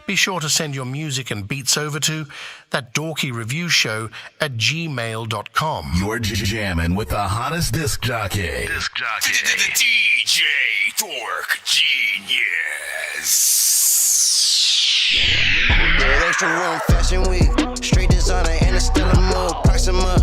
Be sure to send your music and beats over to ThatDorkyReviewShow at gmail.com. You're jamming with the hottest disc jockey. DJ Dork Genius. Yeah, extra room, fashion week. Street designer and it's still a move. Proxima,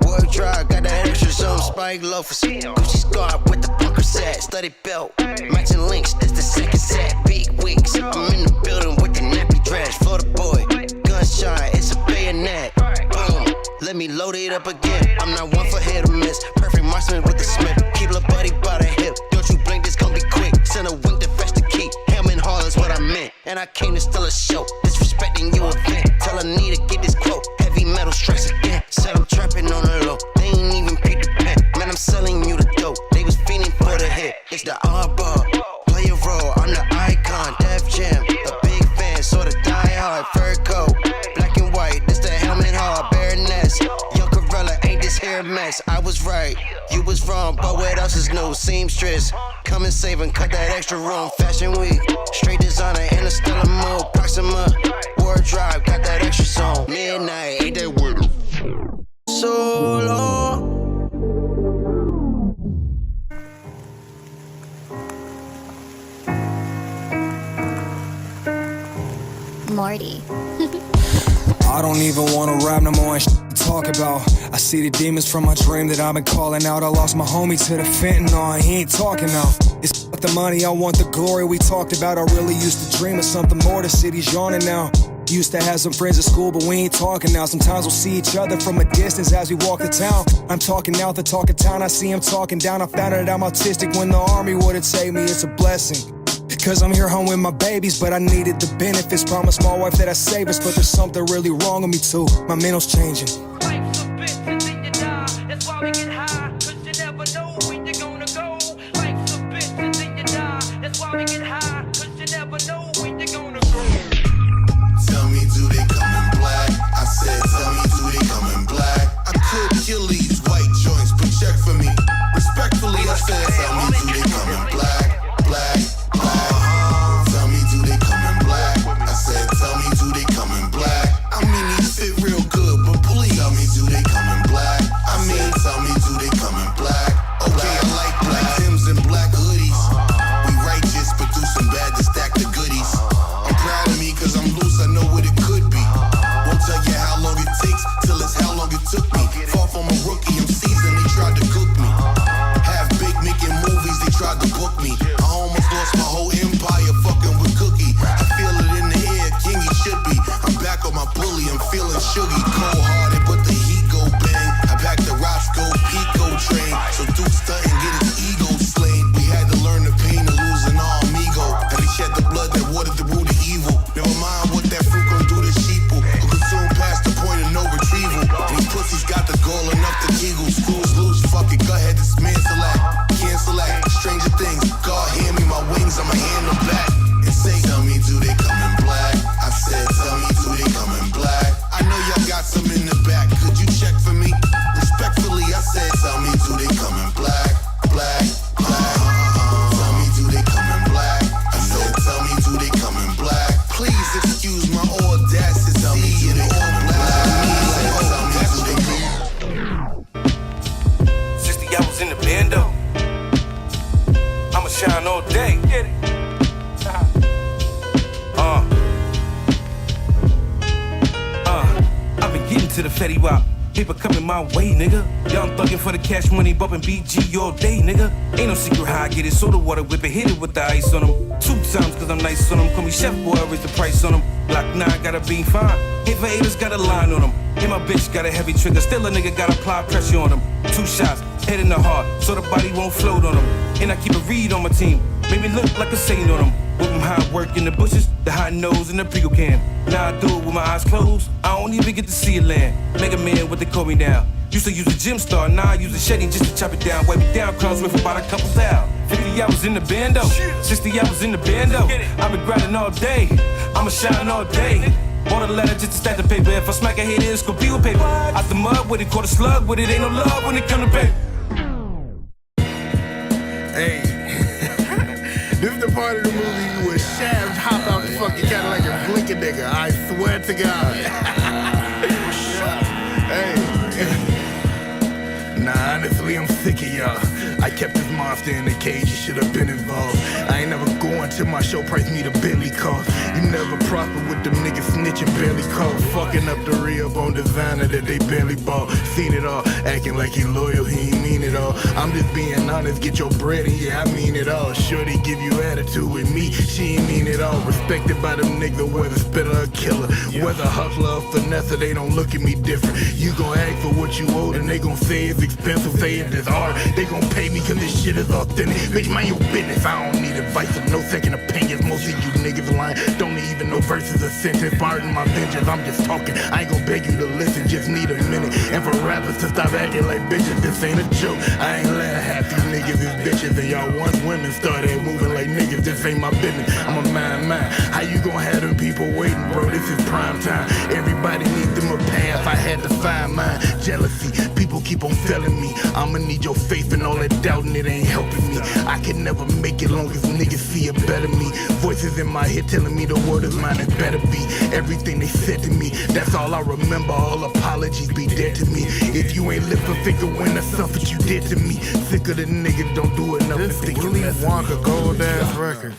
wardrobe, got that extra zone. Spike loafers, Gucci scarf with the bunker set. Study belt, matching links, this the second set. Big weeks, I'm in the building with the nappy dress. Florida boy, gunshot, it's a bayonet. Boom, let me load it up again. I'm not one for hit or miss. Perfect marksman with the Smith. Keep a buddy by the hip. Don't you blink, this gon' be quick. Send a wink to fetch the key. Helmet Hall is what I meant. And I came to steal a show. Disrespecting you event. Tell Anita get this quote. Heavy metal strikes again. Said I'm trapping on the low. They ain't even peep the pen. Man, I'm selling you the dope. They was fiending for the hit. It's the oddball. Play a role. I'm the icon. Def Jam. A big fan. Sorta die hard. Fur coat. Black and white. This the Helmet Hall. Baroness. Young Corella. Ain't this hair a mess? I was right. You was wrong. But what else is new? Seamstress. Come and save and cut that extra room. Fashion week. Straight designer and a still a move. Proxima. Wardrobe. Got that extra zone. Midnight. Ain't that with her? So long. Morty. I don't even wanna rap no more and to talk about. I see the demons from my dream that I've been calling out. I lost my homie to the fentanyl, he ain't talking now. It's the money, I want the glory we talked about. I really used to dream of something more, the city's yawning now. Used to have some friends at school, but we ain't talking now. Sometimes we'll see each other from a distance as we walk the town. I'm talking out the talk of town, I see him talking down. I found out I'm autistic when the army wouldn't save me, it's a blessing. Cause I'm here home with my babies, but I needed the benefits. Promised my wife that I'd save us, but there's something really wrong with me too. My mental's changing. Life's a bitch and then you die. That's why we get high, cause you never know when you're gonna go. Life's a bitch and then you die. That's why we get high, cause you never know when you're gonna go. Tell me, do they come in black? I said, tell me, do they come in black? I could kill these white joints, but check for me. Respectfully, I said, tell me, do they come in black? Black. Tell me, do they come in black? I said, tell me, do they come in black? I mean, these fit real good, but please tell me, do they come in black? I mean, tell me, do they come in black? Okay, I like black Timbs and black hoodies. We righteous, but do some bad to stack the goodies. I'm proud of me, cause I'm loose, I know what it could be. Won't tell you how long it takes, till it's how long it took me. Far from a rookie, I'm seasoned, they tried to cook me. Half baked making movies, they tried to book me. I almost lost my whole empire fucking with Cookie. I feel it in the air, king he should be. I'm back on my bully, I'm feeling shuggy. Cold hearted, but the heat go bang. I back the Roscoe Pico train. So Duke stunt and get his ego slain. We had to learn the pain of losing our amigo. And he shed the blood that watered the root of evil. Never mind what that fruit gon' do to sheeple. Who consume past the point of no retrieval. And these pussies got the goal enough to giggle. Screws loose, fuck it, go ahead, dismantle that. Cancel that, stranger things. God hand me my wings, I'ma hand them back. And say, tell me, do they come in black? I said, tell me, do they come in black? I know y'all got some in the back, could you check for me? Respectfully, I said, tell me, do they come in black? Black, black. Tell me, do they come in black? I said, tell me, do they come in black? Please excuse my audacity. Tell me, do they come in black? Tell me, do they come in black? 60 hours in the bando. I'ma shine all day. Get it. I've been getting to the Fetty Wap. Paper coming my way, nigga. Young thuggin' for the cash money, bumpin' BG all day, nigga. Ain't no secret how I get it. Soda water whip it, hit it with the ice on them. 2 times cause I'm nice on them. Call me chef boy, I raise the price on them. Block 9 got a beam fine. Hit for haters got a line on them. And my bitch got a heavy trigger. Still a nigga gotta apply pressure on them. 2 shots, head in the heart, so the body won't float on them. And I keep a read on my team. Make me look like a saint on them. With them high work in the bushes, the high nose and the Pico can. Now I do it with my eyes closed. I don't even get to see it land. Mega Man, what they call me now. Used to use a gym star, now I use a Shetty just to chop it down. Wipe it down, crumbs with about a couple thou. 50 hours in the bando, 60 hours in the bando. I've been grinding all day, I'ma shine all day. Bought a letter just to stack the paper. If I smack a hit, it's gonna be with paper. Out the mud with it, caught a slug with it. Ain't no love when it come to paper. Hey, this is the part of the movie where Shaft hop out the fucking Cadillac and blink in to God. Hey. Nah, honestly, I'm sick of y'all. I kept this monster in the cage, you should have been involved. I ain't never going till my show price me the Bentley cost. You never prosper with them niggas snitching barely caught. Fucking up the real on designer that they barely bought. Seen it all, acting like he loyal, he ain't mean it all. I'm just being honest, get your bread and yeah, I mean it all. Sure they give you attitude with me, she ain't mean it all. Respected by them niggas, whether spitter or killer. Whether hustler or finesse, they don't look at me different. You gon' ask for what you owe and they gon' say it's expensive, say it's hard. They gon' pay me cause this shit is authentic. Bitch, mind your business, I don't need advice or no second opinions. Most of you niggas lying, don't even know verses or sentence. Pardon my vengeance, I'm just talking. I ain't gon' beg you to listen, just need a minute. And for rappers to stop acting like bitches, this ain't a joke. I ain't let half these niggas is bitches. And y'all once women started moving like niggas, this ain't my business. I'm a mine. How you gon' have them people waiting, bro? This is prime time. Everybody need them a path, I had to find mine. Jealousy, people keep on failing me. I'ma need your faith and all that doubting, it ain't helping me. I can never make it long as niggas see a better me. Voices in my head telling me the word is mine, it better be. Everything they said to me, that's all I remember. All apologies be dead to me. If you ain't lift a finger when I suffered, you did to me. Sick of the niggas don't do enough. This Willy Wonka gold ass record.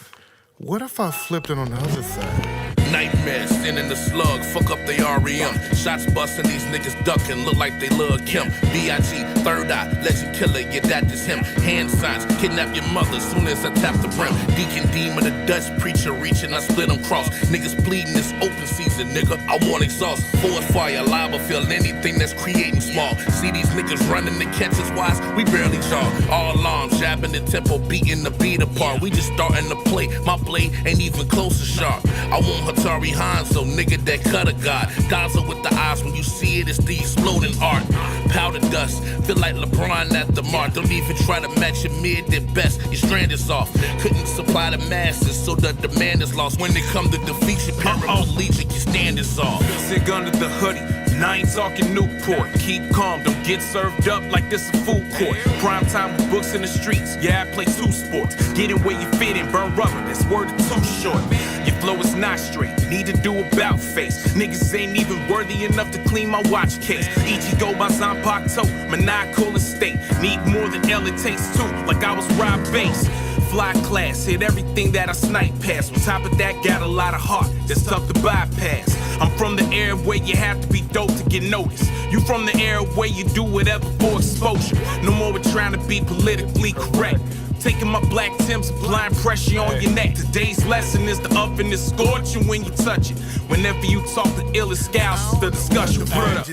What if I flipped it on the other side? Nightmares, sending the slug, fuck up they REM. Shots busting, these niggas ducking, look like they love Kim. B.I.G., third eye, legend killer, yeah, that is him. Hand signs, kidnap your mother soon as I tap the brim. Deacon Demon, the Dutch preacher reaching, I split them cross. Niggas bleeding this open season, nigga, I want exhaust. Forest fire, lava fill, anything that's creating small. See these niggas running the catches wise, we barely jaw. All alarms, jabbing the tempo, beating the beat apart. We just starting to play, my blade ain't even close to sharp. I want Hatari Hanzo, nigga that cut a god. Gaza with the eyes, when you see it, it's the exploding art. Powder dust, feel like LeBron at the mark. Don't even try to match your mid at best, your strand is off. Couldn't supply the masses, so the demand is lost. When it come to defeat your parent legion, your stand is off. Sick under the hoodie. And I ain't talking Newport. Keep calm, don't get served up like this a food court. Prime time with books in the streets. Yeah, I play two sports. Get in where you fit and burn rubber. This word is too short. Your flow is not straight. Need to do about face. Niggas ain't even worthy enough to clean my watch case. Ichigo by Zanpakuto, maniacal estate. Need more than L, it takes two. Like I was Rob Bass. Fly class, hit everything that I snipe past. On top of that, got a lot of heart that's tough to bypass. I'm from the era where you have to be dope to get noticed. You from the era where you do whatever for exposure. No more with trying to be politically correct. Taking my black Timbs, applying pressure on your neck. Today's lesson is the up and the scorching when you touch it. Whenever you talk the illest scouts, the discussion further.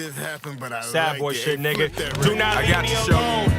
Sad boy shit, nigga. Do not leave me alone.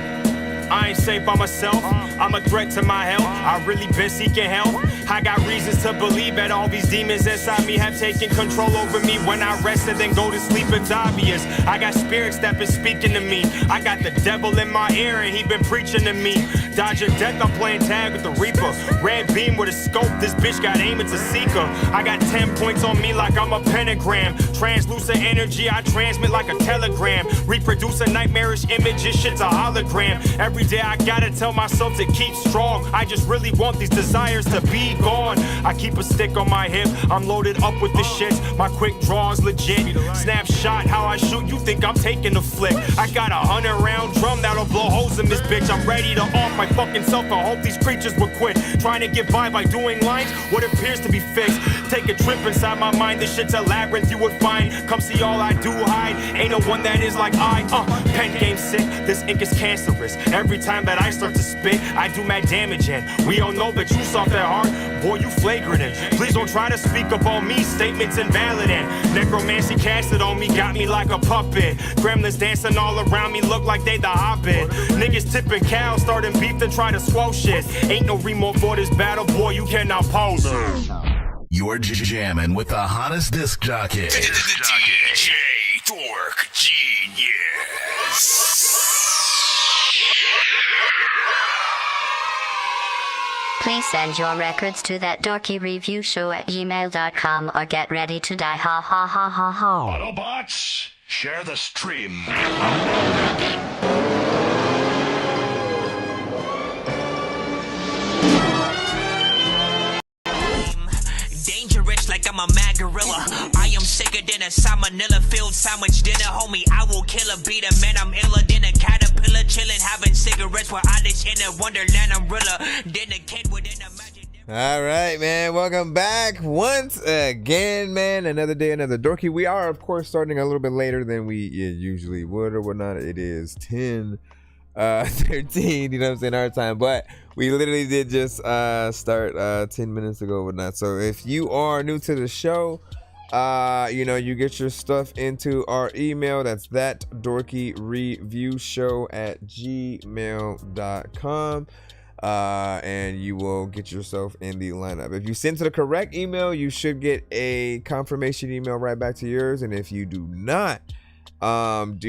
I ain't safe by myself, I'm a threat to my health. I really been seeking help. I got reasons to believe that all these demons inside me have taken control over me. When I rest and then go to sleep, it's obvious. I got spirits that been speaking to me. I got the devil in my ear and he been preaching to me. Dodging death, I'm playing tag with the Reaper. Red beam with a scope, this bitch got aim, it's a seeker. I got 10 points on me like I'm a pentagram. Translucent energy, I transmit like a telegram. Reproduce a nightmarish image, this shit's a hologram. Every day I gotta tell myself to keep strong. I just really want these desires to be gone. I keep a stick on my hip, I'm loaded up with the shits. My quick draws legit. Snapshot how I shoot, you think I'm taking a flick. I got a 100-round drum that'll blow holes in this bitch. I'm ready to off my fucking self. I hope these creatures will quit trying to get by doing lines what appears to be fixed. Take a trip inside my mind, this shit's a labyrinth you would find. Come see all I do hide, ain't no one that is like I. Pen game sick, this ink is cancerous. Every time that I start to spit, I do mad damage and we all know that you soft at heart. Boy, you flagrant and please don't try to speak up on me, statements invalid and necromancy casted on me, got me like a puppet. Gremlins dancing all around me, look like they the Hobbit. Niggas tipping cows, starting beef and try to swallow shit. Ain't no remorse for this battle, boy, you cannot pause it. You're jamming with the hottest disc jockey. DJ Dork Genius. Please send your records to ThatDorkyReviewShow@gmail.com or get ready to die. Ha ha ha ha ha. Autobots, share the stream. Dangerous like I'm a mad gorilla. I am sicker than a salmonella filled sandwich dinner, homie. I will kill a beat a man. I'm iller than a caterpillar, chilling, having cigarettes while I live in a wonderland. I'm realer than a kid within a magic. All right, man. Welcome back once again, man. Another day, another dorky. We are, of course, starting a little bit later than we usually would or whatnot. It is 10:13, you know what I'm saying, our time. But we literally did just start 10 minutes ago or whatnot. So if you are new to the show, you know, you get your stuff into our email. That's ThatDorkyReviewShow@gmail.com. And you will get yourself in the lineup. If you send to the correct email, you should get a confirmation email right back to yours. And if you do not send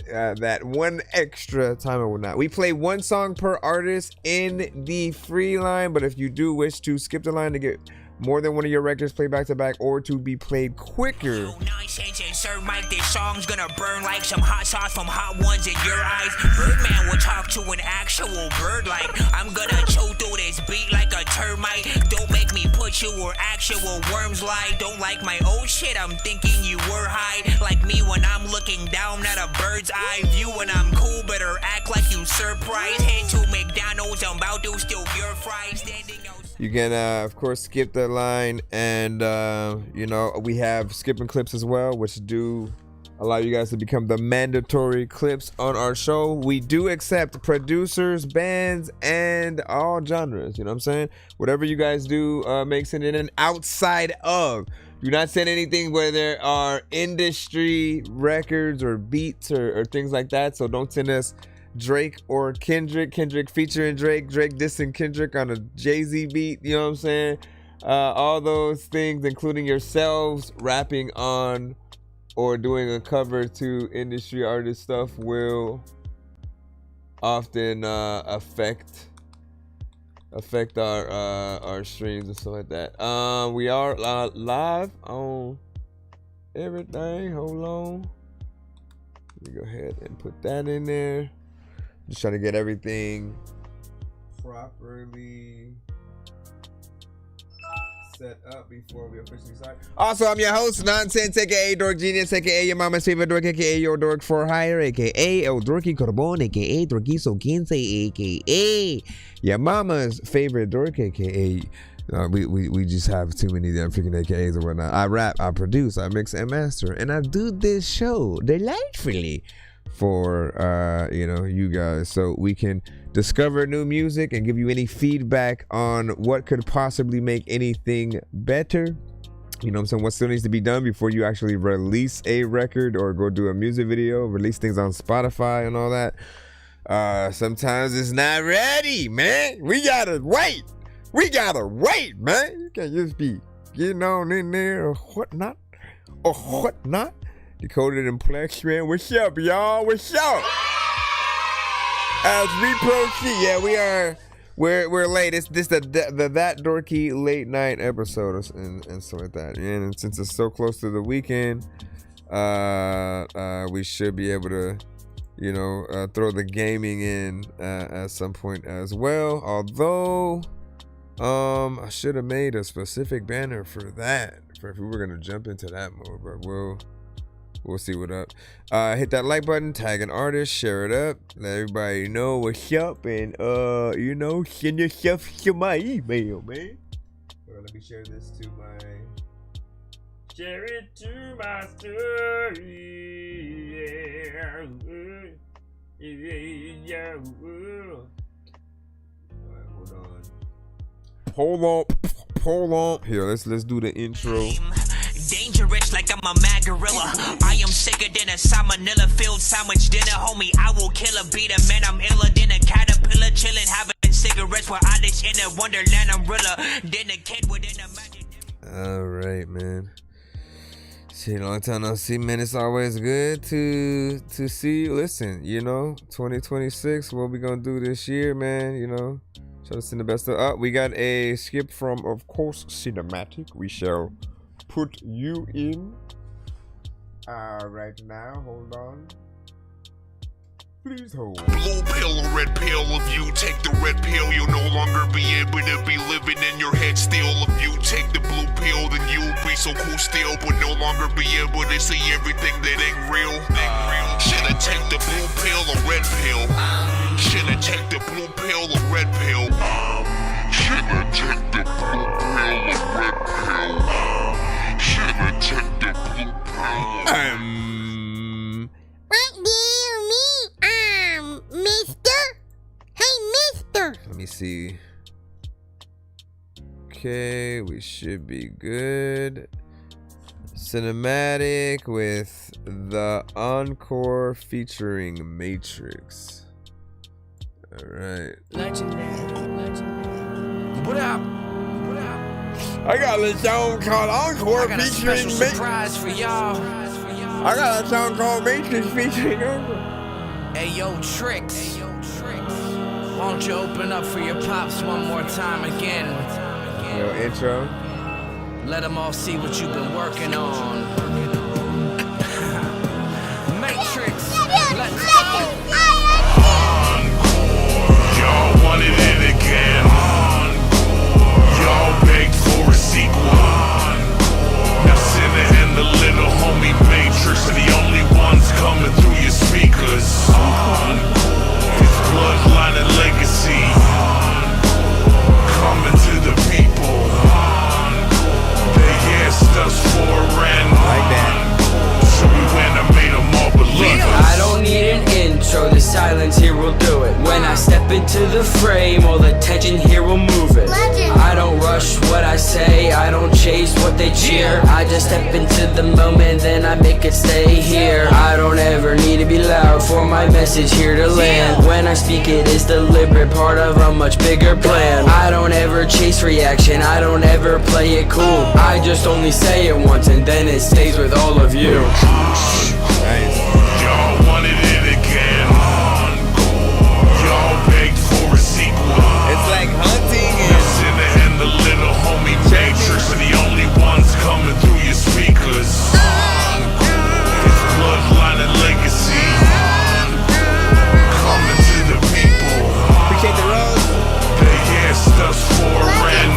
that one extra time or whatnot, we play one song per artist in the free line. But if you do wish to skip the line to get more than one of your records played back to back or to be played quicker, Nonsense and Sir Mike, this song's gonna burn like some hot sauce from hot ones in your eyes. Birdman will talk to an actual bird like I'm gonna chew through this beat like a termite. Don't make me put you where actual worms lie. Don't like my old shit, I'm thinking you were high. Like me when I'm looking down at a bird's eye view. When I'm cool, better act like you surprised. Head to McDonald's, I'm about to steal your fries. Standing out. you can of course skip the line, and you know, we have skipping clips as well, which do allow you guys to become the mandatory clips on our show. We do accept producers, bands, and all genres, you know what I'm saying? Whatever you guys do, make send it in outside of. Do not send anything where there are industry records or beats or things like that. So don't send us Drake or Kendrick featuring Drake dissing Kendrick on a Jay-Z beat, you know what I'm saying? All those things, including yourselves rapping on or doing a cover to industry artist stuff, will often affect our streams and stuff like that. We are live on everything. Hold on, let me go ahead and put that in there. Just trying to get everything properly set up before we officially start. Also, I'm your host, Nonsense, aka Dork Genius, aka your mama's favorite dork, aka your dork for hire, aka El Dorky Corbon, aka Dorkiso 15, aka your mama's favorite dork, aka we just have too many damn freaking AKAs or whatnot. I rap, I produce, I mix and master, and I do this show delightfully for you know, you guys, so we can discover new music and give you any feedback on what could possibly make anything better. You know what I'm saying? What still needs to be done before you actually release a record or go do a music video, release things on Spotify and all that. Sometimes it's not ready, man. We gotta wait, man. You can't just be getting on in there or whatnot. Decoded and Plex, man. What's up, y'all? What's up? As we proceed, yeah, we're late. It's this the That Dorky late night episode and stuff like that. And since it's so close to the weekend, we should be able to, you know, throw the gaming in at some point as well. Although, I should have made a specific banner for that, for if we were gonna jump into that mode, but we'll see what up. Hit that like button, tag an artist, share it up, let everybody know what's up, and you know, send yourself to my email, man. Let me share this to my story. Yeah. Alright, hold on. Here, let's do the intro. Dangerous like I'm a mad gorilla. I am sicker than a salmonella filled sandwich dinner, homie. I will kill a beat a man. I'm iller than a caterpillar, chilling, having cigarettes while I live in a wonderland. I'm realer than a kid within a magic. All right, man. Shit, long time no see, man. It's always good to see you. Listen, you know, 2026, what we gonna do this year, man? You know, try to send the best of. We got a skip from, of course, Cinematic. We shall put you in right now. Hold on. Please hold. Blue pill or red pill. If you take the red pill, you'll no longer be able to be living in your head still. If you take the blue pill, then you'll be so cool still, but no longer be able to see everything that ain't real. Should I take the blue pill or red pill? Should I take the blue pill or red pill? Should I take the blue pill or red pill? Should I take the blue pill? What do you mean, mister? Hey, mister. Let me see. Okay, we should be good. Cinematic with the encore featuring Matrix. All right. What up? I got a song called Encore featuring Matrix. Surprise for y'all. I got a song called Matrix featuring Encore. Hey yo, Tricks. Why don't you open up for your pops one more time again? Yo, intro. Let them all see what you've been working on. Matrix, let's go. Y'all wanted it again. Y'all begged for a sequel. Now Sinner and the little homie Matrix are the only ones coming through your speakers. It's bloodline and legacy. Coming to the people. They asked us for a rent. Like that. So we went and made them all believe us. I don't need an intro, the silence here will do it. When I step into the frame, all the tension here will move it. I don't rush what I say, I don't chase what they cheer. I just step into the moment, then I make it stay here. I don't ever need to be loud for my message here to land. When I speak it is deliberate, part of a much bigger plan. I don't ever chase reaction, I don't ever play it cool. I just only say it once and then it stays with all of you. Nice. Y'all wanted it again. Y'all begged for a sequel. It's like hunting Sinner and the little homie Matrix are the only ones coming through your speakers. It's bloodline and legacy. Coming to the people. Appreciate the rose. They asked us for a rent.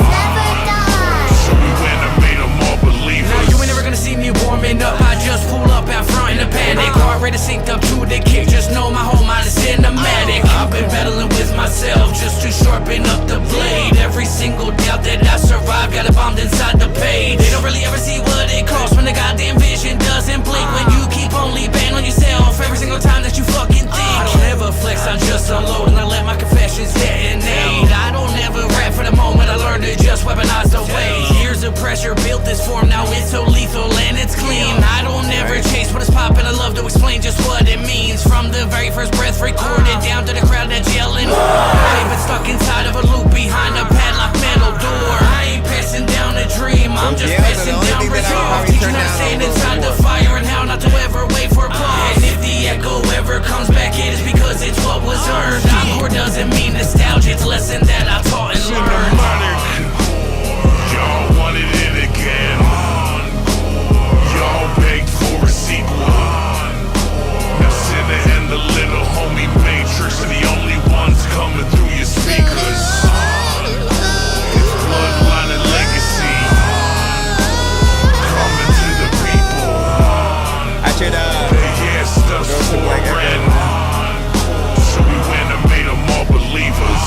So we went and made them all believers. Now you ain't never gonna see me warming up. I just pull up out front in a panic. Heart rate synced up to the kick. Just know my whole mind is cinematic. I've been battling with myself just to sharpen up the blade. Every single doubt that I survived got it bombed inside the page. They don't really ever see what it costs when the goddamn vision doesn't blink. When you keep only bang on yourself every single time that you fucking think. I don't ever flex, I just unload and I let my confessions detonate. I don't ever rap for the moment, I learned to just weaponize the way. Years of pressure built this form, now it's so lethal and it's clean. I don't ever chase what is poppin', I love to explain just what it means. From the very first breath recorded down to the crowd that's yelling. I've been stuck inside of a loop behind a padlock metal door. I ain't passing down a dream, I'm just passing down resolve. Teaching how to stand inside the fire and how not to ever wait for applause. And if the echo ever comes back, it is because it's what was earned. Encore doesn't mean nostalgia, it's a lesson that I taught and learned. Y'all wanted it again. Y'all begged for a sequel. Now Sinner and the little homie Matrix are the only ones coming through your speakers. It's bloodline and legacy. Coming to the people. I should They asked us for a rent. So we went and made them all believers.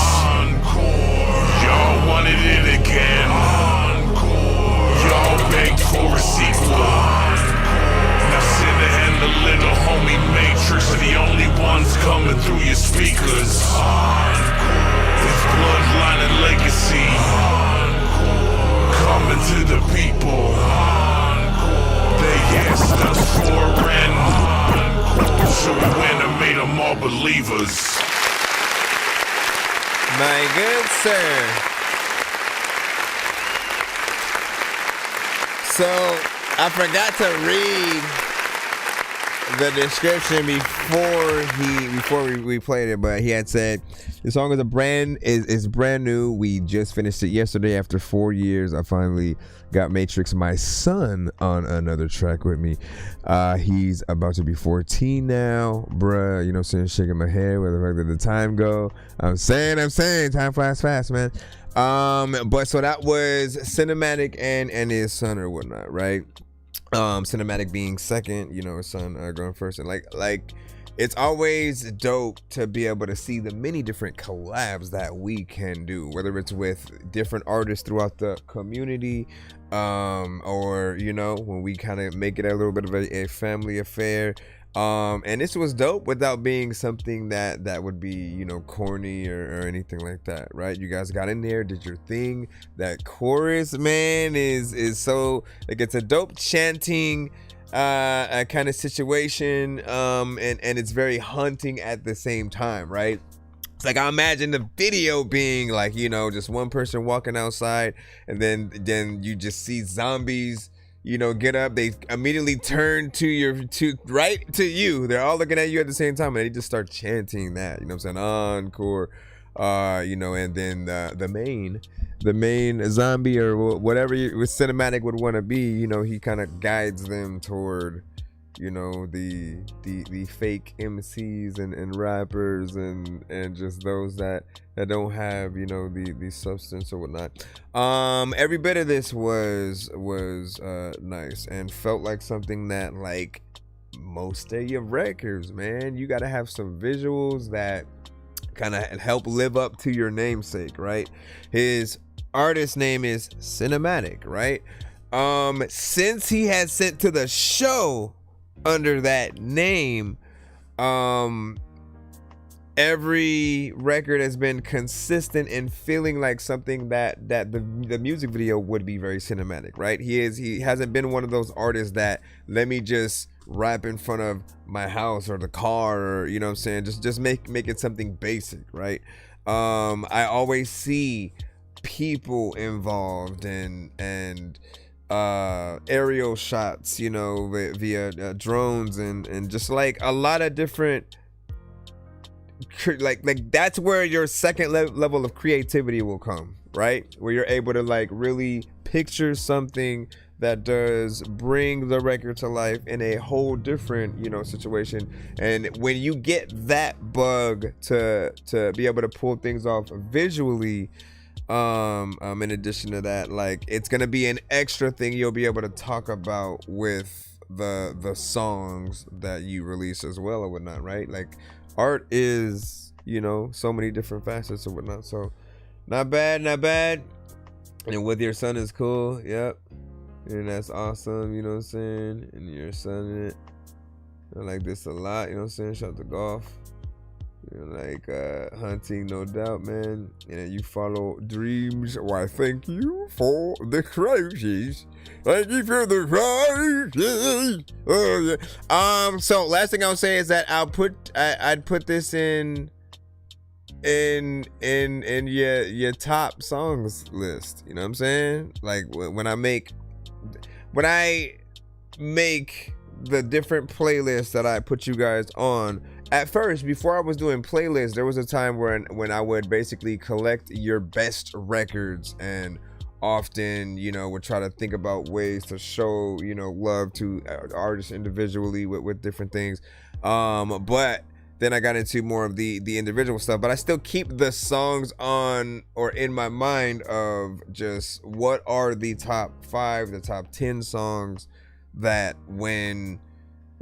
Y'all wanted it again. Y'all begged for a sequel. Now Sinner and the little homie Matrix are the only ones coming through your speakers. It's bloodline and legacy. Coming to the people. They asked us for a rent. So we went and made them all believers. My good sir. So I forgot to read the description before we played it, but he had said the song is brand new. We just finished it yesterday after 4 years. I finally got Matrix, my son, on another track with me. He's about to be 14 now, bruh. You know what I'm saying? Shaking my head with the fact that the time go. I'm saying, time flies fast, man. But so that was Cinematic and his son or whatnot, right? Cinematic being second, you know, his son going first, and like it's always dope to be able to see the many different collabs that we can do, whether it's with different artists throughout the community, or you know, when we kind of make it a little bit of a family affair. And this was dope without being something that would be, you know, corny or anything like that, right? You guys got in there, did your thing. That chorus, man, is so like, it's a dope chanting kind of situation, and it's very haunting at the same time, right? It's like, I imagine the video being like, you know, just one person walking outside, and then you just see zombies, you know, get up. They immediately turn to you. They're all looking at you at the same time, and they just start chanting that. You know what I'm saying? Encore. You know, and then the main zombie or whatever with Cinematic would want to be. You know, he kind of guides them toward, you know, the fake MCs and rappers and just those that don't have, you know, the substance or whatnot. Every bit of this was nice and felt like something that, like most of your records, man, you got to have some visuals that kind of help live up to your namesake, right? His artist name is Cinematic, right? Since he has sent to the show under that name, every record has been consistent in feeling like something that the music video would be very cinematic, right? He hasn't been one of those artists that, let me just rap in front of my house or the car, or, you know what I'm saying, just make it something basic, right? I always see people involved and aerial shots, you know, via drones and just like a lot of different, like that's where your second level of creativity will come, right? Where you're able to like really picture something that does bring the record to life in a whole different, you know, situation. And when you get that bug to be able to pull things off visually, in addition to that, like, it's gonna be an extra thing you'll be able to talk about with the songs that you release as well or whatnot, right? Like, art is, you know, so many different facets or whatnot. So not bad. And with your son is cool. Yep. And that's awesome, you know what I'm saying? And your son in it. I like this a lot, you know what I'm saying? Shout out to golf. You know, like hunting, no doubt, man. And you follow dreams. Why, thank you for the crisis. Thank you for the crisis. Oh, yeah. So last thing I'll say is that I'd put this in your top songs list. You know what I'm saying? Like when I make the different playlists that I put you guys on. At first, before I was doing playlists, there was a time when I would basically collect your best records, and often, you know, would try to think about ways to show, you know, love to artists individually with different things. But then I got into more of the individual stuff, but I still keep the songs on or in my mind of just what are the top 5, the top 10 songs that when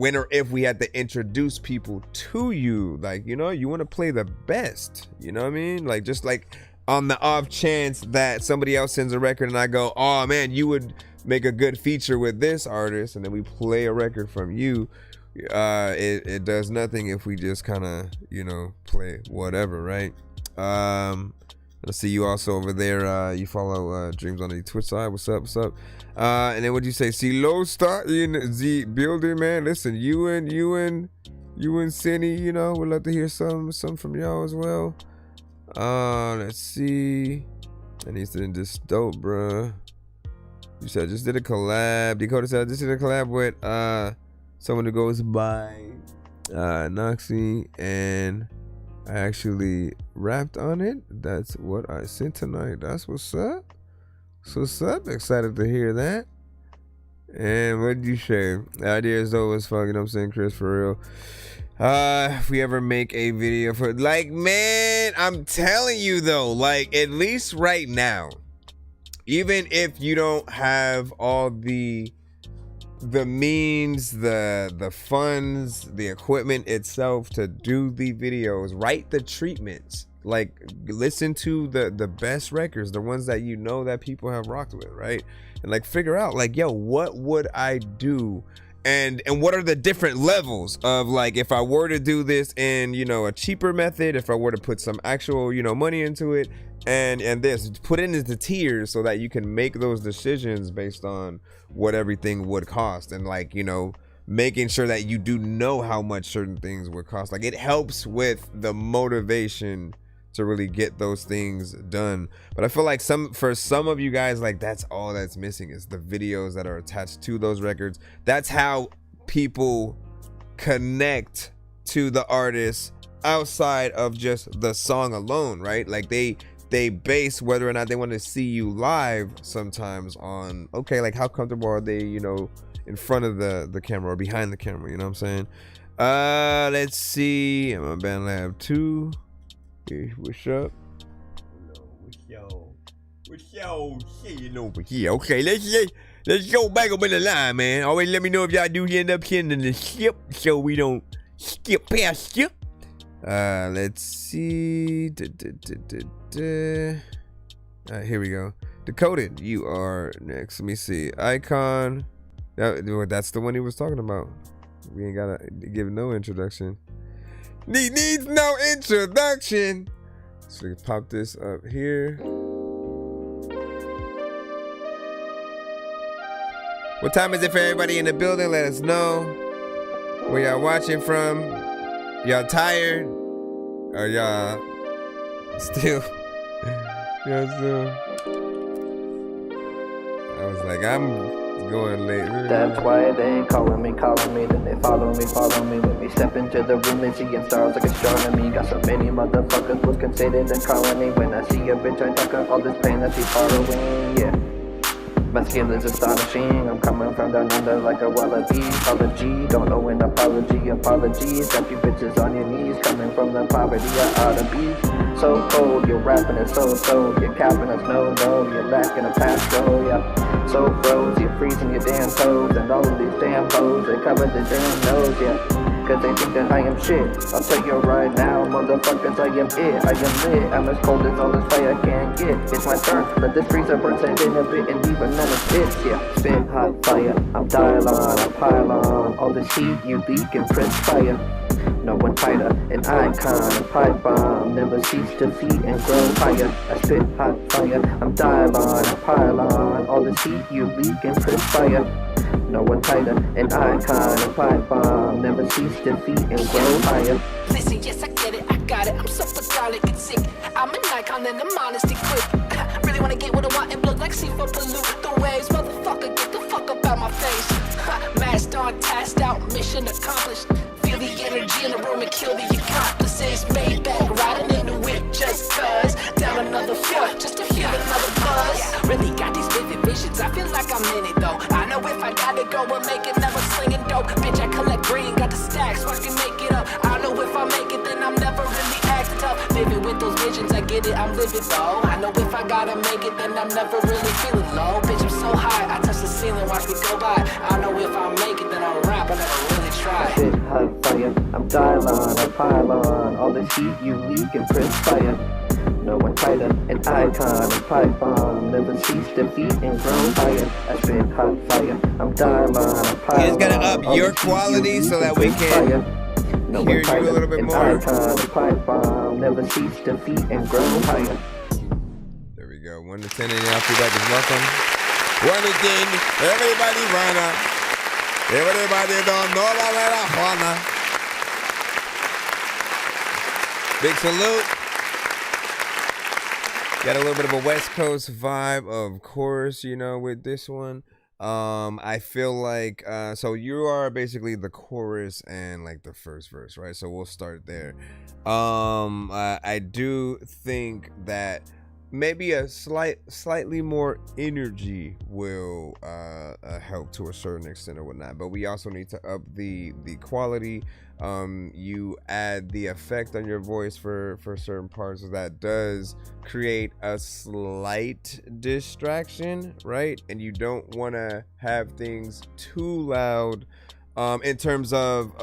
or if we had to introduce people to you, like, you know, you want to play the best, you know what I mean? Like, just like on the off chance that somebody else sends a record and I go, oh man, you would make a good feature with this artist, and then we play a record from you. It does nothing if we just kind of, you know, play whatever, right? Let's see, you also over there, you follow Dreams on the Twitch side. What's up? And then what'd you say? See, low start in the building, man. Listen, you and Cindy, you know, we'd love to hear some from y'all as well. Let's see. And he's doing this dope, bruh. You said I just did a collab. Dakota said I just did a collab with someone who goes by Noxie, and I actually rapped on it. That's what I sent tonight. That's what's up. So what's up? Excited to hear that. And what did you say? The idea is dope as fuck, you know what I'm saying, Chris, for real. If we ever make a video for, like, man, I'm telling you though, like, at least right now, even if you don't have all the means, the funds, the equipment itself to do the videos, write the treatments, like listen to the best records, the ones that you know that people have rocked with, right? And like figure out like, yo, what would I do, and what are the different levels of, like, if I were to do this in, you know, a cheaper method, if I were to put some actual, you know, money into it, and this, put it into tiers so that you can make those decisions based on what everything would cost, and like, you know, making sure that you do know how much certain things would cost. Like, it helps with the motivation to really get those things done. But I feel like for some of you guys, like, that's all that's missing is the videos that are attached to those records. That's how people connect to the artist outside of just the song alone, right? Like they base whether or not they want to see you live sometimes on, okay, like how comfortable are they, you know, in front of the camera or behind the camera, you know what I'm saying? Let's see. I'm on Band Lab 2. Hey, what's up? What's yo? Shit over here. Okay, let's go back up in the line, man. Always let me know if y'all do end up hitting the ship so we don't skip past you. Let's see. Here we go. Decoded, you are next. Let me see. Icon. That's the one he was talking about. We ain't gotta give no introduction. Needs no introduction. So we pop this up here. What time is it for everybody in the building? Let us know where y'all watching from. Y'all tired? Or y'all still? I was like, I'm going late. That's why they calling me, then they follow me. When we step into the room, they seeing stars like astronomy. Got so many motherfuckers looking sated and calling me. When I see a bitch, I duck her all this pain that she's following, yeah. My skill is astonishing. I'm coming from down under like a wallaby. Apology, don't know an apology. Apologies, got you bitches on your knees. Coming from the poverty, I ought to be so cold. You're rapping it so. You're capping us, no. You're lacking a Pasco, yeah. So froze, you're freezing your damn toes. And all of these damn hoes, they cover the damn nose, yeah. Cause they think that I am shit. I'll tell you right now, motherfuckers, I am it. I am lit, I'm as cold as all this fire can get. It's my turn, let this freezer burn, send in a bit and leave another spit, yeah. Spit hot fire, I'm dial on, I pile on. All this heat you leak and press fire. No one tighter, an icon, a pipe bomb. Never cease to feed and grow higher. I spit hot fire, I'm dial on, I pile on. All this heat you leak and press fire. No one tighter, an icon, a pipe bomb. Never cease to feed and grow higher. Listen, yes, I get it, I got it. I'm so pathetic and sick. I'm an icon and I'm honest and quick. Really wanna get what I want and blood like sea for pollute the waves. Motherfucker, get the fuck up out my face. Masked on, tasked out, mission accomplished. Feel the energy in the room and kill the accomplices. Made back, riding in the whip just cuz. Down another floor, just to feel another buzz. Really got these vivid visions, I feel like I'm in it though. I know if I gotta go and make it, never slinging dope. Bitch, I collect green, got the stacks, so I can make it up. I know if I make it, then I'm never really acting tough. Living with those visions, I get it, I'm living though. I know if I gotta make it, then I'm never really feeling low. Bitch, I'm so high, I touch the ceiling, watch me go by. I know if I make it, then I'll rap, I never really try. Spit hot fire, I'm dial on, I pile on. All this heat you leak and press fire. No one tighter, an icon, a pipe bomb. Never cease to feed and grow higher. I spit hot fire, I'm dial on, I pile on. You just gotta up your quality so that we can no hear you a little bit more. Icon, a pipe bomb. Never cease to feed and grow higher. There we go. 1 to 10 and y'all feedback is welcome. 1 to 10. Everybody run up. Everybody don't know about marijuana. Big salute. Got a little bit of a West Coast vibe, of course, you know, with this one. I feel like so you are basically the chorus and like the first verse, right? So we'll start there. I do think that maybe a slightly more energy will help to a certain extent or whatnot, but we also need to up the quality. You add the effect on your voice for certain parts, so that does create a slight distraction, right? And you don't want to have things too loud in terms of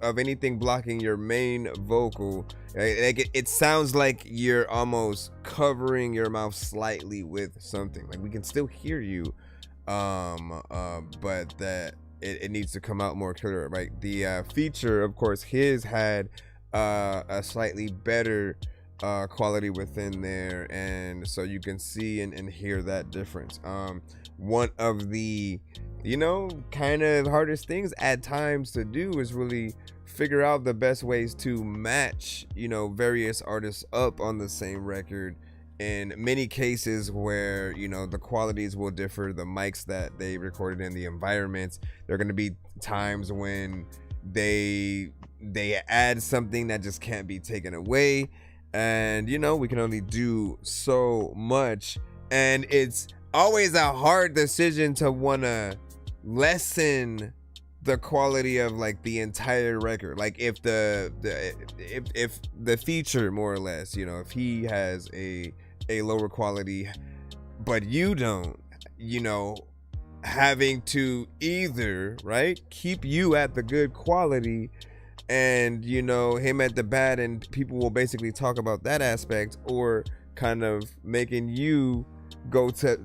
anything blocking your main vocal. Like it sounds like you're almost covering your mouth slightly with something. Like we can still hear you, but that it needs to come out more clear, right? The feature, of course, his had a slightly better quality within there, and so you can see and hear that difference. One of the kind of hardest things at times to do is really figure out the best ways to match various artists up on the same record. In many cases where the qualities will differ, the mics that they recorded in, the environments, there are going to be times when they add something that just can't be taken away, and we can only do so much, and it's always a hard decision to want to lessen the quality of like the entire record. Like if if the feature, more or less, if he has a lower quality but you don't, having to either keep you at the good quality and him at the bad, and people will basically talk about that aspect, or kind of making you go to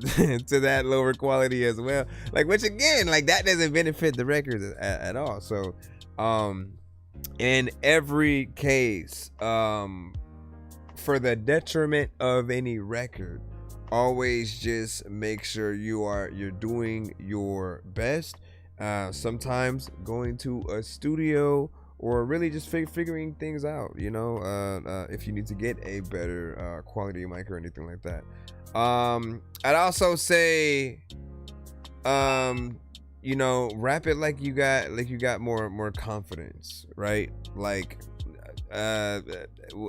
to that lower quality as well, like, which again, like, that doesn't benefit the record at all. So in every case, for the detriment of any record, always just make sure you're doing your best. Sometimes going to a studio, or really just figuring things out, if you need to get a better quality mic or anything like that. I'd also say, rap it like you got more confidence, right? Like,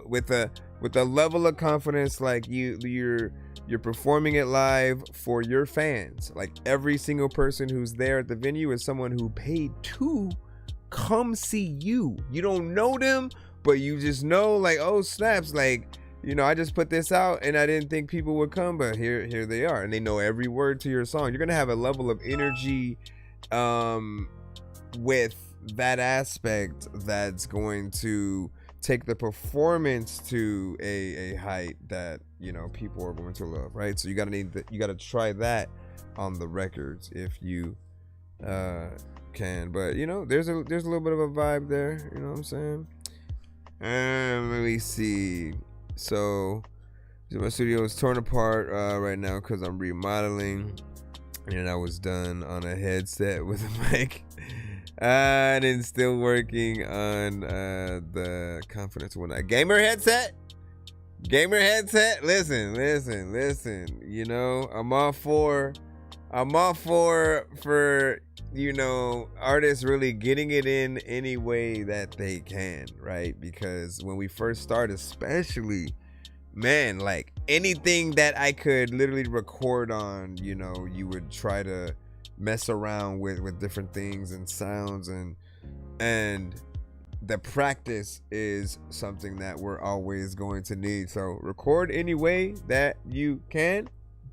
with a level of confidence, like you're performing it live for your fans. Like, every single person who's there at the venue is someone who paid to come see you. You don't know them, but you just know, like, oh snaps, like, I just put this out and I didn't think people would come, but here they are, and they know every word to your song. You're gonna have a level of energy with that aspect that's going to take the performance to a height that people are going to love, right? So you gotta try that on the records if you can. But there's a little bit of a vibe there, you know what I'm saying? Let me see. So my studio is torn apart right now because I'm remodeling, and I was done on a headset with a mic, and then still working on the confidence one. Gamer headset. Listen. I'm all for artists really getting it in any way that they can, right? Because when we first start, especially, man, like, anything that I could literally record on, you would try to mess around with different things and sounds, and the practice is something that we're always going to need. So record any way that you can,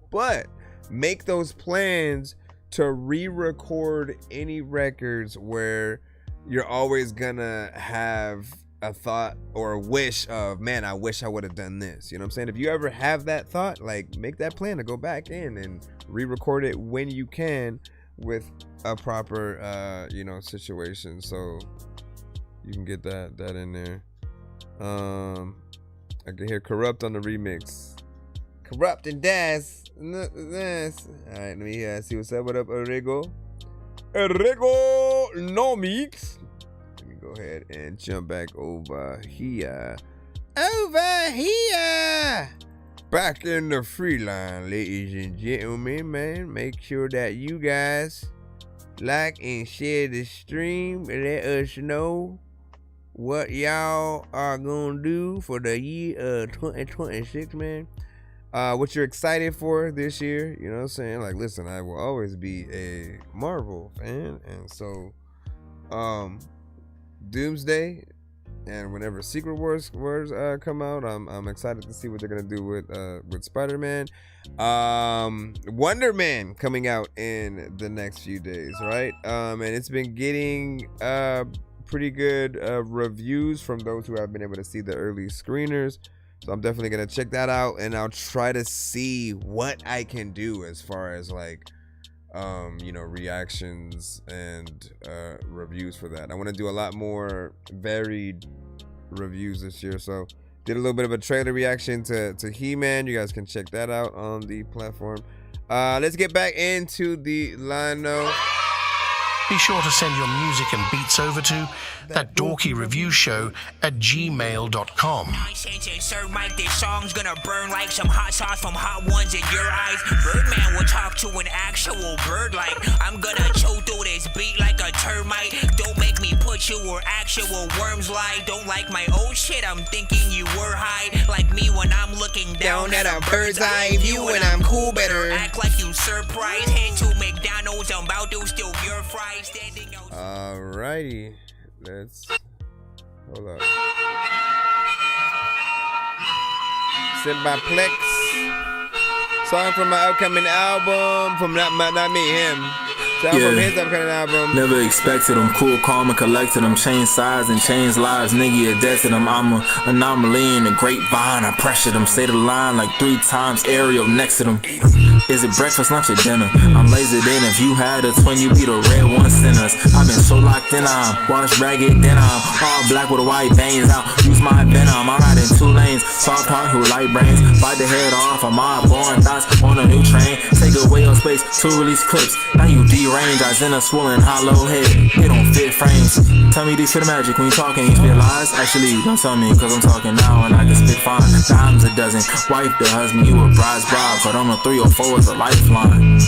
but make those plans to re-record any records where you're always gonna have a thought or a wish of, man, I wish I would have done this. You know what I'm saying? If you ever have that thought, like, make that plan to go back in and re-record it when you can with a proper situation, so you can get that in there. I can hear Corrupt on the remix. Corrupt and Das. Alright, let me see what's up. What up, Arrigo? No mix. Let me go ahead and jump back over here. back in the free line, ladies and gentlemen, man. Make sure that you guys like and share the stream. Let us know what y'all are gonna do for the year 2026, man. What you're excited for this year, you know what I'm saying? Like, listen, I will always be a Marvel fan, and so Doomsday and whenever Secret Wars come out, I'm excited to see what they're gonna do with Spider-Man. Wonder Man coming out in the next few days, right? And it's been getting pretty good reviews from those who have been able to see the early screeners. So I'm definitely gonna check that out, and I'll try to see what I can do as far as like reactions and reviews for that. I want to do a lot more varied reviews this year, so did a little bit of a trailer reaction to He-Man. You guys can check that out on the platform. Let's get back into the line though. Be sure to send your music and beats over to ThatDorkyReviewShow@gmail.com. Sir Mike, this song's gonna burn like some hot sauce from Hot Ones in your eyes. Birdman will talk to an actual bird like I'm gonna chew through this beat like a termite. Don't make me put you where actual worms lie. Don't like my old shit, I'm thinking you were high. Like me when I'm looking down at a bird's eye view, and I'm cool better. Act like you surprised. Head to McDonald's, I'm about to steal your fries. Alrighty, let's hold up. Sent by Plex. Song from my upcoming album, from not me, him. Song from his upcoming album. Never expected them, cool, calm, and collected them. Change size and change lives, nigga, a death to them. I'm an anomaly in the grapevine. I pressured them, say the line like 3 times. Ariel next to them. Is it breakfast, lunch, or dinner? I'm lasered in. If you had a twin, you be the red one sinners. I've been so locked in, I'm washed ragged, then I'm all black with the white veins out. Use my venom, I'm riding 2 lanes. Soft heart who light brains. Bite the head off of my born thoughts on a new train. Take away your space to release clips. Now you deranged, eyes in a swollen hollow head. They don't fit frames. Tell me these for the magic when you talking, you spit lies. Actually, don't tell me, cause I'm talking now and I can spit fine. Dimes a dozen, wife the husband, you a bride's bride. But on a 3 or 4 is a lifeline.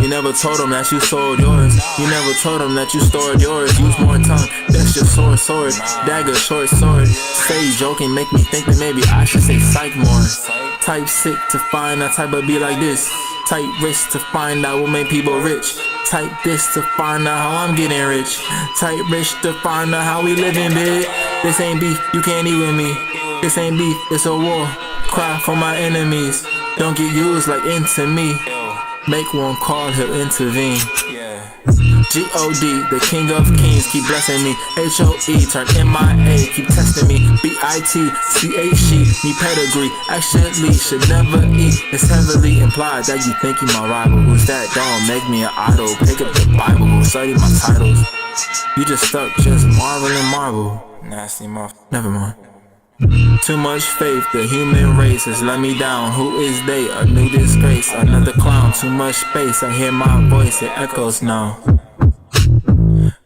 You never told them that you sold yours. You never told them that you stored yours. Use more tongue, that's your sword. Dagger, short sword. Say joking, make me think that maybe I should say psych more. Type sick to find a type of be like this. Type risk to find out what make people rich. Type this to find out how I'm getting rich. Type rich to find out how we living big. This ain't beef, you can't eat with me. This ain't beef, it's a war. Cry for my enemies. Don't get used like into me. Make one call, he'll intervene. G-O-D, the king of kings, keep blessing me. H-O-E, turn M-I-A, keep testing me. B-I-T-C-H-E, need pedigree. Actually, should never eat. It's heavily implied that you think you my rival. Who's that? Don't make me an idol. Pick up the Bible, study my titles. You just stuck, just marvel and marvel. Nasty mouth, never mind. Too much faith, the human race has let me down. Who is they? A new disgrace, another clown. Too much space, I hear my voice, it echoes now.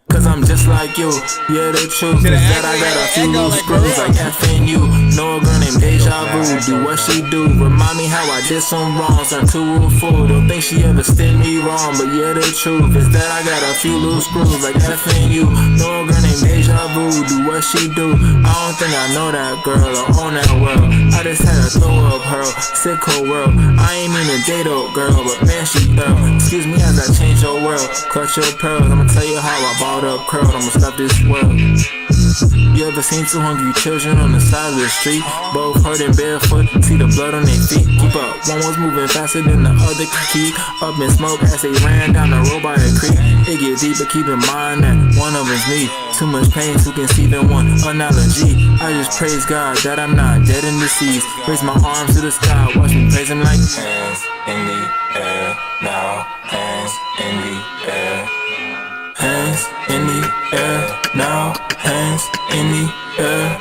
Cause I'm just like you. Yeah, the truth is that I got a few loose screws like F and you. Know a girl named Deja Vu, do what she do. Remind me how I did some wrongs, I'm too fool. Don't think she ever steered me wrong, but yeah, the truth is that I got a few loose screws like F and you. Know a girl named Deja Vu, do what she do. I don't think I know that girl or own that world. I just had to throw up her sick cold world. I ain't mean to date old girl, but man, she thorough. Excuse me as I change your world, clutch your pearls. I'ma tell you how I bought up curled, I'ma stop this world. You ever seen 2 hungry children on the side of the street? Both hurting barefoot, see the blood on their feet. Keep up, one was moving faster than the other could keep up in smoke as they ran down the road by a creek. It get deep, but keep in mind that one of us me. Too much pain to conceive in one analogy. I just praise God that I'm not dead in the seas. Raise my arms to the sky, watch me praise him like hands in the air, now hands in the air. Hands in the air, now hands in the air.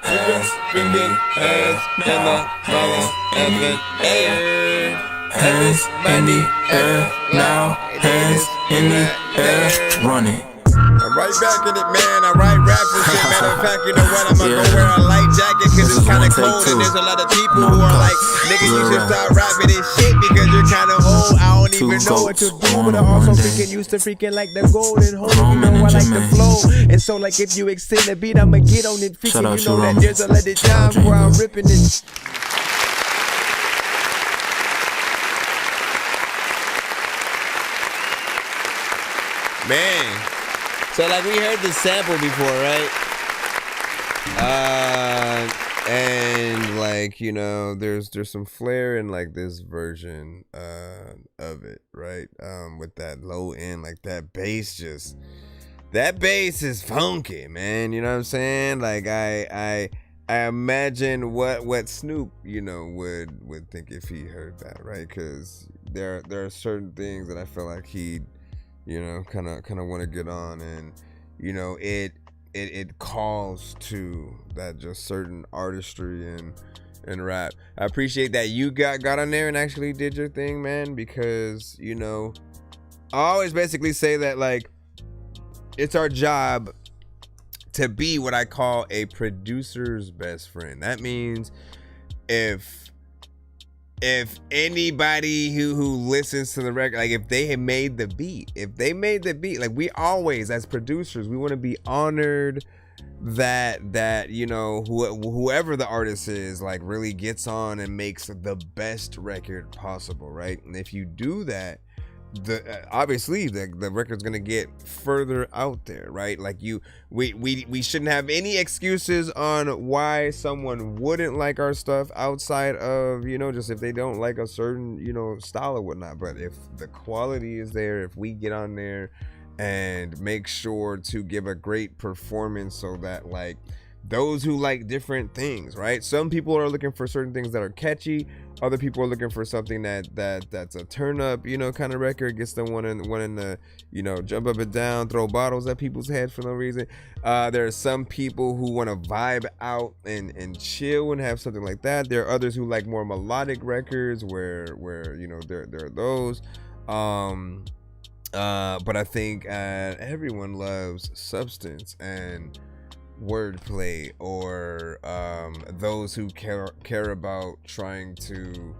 Hands in the air, now hands in the air. Hands in the air, now hands in the air. Run it. I'm right back in it, man. I write raps and shit. Matter of fact, you know what? I'm gonna go wear a light jacket because it's kind of cold and there's a lot of people who are like, nigga, you should start rapping this shit because you're kind of old. I don't even know what to do, but I also freaking used to freaking like the golden hole. You know I like the flow, and so like if you extend the beat, I'ma get on it. Freaking, you know that there's a lot of times where I'm ripping it. Man, so like we heard the sample before, right? And like, you know, there's some flair in like this version of it, right? With that low end, like that bass is funky, man. You know what I'm saying? Like I imagine what Snoop, you know, would think if he heard that, right? Because there are certain things that I feel like he'd, you know, kind of want to get on, and you know, it calls to that just certain artistry and rap. I appreciate that you got on there and actually did your thing, man, because you know, I always basically say that like it's our job to be what I call a producer's best friend. That means if anybody who listens to the record, like if they had made the beat, like we always, as producers, we want to be honored that you know, whoever the artist is, like really gets on and makes the best record possible, right? And if you do that, obviously the record's gonna get further out there, right? Like we shouldn't have any excuses on why someone wouldn't like our stuff outside of, you know, just if they don't like a certain, you know, style or whatnot. But if the quality is there, if we get on there and make sure to give a great performance so that like those who like different things, right? Some people are looking for certain things that are catchy. Other people are looking for something that's a turn up, you know, kind of record, gets them wanting to, you know, jump up and down, throw bottles at people's heads for no reason. There are some people who want to vibe out and chill and have something like that. There are others who like more melodic records where you know, there are those. But I think everyone loves substance and wordplay, or those who care about trying to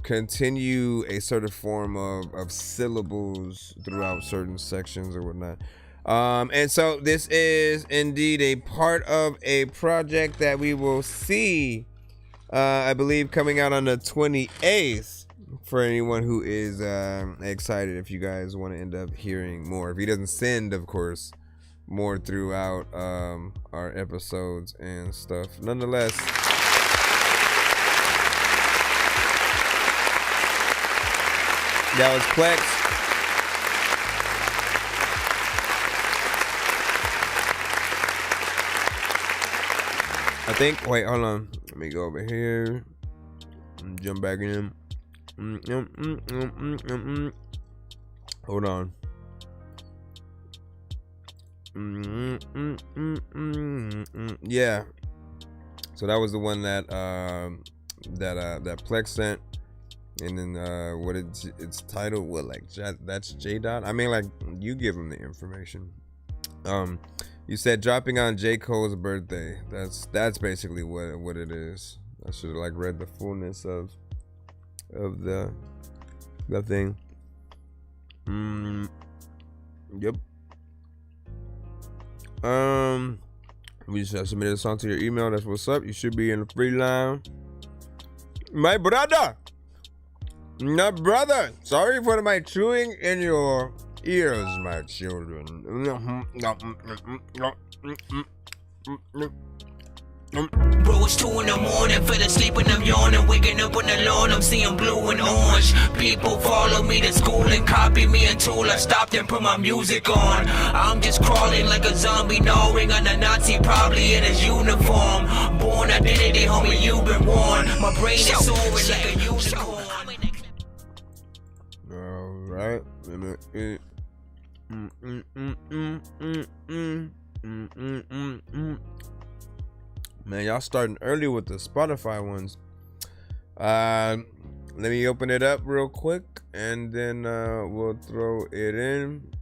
continue a certain form of syllables throughout certain sections or whatnot. And so this is indeed a part of a project that we will see, I believe, coming out on the 28th. For anyone who is excited, if you guys want to end up hearing more, if he doesn't send, of course, more throughout our episodes and stuff. Nonetheless, that was Plex. I think, wait, hold on. Let me go over here and jump back in. Hold on. Yeah. So that was the one that Plex sent, and then what it's titled, what, like that's J Dot. I mean, like, you give him the information. You said dropping on J Cole's birthday. That's basically what it is. I should have like read the fullness of the thing. Yep. We just submitted a song to your email. That's what's up. You should be in the free line. My brother. Sorry for my chewing in your ears, my children. Bro, it's 2 in the morning, fell asleep and I'm yawning, waking up on the lawn, I'm seeing blue and orange. People follow me to school and copy me until I stopped and put my music on. I'm just crawling like a zombie, gnawing on a Nazi, probably in his uniform. Born identity, homie, you've been warned. My brain is soaring like a unicorn. Alright. Man, y'all starting early with the Spotify ones. Let me open it up real quick, and then we'll throw it in.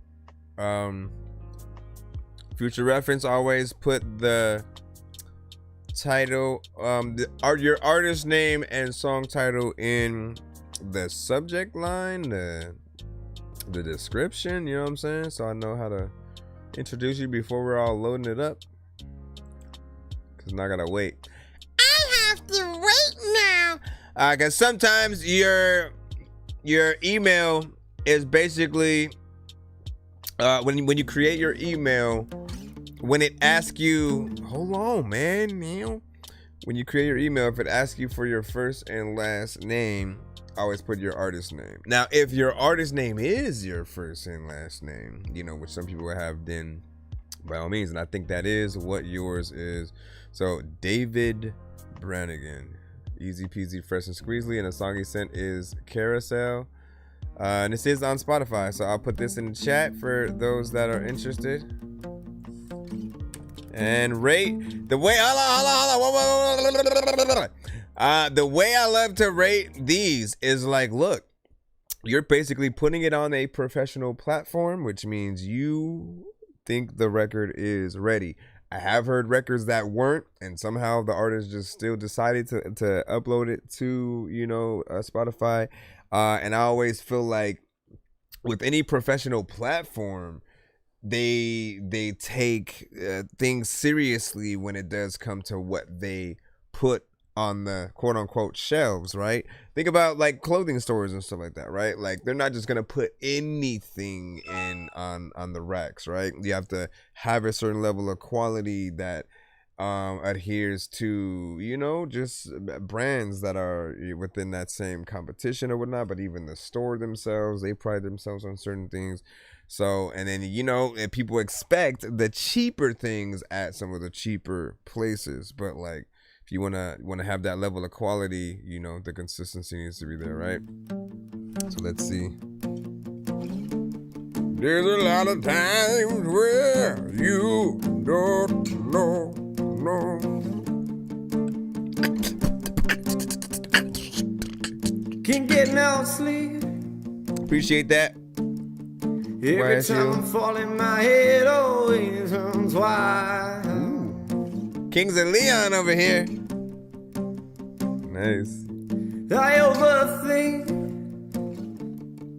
Future reference, always put the title, your artist name and song title in the subject line, the description, you know what I'm saying? So I know how to introduce you before we're all loading it up. Cause now I gotta wait. I have to wait now. Cause sometimes your email is basically when you create your email, when it asks you, hold on, man, when you create your email, if it asks you for your first and last name, always put your artist name. Now, if your artist name is your first and last name, you know, which some people have, then by all means, and I think that is what yours is. So David Brannigan, easy peasy, fresh and squeezely, and the song he sent is Carousel. And this is on Spotify, so I'll put this in the chat for those that are interested. And rate the way, the way I love to rate these is like, look, you're basically putting it on a professional platform, which means you think the record is ready. I have heard records that weren't, and somehow the artist just still decided to upload it to, you know, Spotify. And I always feel like with any professional platform, they take things seriously when it does come to what they put on the quote unquote shelves, right? Think about like clothing stores and stuff like that, right? Like they're not just gonna put anything in on the racks, right? You have to have a certain level of quality that adheres to, you know, just brands that are within that same competition or whatnot. But even the store themselves, they pride themselves on certain things. So, and then, you know, and people expect the cheaper things at some of the cheaper places, but like if you want to have that level of quality, you know, the consistency needs to be there, right? So let's see. There's a lot of times where you don't know. Can't get no sleep. Appreciate that. Every time I'm falling, my head always runs wide. Kings of Leon over here. Nice. I overthink.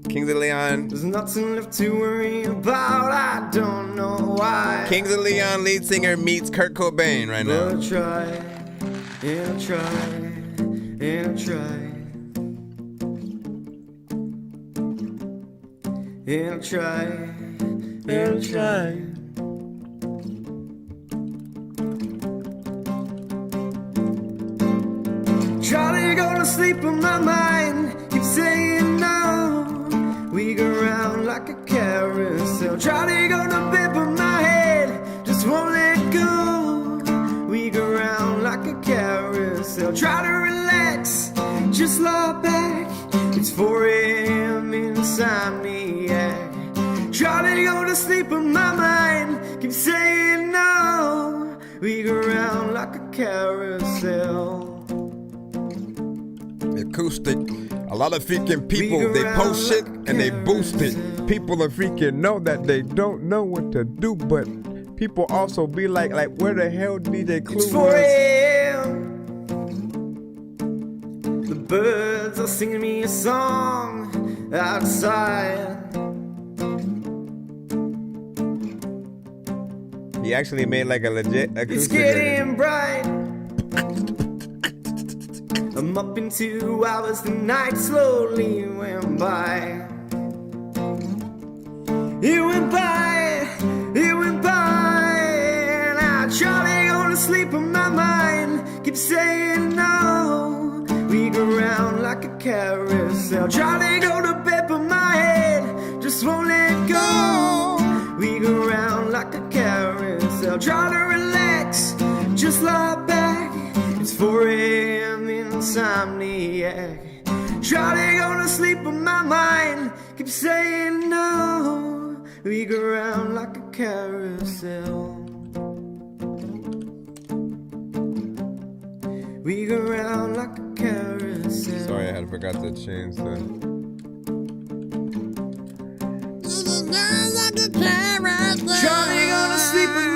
Kings of Leon. There's nothing left to worry about. I don't know why. Kings of Leon lead singer meets Kurt Cobain right now. But I try, and I try, and I try. And I try, and I try. Try to go to sleep in my mind, keep saying no. We go round like a carousel. Try to go to bed, but my head just won't let go. We go round like a carousel. Try to relax, just lie back. It's 4 a.m. insomniac. Try to go to sleep, but my mind keeps saying no. We go round like a carousel. Acoustic. A lot of freaking people, they post shit and they boost it. People are freaking know that they don't know what to do, but people also be like where the hell DJ Clue It's 4 a.m. The birds are singing me a song outside. He actually made like a legit acoustic. It's getting bright. I'm up in 2 hours, the night slowly went by. It went by, and I try to go to sleep, but my mind keeps saying no. We go round like a carousel. Try to go to bed, but my head just won't let go. We go round like a carousel. Try to relax, just lie back. It's 4 a.m. insomniac. Try to go to sleep, but my mind keeps saying no. We go round like a carousel. We go round like a carousel. Sorry, I had forgot to change the. Try to go to sleep, but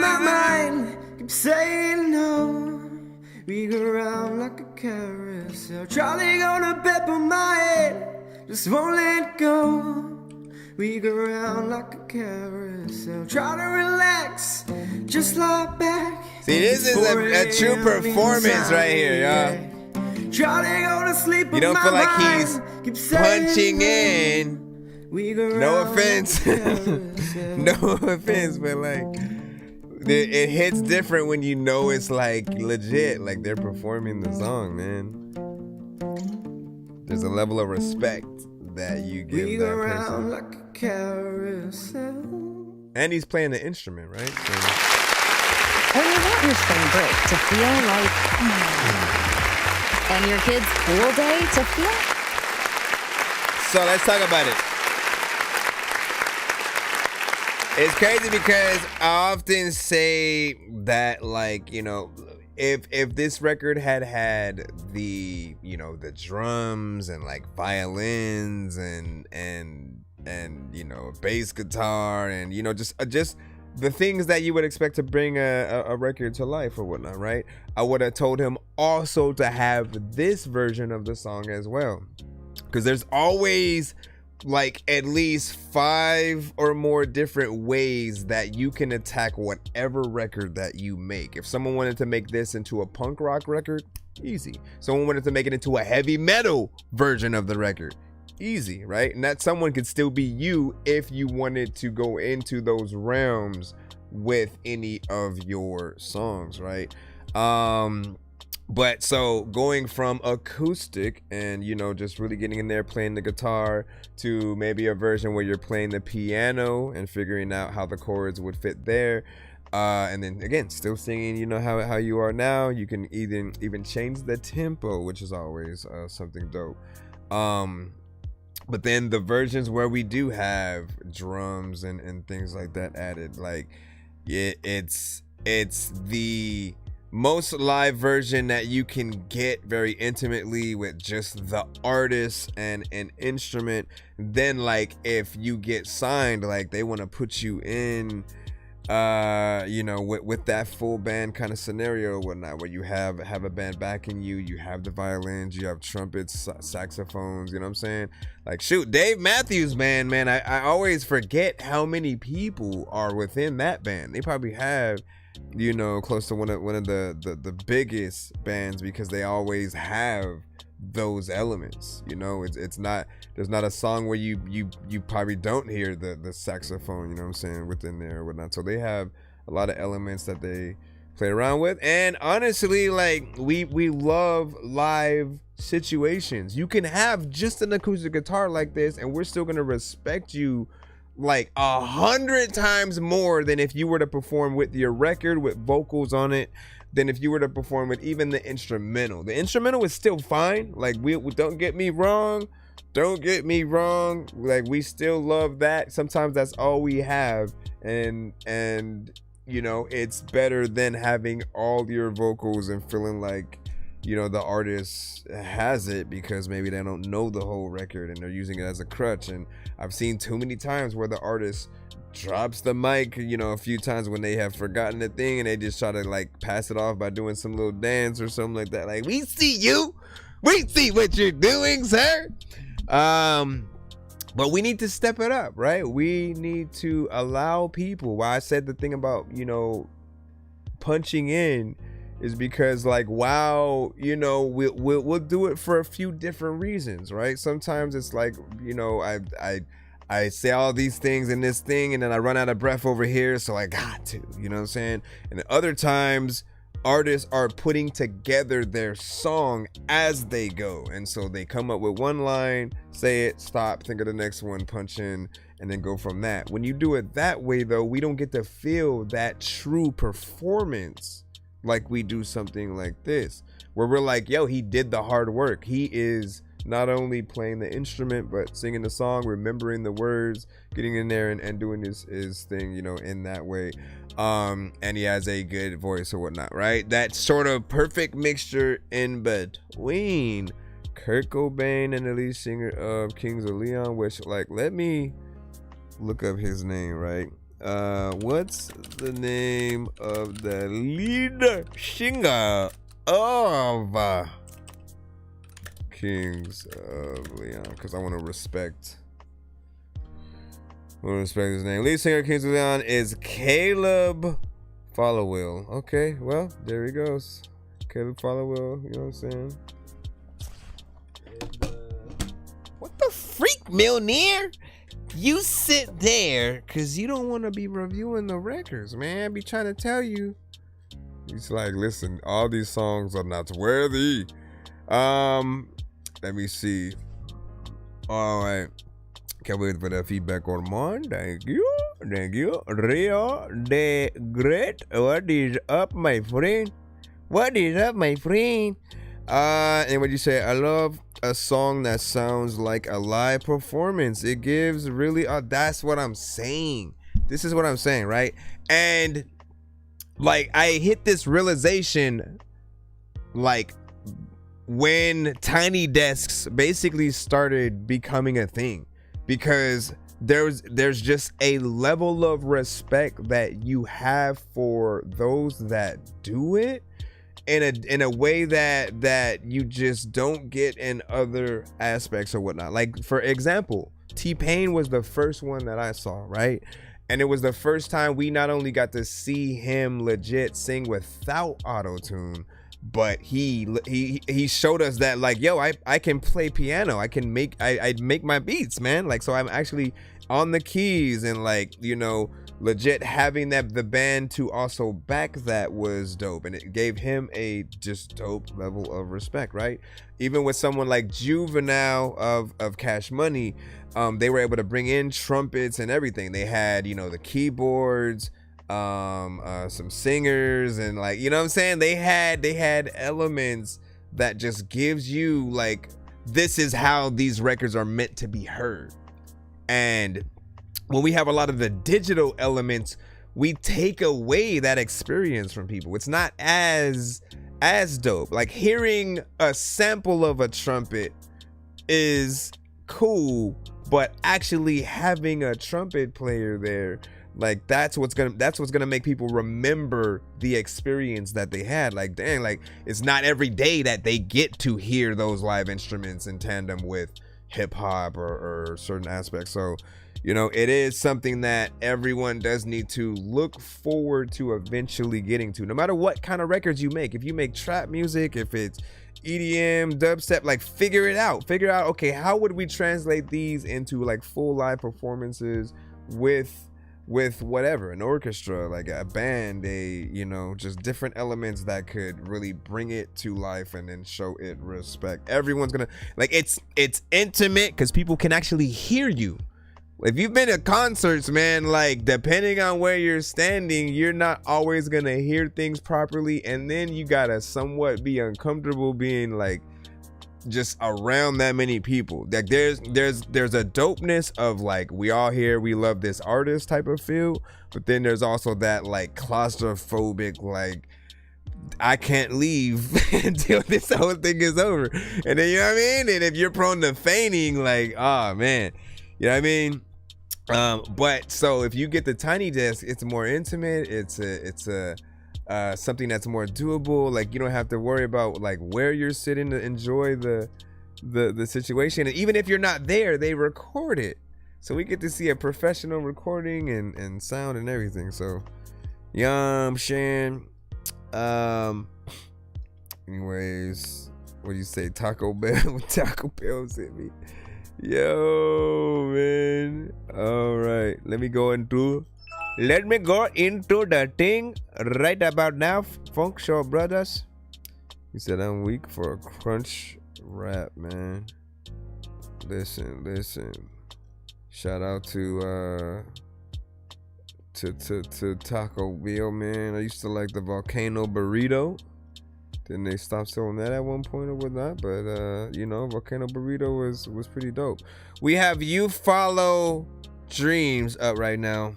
We go round like a carousel. Charlie gonna pepper my head, just won't let go. We go round like a carousel. Try to relax, just lie back. See, this is a true performance right here, y'all. Charlie go to sleep. You don't feel like he's punching in. No offense. No offense, but like it hits different when you know it's like legit, like they're performing the song, man. There's a level of respect that you give that person. Like a carousel. And he's playing the instrument, right? So. When you want your spring break to feel like and your kids' school day to feel. So let's talk about it. It's crazy because I often say that, like, you know, if this record had the, you know, the drums and like violins and you know, bass guitar and, you know, just the things that you would expect to bring a record to life or whatnot, right? I would have told him also to have this version of the song as well, because there's always like at least 5 or more different ways that you can attack whatever record that you make. If someone wanted to make this into a punk rock record, easy. Someone wanted to make it into a heavy metal version of the record, easy, right? And that someone could still be you if you wanted to go into those realms with any of your songs, right? But so going from acoustic and, you know, just really getting in there playing the guitar to maybe a version where you're playing the piano and figuring out how the chords would fit there, and then again still singing, you know, how you are now. You can even change the tempo, which is always something dope. But then the versions where we do have drums and things like that added, like it's the most live version that you can get very intimately with just the artist and an instrument. Then like if you get signed, like they want to put you in you know, with that full band kind of scenario or whatnot, where you have a band backing you, you have the violins, you have trumpets, saxophones, you know what I'm saying? Like, shoot, Dave Matthews Band, man, I always forget how many people are within that band. They probably have, you know, close to one of the biggest bands, because they always have those elements, you know. It's not, there's not a song where you probably don't hear the saxophone, you know what I'm saying, within there or whatnot. So they have a lot of elements that they play around with. And honestly, like we love live situations. You can have just an acoustic guitar like this and we're still gonna respect you like 100 times more than if you were to perform with your record with vocals on it, than if you were to perform with even the instrumental. The instrumental is still fine. Like, we don't get me wrong. Like, we still love that. Sometimes that's all we have. And you know, it's better than having all your vocals and feeling like, you know, the artist has it because maybe they don't know the whole record and they're using it as a crutch. And I've seen too many times where the artist drops the mic, you know, a few times when they have forgotten the thing and they just try to like pass it off by doing some little dance or something like that. Like, we see you, we see what you're doing, sir. But we need to step it up, right? We need to allow people. Why I said the thing about, you know, punching in is because, like, wow, you know, we'll do it for a few different reasons, right? Sometimes it's like, you know, I say all these things in this thing and then I run out of breath over here, so I got to, you know what I'm saying? And other times artists are putting together their song as they go, and so they come up with one line, say it, stop, think of the next one, punch in, and then go from that. When you do it that way, though, we don't get to feel that true performance like we do something like this, where we're like, yo, he did the hard work. He is not only playing the instrument but singing the song, remembering the words, getting in there and doing his thing, you know, in that way. And he has a good voice or whatnot, right? That sort of perfect mixture in between Kurt Cobain and the lead singer of Kings of Leon, which, like, let me look up his name, right? What's the name of the lead singer of Kings of Leon, because I want to respect. His name. Lead singer of Kings of Leon is Caleb Followill. Okay, well, there he goes. Caleb Followill, you know what I'm saying? What the freak, Milner? You sit there because you don't want to be reviewing the records, man. I be trying to tell you. He's like, listen, all these songs are not worthy. Let me see. All right. Can't wait for that feedback on mine. Thank you. Thank you. Rio de Great. What is up, my friend? What is up, my friend? And what you say? I love a song that sounds like a live performance. It gives really that's what I'm saying. This is what I'm saying, right? And like I hit this realization like when Tiny Desks basically started becoming a thing, because there's just a level of respect that you have for those that do it in a way that you just don't get in other aspects or whatnot. Like, for example, T-Pain was the first one that I saw, right? And it was the first time we not only got to see him legit sing without auto-tune, but he showed us that, like, yo, I can play piano. I can make I make my beats, man. Like, so I'm actually on the keys, and like, you know, legit having the band to also back that was dope, and it gave him a just dope level of respect, right? Even with someone like Juvenile of Cash Money, they were able to bring in trumpets and everything. They had, you know, the keyboards, some singers, and like, you know what I'm saying, they had elements that just gives you like, this is how these records are meant to be heard. And when we have a lot of the digital elements, we take away that experience from people. It's not as dope. Like, hearing a sample of a trumpet is cool, but actually having a trumpet player there, like, that's what's gonna make people remember the experience that they had. Like, dang, like, it's not every day that they get to hear those live instruments in tandem with hip hop or certain aspects. So, you know, it is something that everyone does need to look forward to eventually getting to, no matter what kind of records you make. If you make trap music, if it's EDM, dubstep, like, figure out, okay, how would we translate these into like full live performances with whatever, an orchestra, like a band, you know, just different elements that could really bring it to life and then show it respect. Everyone's gonna, like, it's intimate because people can actually hear you. If you've been to concerts, man, like, depending on where you're standing, you're not always gonna hear things properly, and then you gotta somewhat be uncomfortable being like just around that many people. Like, there's a dopeness of like, we all here, we love this artist type of feel, but then there's also that like claustrophobic, like, I can't leave until this whole thing is over. And then, you know what I mean? And if you're prone to fainting, like, oh man, you know what I mean? But so if you get the Tiny Desk, it's more intimate. It's a something that's more doable. Like, you don't have to worry about like where you're sitting to enjoy the situation. And even if you're not there, they record it, so we get to see a professional recording and sound and everything. So, yum, Shan. Anyways, what do you say? Taco Bell hit me. Yo, man. All right, let me go into the thing right about now. Funk Show Brothers. He said, I'm weak for a crunch rap, man. Listen. Shout out to Taco Bell, man. I used to like the Volcano Burrito. Then they stopped selling that at one point or whatnot, but you know, Volcano Burrito was pretty dope. We have You Follow Dreams up right now.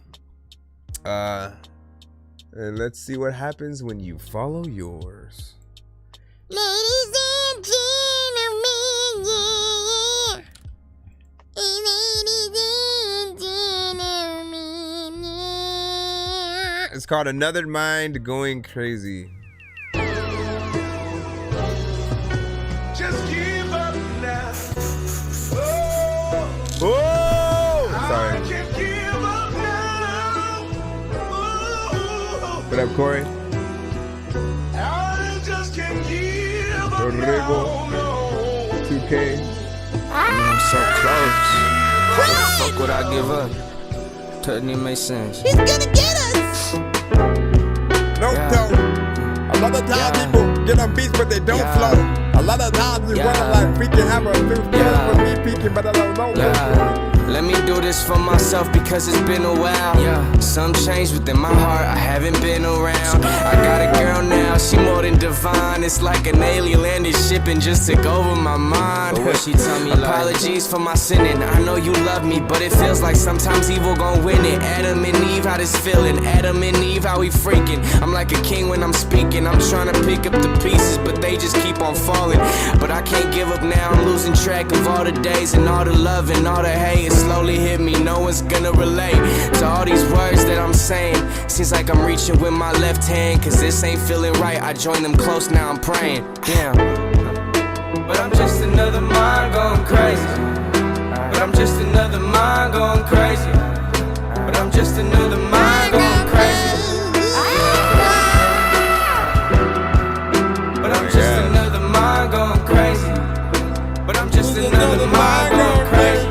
And let's see what happens when you follow yours. Ladies and gentlemen, yeah. Ladies and gentlemen, yeah. It's called Another Mind Going Crazy. What up, Corey? Rodrigo. 2K. I'm so close. How the fuck would I give up? Doesn't even make sense. He's gonna get us. No, a lot of times people get on beats, but they don't flow. A lot of times you wanna like freaking have a new feeling for me peeking, but I don't know. Let me do this for myself because it's been a while. Some change within my heart, I haven't been around. I got a girl now, she more than divine. It's like an alien landed ship and just took over my mind. But what she tell me, apologies for my sinning. I know you love me, but it feels like sometimes evil gon' win it. Adam and Eve, how this feeling? Adam and Eve, how we freaking? I'm like a king when I'm speaking. I'm trying to pick up the pieces, but they just keep on falling. But I can't give up now, I'm losing track of all the days and all the love and all the hate. It slowly hit me, no one's gonna relate to all these words that I'm saying. Seems like I'm reaching with my left hand, cause this ain't feeling right. I joined them close, now I'm praying. Damn. But I'm just another mind going crazy. But I'm just another mind going crazy. But I'm just another mind going crazy. But I'm just another mind going crazy. But I'm just another mind going crazy.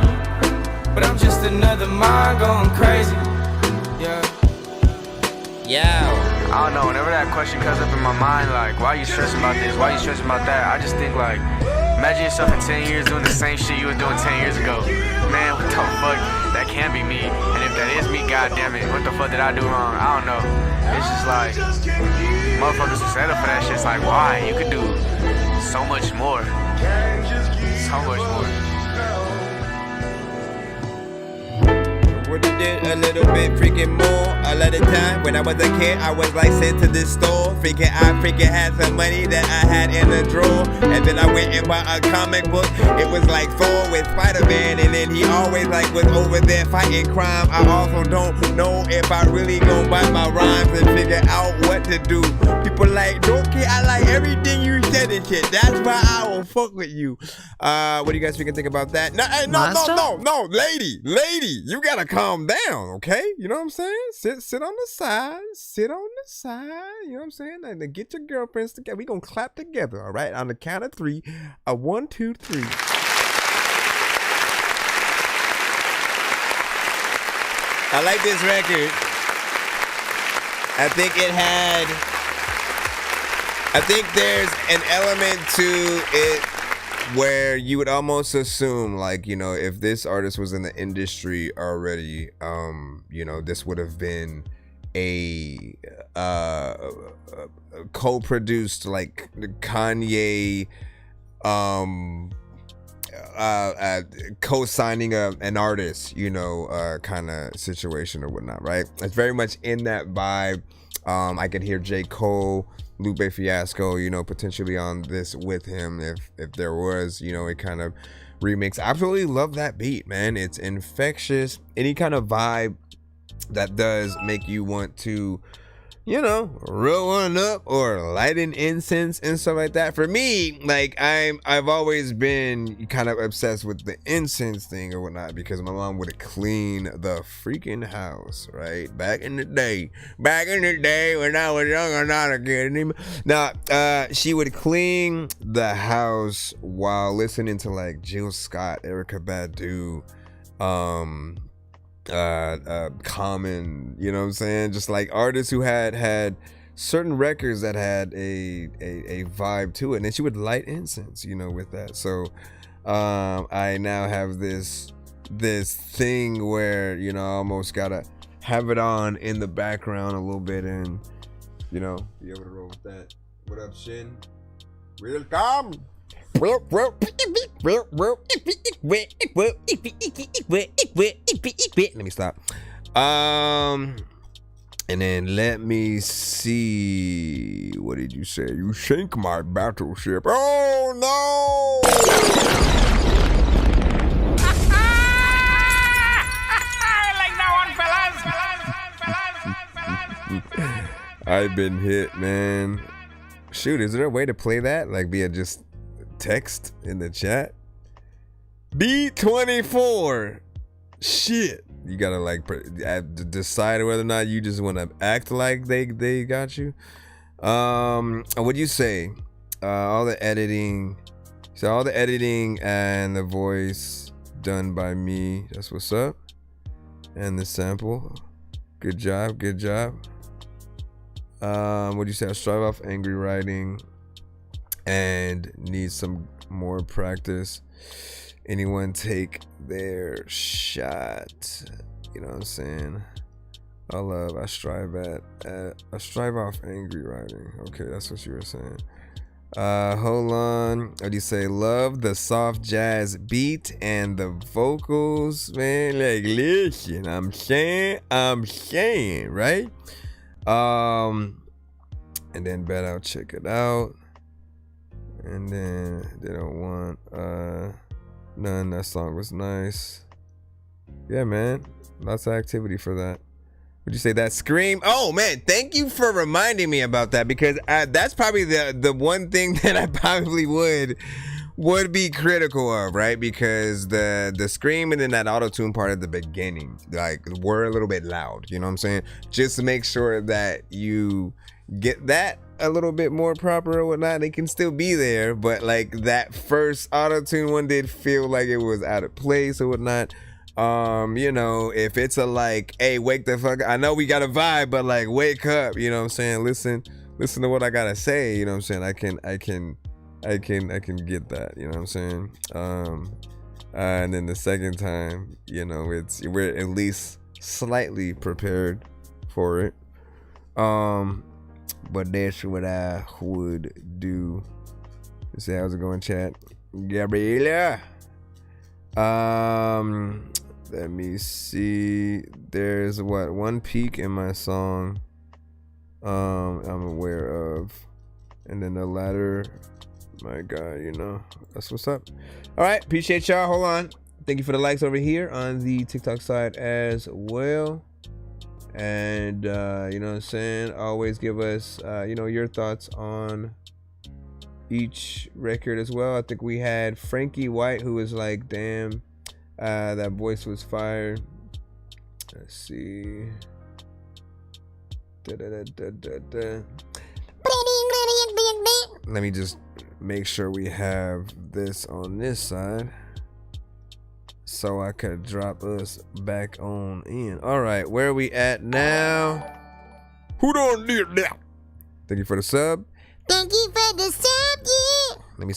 But I'm just another mind going crazy. Yeah. I don't know, whenever that question comes up in my mind, like, why are you stressing about this? Why are you stressing about that? I just think, like, imagine yourself in 10 years doing the same shit you were doing 10 years ago. Man, what the fuck? That can't be me. And if that is me, goddamn it, what the fuck did I do wrong? I don't know. It's just like, motherfuckers who set up for that shit, it's like, why? You could do so much more. So much more. Would've did a little bit freaking more a lot of time. When I was a kid, I was like sent to this store. I freaking had some money that I had in the drawer. And then I went and bought a comic book. It was like Thor with Spider-Man. And then he always like was over there fighting crime. I also don't know if I really gon' bite my rhymes and figure out what to do. People like, Dorky, I like everything you said and shit. That's why I will fuck with you. What do you guys freaking think about that? No, hey, no, lady, you gotta calm down, okay? You know what I'm saying? Sit on the side, you know what I'm saying? And then get your girlfriends together. We gonna clap together, all right? On the count of 3, 1, 2, 3. I like this record. I think there's an element to it where you would almost assume, like, you know, if this artist was in the industry already, you know, this would have been a co-produced, like, Kanye co-signing an artist, you know, kind of situation or whatnot, right? It's very much in that vibe. I can hear J. Cole, Lupe Fiasco, you know, potentially on this with him if there was, you know, a kind of remix. I absolutely love that beat, man. It's infectious. Any kind of vibe that does make you want to, you know, roll one up or light an incense and stuff like that. For me, like, I've always been kind of obsessed with the incense thing or whatnot because my mom would clean the freaking house, right? Back in the day when I was young, I'm not a kid anymore. Now, she would clean the house while listening to like Jill Scott, Erykah Badu, Common, you know what I'm saying? Just like artists who had certain records that had a vibe to it, and then she would light incense, you know, with that. So I now have this thing where, you know, I almost gotta have it on in the background a little bit and, you know, be able to roll with that. What up, Shin? Welcome. Let me stop. And then let me see. What did you say? You sink my battleship. Oh no! Like that one, fellas. I've been hit, man. Shoot, is there a way to play that? Like via just text in the chat? B24. Shit. You gotta like decide whether or not you just want to act like they got you. What'd you say? All the editing. So all the editing and the voice done by me. That's what's up. And the sample. Good job. Good job. What'd you say? I strive off angry writing and need some more practice. Anyone take their shot? You know what I'm saying? I strive off angry writing. Okay, that's what you were saying. Hold on. What do you say? Love the soft jazz beat and the vocals, man. Like, listen, I'm saying, right? And then bet I'll check it out. And then they don't want none. That song was nice. Yeah, man. Lots of activity for that. Would you say that scream? Oh man, thank you for reminding me about that, because that's probably the one thing that I probably would be critical of, right? Because the scream and then that auto-tune part at the beginning, like, were a little bit loud, you know what I'm saying? Just to make sure that you get that a little bit more proper or whatnot. They can still be there, but like that first auto-tune one did feel like it was out of place or whatnot. You know, if it's a like, hey, wake the fuck up. I know we got a vibe, but like, wake up, you know what I'm saying? Listen to what I gotta say, you know what I'm saying? I can get that, you know what I'm saying? And then the second time, you know, we're at least slightly prepared for it. But that's what I would do. Let's see, how's it going, chat? Gabriela. Let me see. There's one peak in my song I'm aware of. And then the latter, my God, you know, that's what's up. All right, appreciate y'all. Hold on. Thank you for the likes over here on the TikTok side as well. And you know what I'm saying? Always give us you know, your thoughts on each record as well. I think we had Frankie White, who was like, damn, that voice was fire. Let's see. Let me just make sure we have this on this side, so I could drop us back on in. All right, where are we at now? Who don't need that? Thank you for the sub. Thank you for the sub, yeah. Let me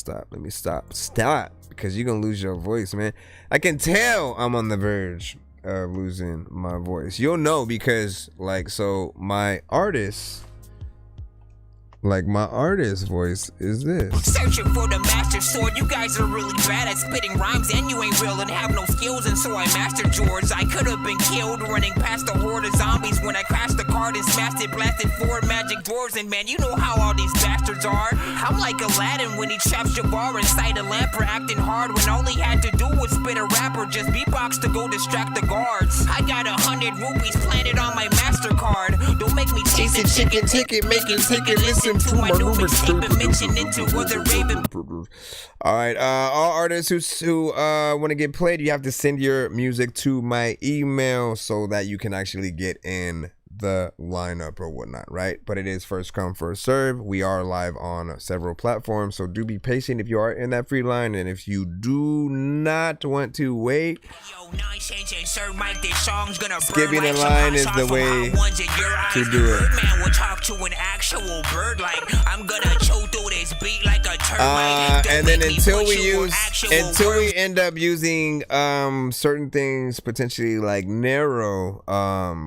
stop, because you're gonna lose your voice, man. I can tell I'm on the verge of losing my voice. You'll know because, like, so my artist voice is this. Searching for the master sword. You guys are really bad at spitting rhymes, and you ain't real and have no skills, and so I mastered yours. I could have been killed running past a horde of zombies when I crashed the card and smashed it, blasted 4 magic doors. And man, you know how all these bastards are. I'm like Aladdin when he traps Jabbar inside a lamp for acting hard, when all he had to do was spit a rap or just beatbox to go distract the guards. I got 100 rupees planted on my MasterCard. Don't make me chase a chicken ticket, making ticket listen to my new mixtape and mention it to other Raven. All right, all artists who want to get played, you have to send your music to my email so that you can actually get in the lineup or whatnot, right? But it is first come, first serve. We are live on several platforms, so do be patient if you are in that free line, and if you do not want to wait, skipping the line is the way to do it. Man will talk to an actual bird like I'm gonna chow through this beat like a termite. And then until we end up using certain things potentially like narrow,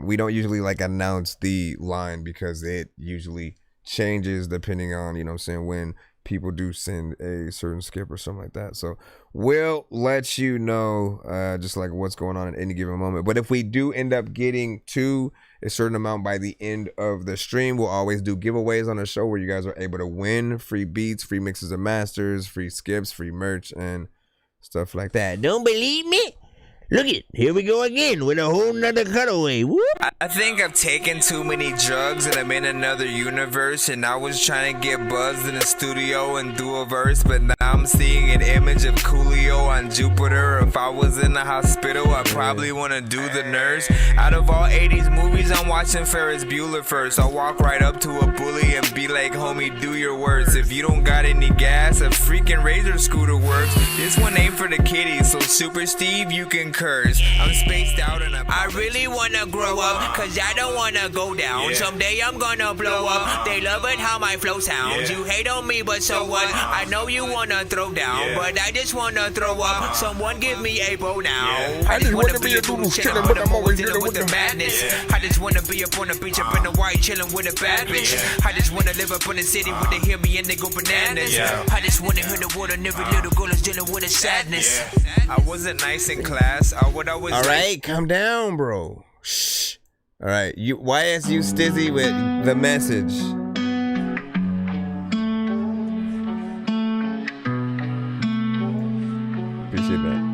we don't usually like announce the line, because it usually changes depending on, you know what I'm saying, when people do send a certain skip or something like that. So we'll let you know just like what's going on at any given moment. But if we do end up getting to a certain amount by the end of the stream, we'll always do giveaways on the show where you guys are able to win free beats, free mixes and masters, free skips, free merch, and stuff like that. Don't believe me? Look it, here we go again with a whole nother cutaway. Whoop. I think I've taken too many drugs and I'm in another universe. And I was trying to get buzzed in the studio and do a verse, but now I'm seeing an image of Coolio on Jupiter. If I was in the hospital, I'd probably want to do the nurse. Out of all 80s movies, I'm watching Ferris Bueller first. I'll walk right up to a bully and be like, homie, do your worst. If you don't got any gas, a freaking Razor scooter works. This one ain't for the kiddies, so Super Steve, you can curse. I'm spaced out and I really wanna grow up, cause I don't wanna go down. Someday I'm gonna blow up. They love it how my flow sounds. You hate on me, but so what? I know you wanna throw down, but I just wanna throw up. Someone give me a bow now. I just wanna be a doodle chillin', but I'm always dealing with the madness. I just wanna be up on the beach, up in the white, chillin' with a bad bitch. I just wanna live up in the city where they hear me and they go bananas. I just wanna hear the word and every little girl is dealing with a sadness. I wasn't nice in class. All right, calm down, bro. Shh. All right, YSU Stizzy with The Message. Appreciate that.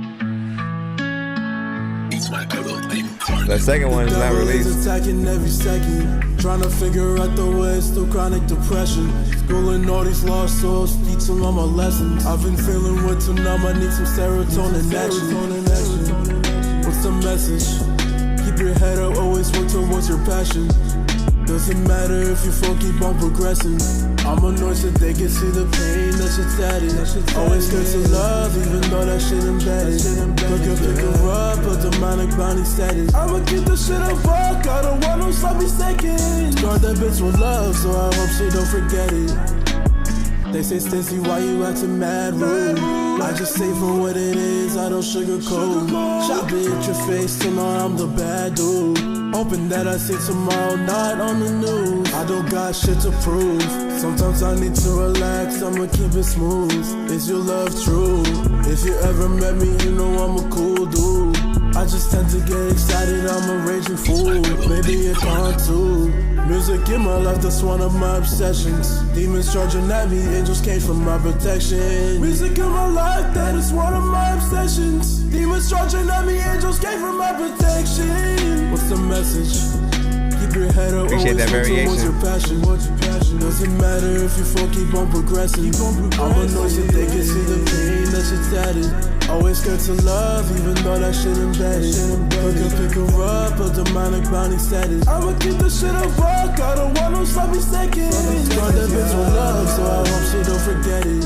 The second one is not released. Attacking every second, trying to figure out the ways through chronic depression. Schooling all these lost souls, teaching all my lessons. I've been feeling what to numb, I need some serotonin action. What's the message? Keep your head up, always work towards your passion. Doesn't matter if you fall, keep on progressing. I'm annoyed so they can see the pain, that shit's added. Always good to love, even though that shit embedded. Look up, pick her up, a demonic bounty status. I'ma keep the shit a buck, I don't want no sloppy seconds. Guard that bitch with love, so I hope she don't forget it. They say, Stacey, why you acting mad rude? I just say for what it is, I don't sugarcoat. Chop it at your face, tomorrow I'm the bad dude. Hoping that I see tomorrow night on the news. I don't got shit to prove. Sometimes I need to relax, I'ma keep it smooth. Is your love true? If you ever met me, you know I'm a cool dude. I just tend to get excited, I'm a raging fool. Maybe you can't too. Music in my life, that's one of my obsessions. Demons charging at me, angels came from my protection. Music in my life, that is one of my obsessions. Demons charging at me, angels came from my protection. What's the message? Keep your head up, Appreciate that variation. What's your passion? Doesn't matter if you fall, keep on progressing. I'm annoyed so they can see the pain that shit's added. Always scared to love, even though that shit embedded. Pick her up, a demonic bounty status. I'ma keep the shit a buck, I don't want no sloppy seconds. Guard that bitch with love, so I hope she don't forget it.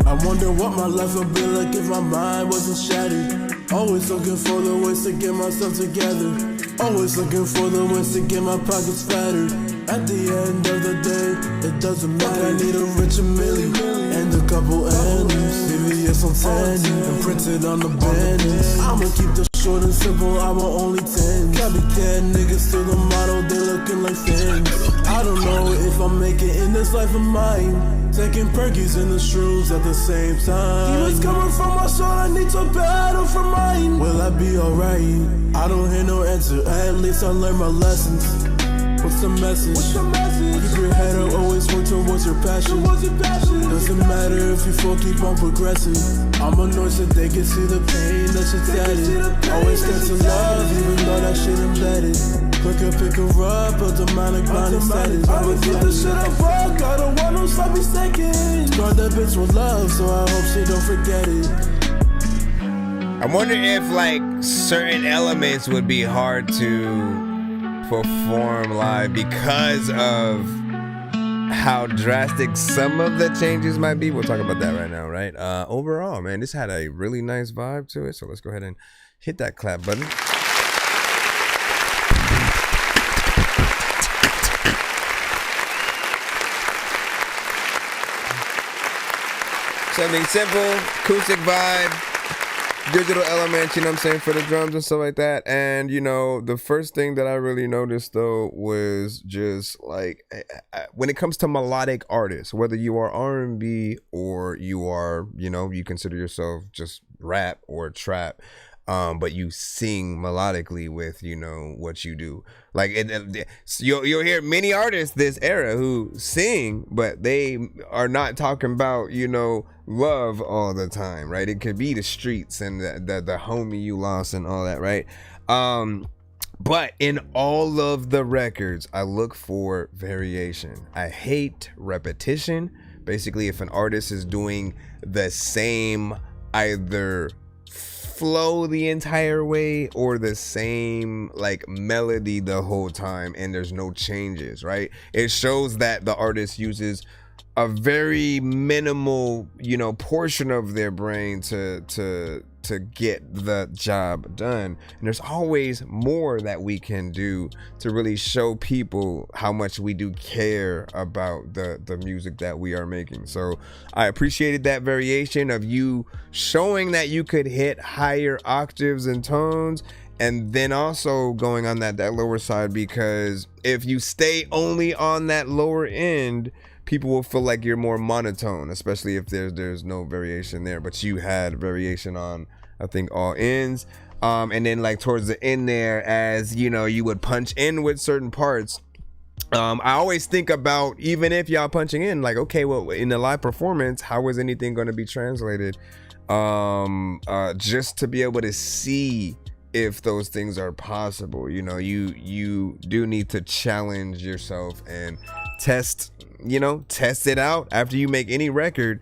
I wonder what my life would be like if my mind wasn't shattered. Always looking for the ways to get myself together. Always looking for the ways to get my pockets fatter. At the end of the day, it doesn't matter. I need a rich million and a couple M's. VVS on 10 and printed on the banners. I'ma keep the short and simple, I'm only 10. Copycat niggas to the model, they looking like fans. I don't know if I'm making in this life of mine. Taking perkies and the shrooms at the same time. Demons coming from my soul, I need to battle for mine. Will I be alright? I don't hear no answer, at least I learned my lessons. What's the message? Keep your head up, always work towards your passion. Doesn't matter if you fall, keep on progressing. I'm annoyed so they can see the pain that shit's added. Always get to love, even though that shit embedded. Pick her up, a demonic bounty status. I'ma keep the shit a buck, I don't want no sloppy seconds. Guard that bitch with love, so I hope she don't forget it. I wonder if like certain elements would be hard to perform live because of how drastic some of the changes might be. We'll talk about that right now, right? Overall, man, this had a really nice vibe to it. So let's go ahead and hit that clap button. Something simple, acoustic vibe, digital elements, you know what I'm saying, for the drums and stuff like that. And, you know, the first thing that I really noticed, though, was just, like, when it comes to melodic artists, whether you are R&B or you are, you know, you consider yourself just rap or trap, but you sing melodically with, you know, what you do. Like, you'll hear many artists this era who sing, but they are not talking about, you know, love all the time, right? It could be the streets and the homie you lost and all that, right? But in all of the records, I look for variation. I hate repetition. Basically, if an artist is doing the same either flow the entire way or the same like melody the whole time and there's no changes, right? It shows that the artist uses a very minimal, portion of their brain to get the job done. And there's always more that we can do to really show people how much we do care about the music that we are making. So I appreciated that variation of you showing that you could hit higher octaves and tones, and then also going on that lower side, because if you stay only on that lower end, people will feel like you're more monotone, especially if there's no variation there. But you had variation on, I think, all ends. And then like towards the end there, as you would punch in with certain parts. I always think about, even if y'all punching in, like, okay, well, in the live performance, how is anything going to be translated? Just to be able to see if those things are possible. You do need to challenge yourself and test it out after you make any record.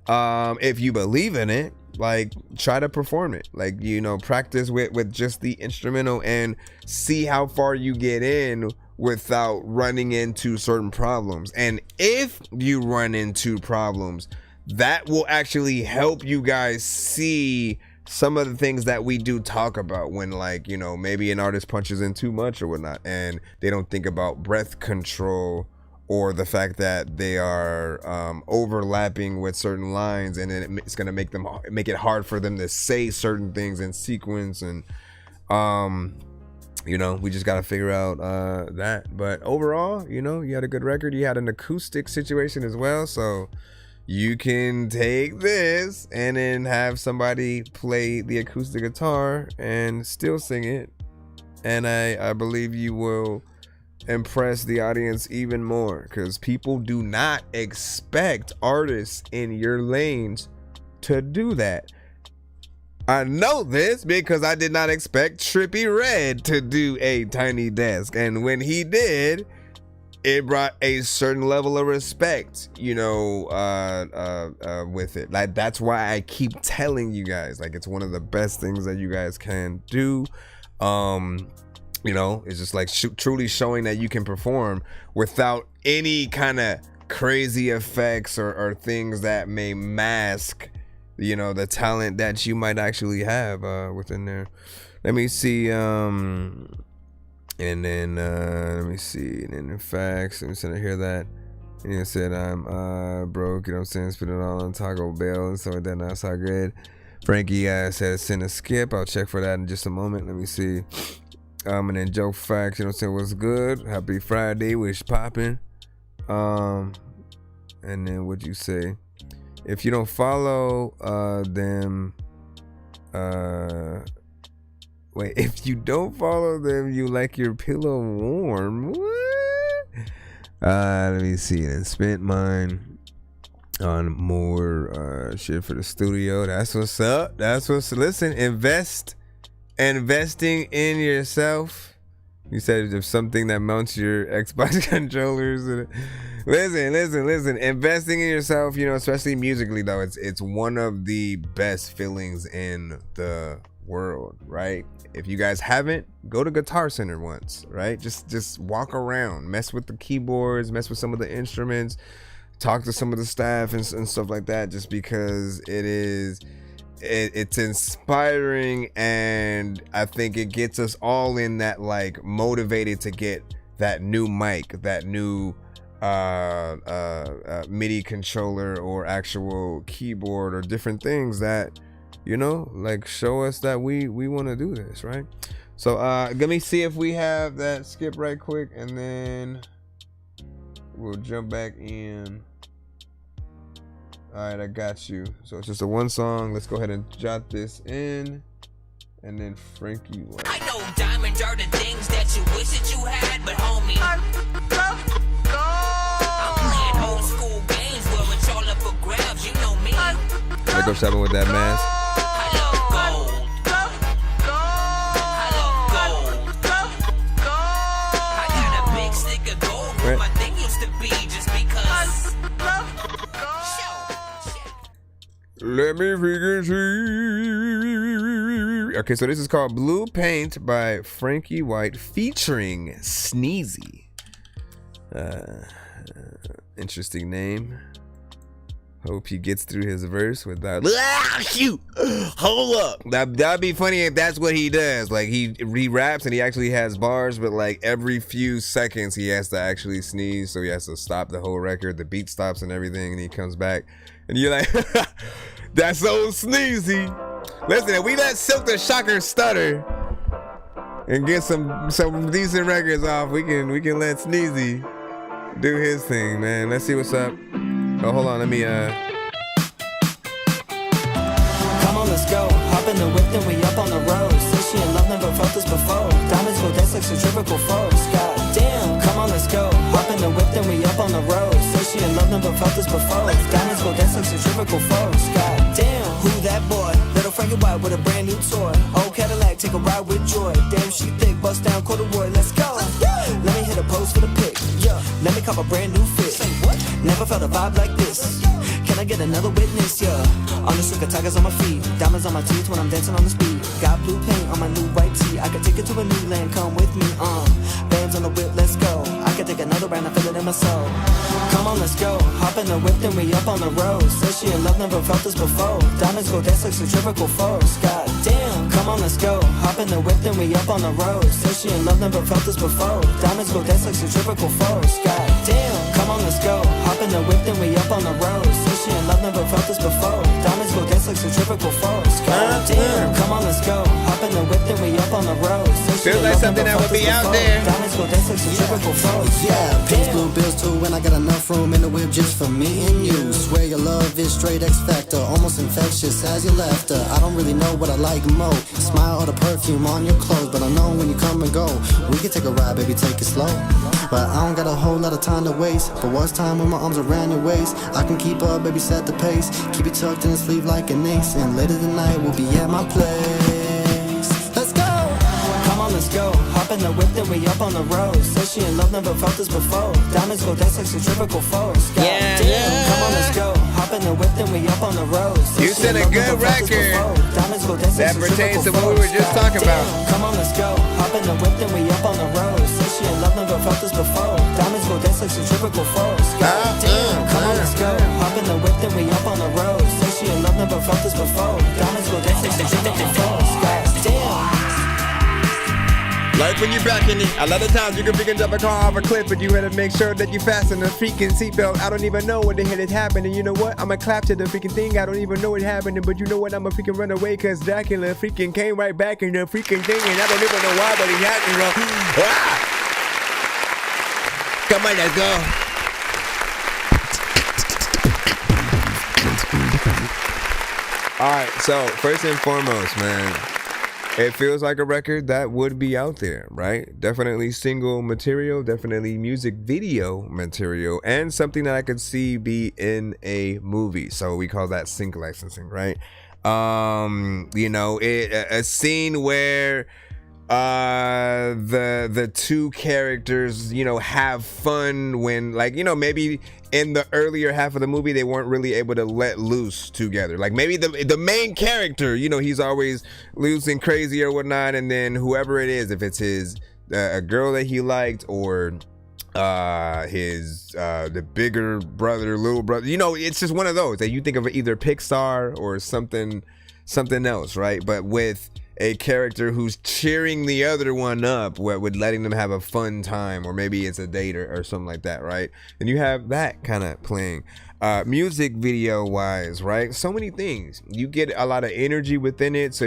If you believe in it, like, try to perform it, like, practice with just the instrumental and see how far you get in without running into certain problems. And if you run into problems, that will actually help you guys see some of the things that we do talk about when, like, maybe an artist punches in too much or whatnot, and they don't think about breath control, or the fact that they are overlapping with certain lines, and then it's gonna make it hard for them to say certain things in sequence. And we just gotta figure out that. But overall, you had a good record. You had an acoustic situation as well, so you can take this and then have somebody play the acoustic guitar and still sing it, and I believe you will impress the audience even more, because people do not expect artists in your lanes to do that. I know this because I did not expect Trippie Redd to do a Tiny Desk, and when he did, it brought a certain level of respect, with it. Like, that's why I keep telling you guys, like, it's one of the best things that you guys can do. It's just like truly showing that you can perform without any kind of crazy effects or things that may mask, the talent that you might actually have within there. Let me see. And then let me see. And then in facts, let me see, I hear that. And he said, I'm broke, spend it all on Taco Bell and stuff like that. That's how good. Frankie said send a skip. I'll check for that in just a moment. Let me see. And then Joe Facts, what's good? Happy Friday, wish poppin'. And then what'd you say? If you don't follow them, if you don't follow them, you like your pillow warm. What? Let me see. And spent mine on more shit for the studio. That's what's up. Listen, investing in yourself. You said if something that mounts your Xbox controllers. Listen. Investing in yourself, especially musically though, it's one of the best feelings in the world, right? If you guys haven't, go to Guitar Center once, right? Just walk around, mess with the keyboards, mess with some of the instruments, talk to some of the staff and stuff like that, just because it's inspiring, and I think it gets us all in that, like, motivated to get that new mic, that new MIDI controller or actual keyboard or different things that, like, show us that we want to do this, right? So let me see if we have that skip right quick, and then we'll jump back in. All right, I got you. So it's just a one song. Let's go ahead and jot this in. And then Frankie. I know diamonds are the things that you wish that you had, but homie, I'm playing old school games where it's all up for grabs. You know me. go shopping with that mask. Right. Let me freaking see. Okay, so this is called Blue Paint by Frankie White featuring Sneezy. Interesting name. Hope he gets through his verse without. Ah, shoot! Hold up. That'd be funny if that's what he does. Like he raps and he actually has bars, but like every few seconds he has to actually sneeze, so he has to stop the whole record. The beat stops and everything, and he comes back, and you're like, "That's so sneezy." Listen, if we let Silk the Shocker stutter and get some decent records off, we can let Sneezy do his thing, man. Let's see what's up. Oh, hold on, let me Come on, let's go. Hop in the whip, then we up on the road. Say she in love, never felt this before. Diamonds go dance like centrifugal force. God damn. Come on, let's go. Hop in the whip, then we up on the road. Say she in love, never felt this before. Diamonds go dance like centrifugal force. God damn. Who that boy? Little Frankie White with a brand new toy. Old Cadillac, take a ride with joy. Damn, she thick, bust down corduroy. Let's go. Let me hit a pose for the pic. Yeah. Let me cop a brand new fit. Say what? Never felt a vibe like this. Can I get another witness? Yeah. On the sugar tigers on my feet, diamonds on my teeth when I'm dancing on the speed. Got blue paint on my new white tee. I could take it to a new land, come with me. Bands on the whip, let's go. I could take another round, I feel it in my soul. Come on, let's go. Hop in the whip, then we up on the road. Say she in love, never felt this before. Diamonds go dance like centrifugal force. God damn. Come on, let's go. Hop in the whip, then we up on the road. Say she in love, never felt this before. Diamonds go dance like centrifugal force. God damn. Come on, let's go. Hop in the whip, then we up on the road. Say she in love, never felt this before. Diamonds go dance like centrifugal force. God damn. Come on, let's go. Hop in the whip, then we up on the road. Feels like something that would be out there. Diamonds go dance like centrifugal force. Yeah, pink blue bills too, and I got enough room in the whip just for me and you. Swear your love is straight X Factor, almost infectious as your laughter. I don't really know what I like more, smile or the perfume on your clothes, but I know when you come and go, we can take a ride, baby, take it slow. But I don't got a whole lot of time to waste, but what's time when my arms around your waist? I can keep up, baby, set the pace, keep it tucked in the sleeve like an ace, and later tonight we'll be at my place. Let's go! Come on, let's go. Hop in the whip, then we up on the road. Say she in love, never felt this before. Diamonds go dance like centrifugal force. God damn. Come on, let's go. Hop in the whip, then we up on the road. You sent a good record that pertains to what we were just talking about. Come on, let's go. Hop in the whip, then we up on the road. Say she in love, never felt this before. Diamonds go dance like centrifugal force. God damn. Come on, let's go. Hop in the whip, then we up on the road. Say she in love, never felt this before. Diamonds go dance like centrifugal force. God damn. Like when you're back in it, a lot of times you can freaking jump a car off a cliff, but you had to make sure that you fasten the freaking seatbelt. I don't even know what the hell is happening. You know what? I'ma clap to the freaking thing. I don't even know what happened, but you know what? I'ma freaking run away because Dracula freaking came right back in the freaking thing, and I don't even know why, but he had me wrong. Ah! Come on, let's go. All right, so first and foremost, man, it feels like a record that would be out there, right? Definitely single material, definitely music video material, and something that I could see be in a movie. So we call that sync licensing, right? You know, a scene where the two characters, you know, have fun when, like, you know, maybe in the earlier half of the movie they weren't really able to let loose together. Like maybe the main character, you know, he's always loose and crazy or whatnot, and then whoever it is, if it's his a girl that he liked, or his the bigger brother, little brother, you know, it's just one of those that you think of either Pixar or something else, right? But with a character who's cheering the other one up with letting them have a fun time, or maybe it's a date or something like that, right? And you have that kind of playing. Music video wise, right? So many things. You get a lot of energy within it, so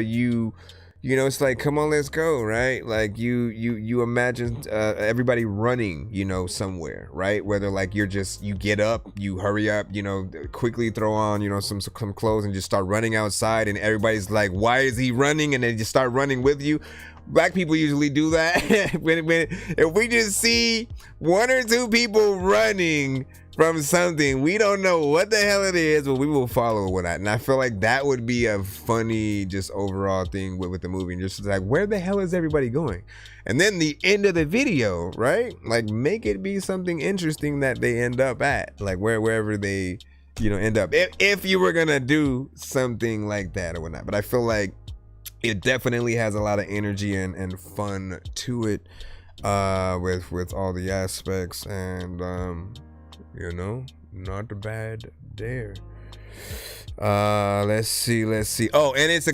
you know, it's like, come on, let's go, right? Like you imagine everybody running, you know, somewhere, right? Whether like you get up, you hurry up, you know, quickly throw on, you know, some clothes and just start running outside, and everybody's like, why is he running? And they just start running with you. Black people usually do that. If we just see one or two people running from something. We don't know what the hell it is, but we will follow what I. And I feel like that would be a funny, just overall thing with the movie. And just like, where the hell is everybody going? And then the end of the video, right? Like, make it be something interesting that they end up at, like wherever they, end up. If you were gonna do something like that or whatnot. But I feel like it definitely has a lot of energy and fun to it, with all the aspects, and not bad there. Let's see. Oh, and it's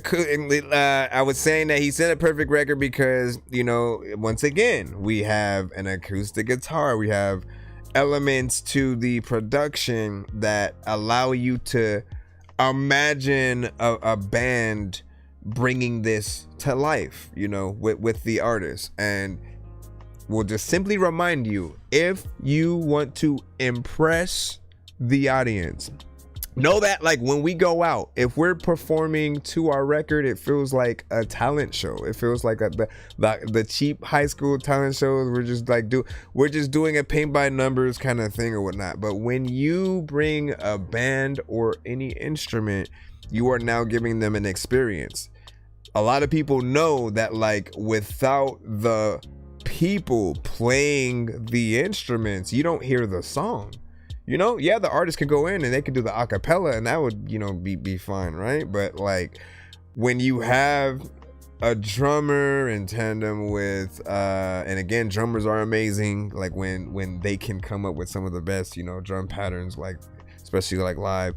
I was saying that he said a perfect record because, once again, we have an acoustic guitar, we have elements to the production that allow you to imagine a band bringing this to life, with the artist. And we'll just simply remind you, if you want to impress the audience, know that, like, when we go out, if we're performing to our record, it feels like a talent show. It feels like the cheap high school talent shows. We're just doing a paint by numbers kind of thing or whatnot. But when you bring a band or any instrument, you are now giving them an experience. A lot of people know that, like, without the people playing the instruments, you don't hear the song. The artist could go in and they could do the acapella, and that would, be fine, right? But, like, when you have a drummer in tandem with, and again, drummers are amazing, like when they can come up with some of the best, drum patterns, like, especially like live.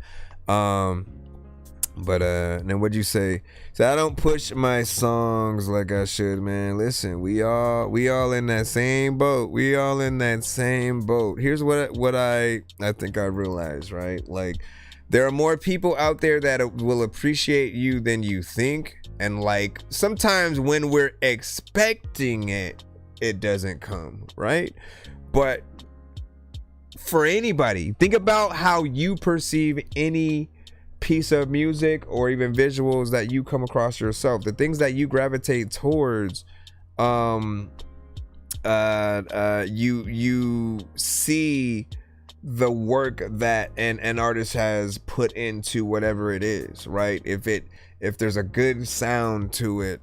But then what'd you say? So I don't push my songs like I should, man. Listen, we all in that same boat. We all in that same boat. Here's what I think I realized, right? Like, there are more people out there that will appreciate you than you think. And, like, sometimes when we're expecting it, it doesn't come, right? But for anybody, think about how you perceive any piece of music or even visuals that you come across yourself, the things that you gravitate towards. You see the work that an artist has put into whatever it is, right? If there's a good sound to it,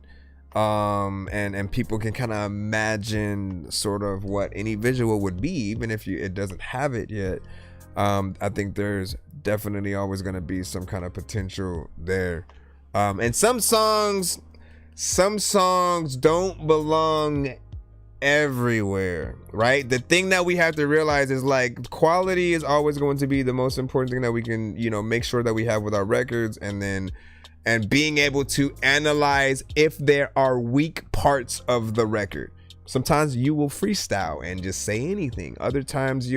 and people can kind of imagine sort of what any visual would be, even if it doesn't have it yet. I think there's definitely always going to be some kind of potential there. And some songs don't belong everywhere, right? The thing that we have to realize is, like, quality is always going to be the most important thing that we can, make sure that we have with our records, and being able to analyze if there are weak parts of the record. Sometimes you will freestyle and just say anything. Other times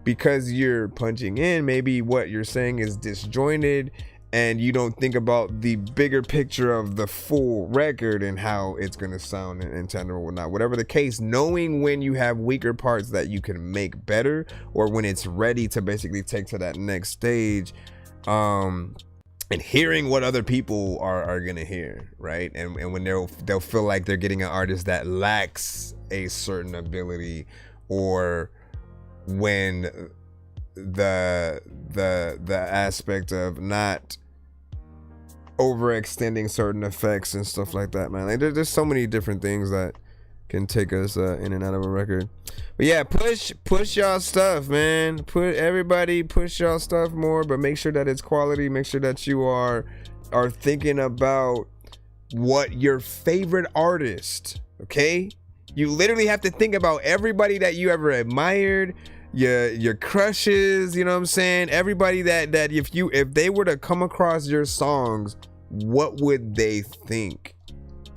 because you're punching in, maybe what you're saying is disjointed and you don't think about the bigger picture of the full record and how it's going to sound in tandem or whatnot. Whatever the case, knowing when you have weaker parts that you can make better, or when it's ready to basically take to that next stage, and hearing what other people are gonna hear, right? And when they'll feel like they're getting an artist that lacks a certain ability, or when the aspect of not overextending certain effects and stuff like that, man. Like, there's so many different things that can take us in and out of a record. But yeah, push y'all stuff, man. Everybody push y'all stuff more, but make sure that it's quality. Make sure that you are thinking about what your favorite artist, okay? You literally have to think about everybody that you ever admired, your crushes, you know what I'm saying? Everybody that if they were to come across your songs, what would they think?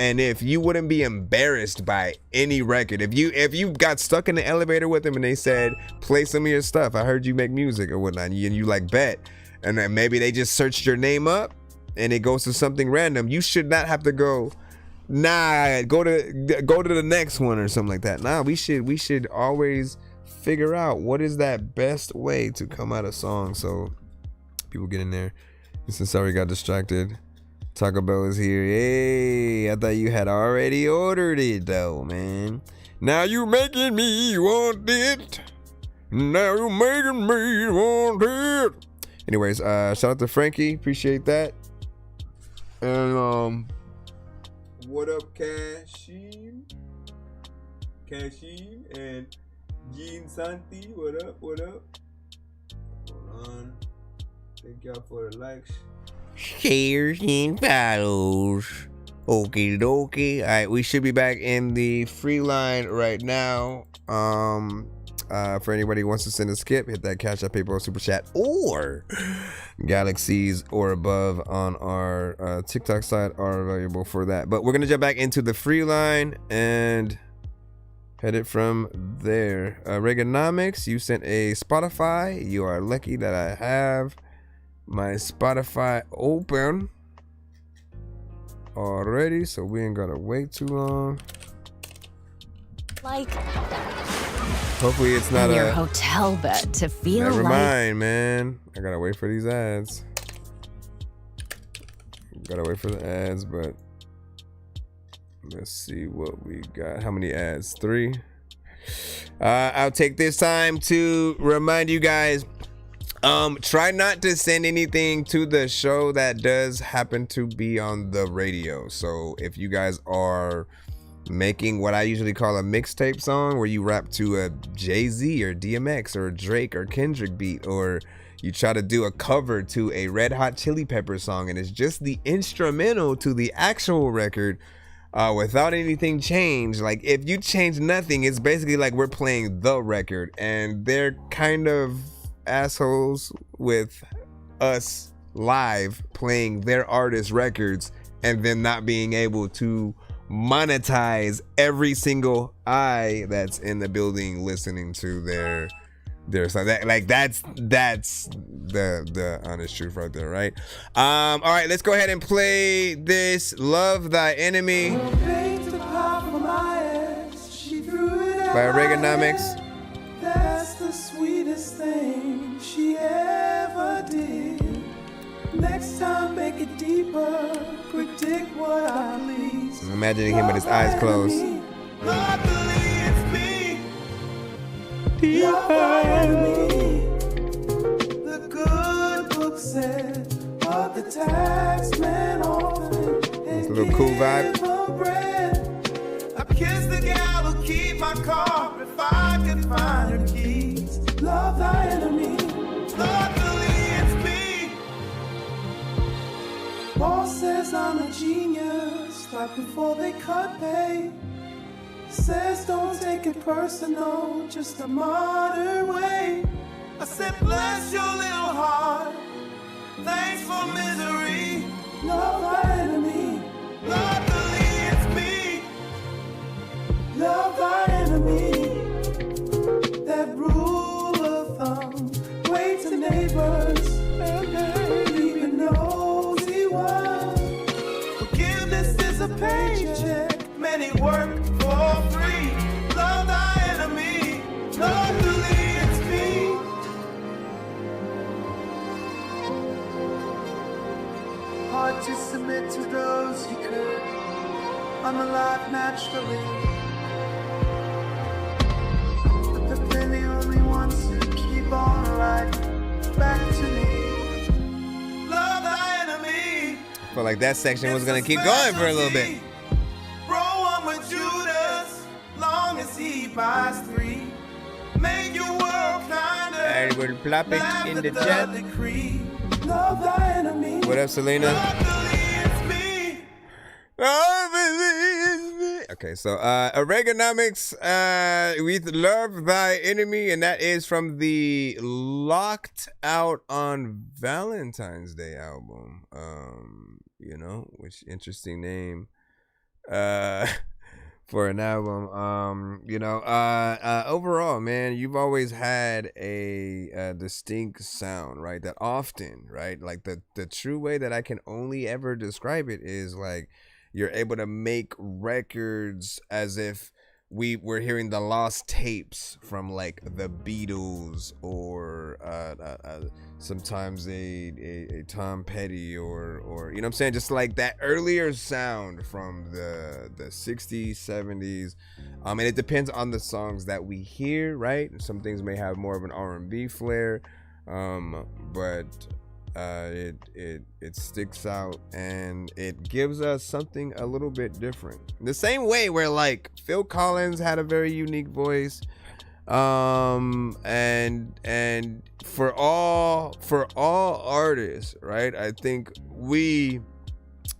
And if you wouldn't be embarrassed by any record, if you got stuck in the elevator with them and they said, play some of your stuff, I heard you make music or whatnot, and you like, bet, and then maybe they just searched your name up and it goes to something random, you should not have to go, nah, go to the next one or something like that. Nah, we should always figure out what is that best way to come out a song. So people get in there. Since sorry got distracted. Taco Bell is here. Hey, I thought you had already ordered it though, man. Now you making me want it. Now you're making me want it. Anyways, shout out to Frankie. Appreciate that. And what up, Kashim and Jean Santi? What up? Hold on. Thank y'all for the likes, shares, and follows. Okie dokie. All right, we should be back in the free line right now. For anybody who wants to send a skip, hit that Cash App, PayPal, Super Chat, or galaxies or above on our TikTok side are available for that. But we're gonna jump back into the free line and head it from there. Reaganomics, you sent a Spotify. You are lucky that I have my Spotify open already, so we ain't gonna wait too long. Like hopefully it's not your hotel bed to feel never like. mind, man. I gotta wait for these ads. Gotta wait for the ads, but let's see what we got. How many ads? 3. I'll take this time to remind you guys, try not to send anything to the show that does happen to be on the radio. So if you guys are making what I usually call a mixtape song, where you rap to a Jay-Z or DMX or Drake or Kendrick beat, or you try to do a cover to a Red Hot Chili Pepper song and it's just the instrumental to the actual record, without anything changed, like if you change nothing, it's basically like we're playing the record, and they're kind of assholes with us live playing their artist records and then not being able to monetize every single eye that's in the building listening to their song. That's the honest truth right there, right? All right, let's go ahead and play this Love Thy Enemy by Reaganomics. That's the sweetest thing she ever did. Next time, make it deeper. Predict what I please. I'm imagining him with his eyes closed. Luckily, it's me. Deeper enemy. The good book said, but the tax man often. It's a little cool vibe. I kiss the gal who keep my car if I can find her keys. Love thy enemy. Luckily it's me. Boss says I'm a genius, like before they cut pay. Says don't take it personal, just a modern way. I said bless your little heart. Thanks for misery. Love thy enemy. Luckily it's me. Love thy enemy. That rule of thumb. Wait to neighbors. Leave a nosy one. Forgiveness is a paycheck. Many work for free. Love thy enemy. Luckily it's me. Hard to submit to those you could. I'm alive naturally. They're the only ones who keep on right back to me. Love thy enemy. I felt like that section was gonna keep going for a little bit. Roll on with Judas, long as he buys 3. Make your world kinder. I will plop it in the chat. Love thy enemy. What up, Selena? Okay, so Reaganomics with Love Thy Enemy, and that is from the Locked Out on Valentine's Day album. You know, which interesting name for an album. You know, overall, man, you've always had a distinct sound, right? That often, right? Like the true way that I can only ever describe it is like you're able to make records as if we're hearing the lost tapes from like the Beatles or sometimes a Tom Petty or you know what I'm saying, just like that earlier sound from the 60s, 70s, and it depends on the songs that we hear, right? Some things may have more of an R&B flair, but it sticks out and it gives us something a little bit different. The same way where like Phil Collins had a very unique voice, and for all artists, right? I think we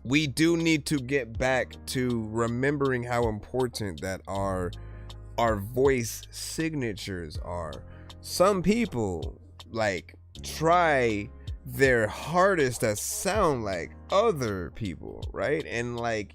do need to get back to remembering how important that our voice signatures are. Some people like try their hardest to sound like other people, right? And like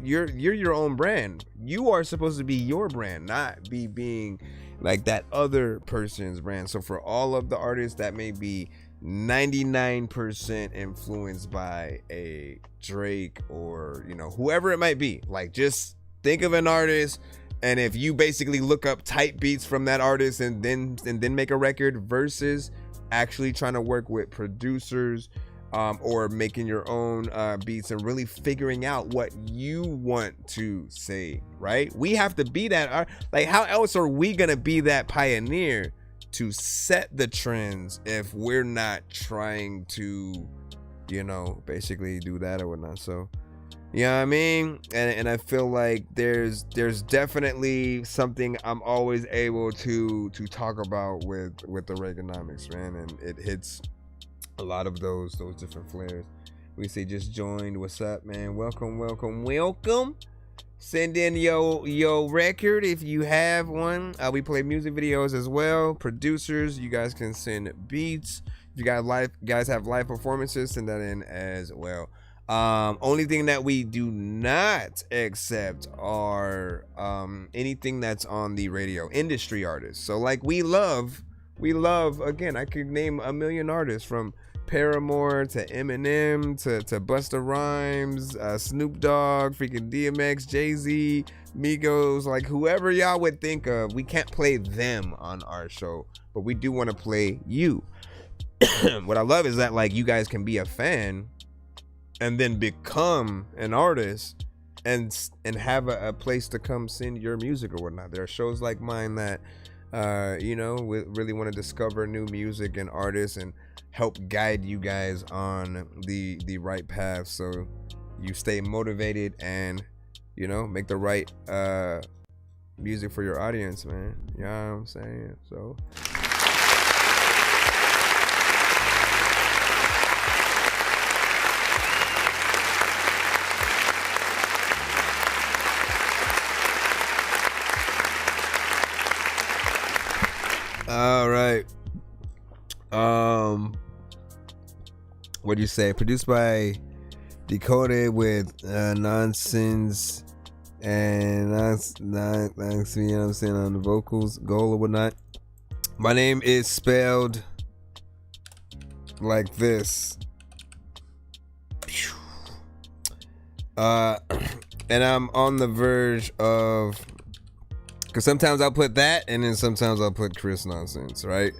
you're your own brand. You are supposed to be your brand, not be being like that other person's brand. So for all of the artists that may be 99% influenced by a Drake or, you know, whoever it might be, like just think of an artist, and if you basically look up type beats from that artist and then make a record versus actually trying to work with producers, or making your own beats and really figuring out what you want to say, right? We have to be that, like how else are we gonna be that pioneer to set the trends if we're not trying to, you know, basically do that or whatnot? So you know what I mean? And I feel like there's definitely something I'm always able to talk about with the Reaganomics, man, and it hits a lot of those different flares. We say just joined. What's up, man? Welcome. Send in your record if you have one. We play music videos as well. Producers, you guys can send beats. If you guys have live performances, send that in as well. Only thing that we do not accept are anything that's on the radio, industry artists. So like we love again, I could name a million artists from Paramore to Eminem to Busta Rhymes, Snoop Dogg, freaking DMX, Jay-Z, Migos, like whoever y'all would think of. We can't play them on our show, but we do want to play you. What I love is that like you guys can be a fan and then become an artist and have a place to come send your music or whatnot. There are shows like mine that you know, we really want to discover new music and artists and help guide you guys on the right path, so you stay motivated and, you know, make the right music for your audience, man. You know what I'm saying? So all right. What do you say? Produced by Decoded with Nonsense and you know what I'm saying, on the vocals, Goal or whatnot. My name is spelled like this. And I'm on the verge of, because sometimes I'll put that and then sometimes I'll put Chris Nonsense, right?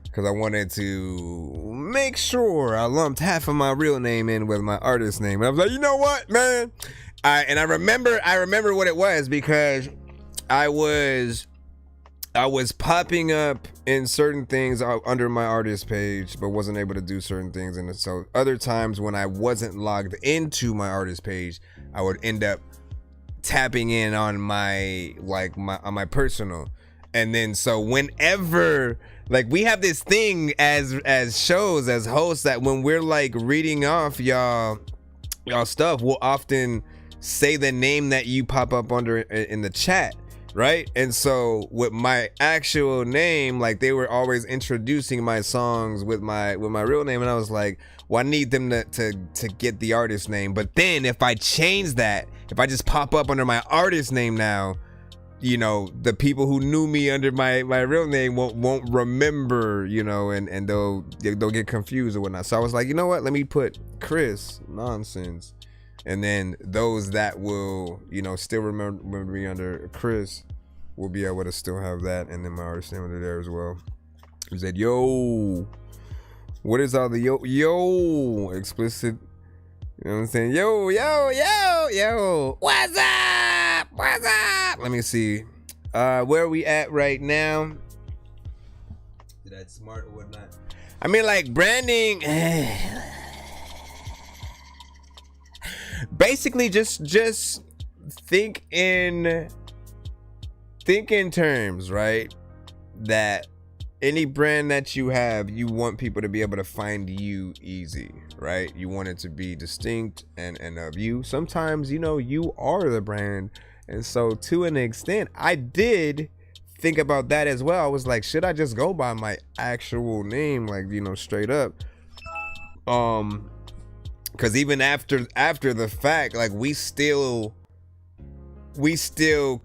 Because I wanted to make sure I lumped half of my real name in with my artist name. And I was like, you know what, man? I remember what it was, because I was popping up in certain things under my artist page, but wasn't able to do certain things. And so other times when I wasn't logged into my artist page, I would end up tapping in on my personal. And then so whenever, like, we have this thing as shows, as hosts, that when we're like reading off y'all stuff, we'll often say the name that you pop up under in the chat, right? And so with my actual name, like, they were always introducing my songs with my real name, and I was like, well, I need them to get the artist name. But then if I change that, if I just pop up under my artist name now, you know, the people who knew me under my real name won't remember, you know, and they'll get confused or whatnot. So I was like, you know what? Let me put Chris Nonsense And then those that will, you know, still remember me under Chris will be able to still have that, and then my artist name under there as well. He said, yo, what is all the yo explicit? You know what I'm saying? Yo, what's up? Let me see. Where are we at right now? Is that smart or whatnot? I mean, like, branding. Basically, just think in terms, right? That any brand that you have, you want people to be able to find you easy, right? You want it to be distinct and of you. Sometimes, you know, you are the brand. And so to an extent, I did think about that as well. I was like, should I just go by my actual name, like, you know, straight up? Because even after the fact, like, we still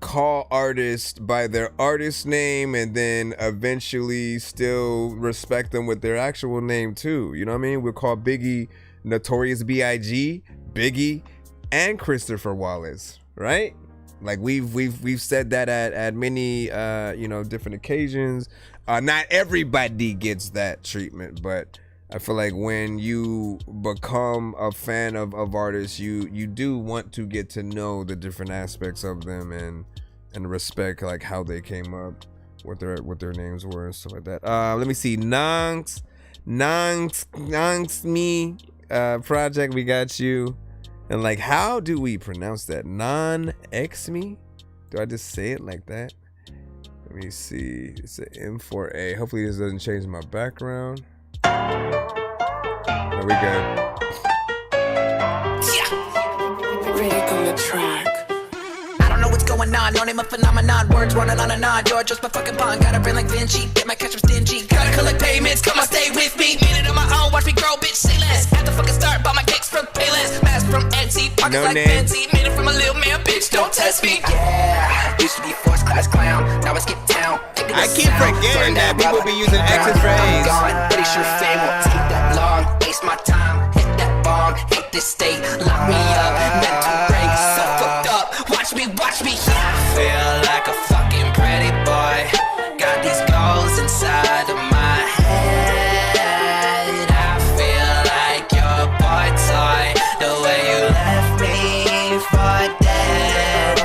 call artists by their artist name, and then eventually still respect them with their actual name too. You know what I mean? We'll call Biggie Notorious B.I.G., Biggie, and Christopher Wallace, right? Like, we've said that at many you know, different occasions. Not everybody gets that treatment, but I feel like when you become a fan of artists, you do want to get to know the different aspects of them and respect, like, how they came up, what their names were and stuff like that. Let me see. Nonks Me project, we got you. And, like, how do we pronounce that? Non-X Me? Do I just say it like that? Let me see. It's an M4A. Hopefully this doesn't change my background. No, we good. Rick on the track. I don't know what's going on, no name a phenomenon. Words running on and on, you're just my fucking pawn. Got a brain like Vinci, get my cash from stingy. Gotta collect payments, come on, stay with me. Minute on my own, watch me grow, bitch, say less. At the fucking start, bought my kicks from Payless. Mask from Etsy, pockets No like name. Fancy. Made it from a little man, bitch, don't test me. Yeah, used to be first class clown, now it's get down. I keep forgetting that people be using X's for A's. Pretty sure fame won't take that long. Waste my time, hit that bomb, hate this state, lock me up, mental break, so fucked up. Watch me. I feel like a fucking pretty boy. Got these goals inside of my head. I feel like your boy toy. The way you left me for dead.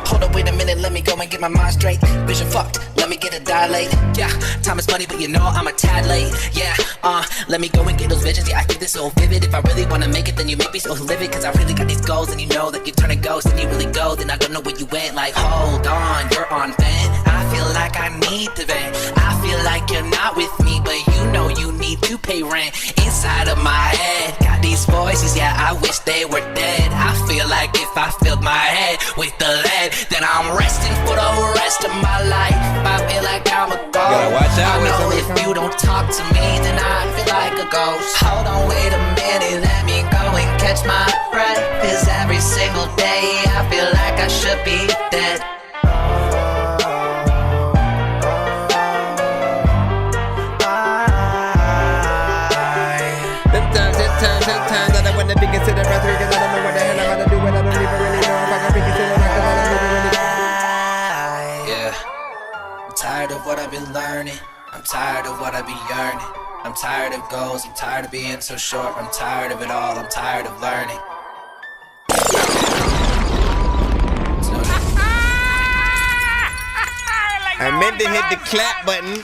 Hold up, wait a minute, let me go and get my mind straight. Vision fucked, let me get it dilate. Yeah, time is money, but you know I'm a tad late. Yeah, let me go and get those visions. Yeah, I think this so vivid. If I really wanna make it, then you make me so livid. Cause I really got these goals, and you know that you turn a ghost, and you really go, then I don't know where you went. Like, hold on, you're on vent. I feel like I need to vent. I feel like you're not with me, but you know you need to pay rent. Inside of my head, got these voices, yeah, I wish they were dead. I feel like if I filled my head with the lead, then I'm resting for the rest of my life. I feel like I'm a ghost. I know if you don't talk to me, then I feel like a ghost. Hold on, wait a minute, let me go and catch my breath. Cause every single day I feel like I should be dead. Sometimes I don't want to be considered my three, cause I don't know what the hell I'm gonna do, and I don't even really know if I can be considered my cause I don't even really. Yeah, I'm tired of what I've been learning. I'm tired of what I be yearning. I'm tired of goals. I'm tired of being so short. I'm tired of it all. I'm tired of learning. I meant to hit the clap button, and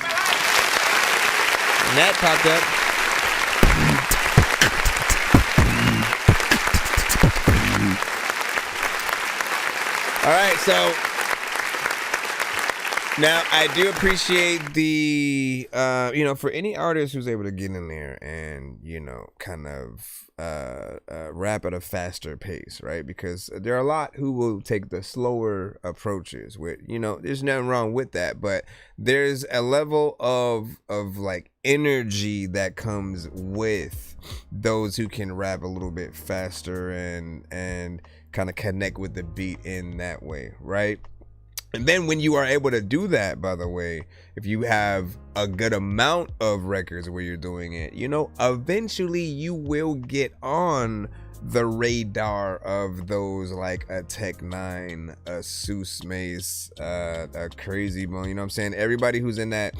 that popped up. All right, so Now, I do appreciate the, for any artist who's able to get in there and, kind of rap at a faster pace, right? Because there are a lot who will take the slower approaches with, there's nothing wrong with that, but there's a level of like energy that comes with those who can rap a little bit faster and kind of connect with the beat in that way, right? And then when you are able to do that, by the way, if you have a good amount of records where you're doing it, eventually you will get on the radar of those like a Tech 9, a Seuss Mace, a Crazy Bone, you know what I'm saying? Everybody who's in that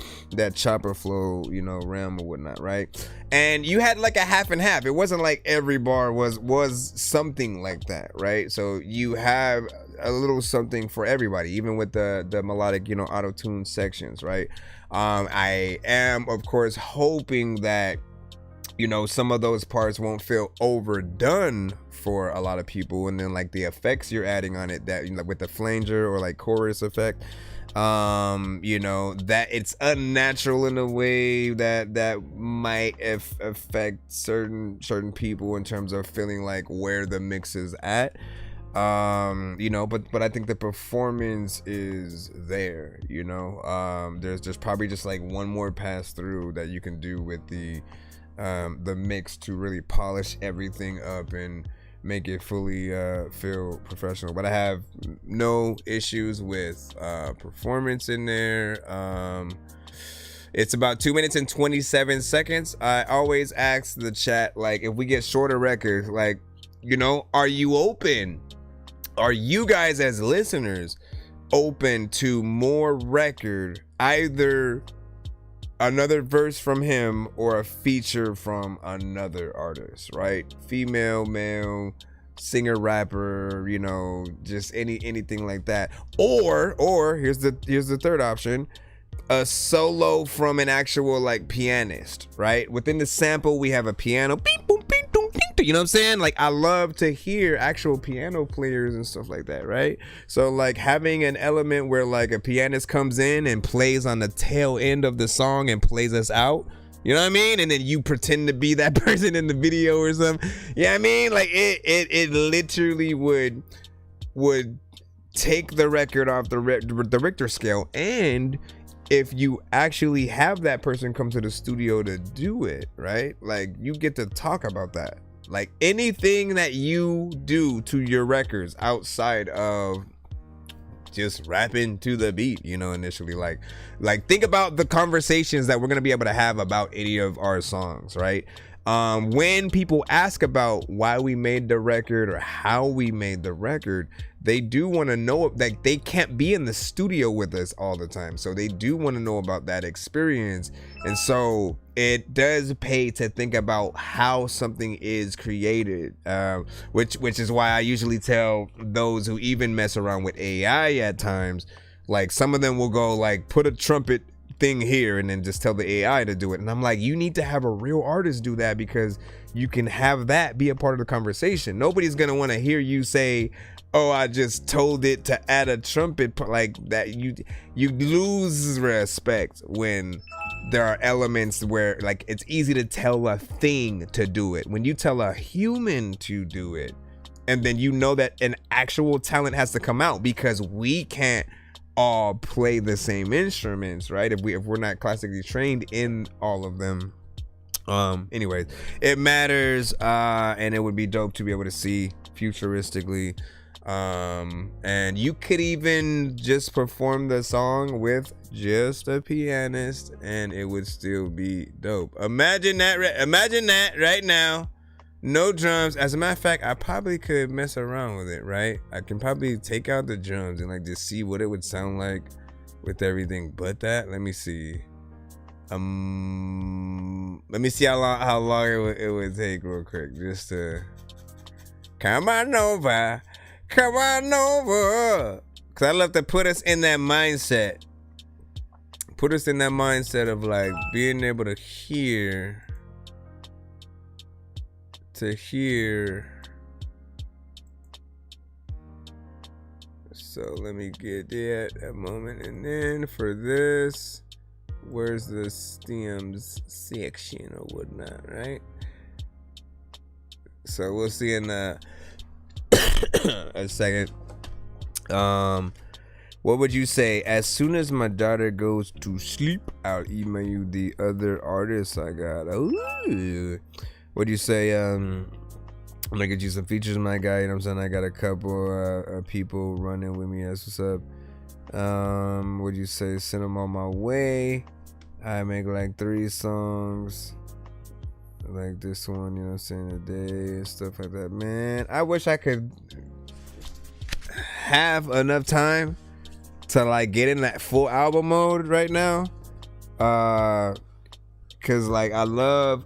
chopper flow, realm or whatnot, right? And you had like a half and half. It wasn't like every bar was something like that, right? So you have a little something for everybody, even with the melodic, auto-tune sections, right? I am, of course, hoping that some of those parts won't feel overdone for a lot of people, and then like the effects you're adding on it, that with the flanger or like chorus effect, that it's unnatural in a way that might affect certain people in terms of feeling like where the mix is at. But I think the performance is there. There's probably just like one more pass through that you can do with the mix to really polish everything up and make it fully feel professional. But I have no issues with performance in there. It's about 2 minutes and 27 seconds. I always ask the chat, like, if we get shorter records, like, are you open? Are you guys as listeners open to more record, either another verse from him or a feature from another artist, right? Female, male, singer, rapper, just anything like that. Or here's the third option, a solo from an actual like pianist, right? Within the sample we have a piano, beep, boom, beep, boom, beep, you know what I'm saying? Like, I love to hear actual piano players and stuff like that, right? So like having an element where like a pianist comes in and plays on the tail end of the song and plays us out, you know what I mean? And then you pretend to be that person in the video or something. You know what I mean? Like it literally would take the record off the Richter scale. And if you actually have that person come to the studio to do it, right? Like, you get to talk about that. Like, anything that you do to your records outside of just rapping to the beat, initially, like think about the conversations that we're going to be able to have about any of our songs, right? When people ask about why we made the record or how we made the record, they do want to know, like, they can't be in the studio with us all the time, so they do want to know about that experience. And so it does pay to think about how something is created, which is why I usually tell those who even mess around with AI at times, like, some of them will go like, put a trumpet thing here and then just tell the AI to do it. And I'm like, you need to have a real artist do that, because you can have that be a part of the conversation. Nobody's gonna want to hear you say, oh, I just told it to add a trumpet like that. You lose respect when there are elements where, like, it's easy to tell a thing to do it. When you tell a human to do it, and then that an actual talent has to come out, because we can't all play the same instruments, right? If we're not classically trained in all of them. Anyways, it matters, and it would be dope to be able to see futuristically. And you could even just perform the song with just a pianist and it would still be dope. Imagine that right now. No drums. As a matter of fact, I probably could mess around with it, right? I can probably take out the drums and like just see what it would sound like with everything but that. Let me see. Let me see how long it would take real quick, just to come on over. Cause I love to put us in that mindset. Put us in that mindset of like being able to hear. Let's So let me get that a moment. And then for this, where's the stems section or whatnot, right? So we'll see in a second. What would you say? As soon as my daughter goes to sleep, I'll email you the other artists I got. Ooh. What do you say? I'm gonna get you some features, my guy. You know what I'm saying? I got a couple people running with me. That's what's up. What do you say? Send them on my way. I make like 3 songs. Like this one, you know what I'm saying, a day and stuff like that. Man, I wish I could have enough time to like get in that full album mode right now. Cause like I love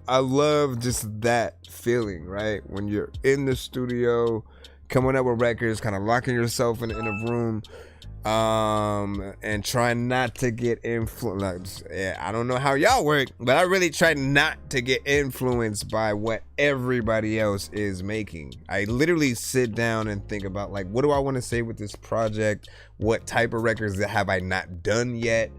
just that feeling, right? When you're in the studio, coming up with records, kind of locking yourself in a room, and trying not to get influenced. Yeah, I don't know how y'all work, but I really try not to get influenced by what everybody else is making. I literally sit down and think about like, what do I want to say with this project? What type of records have I not done yet?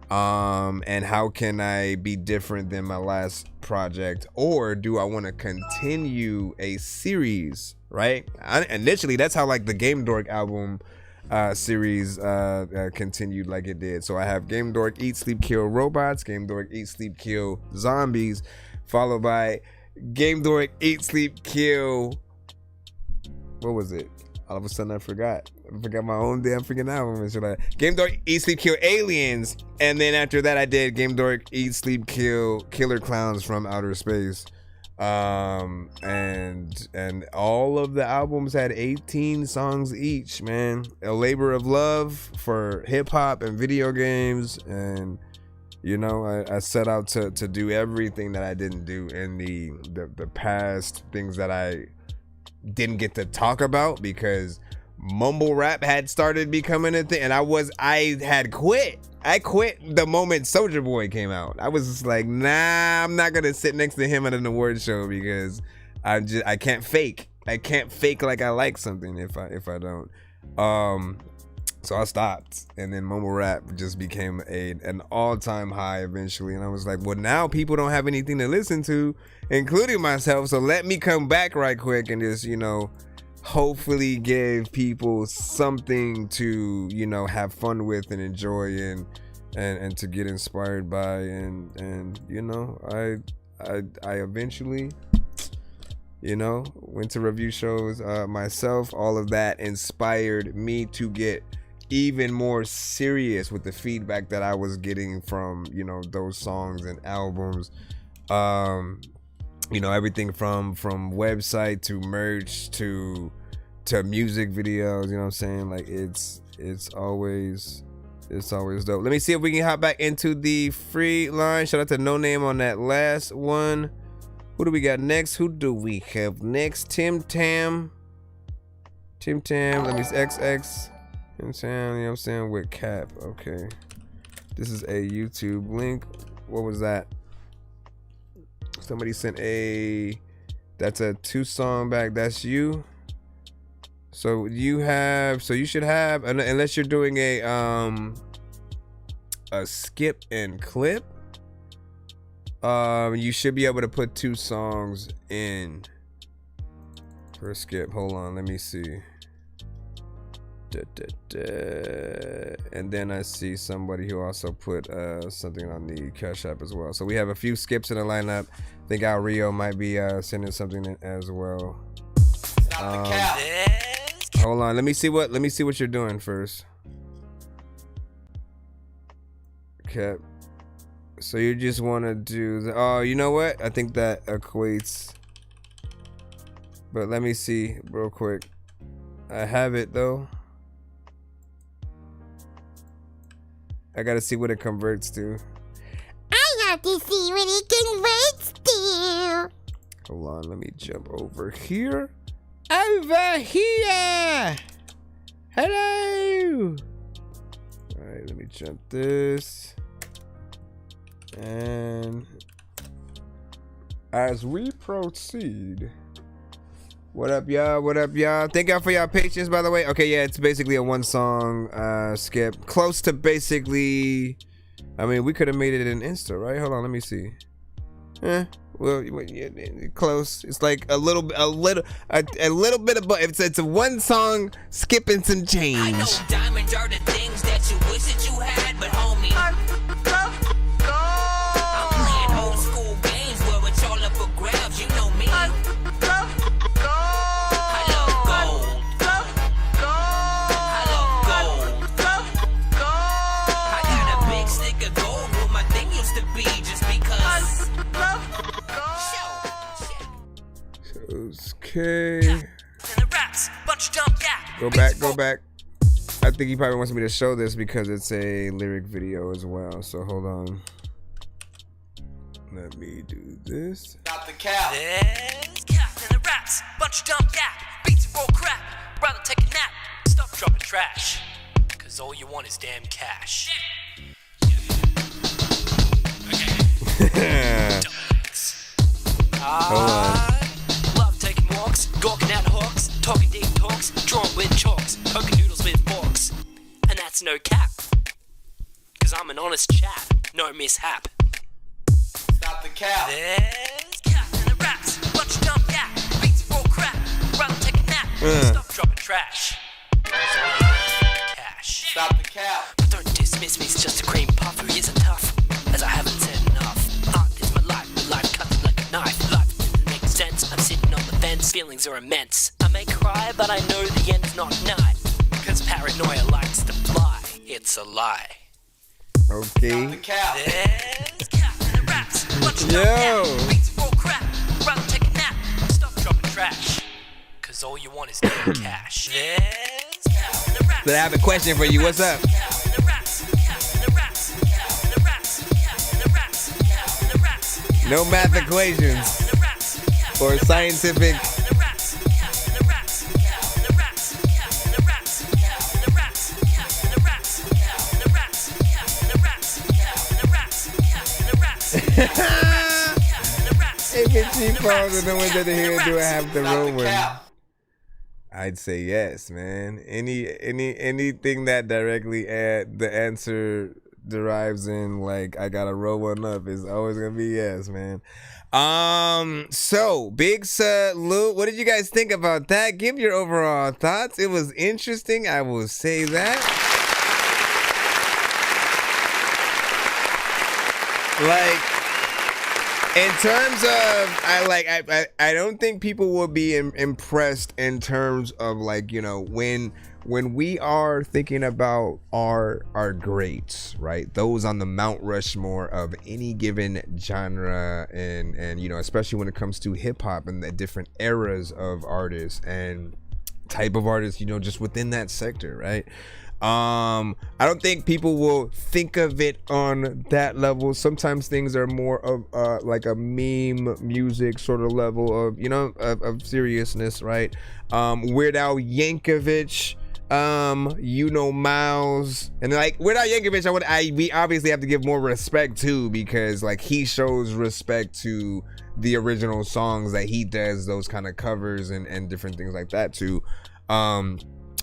And how can I be different than my last project? Or do I want to continue a series, right? Initially, that's how like the Game Dork album series continued like it did. So I have Game Dork Eat Sleep Kill Robots, Game Dork Eat Sleep Kill Zombies, followed by Game Dork Eat Sleep Kill, what was it? All of a sudden I forgot my own damn freaking album. Game Dork Eat Sleep Kill Aliens, and then after that I did Game Dork Eat Sleep Kill Killer Clowns from Outer Space. And all of the albums had 18 songs each, man. A labor of love for hip-hop and video games. And you know, I set out to do everything that I didn't do in the past, things that I didn't get to talk about because mumble rap had started becoming a thing, and I had quit. I quit the moment Soulja Boy came out. I was just like, nah, I'm not gonna sit next to him at an award show because I can't fake. I can't fake like I like something if I don't. So I stopped, and then mumble rap just became an all-time high eventually. And I was like, well, now people don't have anything to listen to, including myself. So let me come back right quick and just, you know, hopefully give people something to, you know, have fun with and enjoy and to get inspired by. And you know, I eventually, you know, went to review shows myself. All of that inspired me to get even more serious with the feedback that I was getting from, you know, those songs and albums. You know, everything from website to merch to music videos, you know what I'm saying? Like it's always dope. Let me see if we can hop back into the free line. Shout out to No Name on that last one. Who do we got next? Who do we have next? Tim Tam. Let me XX. You know what I'm saying? With Cap. Okay. This is a YouTube link. What was that? Somebody sent that's a 2-song back. That's you. So you should have, unless you're doing a skip and clip, you should be able to put 2 songs in for a skip. Hold on, let me see. And then I see somebody who also put something on the Cash App as well. So we have a few skips in the lineup. I think Al Rio might be sending something in as well. Hold on, let me see what you're doing first. Okay. So you just want to do oh, you know what? I think that equates. But let me see real quick. I have it though. I gotta see what it converts to. I have to see what it converts to. Hold on, let me jump over here. Over here. Hello. All right, let me jump this. And as we proceed, What up, y'all? What up, y'all? Thank y'all for y'all patience, by the way. Okay, yeah, it's basically a one song skip. Close to basically, I mean, we could have made it an Insta, right? Hold on, let me see. Well, yeah, close. It's like a little bit of, it's a one song skipping some change. I know diamonds are the things that you wish that you had, but homie, I'm playing old school games where it's all up for grabs. You know me. I love gold. I love gold. I got a big stick of gold where my thing used to be just because. Okay. Go back. I think he probably wants me to show this because it's a lyric video as well. So hold on. Let me do this. Stop the cap. There's cap in the raps. Bunch of dumb gap. Beats are all crap. Rather take a nap. Stop dropping trash. Cause all you want is damn cash. Hold on. Love taking walks, gawking at hawks, talking deep talks, drawing with chalks, poking noodles with forks. And that's no cap. Cause I'm an honest chap, no mishap. Stop the cap. There's cap in the raps, bunch of dumb gap, beats for crap, rather take a nap, stop dropping trash. Cash. Stop the cap. But don't dismiss me, it's just a cream puff who isn't tough, as I haven't said enough. Art is my life, but life cuts like a knife. Life doesn't make sense, I'm sitting on the fence, feelings are immense. I may cry, but I know the end is not nigh, cause paranoia likes to fly, it's a lie. Okay. Stop the cap. There's cap in the raps, bunch of dumb gap, beats for crap, rather take a nap, stop dropping trash, cause all you want is damn cash. There's cap in the raps. So I have a question for you. What's up? No math equations or scientific. If it's cheap phones and no one doesn't hear, do I have the roll one? I'd say yes, man. Anything that directly the answer derives in, like, I gotta roll one up is always gonna be yes, man. So big salute. What did you guys think about that? Give your overall thoughts. It was interesting, I will say that. Like, in terms of, I don't think people will be impressed in terms of, like, you know, when we are thinking about our greats, right? Those on the Mount Rushmore of any given genre, and you know, especially when it comes to hip hop and the different eras of artists and type of artists, you know, just within that sector, right? I don't think people will think of it on that level. Sometimes things are more of like a meme music sort of level of, you know, of seriousness, right? Weird Al Yankovic, you know, Miles, and like Weird Al Yankovic, we obviously have to give more respect to, because like he shows respect to the original songs that he does, those kind of covers and different things like that too.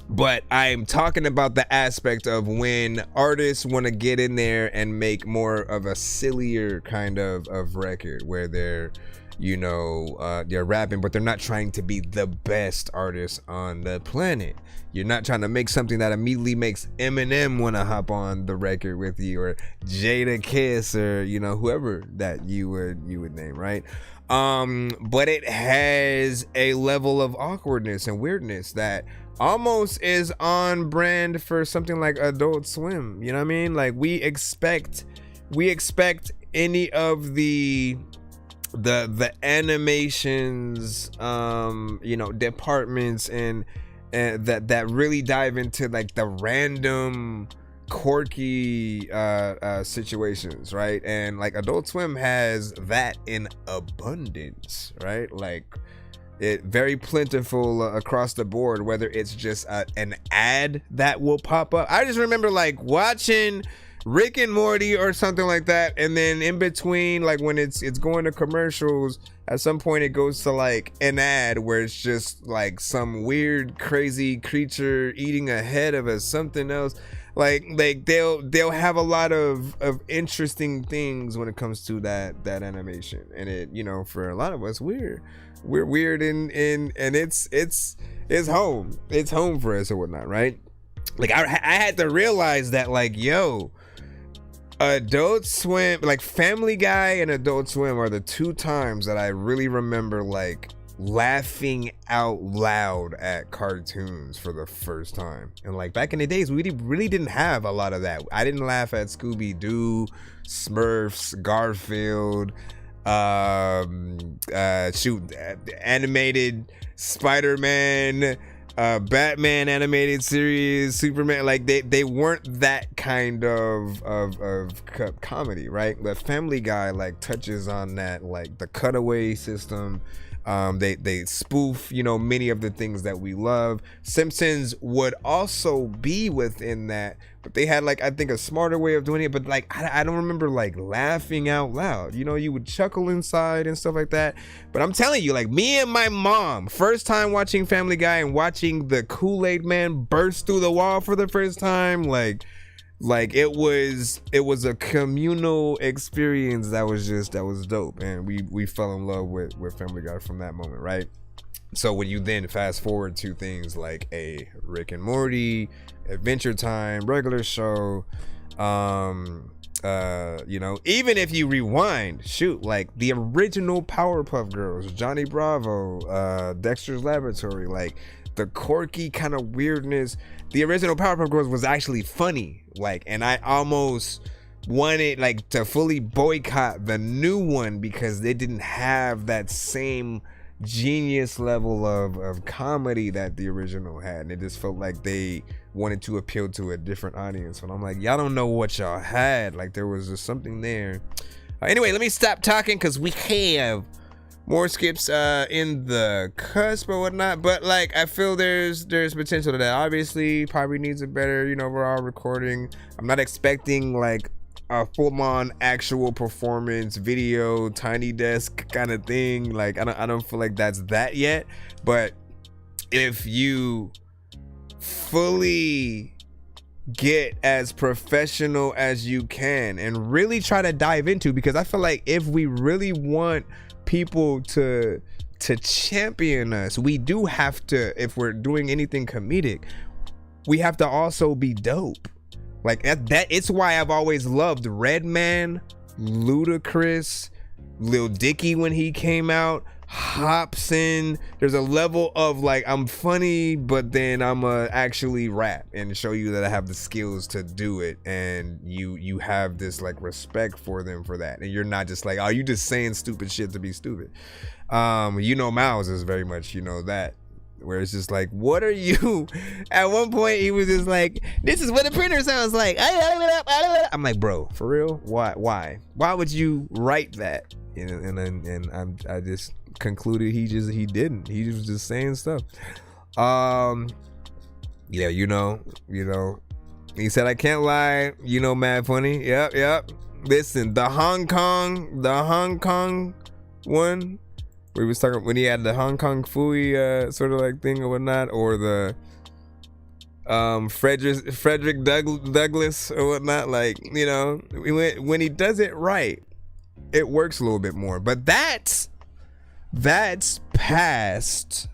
But I'm talking about the aspect of when artists want to get in there and make more of a sillier kind of record where they're, you know, they're rapping, but they're not trying to be the best artist on the planet. You're not trying to make something that immediately makes Eminem want to hop on the record with you, or Jada Kiss, or, you know, whoever that you would name, right? But it has a level of awkwardness and weirdness that almost is on brand for something like Adult Swim. You know what I mean? Like, we expect any of the animations, you know, departments and that really dive into like the random quirky situations, right? And like Adult Swim has that in abundance, right? Like, it very plentiful across the board, whether it's just an ad that will pop up. I just remember like watching Rick and Morty or something like that, and then in between, like when it's going to commercials, at some point it goes to like an ad where it's just like some weird crazy creature eating a head of something else. Like they'll have a lot of interesting things when it comes to that animation, and it, you know, for a lot of us we're weird and it's home for us or whatnot, right? Like I had to realize that, like, yo, Adult Swim, like Family Guy and Adult Swim are the two times that I really remember like laughing out loud at cartoons for the first time. And like back in the days, we really didn't have a lot of that. I didn't laugh at Scooby-Doo, Smurfs, Garfield, animated Spider-Man, Batman animated series, Superman. Like they weren't that kind of comedy, right? But Family Guy like touches on that, like the cutaway system. They spoof, you know, many of the things that we love. Simpsons would also be within that, but they had like, I think, a smarter way of doing it. But like I don't remember like laughing out loud, you know. You would chuckle inside and stuff like that. But I'm telling you, like, me and my mom, first time watching Family Guy and watching the Kool-Aid Man burst through the wall for the first time, like it was a communal experience that was dope, and we fell in love with Family Guy from that moment, right? So when you then fast forward to things like a Rick and Morty, Adventure Time, regular show, you know, even if you rewind, shoot, like the original Powerpuff Girls, Johnny Bravo, Dexter's Laboratory, like the quirky kind of weirdness. The original Powerpuff Girls was actually funny, like, and I almost wanted like to fully boycott the new one because they didn't have that same genius level of comedy that the original had, and it just felt like they wanted to appeal to a different audience. And I'm like, y'all don't know what y'all had. Like, there was just something there. Anyway, let me stop talking because we have more skips in the cusp or whatnot, but like I feel there's potential to that. Obviously probably needs a better, you know, overall recording. I'm not expecting like a full-on actual performance video, Tiny Desk kind of thing. Like I don't feel like that's that yet, but if you fully get as professional as you can and really try to dive into, because I feel like if we really want people to champion us, we do have to, if we're doing anything comedic, we have to also be dope. Like that it's why I've always loved Redman, Ludacris, Lil Dicky when he came out, Hobson. There's a level of like, I'm funny, but then I'm actually rap and show you that I have the skills to do it, and you have this like respect for them for that, and you're not just like, oh, you just saying stupid shit to be stupid. You know, Miles is very much, you know, that, where it's just like, what are you? At one point he was just like, this is what a printer sounds like. I'm like, bro, for real? Why would you write that? And I just concluded he was just saying stuff. Yeah, you know, he said, I can't lie, you know, mad funny. Yep. Listen, the Hong Kong one, where he was talking when he had the Hong Kong Fooey sort of like thing or whatnot, or the Frederick Douglass or whatnot. Like, you know, when he does it right, it works a little bit more. But that's past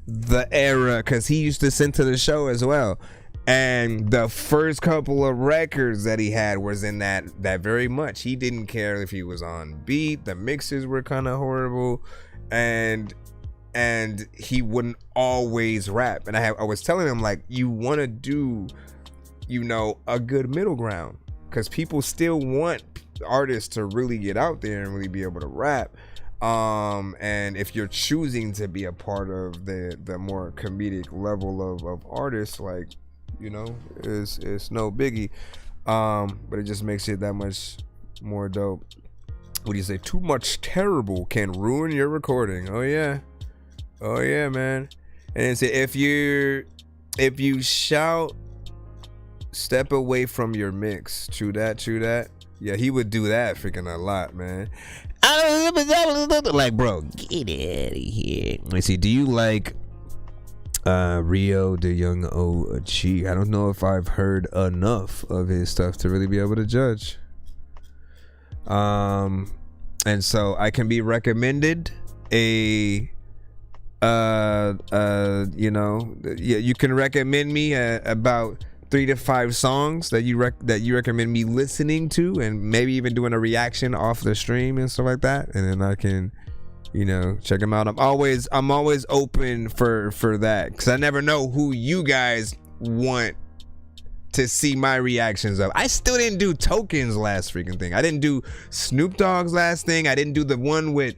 the era, because he used to send to the show as well. And the first couple of records that he had was in that very much. He didn't care if he was on beat. The mixes were kind of horrible, and he wouldn't always rap. And I was telling him, like, you want to do, you know, a good middle ground, because people still want artists to really get out there and really be able to rap. And if you're choosing to be a part of the more comedic level of artists, like, you know, it's no biggie. But it just makes it that much more dope. What do you say? Too much terrible can ruin your recording. Oh yeah, man. And it's if you shout Step away from your mix. True that. Yeah, he would do that freaking a lot, man. Like, bro, get out of here. Let me see. Do you like Rio the Young OG? I don't know if I've heard enough of his stuff to really be able to judge. And so I can be recommended you can recommend me about 3 to 5 songs that you recommend me listening to, and maybe even doing a reaction off the stream and stuff like that, and then I can check them out. I'm always open for that, because I never know who you guys want to see my reactions of. I still didn't do Tokens last freaking thing. I didn't do Snoop Dogg's last thing. I didn't do the one with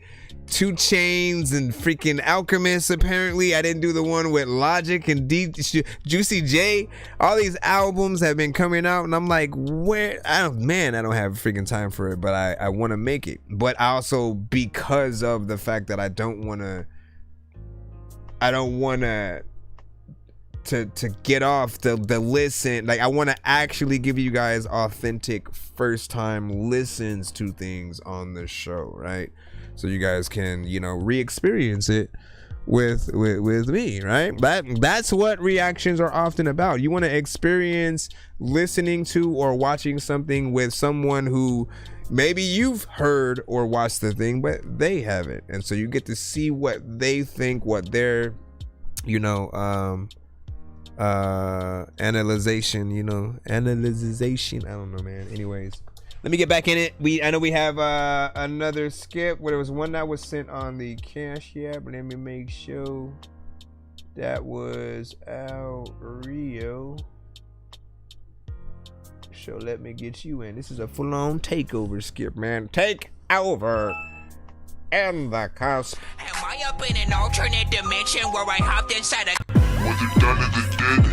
2 Chainz and freaking Alchemist. Apparently I didn't do the one with Logic and Juicy J. All these albums have been coming out, and I'm like, where? I don't have freaking time for it, but I want to make it. But I also, because of the fact that I don't want to get off the listen, like I want to actually give you guys authentic first time listens to things on the show, right? So you guys can re-experience it with me, right? That's what reactions are often about. You want to experience listening to or watching something with someone who maybe you've heard or watched the thing, but they haven't, and so you get to see what they think, what their analyzation, I don't know, man. Anyways, let me get back in it. I know we have another skip where there was one that was sent on the Cash App, but let me make sure that was Al Rio. So let me get you in. This is a full-on takeover skip, man. Take over. And the cusp. Am I up in an alternate dimension where I hopped inside a... Whether dawn of the dead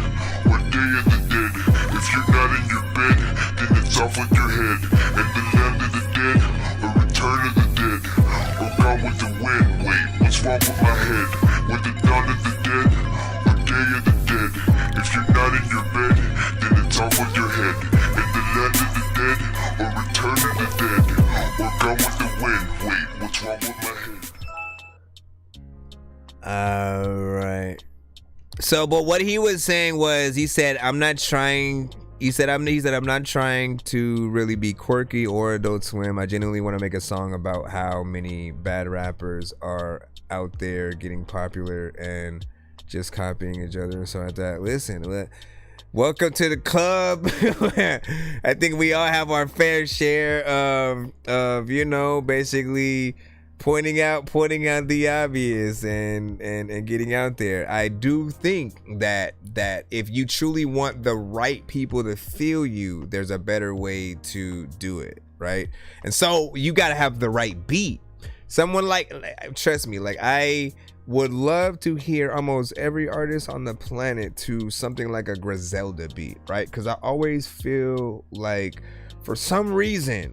or day of the dead, if you're not in your bed, then it's off with your head. And the land of the dead, or return of the dead, or gone with the wind. Wait, what's wrong with my head? Whether dawn of the dead or day of the dead, if you're not in your bed, then it's off with your head. And the land of the dead, or return of the dead, or gone with the wind. Wait, what's wrong with my head? All right. So, but what he was saying was, he said, I'm not trying to really be quirky or Adult Swim. I genuinely want to make a song about how many bad rappers are out there getting popular and just copying each other and stuff like that. Listen, welcome to the club. I think we all have our fair share of basically pointing out the obvious and getting out there. I do think that if you truly want the right people to feel you, there's a better way to do it, right? And so you got to have the right beat. Someone trust me, I would love to hear almost every artist on the planet to something like a Griselda beat, right? Because I always feel like, for some reason,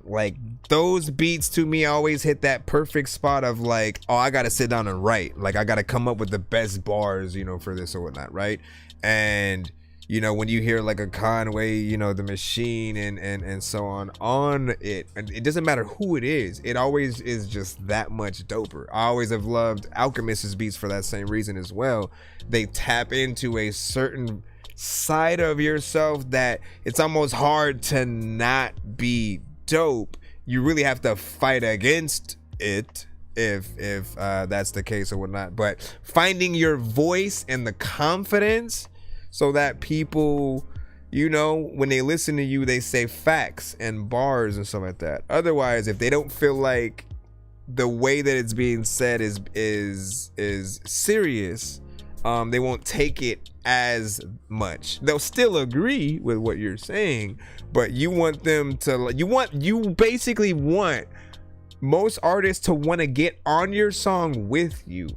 those beats to me always hit that perfect spot of I gotta sit down and write. I gotta come up with the best bars, for this or whatnot, right? And when you hear a Conway, the Machine and so on it, and it doesn't matter who it is, it always is just that much doper. I always have loved Alchemist's beats for that same reason as well. They tap into a certain side of yourself that it's almost hard to not be dope. You really have to fight against it if that's the case or whatnot. But finding your voice and the confidence so that people, when they listen to you, they say facts and bars and stuff like that. Otherwise, if they don't feel like the way that it's being said is serious, they won't take it as much. They'll still agree with what you're saying, but you want them to, you basically want most artists to want to get on your song with you.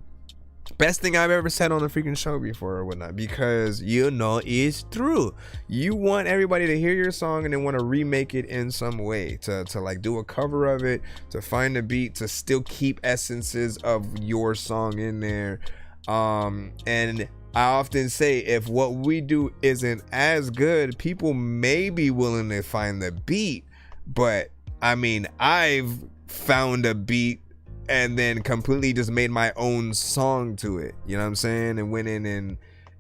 Best thing I've ever said on the freaking show before or whatnot, because it's true. You want everybody to hear your song and then want to remake it in some way, to do a cover of it, to find a beat, to still keep essences of your song in there. And I often say if what we do isn't as good, people may be willing to find the beat. But I mean, I've found a beat and then completely just made my own song to it. You know what I'm saying? And went in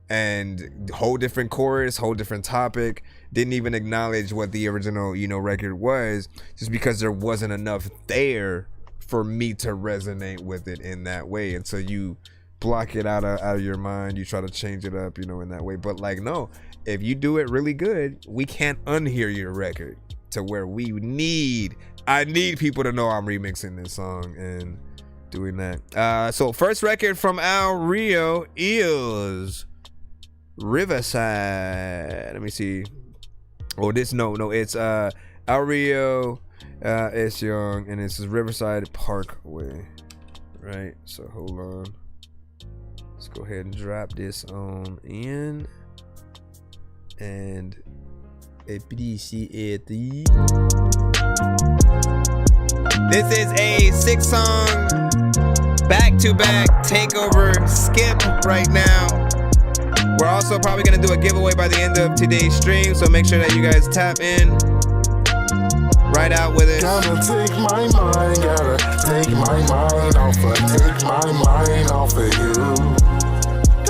and whole different chorus, whole different topic. Didn't even acknowledge what the original, record was, just because there wasn't enough there for me to resonate with it in that way. And so you block it out of your mind. You try to change it up, in that way. But like, no, if you do it really good, we can't unhear your record to where I need people to know I'm remixing this song and doing that. So first record from Al Rio is Riverside. Let me see. Oh, it's Al Rio, S. Young, and this is Riverside Parkway. Right, so hold on. Let's go ahead and drop this on in and appreciate it. This is a 6-song back-to-back takeover skip right now. We're also probably gonna do a giveaway by the end of today's stream, so make sure that you guys tap in right out with it. Gotta take my mind, gotta take my mind off of you.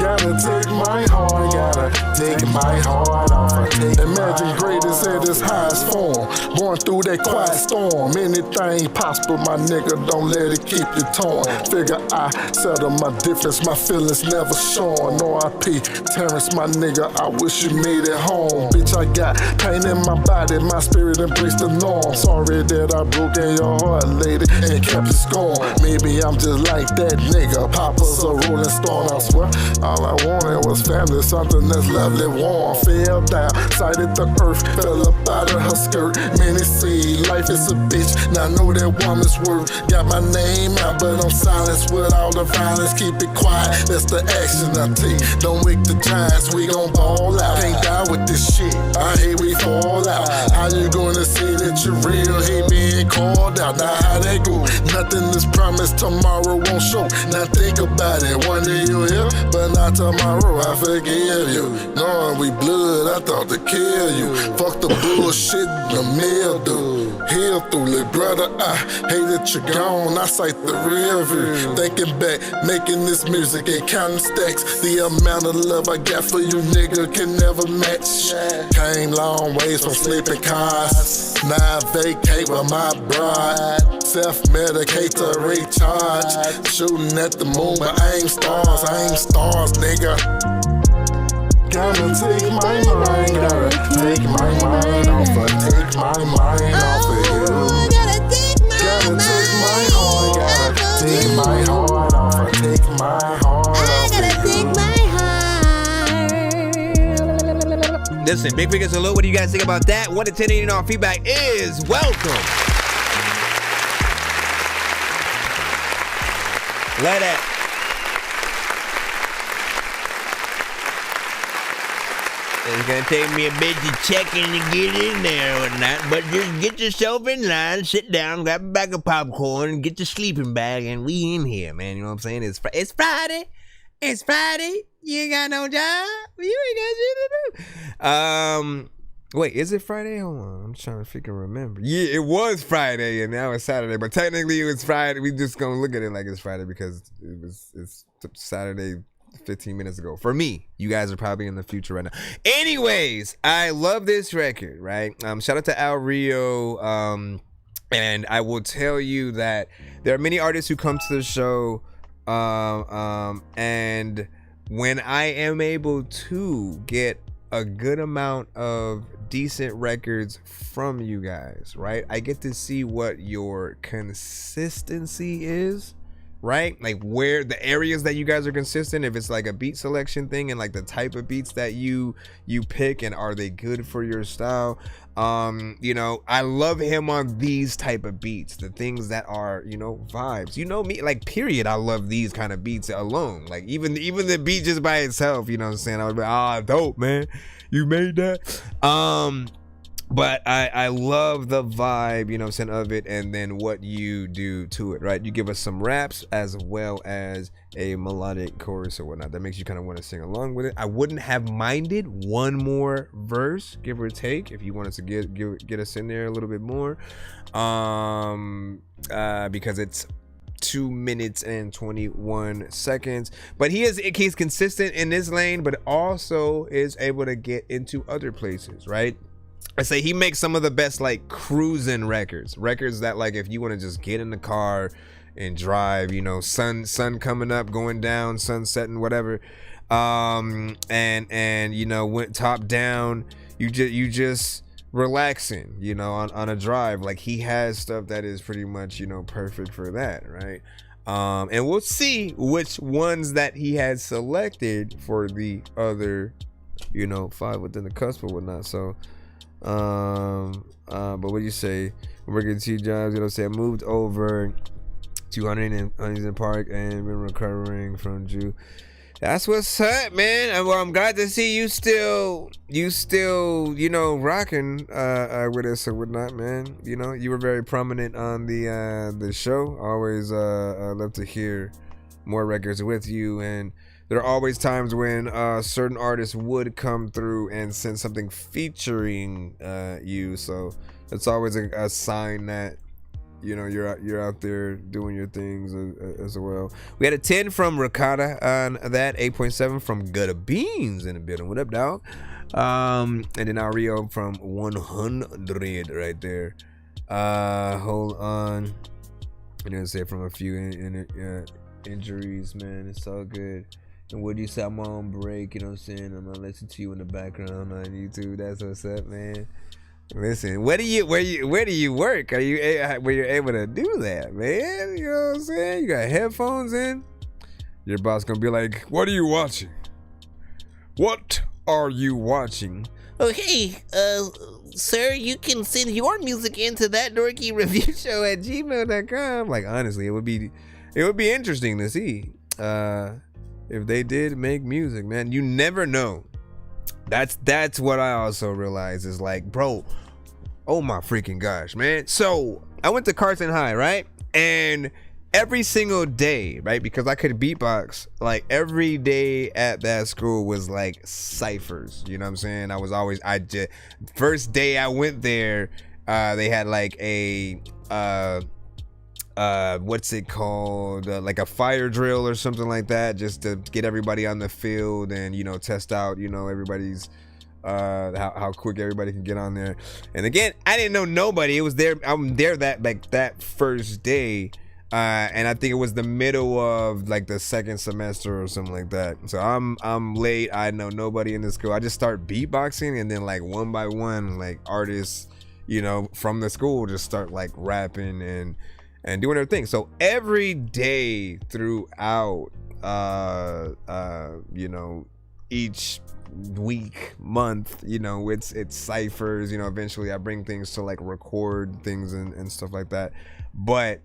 Gotta take my heart, gotta take my heart off of you. Imagine greatest at its highest form, going through that quiet storm. Anything possible, my nigga, don't let it keep you torn. Figure I settle my difference, my feelings never shorn. R.I.P. Terrence, my nigga, I wish you made it home. Bitch, I got pain in my body, my spirit embraced the norm. Sorry that I broke in your heart, lady, and kept it scorn. Maybe I'm just like that nigga, Papa's a rolling stone, I swear. All I wanted was family, something that's lovely, warm. Fell down, sighted the earth, fell up out of her skirt. Many say life is a bitch, now I know that woman's worth. Got my name out, but I'm silenced with all the violence. Keep it quiet, that's the action I take. Don't wake the giants, we gon' ball out. Can't die with this shit, I hate we fall out. How you gonna say that you're real, hate being called out? Now how that go? Nothing is promised, tomorrow won't show. Now think about it, one day you'll hear, but not tomorrow, I forgive you. Knowing we blood, I thought to kill you. Fuck the bullshit in the mail, dude. Heal through, little brother, I hate that you're gone. I sight the real view. Thinking back, making this music and counting stacks. The amount of love I got for you, nigga, can never match. Came long ways from sleeping cars. Now I vacate with my bride. Self-medicate to recharge. Shooting at the moon, but I ain't stars, nigga. Gotta take my mind, gotta take my mind off of, take my mind off of you. Gotta take my heart, gotta take my heart off of, take my heart off of you. Listen, Big Figures Hello, what do you guys think about that? 1 to 10 and our feedback is welcome. Let it. It's gonna take me a bit to check in to get in there or not, but just get yourself in line, sit down, grab a bag of popcorn, get your sleeping bag, and we in here, man. You know what I'm saying? It's Friday. It's Friday. You ain't got no job. You ain't got shit to do. Wait, is it Friday? Hold on, I'm trying to remember. Yeah, it was Friday, and now it's Saturday. But technically, it was Friday. We just gonna look at it like it's Friday because it's Saturday 15 minutes ago. For me, you guys are probably in the future right now. Anyways, I love this record, right? Shout out to Al Rio. And I will tell you that there are many artists who come to the show, and when I am able to get a good amount of decent records from you guys, right? I get to see what your consistency is, right? Like where the areas that you guys are consistent, if it's like a beat selection thing and like the type of beats that you pick and are they good for your style. I love him on these type of beats, the things that are, vibes. You know me, like period. I love these kind of beats alone. Like even the beat just by itself, you know what I'm saying? I would be dope, man. You made that. But I love the vibe, you know what I'm saying, of it, and then what you do to it, right? You give us some raps as well as a melodic chorus or whatnot. That makes you kind of want to sing along with it. I wouldn't have minded one more verse, give or take, if you wanted to get us in there a little bit more, because it's 2 minutes and 21 seconds. But he's consistent in this lane, but also is able to get into other places, right? I say he makes some of the best like cruising records that like if you want to just get in the car and drive, you know, sun coming up, going down, sun setting, whatever, and you know, went top down, you just relaxing, you know, on a drive. Like he has stuff that is pretty much, you know, perfect for that, right? And we'll see which ones that he has selected for the other, you know, 5 within the cusp or whatnot. So but what do you say? I'm working 2 jobs, you know what I'm saying? Moved over to Huntington Park and been recovering from Jew. That's what's up, man. Well, I'm glad to see you still, you know, rocking with us or whatnot, man. You know, you were very prominent on the show. Always love to hear more records with you, and there are always times when certain artists would come through and send something featuring you. So it's always a sign that, you know, you're out there doing your things as well. We had a 10 from Ricotta on that, 8.7 from Gutta Beans in the building. What up, dog? And then Ario from 100 right there. Hold on. I didn't say from a few injuries, man. It's all good. And what do you say? I'm on break, you know what I'm saying? I'm gonna listen to you in the background on YouTube. That's what's up, man. Listen, where do you work? Were you able to do that, man? You know what I'm saying? You got headphones in. Your boss gonna be like, "What are you watching? What are you watching?" Oh, hey, sir, you can send your music into ThatDorkyReviewShow at gmail.com. Like, honestly, it would be interesting to see if they did make music, man. You never know. That's what I also realize is like, bro, oh my freaking gosh, man. So I went to Carson High, right? And every single day, right, because I could beatbox, like every day at that school was like ciphers, you know what I'm saying? First day I went there, they had like a what's it called, like a fire drill or something like that, just to get everybody on the field and, you know, test out, you know, everybody's how quick everybody can get on there. And again, I didn't know nobody. It was there, I'm there that first day, and I think it was the middle of like the second semester or something like that. So I'm late, I know nobody in the school. I just start beatboxing, and then like one by one, like artists, you know, from the school just start like rapping and doing their thing. So every day throughout, you know, each week, month, you know, it's ciphers, you know, eventually I bring things to like record things and stuff like that. But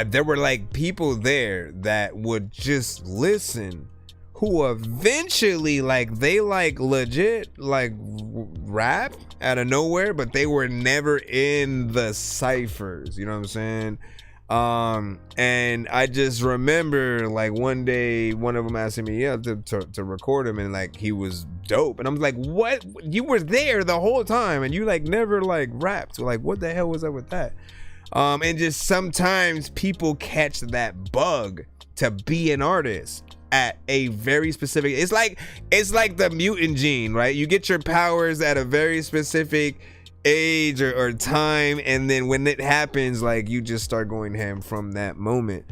there were like people there that would just listen, who eventually like they like legit like rap out of nowhere, but they were never in the ciphers, you know what I'm saying? And I just remember like one day one of them asking me to record him, and like he was dope, and I'm like, what, you were there the whole time and you like never like rapped, like what the hell was up with that? And just sometimes people catch that bug to be an artist at a very specific, it's like the mutant gene, right? You get your powers at a very specific age or time, and then when it happens, like you just start going ham from that moment.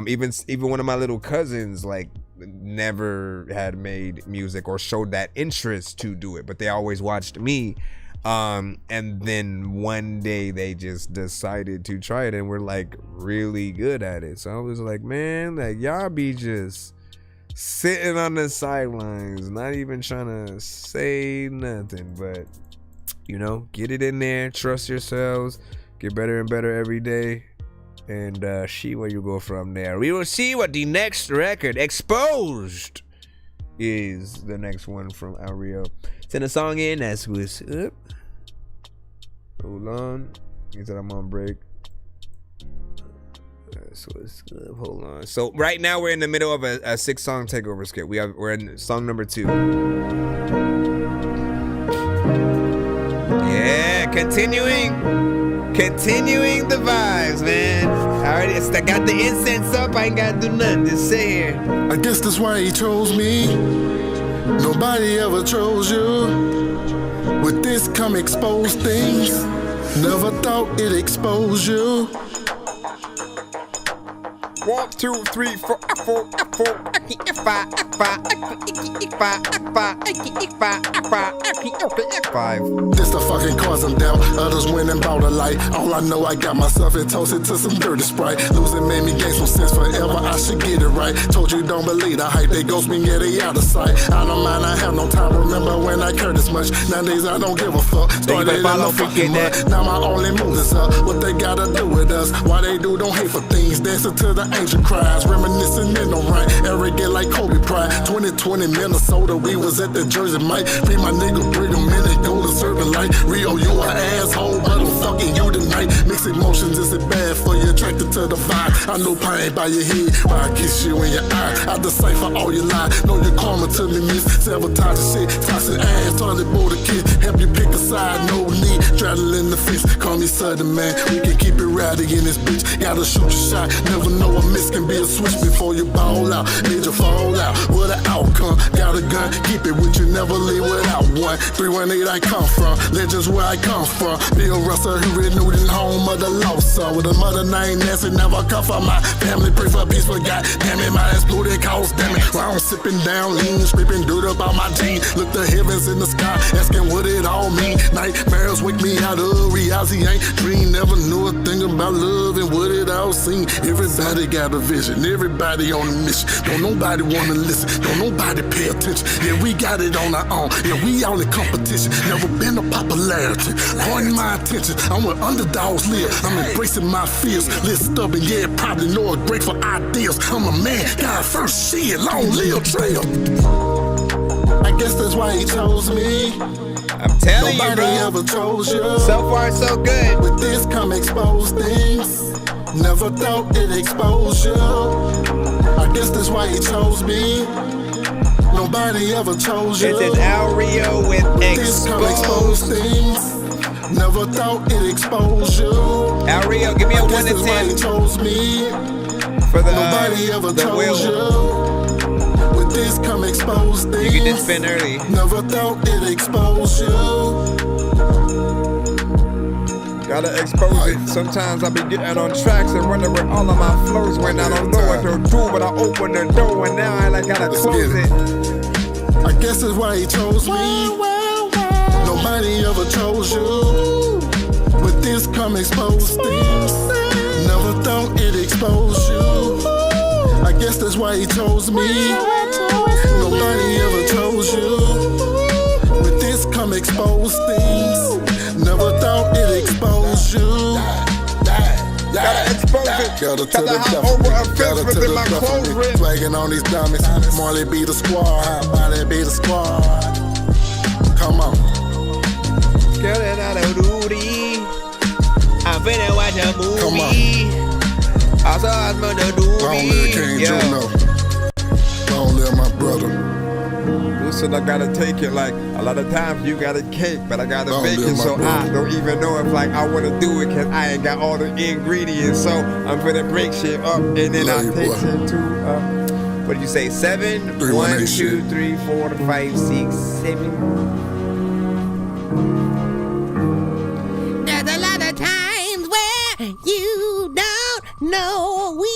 Even one of my little cousins like never had made music or showed that interest to do it, but they always watched me. And then one day they just decided to try it and were like really good at it. So I was like, man, like y'all be just sitting on the sidelines, not even trying to say nothing, but you know, get it in there, trust yourselves, get better and better every day, and see where you go from there. We will see what the next record, Exposed, is the next one from Ario. Send a song in, that's what's up. Hold on. He said I'm on break. So it's good. Hold on. So right now we're in the middle of a 6-song takeover skit. We're in song number 2. Yeah, continuing the vibes, man. I got the incense up. I ain't gotta do nothing. Just sit here. I guess that's why he chose me. Nobody ever chose you. With this come exposed things. Never thought it exposed you. 1, 2, 3, 4, 4, 5. This the fucking cause I'm down. Others went and bought a light. All I know, I got myself and toasted to some dirty Sprite. Losing made me gain some sense forever. I should get it right. Told you don't believe the hype. They ghost me, yeah, they out of sight. I don't mind, I have no time. Remember when I cared this much? Nowadays I don't give a fuck. Started in no fucking mud. Now my only move is up. What they gotta do with us? Why they do don't hate for things. Dancing to the angel cries. Reminiscing in the right. Arrogant like Kobe Pride. 2020 Minnesota. We was at the Jersey Mike. Free my nigga Brigham minute. Go to serving light. Rio, you an asshole, but I'm fucking you tonight. Mixed emotions, is it bad for you? Attracted to the vibe. I know pain by your head. Why I kiss you in your eye. I decipher all your lies. Know your karma to me, miss. Sabotage shit. Toxic ass. Toilet bowl the kid. Help you pick a side. No need. Straddle in the fist. Call me sudden, man. We can keep it rowdy in this bitch. Gotta shoot your shot. Never know a miss can be a switch before you ball out. Made you fall out. What an outcome. Got a gun. Keep it with you. Never leave without one. 318 I come from. Legends where I come from. Bill Russell who renewed in home of the lost son. With a mother named Nancy. Never come from my family. Pray for peace for God. Damn it, my exploded cause. Damn it. While I'm sipping down lean. Scraping dirt up on my jeans. Look the heavens in the sky. Asking what it all mean. Nightmares wake me out of reality. Ain't dream. Never knew a thing about love and what it all seemed. Everybody got a vision. Everybody on a mission. Don't nobody wanna listen. Don't nobody pay attention. Yeah, we got it on our own. Yeah, we all in competition. Never been a popularity. Pointing my attention. I'm where underdogs live. I'm embracing my fears. Live stubborn, yeah, probably know a grateful ideas. I'm a man, God first shit, long live trail. I guess that's why he chose me. I'm telling Nobody you, bro. ever chose you. So far, so good. With this come exposed things. Never thought it exposed you. I guess that's why he chose me. Nobody ever chose you. This is Al Rio with This come exposed things. Never thought it exposed you. Al Rio, give me a 1 to 10. Why he chose me. For the Nobody ever chose you. With this come exposed things. You can just spin early. Never thought it exposed you. Gotta expose it. Sometimes I be getting on tracks and wonder where all of my flows went. I don't know what to do, but I open the door and now I like gotta close it. I guess that's why he chose me. Nobody ever chose you. With this come exposed things. Never thought it exposed you. I guess that's why he chose me. Nobody ever chose you. With this come exposed things. Never thought it exposed you. Gotta expose it. Gotta to Gotta the hop devil. over a Gotta fence to within the my devil. clothes rip. Flagging on these diamonds. Marley be the squad. Marley be the squad. Come on. Getting out of duty. I'm finna watch a movie. Come on. I saw I'm gonna do Long live King Juno. Long live my brother. Listen, I gotta take it like a lot of times you got a cake, but I gotta Long bake live it, my so brother. I don't even know if like I wanna do it cause I ain't got all the ingredients. So I'm finna break shit up and then I Love you, take boy. it to what did you say? 7, 1, 318 2, shit. 3, 4, 5, 6, 7. There's a lot of times where you don't know we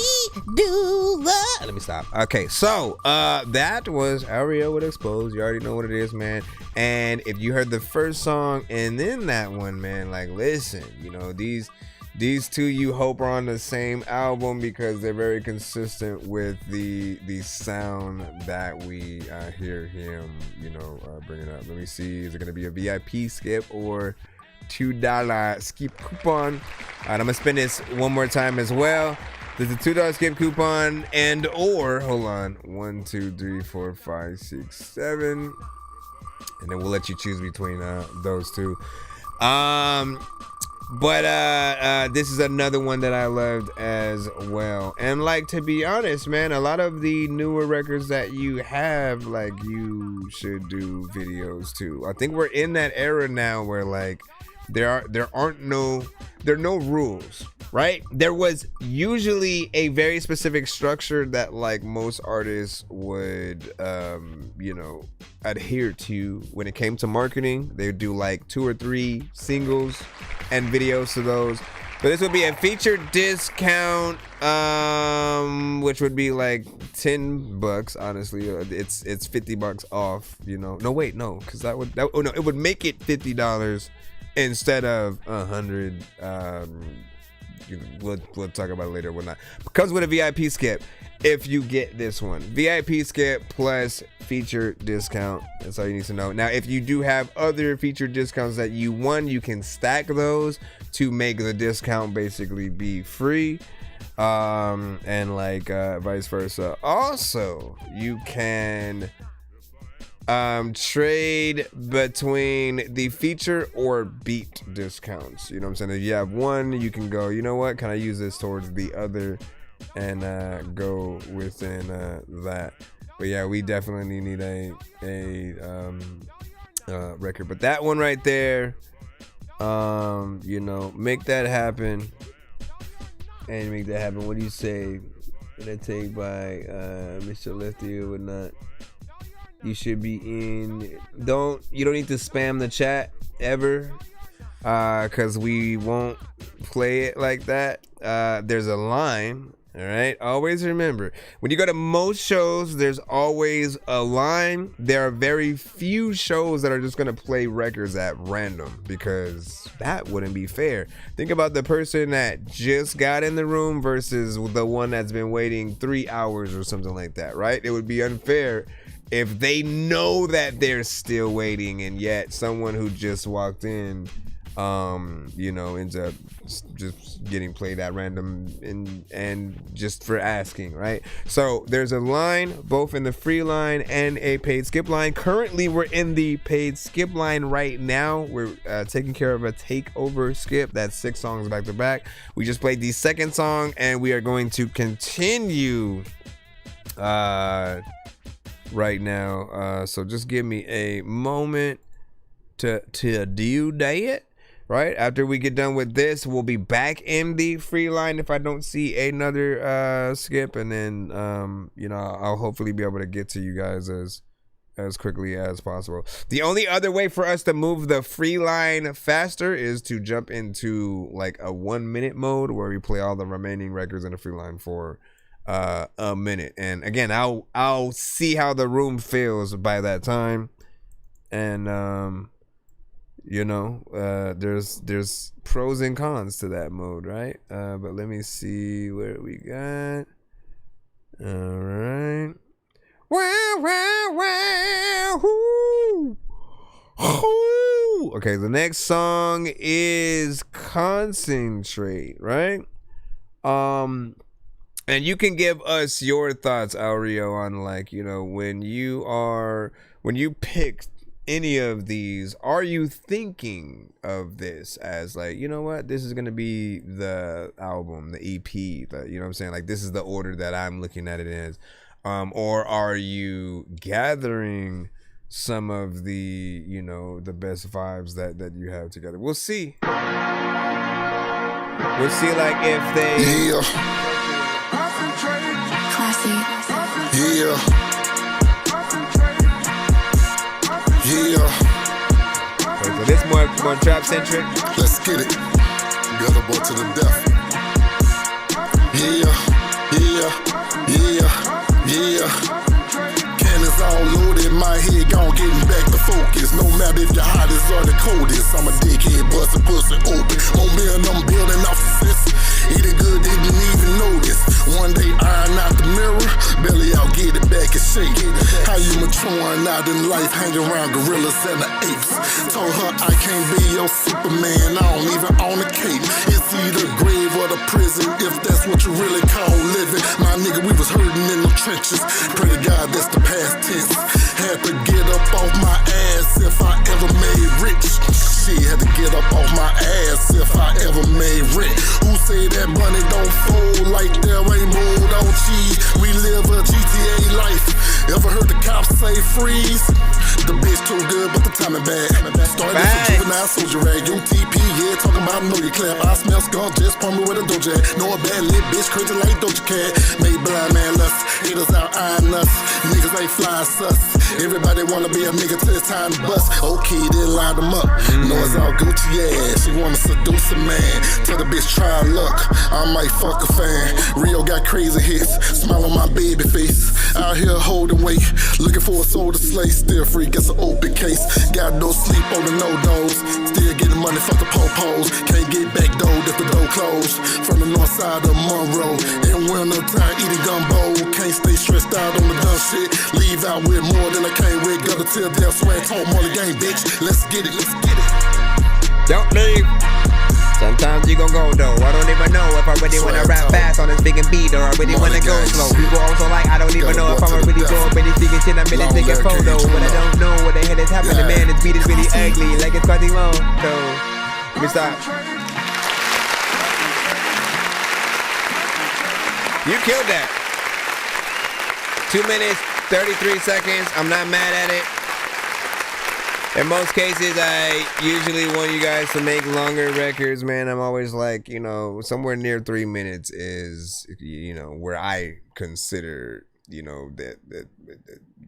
do the. Let me stop. Okay, so that was Ario with Exposed. You already know what it is, man. And if you heard the first song and then that one, man, like listen, you know, these two you hope are on the same album because they're very consistent with the sound that we hear him, you know, bringing up. Let me see, is it gonna be a VIP skip or $2 skip coupon? All right, I'm gonna spin this one more time as well. There's a $2 skip coupon and or hold on, 1, 2, 3, 4, 5, 6, 7, and then we'll let you choose between those two. But this is another one that I loved as well. And like, to be honest, man, a lot of the newer records that you have, like, you should do videos too. I think we're in that era now where like there are no rules, right? There was usually a very specific structure that like most artists would adhere to when it came to marketing. They would do like 2 or 3 singles and videos to those. But this would be a featured discount, which would be like $10. Honestly, it's $50 off. No, wait, no, because it would make it $50 instead of 100. We'll talk about it later. Whatnot. Comes with a VIP skip if you get this one. VIP skip plus feature discount. That's all you need to know. Now, if you do have other feature discounts that you won, you can stack those to make the discount basically be free. And like vice versa. Also, you can trade between the feature or beat discounts. You know what I'm saying? If you have one, you can go, you know what, can I use this towards the other, and go within that. But yeah, we definitely need a record. But that one right there, make that happen. And make that happen. What do you say? Would I take by Mr. Lefty or whatnot? You should be in. You don't need to spam the chat ever, because we won't play it like that. There's a line. All right. Always remember, when you go to most shows, there's always a line. There are very few shows that are just gonna play records at random, because that wouldn't be fair. Think about the person that just got in the room versus the one that's been waiting 3 hours or something like that, right? It would be unfair if they know that they're still waiting, and yet someone who just walked in, ends up just getting played at random and just for asking, right? So there's a line, both in the free line and a paid skip line. Currently, we're in the paid skip line right now. We're taking care of a takeover skip. That's 6 songs back to back. We just played the second song, and we are going to continue right now. So just give me a moment to do that. Right after we get done with this, we'll be back in the free line if I don't see another skip, and then I'll hopefully be able to get to you guys as quickly as possible. The only other way for us to move the free line faster is to jump into like a 1-minute mode where we play all the remaining records in the free line for a minute. And again, I'll see how the room feels by that time, and there's pros and cons to that mode, right? But let me see what we got. All right. Wow. Ooh. Okay, the next song is Concentrate, right? And you can give us your thoughts, Aureo, on like, when you picked any of these, are you thinking of this as like, you know what, this is gonna be the album, the EP, you know what I'm saying, like this is the order that I'm looking at it as, or are you gathering some of the the best vibes that you have together? We'll see like if they Classy. Yeah. Okay, so this more trap centric. Let's get it. Got a boy to the death. Yeah. Cannons all loaded, my head gone getting back to focus. No matter if the hottest or the coldest, I'm a dickhead, bustin' pussy open. Momentum building off success. Eating good, didn't even notice. One day iron out the mirror, belly out, get it back and shake it. How you maturing out in life, hanging around gorillas and the apes. Told her I can't be your Superman, I don't even own a cape. It's either grave or the prison, if that's what you really call living. My nigga, we was hurting in the trenches. Pray to God that's the past tense. Had to get up off my ass if I ever made rich. Shit, had to get up off my ass if I ever made rent. Who say that money don't fold like there ain't mold on cheese? We live a GTA life. Ever heard the cops say freeze? The bitch too good, but the timing bad. Started as a juvenile soldier rag. UTP, yeah, talking about know your clap. I smell skunk, just palm me with a doja. Know a bad lit bitch, crazy like Doja Cat. Made blind man lust, haters out eyeing us. Niggas ain't fly sus. Everybody wanna be a nigga till it's time to bust. Okay, then line them up. Know it's all Gucci ass. She wanna seduce a man. Tell the bitch try luck. I might fuck a fan. Rio got crazy hits. Smile on my baby face. Out here holding weight. Looking for a soul to slay. Still free, gets an open case. Got no sleep on the no-dos. Still getting money, fuck the po-pos. Can't get back though if the door closed. From the north side of Monroe. In winter time, eating gumbo. Can't stay stressed out on the dumb shit. Leave out with more than I came with. Gutter till death, swear talk more the game, bitch. Let's get it, let's get it. Don't leave. Sometimes you gon' go though. I don't even know if I really wanna rap fast on this big beat or I really wanna go slow. People also like I don't even know if I'ma really go up any speaking shit. I'm really taking photos, but I don't know what the hell is happening. Man, this beat is really ugly, like it's fucking long. So let me stop. You killed that. 2 minutes, 33 seconds. I'm not mad at it. In most cases, I usually want you guys to make longer records, man. I'm always like, you know, somewhere near 3 minutes is, you know, where I consider, you know,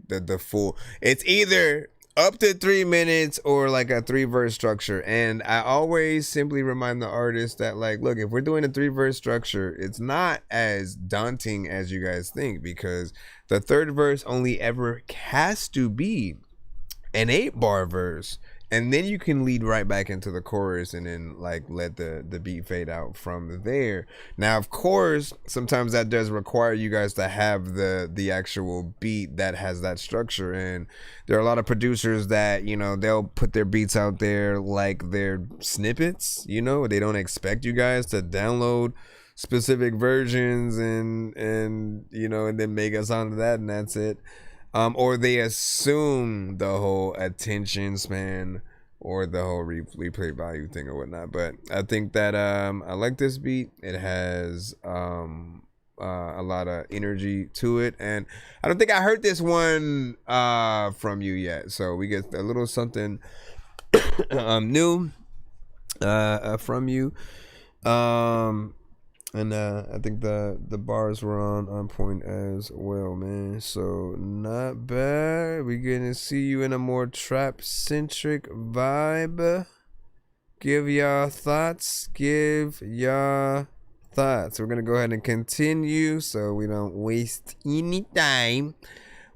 the full. It's either up to 3 minutes or like a 3-verse structure. And I always simply remind the artist that, like, look, if we're doing a 3-verse structure, it's not as daunting as you guys think, because the third verse only ever has to be an 8-bar verse, and then you can lead right back into the chorus and then like let the beat fade out from there. Now, of course, sometimes that does require you guys to have the actual beat that has that structure, and there are a lot of producers that, you know, they'll put their beats out there like they're snippets, you know, they don't expect you guys to download specific versions and you know, and then make us onto that, and that's it. Or they assume the whole attention span or the whole replay value thing or whatnot. But I think that I like this beat. It has a lot of energy to it, and I don't think I heard this one from you yet. So we get a little something new from you. And I think the bars were on point as well, man. So not bad. We're gonna see you in a more trap-centric vibe. Give y'all thoughts. We're gonna go ahead and continue so we don't waste any time.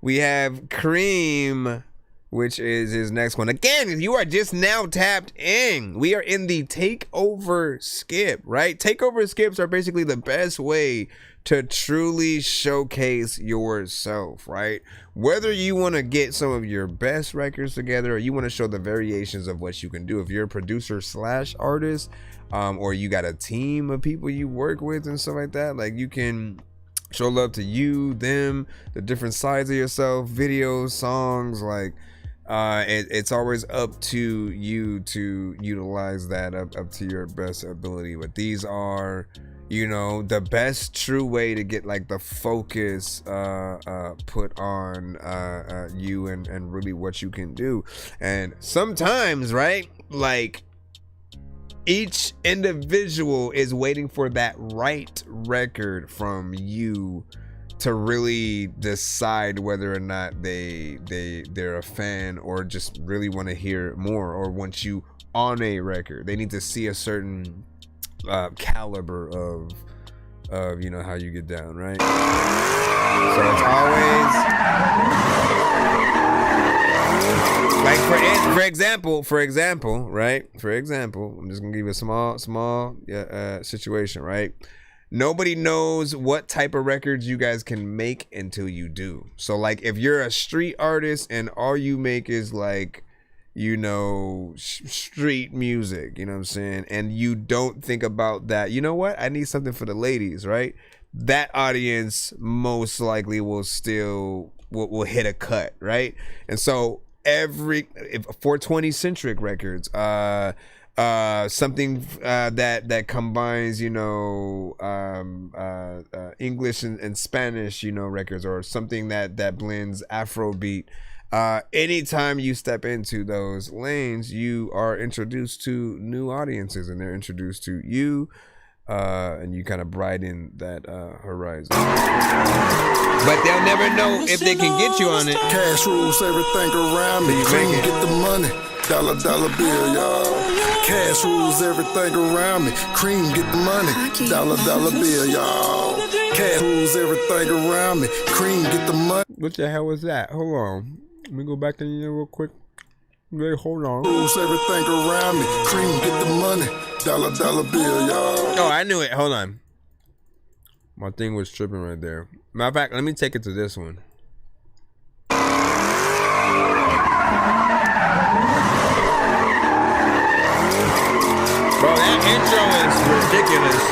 We have Cream, which is his next one. Again, if you are just now tapped in, we are in the takeover skip, right? Takeover skips are basically the best way to truly showcase yourself, right? Whether you want to get some of your best records together or you want to show the variations of what you can do. If you're a producer / artist, or you got a team of people you work with and stuff like that, like you can show love to you, them, the different sides of yourself, videos, songs, like it's always up to you to utilize that up to your best ability. But these are, you know, the best true way to get like the focus put on you and really what you can do. And sometimes, right, like each individual is waiting for that right record from you to really decide whether or not they're a fan or just really want to hear more or want you on a record. They need to see a certain caliber of you know how you get down, right? So it's always like for example, right? For example, I'm just gonna give you a small situation, right? Nobody knows what type of records you guys can make until you do. So like if you're a street artist and all you make is like, you know, street music, you know what I'm saying? And you don't think about that, you know what? I need something for the ladies, right? That audience most likely will still will hit a cut, right? And so every 420 centric records, something that combines, you know, English and Spanish, you know, records, or something that blends Afrobeat. Anytime you step into those lanes, you are introduced to new audiences, and they're introduced to you, and you kind of broaden that horizon. But they'll never know if they can get you on it. Cash rules everything around me. Cream get the money. Dollar bill, y'all. Cash rules everything around me. Cream get the money. Dollar bill, y'all. Cash rules everything around me. Cream get the money. What the hell was that? Hold on. Let me go back in there real quick. Wait, hold on. Rules everything around me. Cream get the money. Dollar bill, y'all. Oh, I knew it. Hold on. My thing was tripping right there. Matter of fact, let me take it to this one. Bro, that intro is ridiculous.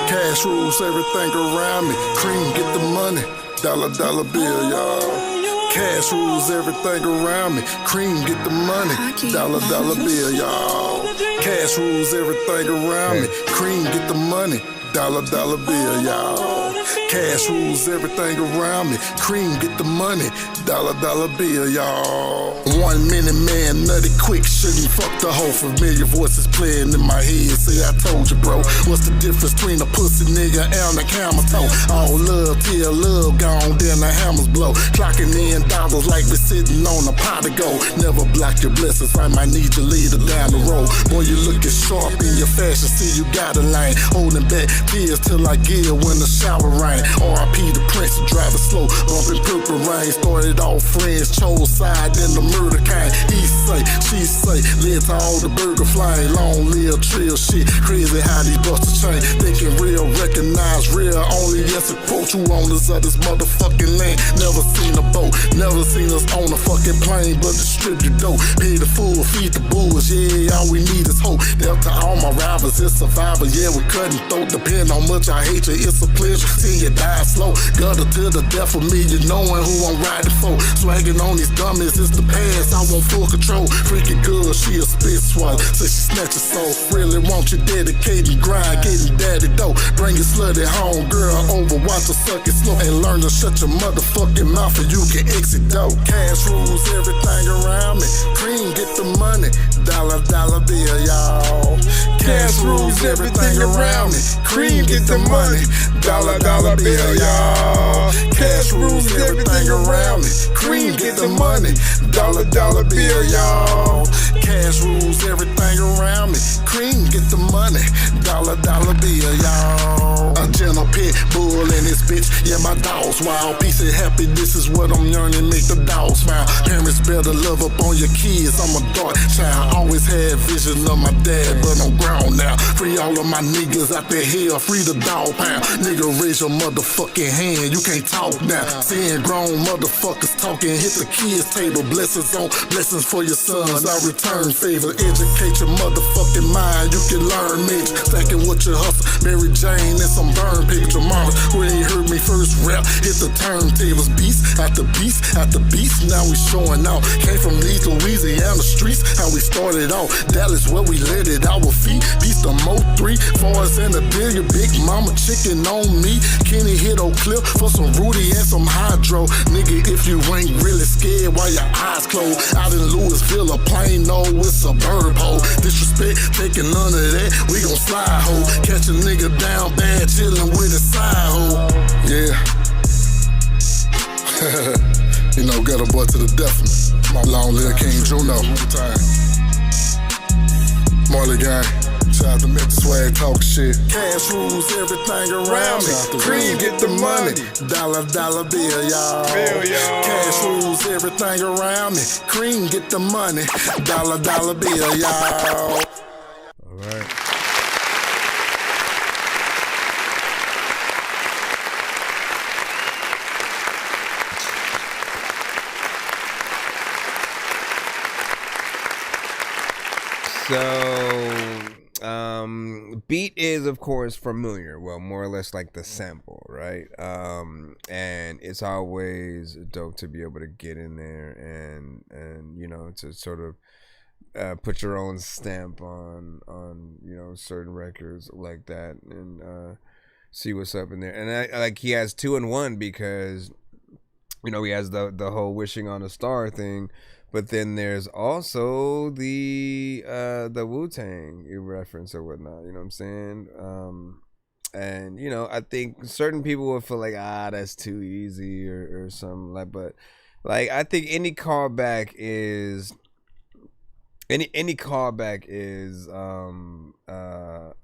Cash rules everything around me. Cream get the money. Dollar bill, y'all. Cash rules everything around me. Cream get the money. Dollar bill, y'all. Cash rules everything around me. Cream get the money. Dollar bill, y'all. Cash rules everything around me. Cream get the money. Dollar bill, y'all. 1 minute man, nutty quick, shouldn't fuck the whole familiar voices playing in my head. Say I told you, bro. What's the difference between a pussy nigga and a camel toe? All love till love gone, then the hammers blow. Clocking in dollars like we're sitting on a pot of gold. Never block your blessings, I might need you later down the road. Boy, you looking sharp in your fashion, see you got a lane. Holding back tears till I give when the shower rain. R.I.P. the prince, driving slow, bumping purple rain. Started off friends, chose side, then the murder came. He say, she say, led to all the burger flying. Long live trail shit, crazy how these busters change. Thinking real, recognize real, only yes to quote you owners of this motherfucking land. Never seen a boat, never seen us on a fucking plane, but distribute dope. Pay the fool, feed the bulls, yeah, all we need is hope. Dealt to all my rivals, it's survival, yeah, we cutting throat. Depend on much I hate you, it's a pleasure. See you die slow, gutter to the death of me, you knowing who I'm riding for. Swagging on these dummies, it's the past, I want full control. Freaking good, she a spit swallow, so she snatch your soul. Really want you dedicated, grind, getting daddy dough. Bring your slutty home, girl, over, watch her suck it slow. And learn to shut your motherfucking mouth and you can exit dough. Cash rules everything around me, cream get the money, dollar bill, y'all. Cash rules everything around me, cream get the money, dollar bill, y'all. Cash rules everything around me, cream get the money, dollar bill, y'all. Cash rules everything around me, cream get the money, dollar bill, y'all. A gentle pit bull in this bitch, yeah, my dog's wild. Peace and happiness is what I'm yearning, make the dogs smile. Parents better love up on your kids, I'm a dark child. Always had vision of my dad, but I'm grown now. Free all of my niggas out there hell, free the dog pound. Nigga, raise your motherfucking hand, you can't talk now. Seeing grown motherfuckers talking, hit the kids table. Blessings on blessings for your sons, I return favor. Educate your motherfucking mind, you can learn major. Stacking what you hustle, Mary Jane and some burn picture mama. Who ain't heard me first rap, hit the turntables. Beast after beast after beast, now we showing out. Came from East Louisiana streets, how we started off. Dallas where we let it our feet. Beast the Mo 3, Forest and a deal, your big mama chicken on me. Kenny hit Oak Cliff for some Rudy and some Hydro. Nigga, if you ain't really scared, why your eyes closed? Out in Louisville, a Plano, it's a bird hole. Disrespect, taking none of that, we gon' slide ho. Catch a nigga down bad, chillin' with a side ho. Yeah. You know, got a boy to the death. My long live King Juno. Marley gang. Shout out to Mr. Swag, talk shit. Cash rules everything around me. Cream get the money. Dollar bill, y'all. Cash rules everything around me. Cream get the money. Dollar bill, y'all. All right. So, beat is of course familiar, well, more or less like the sample, right? And it's always dope to be able to get in there and you know, to sort of put your own stamp on you know, certain records like that, and see what's up in there. And I like, he has 2 in 1 because, you know, he has the whole wishing on a star thing, but then there's also the Wu-Tang reference or whatnot, you know what I'm saying? And you know, I think certain people will feel like, that's too easy or something like, but like, I think any callback is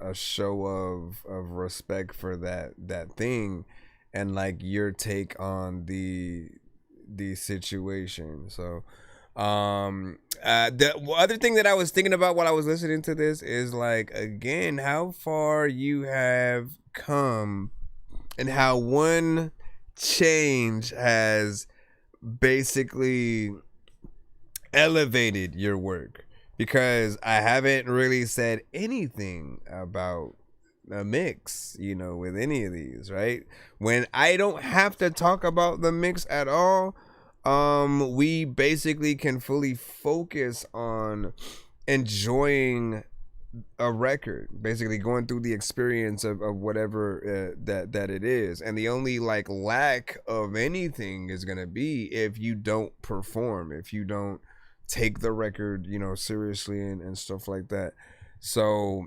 a show of respect for that thing, and like your take on the situation. So the other thing that I was thinking about while I was listening to this is, like, again, how far you have come and how one change has basically elevated your work. Because I haven't really said anything about a mix, you know, with any of these, right? When I don't have to talk about the mix at all, we basically can fully focus on enjoying a record, basically going through the experience of whatever that it is. And the only like lack of anything is gonna be if you don't perform, if you don't take the record, you know, seriously and stuff like that. So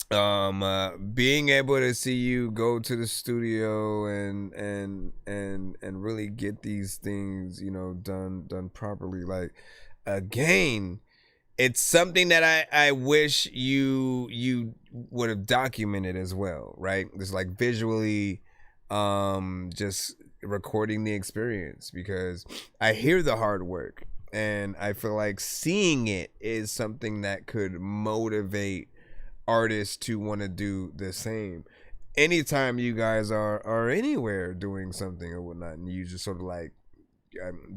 being able to see you go to the studio and really get these things, you know, done properly, like, again, it's something that I wish you would have documented as well, right? Just like visually, just recording the experience, because I hear the hard work. And I feel like seeing it is something that could motivate artists to want to do the same. Anytime you guys are anywhere doing something or whatnot, and you just sort of like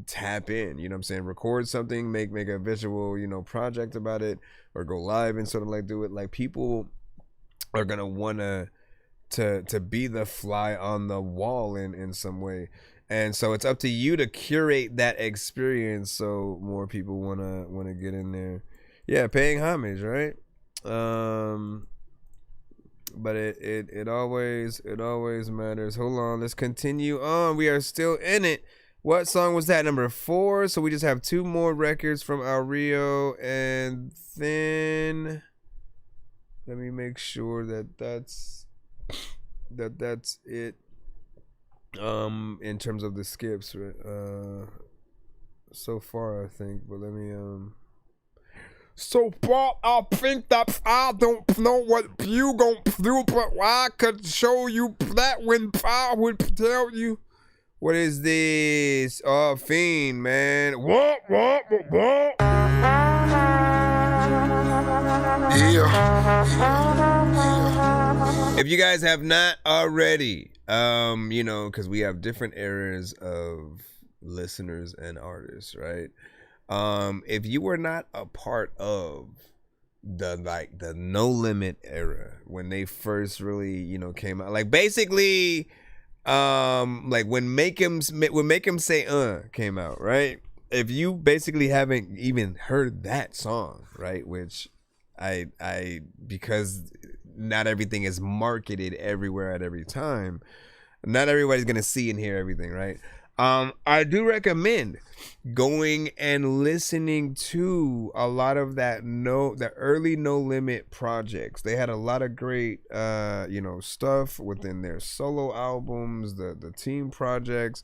tap in, you know what I'm saying? Record something, make a visual, you know, project about it, or go live and sort of like do it. Like, people are gonna wanna to be the fly on the wall in some way. And so it's up to you to curate that experience so more people wanna get in there. Yeah, paying homage, right? But it always matters. Hold on, let's continue on. We are still in it. What song was that? Number 4. So we just have 2 more records from Al Rio, and then let me make sure that's it. In terms of the skips, right? So far I think, but let me so far I think that I don't know what you gon' do, but I could show you that when I would tell you. What is this? Oh, Fiend, man. What? Yeah. If you guys have not already, you know, because we have different eras of listeners and artists, right? If you were not a part of the No Limit era when they first really, you know, came out, like basically, like when Make Him Say came out, right? If you basically haven't even heard that song, right, which I because not everything is marketed everywhere at every time, not everybody's gonna see and hear everything, right? I do recommend going and listening to a lot of the early No Limit projects. They had a lot of great you know, stuff within their solo albums, the team projects,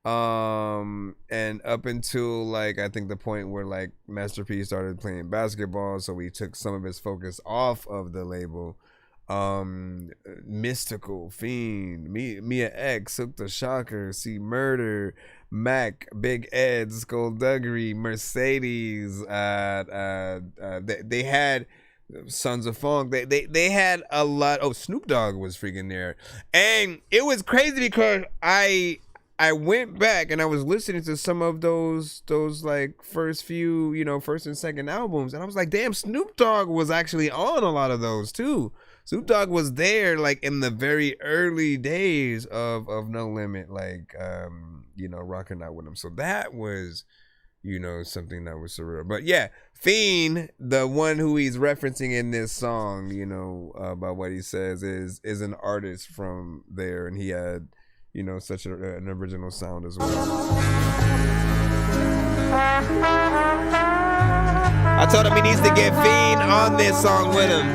and up until like I think the point where like Master P started playing basketball, so we took some of his focus off of the label. Mystical, Fiend, Mia X, Silk the Shocker, C Murder, Mac, Big Ed, Skullduggery, Mercedes, they had Sons of Funk, they had a lot. Oh, Snoop Dogg was freaking there, and it was crazy because I went back and I was listening to some of those like first few, you know, first and second albums, and I was like, damn, Snoop Dogg was actually on a lot of those too. Snoop Dogg was there like in the very early days of No Limit, like rocking out with him. So that was, something that was surreal. But yeah, Fiend, the one who he's referencing in this song, about what he says is an artist from there, and he had, such an original sound as well. I told him he needs to get Fiend on this song with him.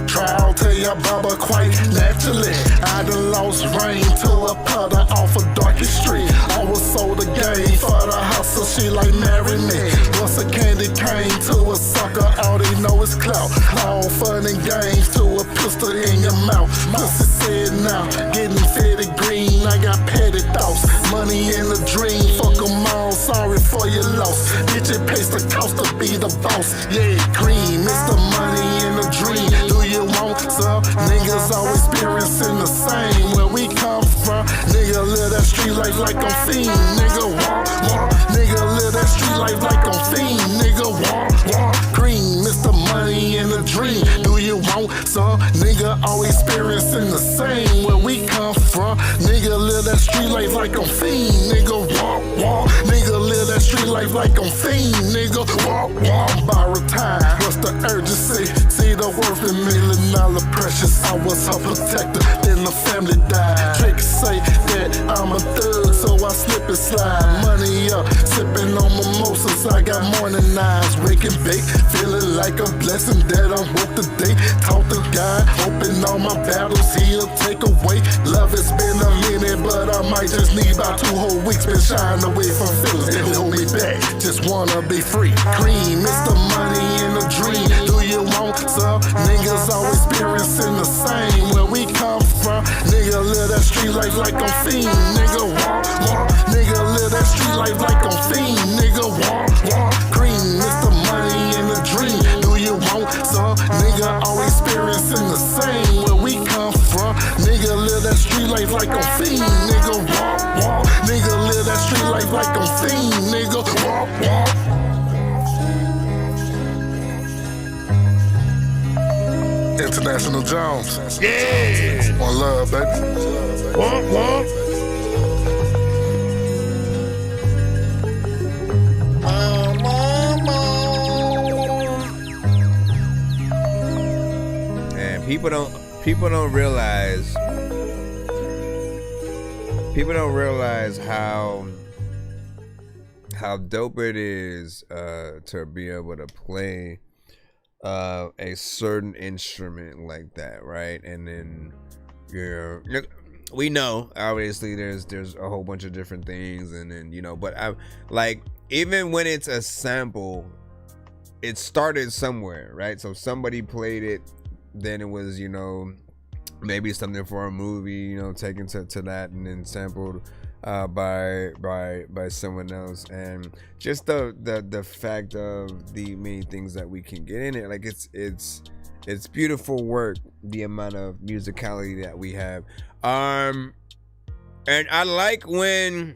Trial to your bubba quite naturally. I done lost rain to a putter off a Dorky street. I was sold a game for the hustle, she like marry me. Once a candy cane to a sucker, all they know is clout. All fun and games to a pistol in your mouth. Pussy said now, getting fitted green, I got petty thoughts. Money in a dream, fuck them all, sorry for your loss. Bitch, it pays the cost to be the boss. Yeah, green, Mr. Money in a dream. Do you want some? Niggas always experiencing the same. Where we come from, nigga live that street life like I'm fiend. Nigga walk. Nigga live that street life like I'm fiend. Nigga walk. Green, Mr. Money in a dream. Do you want some? Nigga always experiencing the same. Where we come from, nigga live that street life like I'm fiend. Nigga walk. Nigga live that street life like I'm fiend. Nigga walk. Borrow time. What's the urgency? See the worth in $1 million precious. I was her protector, then the family died. Tricks say that I'm a thug, so I slip and slide. Money up, sipping on mimosas. I got morning eyes, waking bake, feeling like a blessing that I woke today. Talk to God, hoping all my battles he'll take away. Love has been a minute, but I might just need about 2 whole weeks. Been shying away from feelings that hold me back. Just wanna be free. Cream, Mr. Money in a dream. Do you want some? Niggas always experiencing the same. Where we come from, nigga live that street life like I'm fiend. Nigga walk. Nigga live that street life like I'm fiend. Nigga walk. Cream, Mr. Money in a dream. Do you want some? Nigga always experiencing the same. Where we come from, nigga live that street life like I'm fiend. Nigga walk. Nigga live that street life like I'm fiend. Nigga walk. International Jones. Yeah. One love, baby. Walk. And people don't realize how dope it is to be able to play a certain instrument like that, right? And then we know obviously there's a whole bunch of different things, and then but I like, even when it's a sample, it started somewhere, right? So somebody played it, then it was maybe something for a movie, taken to that and then sampled by someone else. And just the fact of the many things that we can get in it, like it's beautiful work, the amount of musicality that we have. And I like when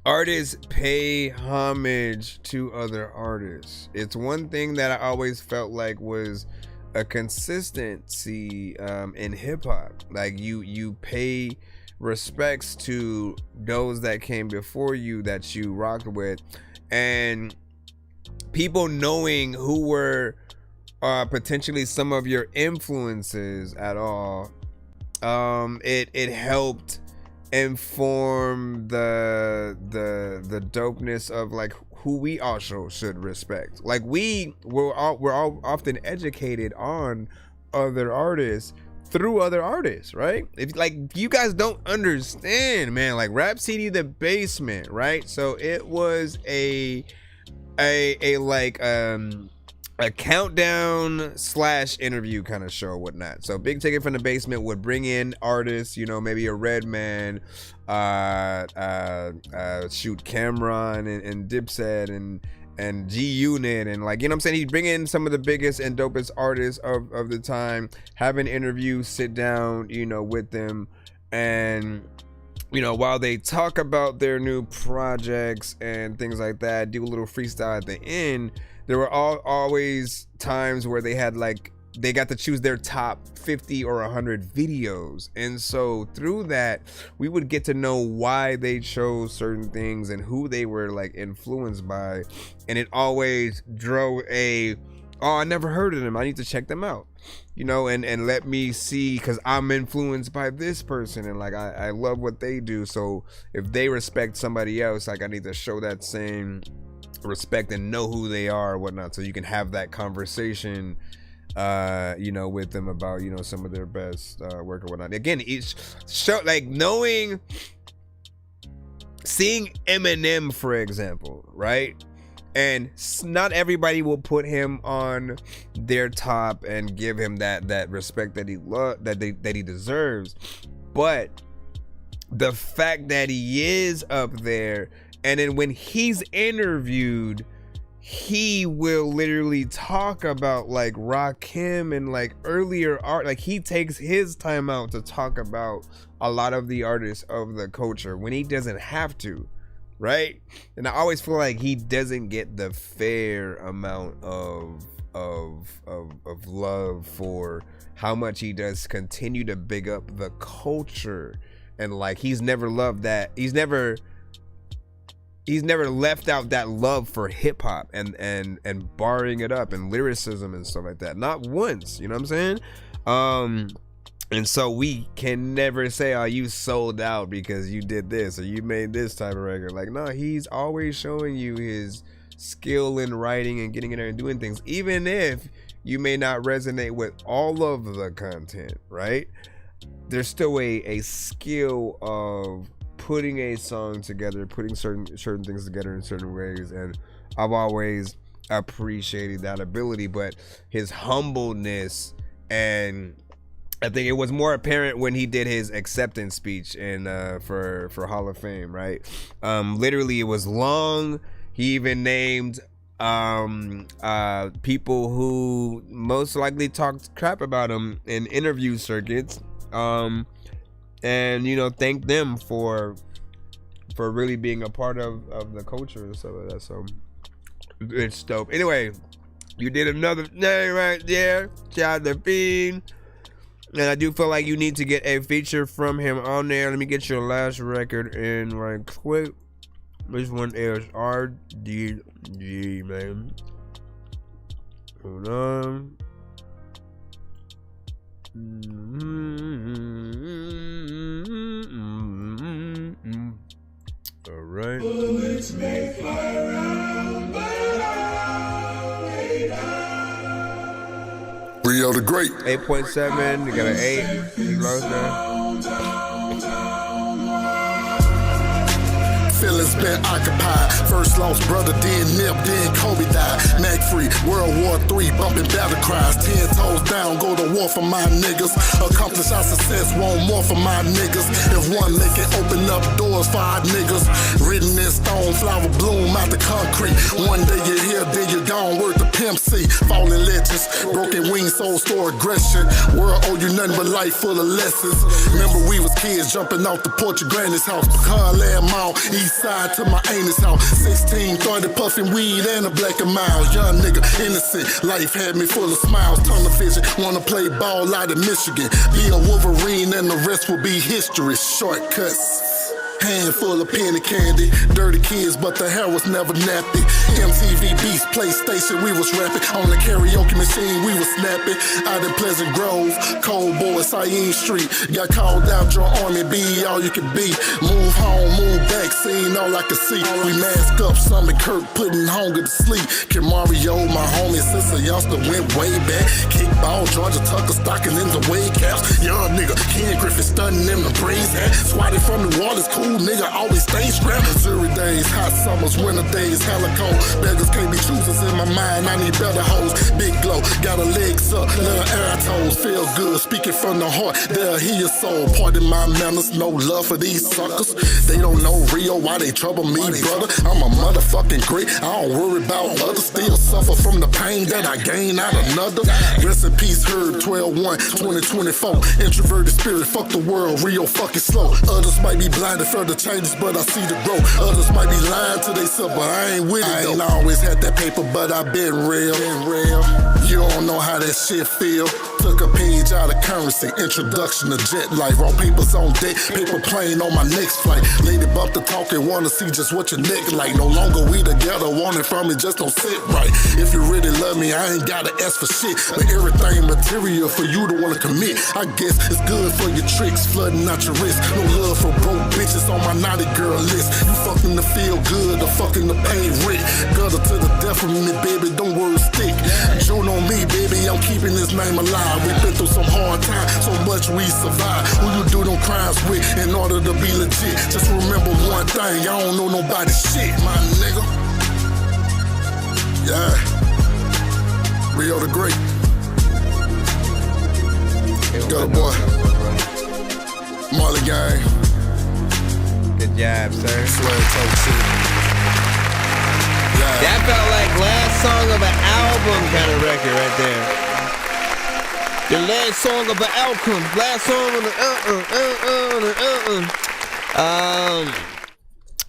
artists pay homage to other artists. It's one thing that I always felt like was a consistency in hip-hop. Like you pay respects to those that came before you, that you rocked with, and people knowing who were potentially some of your influences at all. It helped inform the dopeness of like who we also should respect. Like we're all often educated on other artists through other artists, right? If like you guys don't understand, man, like Rhapsody the Basement, right? So it was a countdown / interview kind of show, whatnot. So Big Ticket from the Basement would bring in artists, maybe a Redman, shoot Cameron and Dipset and G-Unit, and like, what I'm saying, he'd bring in some of the biggest and dopest artists of the time, have an interview, sit down, with them, and while they talk about their new projects and things like that, do a little freestyle at the end. There were always times where they had like they got to choose their top 50 or 100 videos. And so through that, we would get to know why they chose certain things and who they were like influenced by. And it always drove oh, I never heard of them, I need to check them out, you know, and let me see, because I'm influenced by this person and like I love what they do. So if they respect somebody else, like I need to show that same respect and know who they are or whatnot, so you can have that conversation you know, with them about, you know, some of their best work or whatnot. Again, each show, like seeing Eminem, for example, right? And not everybody will put him on their top and give him that respect that he deserves. But the fact that he is up there, and then when he's interviewed, he will literally talk about like Rakim and like earlier art. Like he takes his time out to talk about a lot of the artists of the culture when he doesn't have to, right? And I always feel like he doesn't get the fair amount of love for how much he does continue to big up the culture. And like he's never loved that. He's never left out that love for hip hop and barring it up and lyricism and stuff like that. Not once, you know what I'm saying? And so we can never say, oh, you sold out because you did this or you made this type of record. Like, no, he's always showing you his skill in writing and getting in there and doing things, even if you may not resonate with all of the content, right? There's still a skill of putting a song together, putting certain things together in certain ways, and I've always appreciated that ability. But his humbleness, and I think it was more apparent when he did his acceptance speech in for Hall of Fame, right? Literally, it was long. He even named people who most likely talked crap about him in interview circuits, and you know, thank them for really being a part of the culture and stuff like that. So it's dope. Anyway, you did another name right there, Child the Fiend, and I do feel like you need to get a feature from him on there. Let me get your last record in right quick. This one is RDG, man. Hold on. All right. Bullets may fly around, but Rio the Great. 8.7. You got an 8. He lost that. Feelings been occupied. First lost brother, then Nip, then Kobe died. Mag free, World War III, bumping battle cries. 10 toes down, go to war for my niggas. Accomplish our success, want more for my niggas. If one lick can open up doors for our niggas. Written in stone, flower bloom out the concrete. One day you're here, then you're gone, word to Pimp C. Falling legends, broken wings, soul store aggression. World owe you nothing but life full of lessons. Remember we was kids jumping off the porch of Granny's house. Pecan Land Mall, east side to my anus house. 16, 30, puffing weed and a black and miles. Young nigga, innocent, life had me full of smiles. Tunnel vision, wanna play ball out of Michigan. Be a Wolverine and the rest will be history. Shortcuts. Handful of penny candy, dirty kids, but the hair was never nappy. MTV Beats, PlayStation, we was rapping. On the karaoke machine, we was snapping. Out in Pleasant Grove, Cold Boy, Sayin Street. Got called out, your army, be all you could be. Move home, move back, seen all I could see. We mask up, Summit Kirk, putting hunger to sleep. Kid Mario, my homie, sister, y'all still went way back. Kickball, Georgia Tucker, stocking in the wave caps. Young nigga, Ken Griffin stunning in the breeze hat. Swatted from the Waters, cool nigga, always stay strapped. Missouri days, hot summers, winter days, hella cold. Beggars can't be choosers in my mind, I need better hoes. Big glow, got a legs up, little air toes. Feel good, speaking from the heart, they'll hear your soul. Pardon my manners, no love for these suckers. They don't know Rio, why they trouble me, brother. I'm a motherfucking great, I don't worry about others. Still suffer from the pain that I gain out another. Rest in peace, Herb, 12/1/2024. Introverted spirit, fuck the world, Rio fucking slow. Others might be blinded for the changes, but I see the growth. Others might be lying to themselves, but I ain't with it ain't always had that paper, but I been real. You don't know how that shit feel. Took a page out of currency, introduction to jet life. Raw papers on deck, paper plane on my next flight. Lady buff the talking, wanna see just what your neck like. No longer we together, want it from me, just don't sit right. If you really love me, I ain't gotta ask for shit. But everything material for you to wanna commit. I guess it's good for your tricks, flooding out your wrist. No love for broke bitches on my naughty girl list. You fucking to feel good or fucking to pay rent. Gutter to the death of me, baby, don't worry, stick. June on me, baby, I'm keeping this name alive. We been through some hard times, so much we survived. Who you do them crimes with in order to be legit? Just remember one thing, I don't know nobody's shit, my nigga. Yeah. Rio the Great. Got a boy. Marley Gang. Good job, sir. Swear talk shit. Yeah. That felt like last song of an album kind of record right there. The last song of an album. Last song of the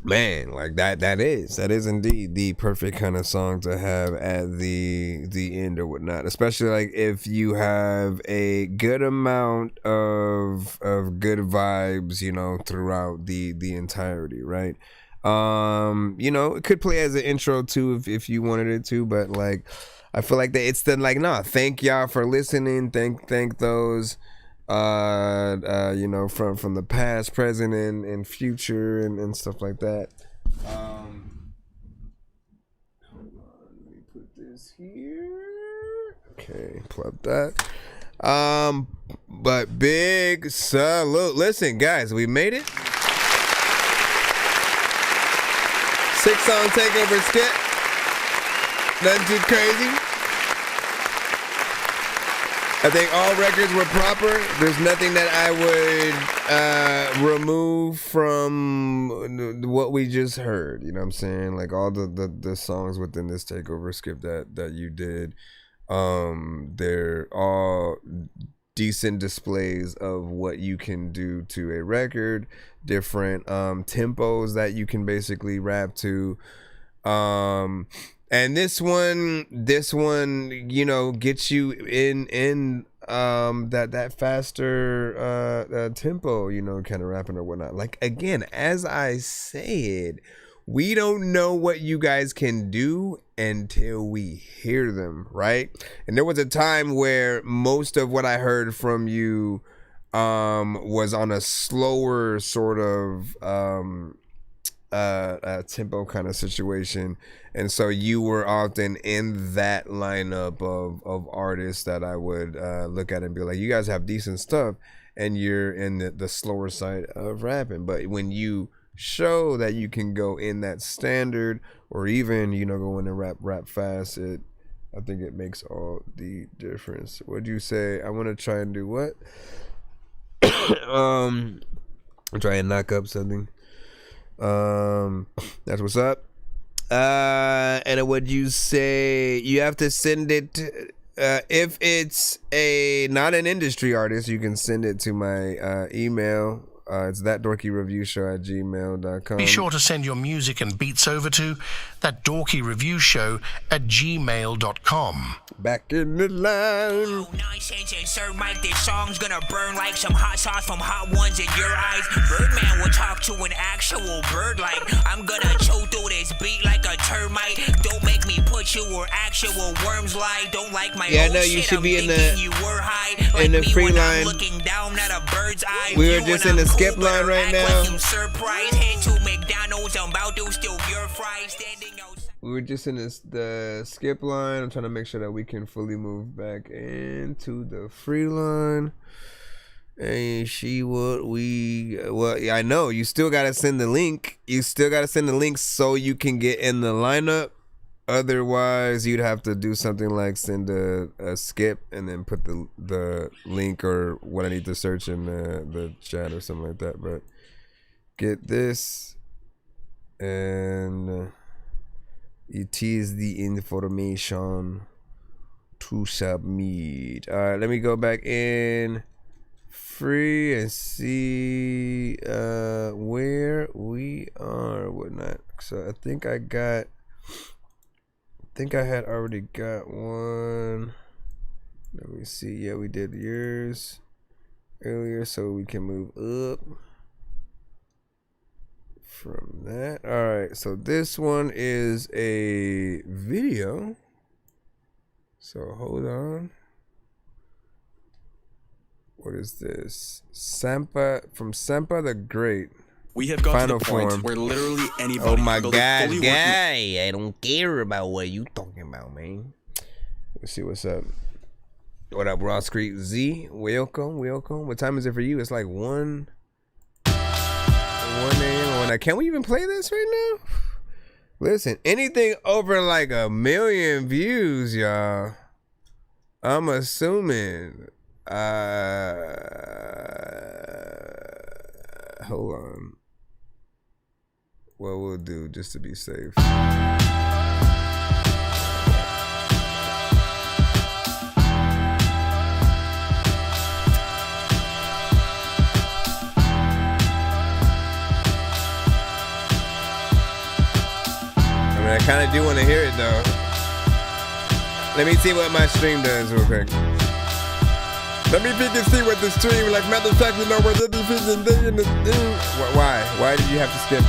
man, like that is indeed the perfect kind of song to have at the end or whatnot. Especially like if you have a good amount of good vibes, you know, throughout the entirety, right? You know, it could play as an intro too if you wanted it to, but like I feel like that it's the like, nah, thank y'all for listening. Thank those you know, from the past, present, and future and stuff like that. Hold on, let me put this here. Okay, plug that. But big salute. Listen, guys, we made it. 6-song takeover skit. Nothing too crazy. I think all records were proper. There's nothing that I would remove from what we just heard. You know what I'm saying? Like all the songs within this takeover skip that you did, they're all decent displays of what you can do to a record, different tempos that you can basically rap to. And this one, you know, gets you in that faster tempo, you know, kind of rapping or whatnot. Like again, as I said, we don't know what you guys can do until we hear them, right? And there was a time where most of what I heard from you was on a slower sort of tempo kind of situation, and so you were often in that lineup of artists that I would look at and be like, you guys have decent stuff and you're in the slower side of rapping. But when you show that you can go in that standard or even, you know, go in and rap fast, I think it makes all the difference. What'd you say? I want to try and do what? I'm trying to knock up something. That's what's up. And would you say you have to send it if it's not an industry artist, you can send it to my email. It's ThatDorkyReviewShow@gmail.com. Be sure to send your music and beats over to ThatDorkyReviewShow@gmail.com. Back in the line. Nonsense and Sir Mike, this song's gonna burn like some hot sauce from hot ones in your eyes. Birdman will talk to an actual bird like I'm gonna chew through this beat like a termite. Don't make me put you where actual worms lie. Don't like my I know you should be in the free line. Looking down at a bird's eye. We were just in the skip line right now. We were just in the skip line. I'm trying to make sure that we can fully move back into the free line. And see what I know you still gotta send the link. You still gotta send the link so you can get in the lineup. Otherwise, you'd have to do something like send a skip and then put the link or what I need to search in the chat or something like that. But get this, and it is the information to submit. All right, let me go back in free and see where we are, whatnot. So I think I got think I had already got one. Let me see. Yeah, we did yours earlier, so we can move up from that. All right, so this one is a video. So hold on. What is this? Sampa from Sampa the Great. We have got Final to the point form. where literally anybody. Oh my can God, fully work- guy! I don't care about what you talking about, man. Let's see what's up. What up, Raw Street Z? Welcome. What time is it for you? It's like 1 a.m. Can we even play this right now? Listen, anything over like 1 million views, y'all. I'm assuming. Hold on. What we'll do just to be safe. I kind of do want to hear it though. Let me see what my stream does real quick. Let me peek and see what the stream, like matter of fact, you know what they be peeking in the thing. Why? Why did you have to skip?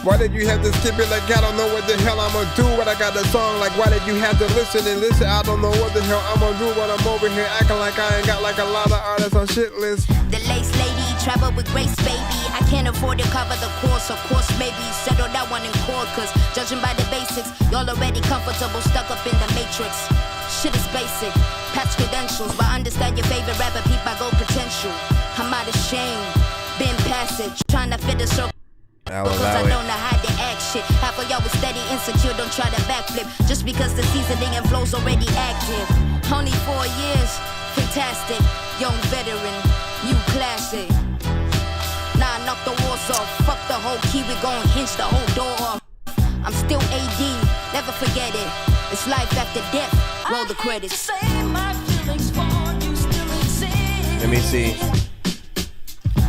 Why did you have to skip it? Like I don't know what the hell I'm gonna do when I got the song. Like why did you have to listen and listen? I don't know what the hell I'm gonna do when I'm over here acting like I ain't got like a lot of artists on shit list. The lace lady, travel with grace, baby. I can't afford to cover the course, of course, maybe settle that one in court. Cause judging by the basics, y'all already comfortable, stuck up in the matrix. Shit is basic, patch credentials, but understand your favorite rapper, peep my gold potential. I'm out of shame, been passage, trying to fit a circle. Because I don't know how to act shit. Half of y'all was steady, insecure, don't try to backflip. Just because the seasoning and flow's already active. Only 4 years, fantastic. Young veteran, new classic. Nah, knock the walls off. Fuck the whole key, we gon' hinge the whole door off. I'm still AD, never forget it. It's life after death, roll the credits. Let me see.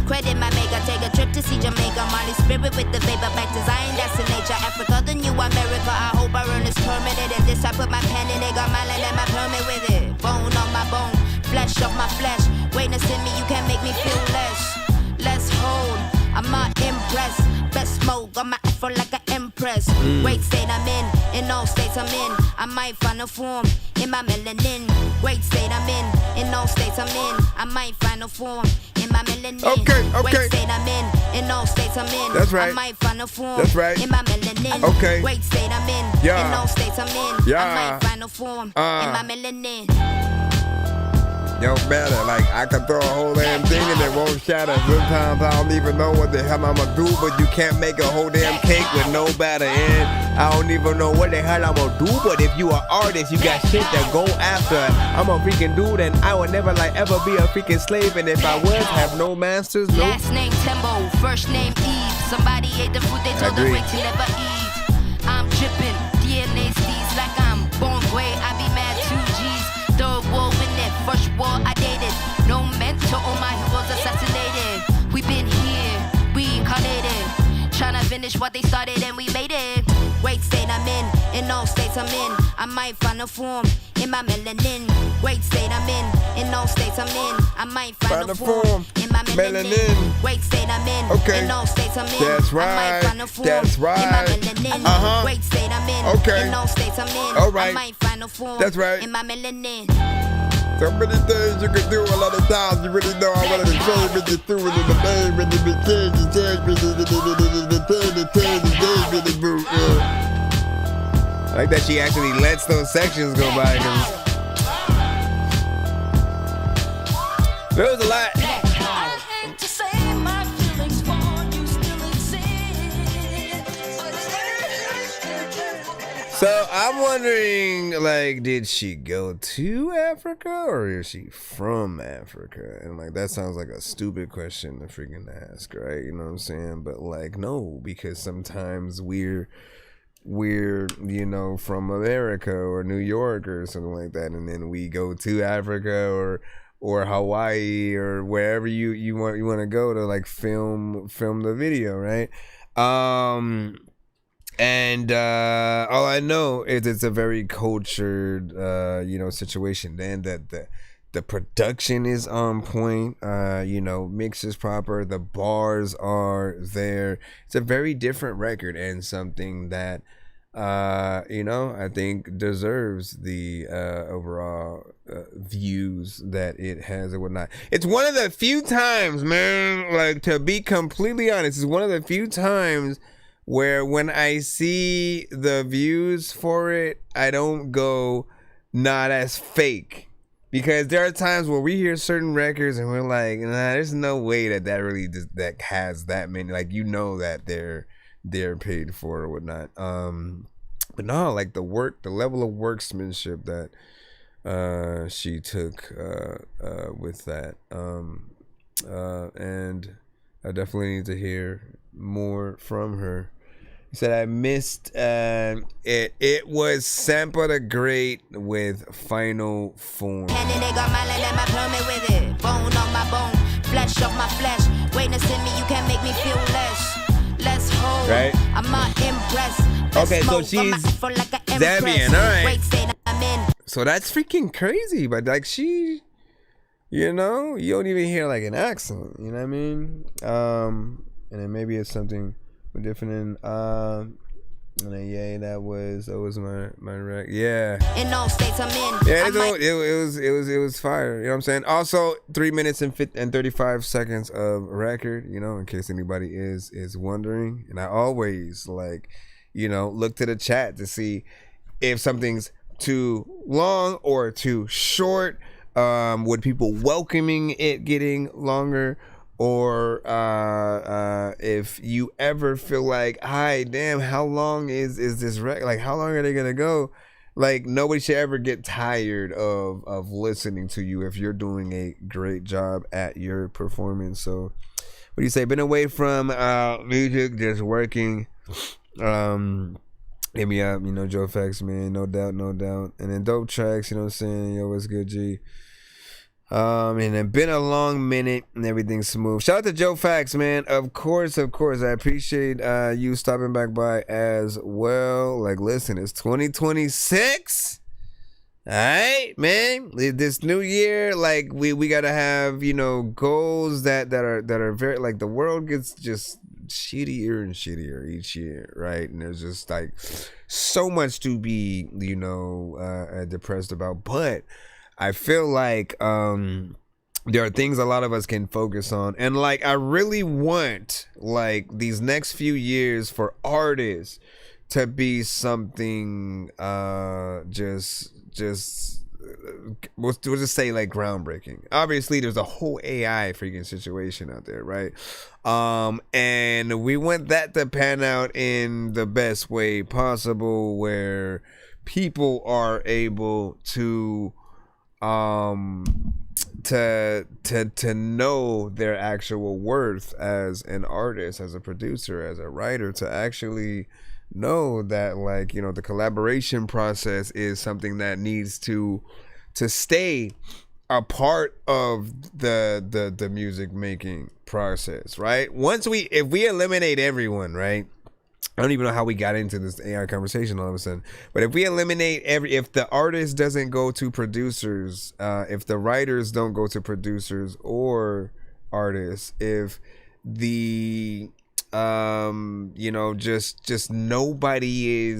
Credit my maker, take a trip to see Jamaica. Molly spirit with the vapor, back to Zion, that's the nature. Africa, the new America. I hope I earn this permanent. And this I put my pen in it, got my land and my permit with it. Bone on my bone, flesh off my flesh. Greatness in me, you can't make me feel less. Let's hold, I'm not impressed. Best smoke, got my afro like an empress. Great state I'm in all states I'm in. I might find a form in my melanin. Great state I'm in all states I'm in. I might find a form in my melanin. Okay. Great state I'm in all states I'm in. That's right. I might find a form That's right. in my melanin. Okay. Great state I'm in all states I'm in. Yeah. I might find a form in my melanin. Don't matter, like I can throw a whole damn thing and it won't shatter. Sometimes I don't even know what the hell I'ma do, but you can't make a whole damn cake with no batter in. I don't even know what the hell I'ma do, but if you an artist, you got shit to go after. I'm a freaking dude and I would never like ever be a freaking slave, and if I was, have no masters, no. Last name Tembo, first name Eve. Somebody ate the food they told the Rick to never eat. I'm dripping, DNA steez like I'm born way. I be mad 2Gs. Third war in it, first war I dated. No mentor, all my heroes assassinated. We been here, reincarnated. Tryna finish what they started and we made it. Great state I'm in all states I'm in. I might find a form in my melanin. Great state I'm in all states I'm in. I might find a form in my melanin. Great state I'm in all states I'm in. That's right. I might find a form That's right. in my melanin. Great state I'm in all states I'm in. All right. I might find a form That's right. in my melanin. So many things you can do a lot of times. You really know I wanted to say when you through it in the name, when you be changed, I like that she actually lets those sections go by. There was a lot. So I'm wondering, like, did she go to Africa or is she from Africa? And like, that sounds like a stupid question to freaking ask, right? You know what I'm saying? But like, no, because sometimes we're, you know, from America or New York or something like that, and then we go to Africa or Hawaii or wherever you want to go to like film the video, right? And all I know is it's a very cultured, situation. Then that the production is on point. Mix is proper. The bars are there. It's a very different record and something that, I think deserves the overall views that it has and whatnot. It's one of the few times, man. Like, to be completely honest, it's one of the few times where when I see the views for it, I don't go, nah, that's fake. Because there are times where we hear certain records and we're like, nah, there's no way that really that has that many. Like, that they're paid for or whatnot. But no, like the level of workmanship that she took with that. And I definitely need to hear more from her. He said, I missed it. It was Sampa the Great with Final Form. And then they got my land and my plummet with it. Bone on my bone, flesh off my flesh. Greatness in me, you can't make me feel less whole. Right? I'm not impressed. Okay, so she's Zambian, alright. So that's freaking crazy, but like she, you don't even hear like an accent, you know what I mean? And then maybe it's something different. And then that was my rec. Yeah. In all states I'm in. Yeah, it was fire. You know what I'm saying? Also, 3 minutes and 35 seconds of record. In case anybody is wondering. And I always look to the chat to see if something's too long or too short. Would people welcoming it getting longer? Or if you ever feel like, hi, damn, how long is this record? Like, how long are they gonna go? Like, nobody should ever get tired of listening to you if you're doing a great job at your performance. So, what do you say? Been away from music, just working. Hit me up, Joe Fax, man, no doubt. And then dope tracks, you know what I'm saying? Yo, what's good, G? And then been a long minute and everything's smooth. Shout out to Joe Fax, man. Of course. I appreciate you stopping back by as well. Like, listen, it's 2026. All right, man. This new year, like we gotta have goals that are very, like, the world gets just shittier and shittier each year, right? And there's just like so much to be depressed about, but I feel like there are things a lot of us can focus on. And like, I really want like these next few years for artists to be something we'll just say like groundbreaking. Obviously there's a whole AI freaking situation out there, right? And we want that to pan out in the best way possible, where people are able to know their actual worth as an artist, as a producer, as a writer, to actually know that, like, the collaboration process is something that needs to stay a part of the music making process, right? If we eliminate everyone, right? I don't even know how we got into this AI conversation all of a sudden, but if we eliminate if the artist doesn't go to producers, if the writers don't go to producers or artists, if the just nobody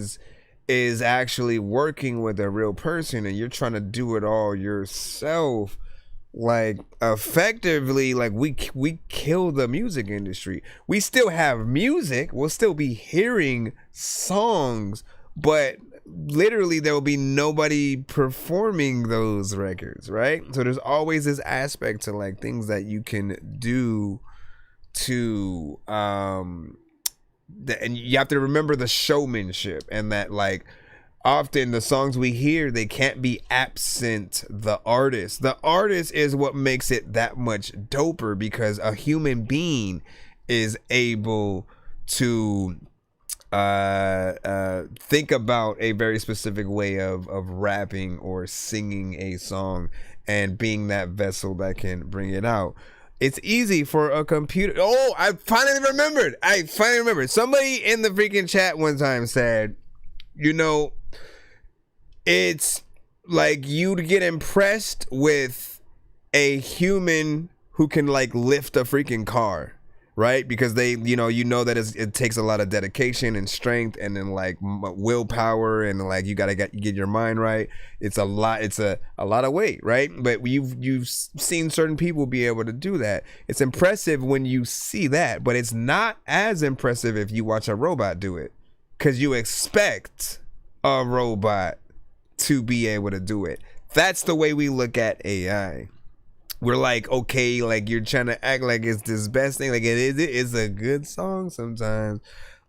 is actually working with a real person, and you're trying to do it all yourself, like, effectively, like, we kill the music industry. We still have music, we'll still be hearing songs, but literally there will be nobody performing those records, right? So there's always this aspect to, like, things that you can do to and you have to remember the showmanship, and that, like, often the songs we hear, they can't be absent the artist. The artist is what makes it that much doper, because a human being is able to think about a very specific way of rapping or singing a song and being that vessel that can bring it out. It's easy for a computer. Oh, I finally remembered. Somebody in the freaking chat one time said, you know, it's like you'd get impressed with a human who can like lift a freaking car, right? Because they, you know that it takes a lot of dedication and strength, and then like willpower, and like you gotta get your mind right. It's a lot. It's a lot of weight, right? But you've seen certain people be able to do that. It's impressive when you see that, but it's not as impressive if you watch a robot do it, because you expect a robot to be able to do it. That's the way we look at AI. We're like, okay, like you're trying to act like it's this best thing. Like it's a good song sometimes,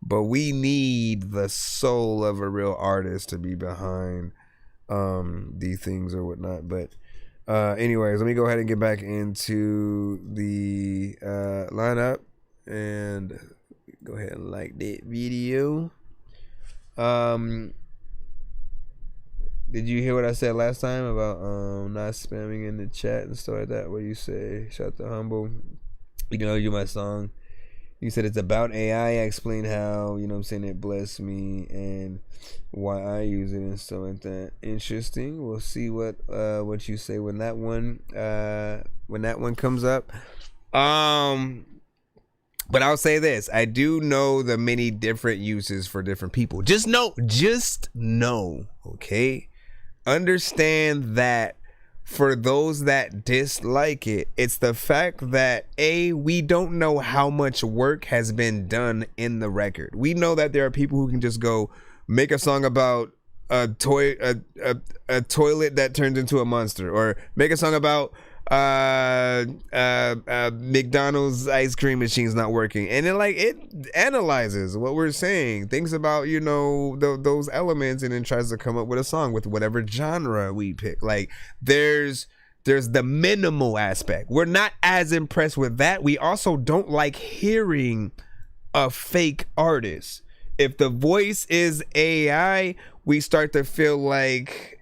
but we need the soul of a real artist to be behind these things or whatnot. But anyways, let me go ahead and get back into the lineup and go ahead and like that video. Did you hear what I said last time about not spamming in the chat and stuff like that? What do you say? Shout to Humble. You know, you my song. You said it's about AI. I explained how, you know what I'm saying, it blessed me and why I use it and stuff like that. Interesting. We'll see what you say when that one comes up. But I'll say this. I do know the many different uses for different people. Just know, okay? Understand that for those that dislike it, it's the fact that we don't know how much work has been done in the record. We know that there are people who can just go make a song about a toilet that turns into a monster, or make a song about McDonald's ice cream machine's not working, and it analyzes what we're saying, thinks about, you know, those elements, and then tries to come up with a song with whatever genre we pick. Like there's the minimal aspect. We're not as impressed with that. We also don't like hearing a fake artist. If the voice is AI, we start to feel like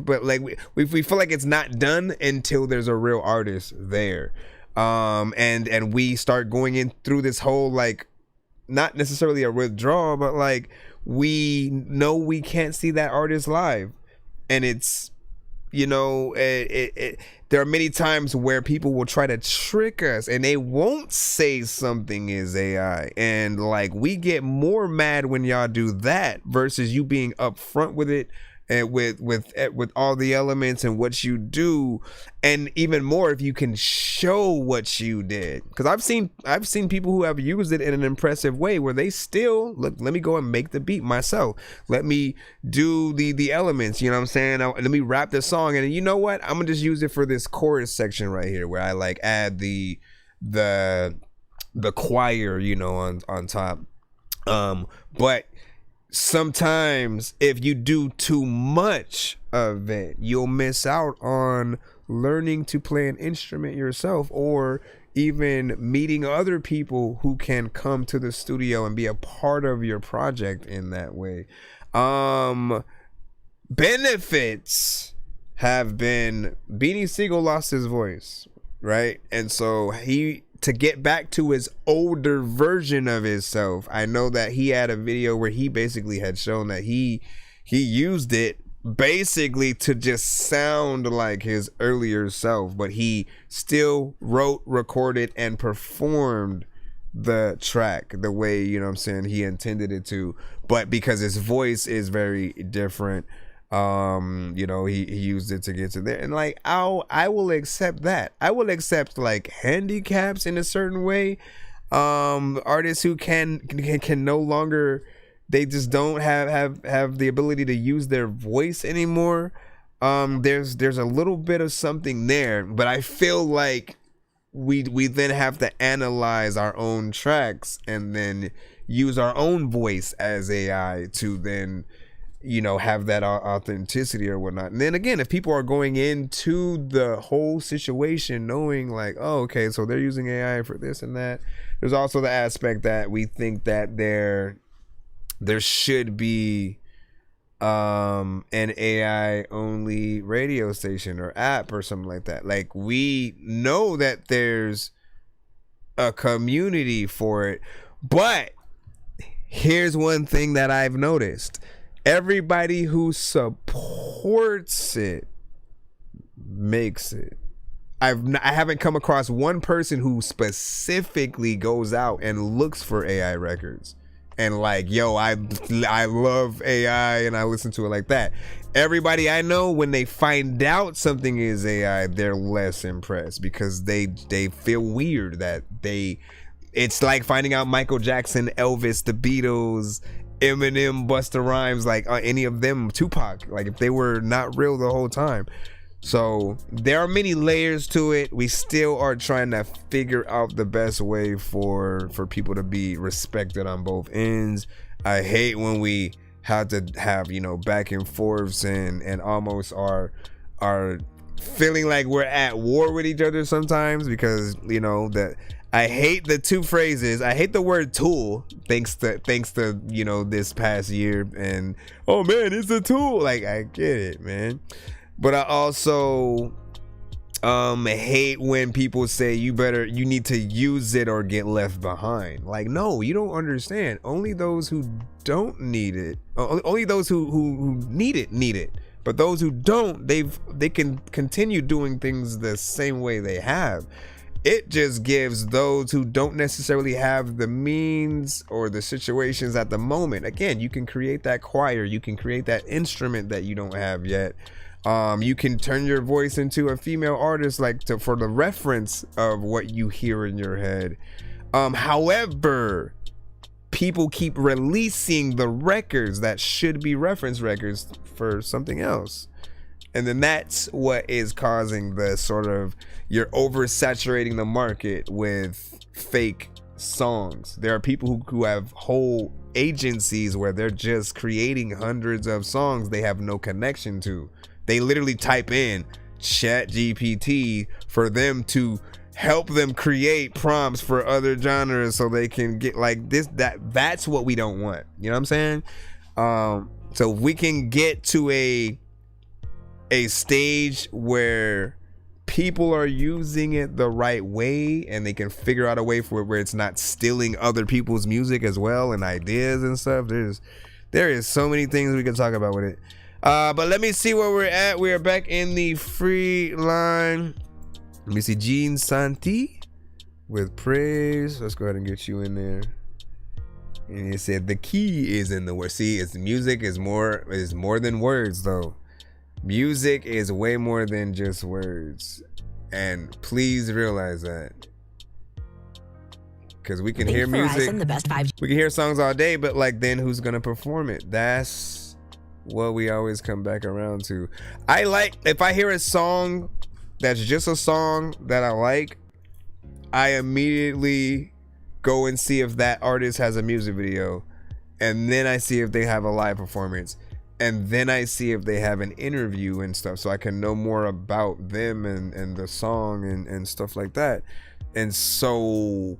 but like we feel like it's not done until there's a real artist there. And we start going in through this whole, like, not necessarily a withdrawal, but like we know we can't see that artist live. And it's, you know, there are many times where people will try to trick us and they won't say something is AI. And like we get more mad when y'all do that versus you being upfront with it, and with all the elements and what you do, and even more if you can show what you did. Because I've seen people who have used it in an impressive way where they still look, let me go and make the beat myself, let me do the elements, you know what I'm saying, let me rap the song, and you know what, I'm gonna just use it for this chorus section right here where I like add the choir, you know, on top. But sometimes if you do too much of it, you'll miss out on learning to play an instrument yourself, or even meeting other people who can come to the studio and be a part of your project in that way. Benefits have been, Beanie Siegel lost his voice, right? And so to get back to his older version of himself, I know that he had a video where he basically had shown that he used it basically to just sound like his earlier self, but he still wrote, recorded, and performed the track the way, you know what I'm saying, he intended it to. But because his voice is very different, you know, he used it to get to there. And like I will accept that. I will accept like handicaps in a certain way. Artists who can no longer, they just don't have the ability to use their voice anymore. There's a little bit of something there, but I feel like we then have to analyze our own tracks and then use our own voice as AI to then, you know, have that authenticity or whatnot. And then again, if people are going into the whole situation knowing like, oh, okay, so they're using AI for this and that, there's also the aspect that we think that there should be an AI only radio station or app or something like that. Like we know that there's a community for it. But here's one thing that I've noticed. Everybody who supports it makes it. I haven't come across one person who specifically goes out and looks for AI records and like, yo, I love AI and I listen to it like that. Everybody I know, when they find out something is AI, they're less impressed because they feel weird that it's like finding out Michael Jackson, Elvis, the Beatles, Eminem, Busta Rhymes, like any of them, Tupac, like if they were not real the whole time. So there are many layers to it. We still are trying to figure out the best way for people to be respected on both ends. I hate when we have to have, you know, back and forths and almost are feeling like we're at war with each other sometimes, because, you know, that I hate the two phrases. I hate the word tool thanks to you know, this past year, and oh man, it's a tool. Like, I get it, man. But I also hate when people say you need to use it or get left behind. Like, no, you don't understand. Only those who don't need it, only those who need it. But those who don't, they can continue doing things the same way they have. It just gives those who don't necessarily have the means or the situations at the moment. Again, you can create that choir, you can create that instrument that you don't have yet. You can turn your voice into a female artist, like for the reference of what you hear in your head. However, people keep releasing the records that should be reference records for something else. And then that's what is causing the sort of, you're oversaturating the market with fake songs. There are people who have whole agencies where they're just creating hundreds of songs they have no connection to. They literally type in ChatGPT for them to help them create prompts for other genres so they can get like this, that's what we don't want. You know what I'm saying? So if we can get to a stage where people are using it the right way and they can figure out a way for it where it's not stealing other people's music as well and ideas and stuff, there is so many things we can talk about with it. But let me see where we're at. We are back in the free line. Let me see, Gene Santi with praise. Let's go ahead and get you in there. And it said the key is in the word. See, it's music is more than words though. Music is way more than just words. And please realize that. Because we can hear music. We can hear songs all day, but like, then who's gonna perform it? That's what we always come back around to. I like, if I hear a song that's just a song that I like, I immediately go and see if that artist has a music video, and then I see if they have a live performance, and then I see if they have an interview and stuff, so I can know more about them and the song and stuff like that. And so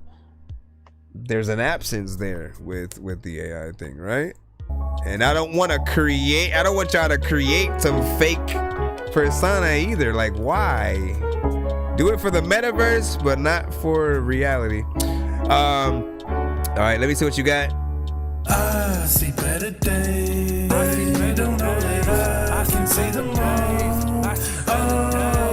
there's an absence there with the AI thing, right? And I don't want y'all to create some fake persona either. Like, why? Do it for the metaverse, but not for reality. All right, let me see what you got. I see better days. I don't know that I can see them all.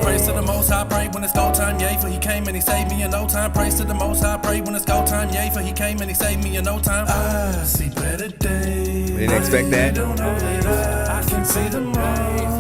Praise to the Most High, pray when it's go time, yay, for He came and He saved me in no time. Praise to the Most High, pray when it's go time, yay, for He came and He saved me in no time. I see better days. Didn't expect that. I don't know that I can see them all.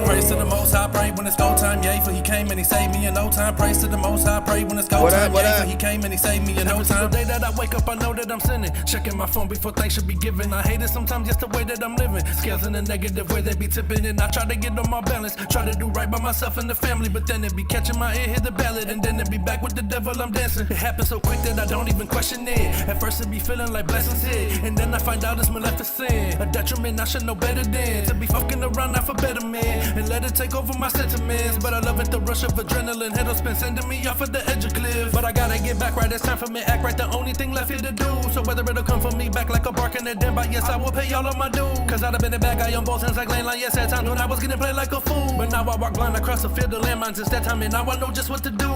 Praise to the Most High, pray when it's go time, yay, for He came and He saved me in no time. Praise to the Most High, pray when it's go time, yay, for He came and He saved me in no time. Every day that I wake up, I know that I'm sinning. Checking my phone before thanks should be given. I hate it sometimes just the way that I'm living. Scales in a negative way, they be tipping, and I try to get on my balance. Try to do right by myself and the family, but then it be catching my ear, hit the ballad, and then it be back with the devil, I'm dancing. It happens so quick that I don't even question it. At first it be feeling like blessings hit, and then I find out it's Maleficent. A detriment I should know better than to be fucking around now for better man, and let it take over my sentiments. But I love it, the rush of adrenaline. Head spin sending me off of the edge of cliff. But I gotta get back right, it's time for me act right. The only thing left here to do. So whether it'll come for me back like a bark in a den, but yes, I will pay all of my dues. Cause I'd have been a bad guy on both ends like lane line. Yes, at times when I was getting played like a fool. But now I walk blind across the field of landmines. It's that time and now I know just what to do.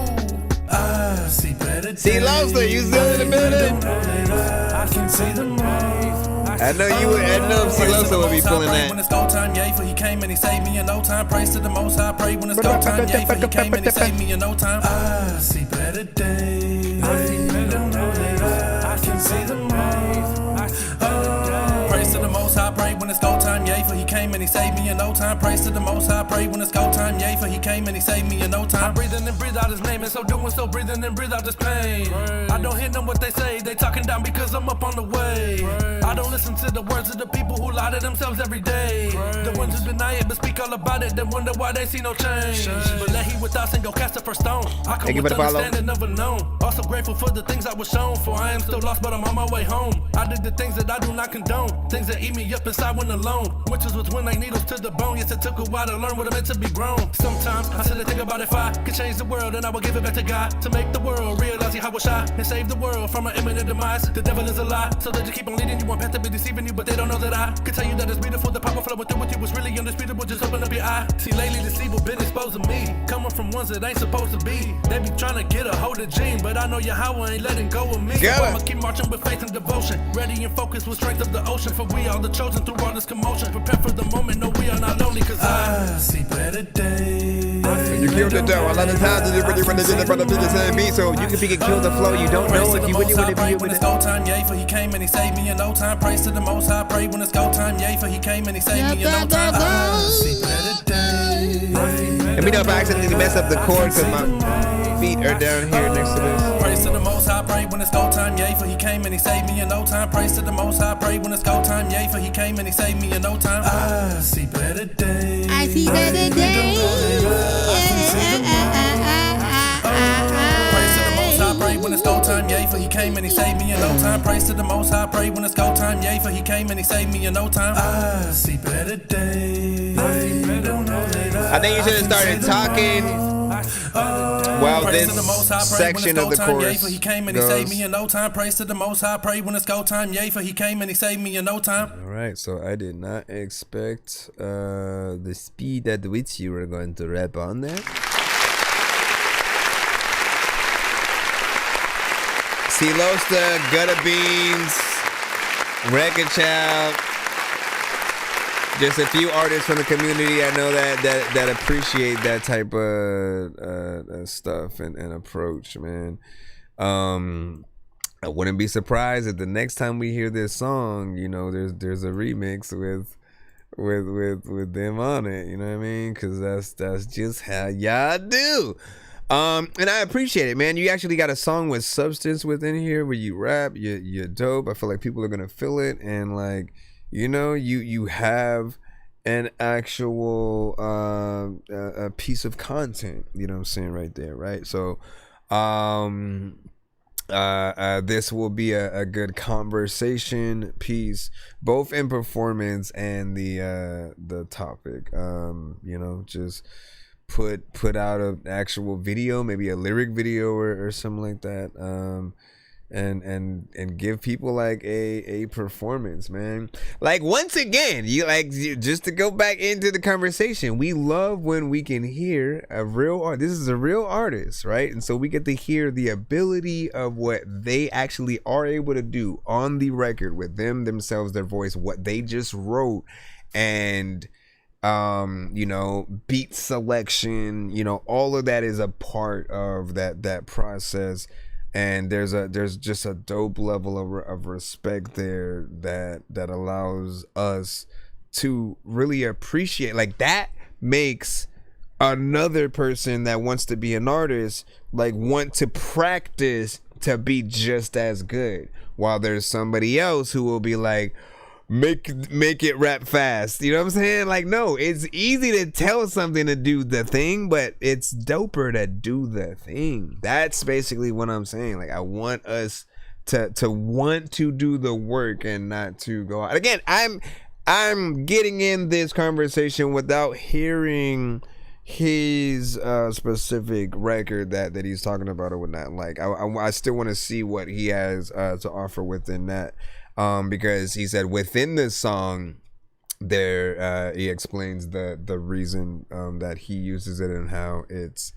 I see better days. See, Lobster, you still in the building? I can see them all. I know you would. I know MC Loso would be feeling that. When it's go time, yay, for he came and he saved me in no time. Praise to the Most High, pray when it's go time, yay, for he came and he saved me in no time. I see better days. I can see them all. Praise to the Most High, pray when it's go time, yay, for he came and he saved me in no time. Praise to the Most High, pray when it's go time, yay, for he came and he saved me in no time. I breathe in and breathe out his name, and so doing so breathing and breathe out this pain. I don't hear them what they say, they talking down because I'm up on the way. I don't listen to the words of the people who lie to themselves every day. The ones who deny it but speak all about it, then wonder why they see no change. But let he with us and go cast the first stone. I come with understanding, never known. Also grateful for the things I was shown, for I am still lost but I'm on my way home. I did the things that I do not condone, things that eat me up inside when alone. Witches was when like needles to the bone. Yes, it took a while to learn what it meant to be grown. Sometimes I sit and think about if I could change the world, and I will give it back to God to make the world realize how was shy and save the world from an imminent demise. The devil is a lie, so they just keep on leading you on path to be deceiving you, but they don't know that I could tell you that it's beautiful. The power flowing through with you was really undisputable. Just open up your eye. See, lately this evil been exposed to me, coming from ones that ain't supposed to be. They be trying to get a hold of Gene, but I know Yahweh ain't letting go of me. So I'ma keep marching with faith and devotion, ready and focused with strength of the ocean. For we are the chosen through all this commotion. Prepare for the moment, no, we are not lonely, cause I see better days. You killed the dough. A lot of times you really want to get in front of the same beat, so you can pick and kill the flow. You don't know if you really want to be able to. Go time, yay, for he came and he saved me in no time. Praise to the Most High, pray when it's go time, yay, for he came and he saved me in no time. I see better days. Let me know if I accidentally mess up the chord, cause my feet are down here next to this. Praise to the Most High, pray when it's go time, yay, for he came and he saved me in no time. Praise to the Most High, pray when it's go time, yay, for he came and he saved me in no time. I see better days. I see better days. Praise to the Most High, pray when it's go time, yay, for he came and he saved me in no time. Praise to the Most High, pray when it's go time, yay, for he came and he saved me in no time. I see better days. I think you should have started talking while this section of the chorus goes. He came and he saved me in no time. Praise to the Most High, pray when it's go time, yay, for he came and he saved me in no time. All right, so I did not expect the speed at which you were going to rap on there. Silosta, Gutter Beans, Record Child, just a few artists from the community I know that appreciate that type of stuff and approach, man. I wouldn't be surprised if the next time we hear this song, you know, there's a remix with them on it, you know what I mean? Because that's just how y'all do. And I appreciate it, man. You actually got a song with substance within here where you rap. You're dope. I feel like people are gonna feel it, and like, you know, you have an actual a piece of content. You know what I'm saying right there, right? So, this will be a good conversation piece, both in performance and the topic. You know, just put out an actual video, maybe a lyric video or something like that, and give people like a performance, man. Like, once again, just to go back into the conversation, we love when we can hear a real artist. This is a real artist, right? And so we get to hear the ability of what they actually are able to do on the record with themselves, their voice, what they just wrote, and you know, beat selection, you know, all of that is a part of that process. And there's just a dope level of respect there that allows us to really appreciate, like, that makes another person that wants to be an artist like want to practice to be just as good, while there's somebody else who will be like, make it rap fast. You know what I'm saying? Like, no, it's easy to tell something to do the thing, but it's doper to do the thing. That's basically what I'm saying. Like, I want us to want to do the work and not to go out. Again, I'm getting in this conversation without hearing his specific record that he's talking about or whatnot. Like, I still want to see what he has to offer within that. Because he said within this song there he explains the reason that he uses it and how it's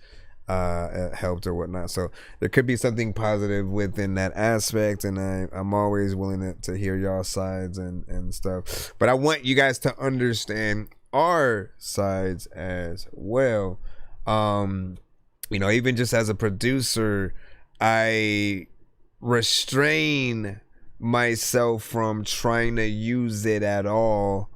helped or whatnot. So there could be something positive within that aspect, and I'm always willing to hear y'all sides and stuff. But I want you guys to understand our sides as well. You know, even just as a producer, I restrain myself from trying to use it at all,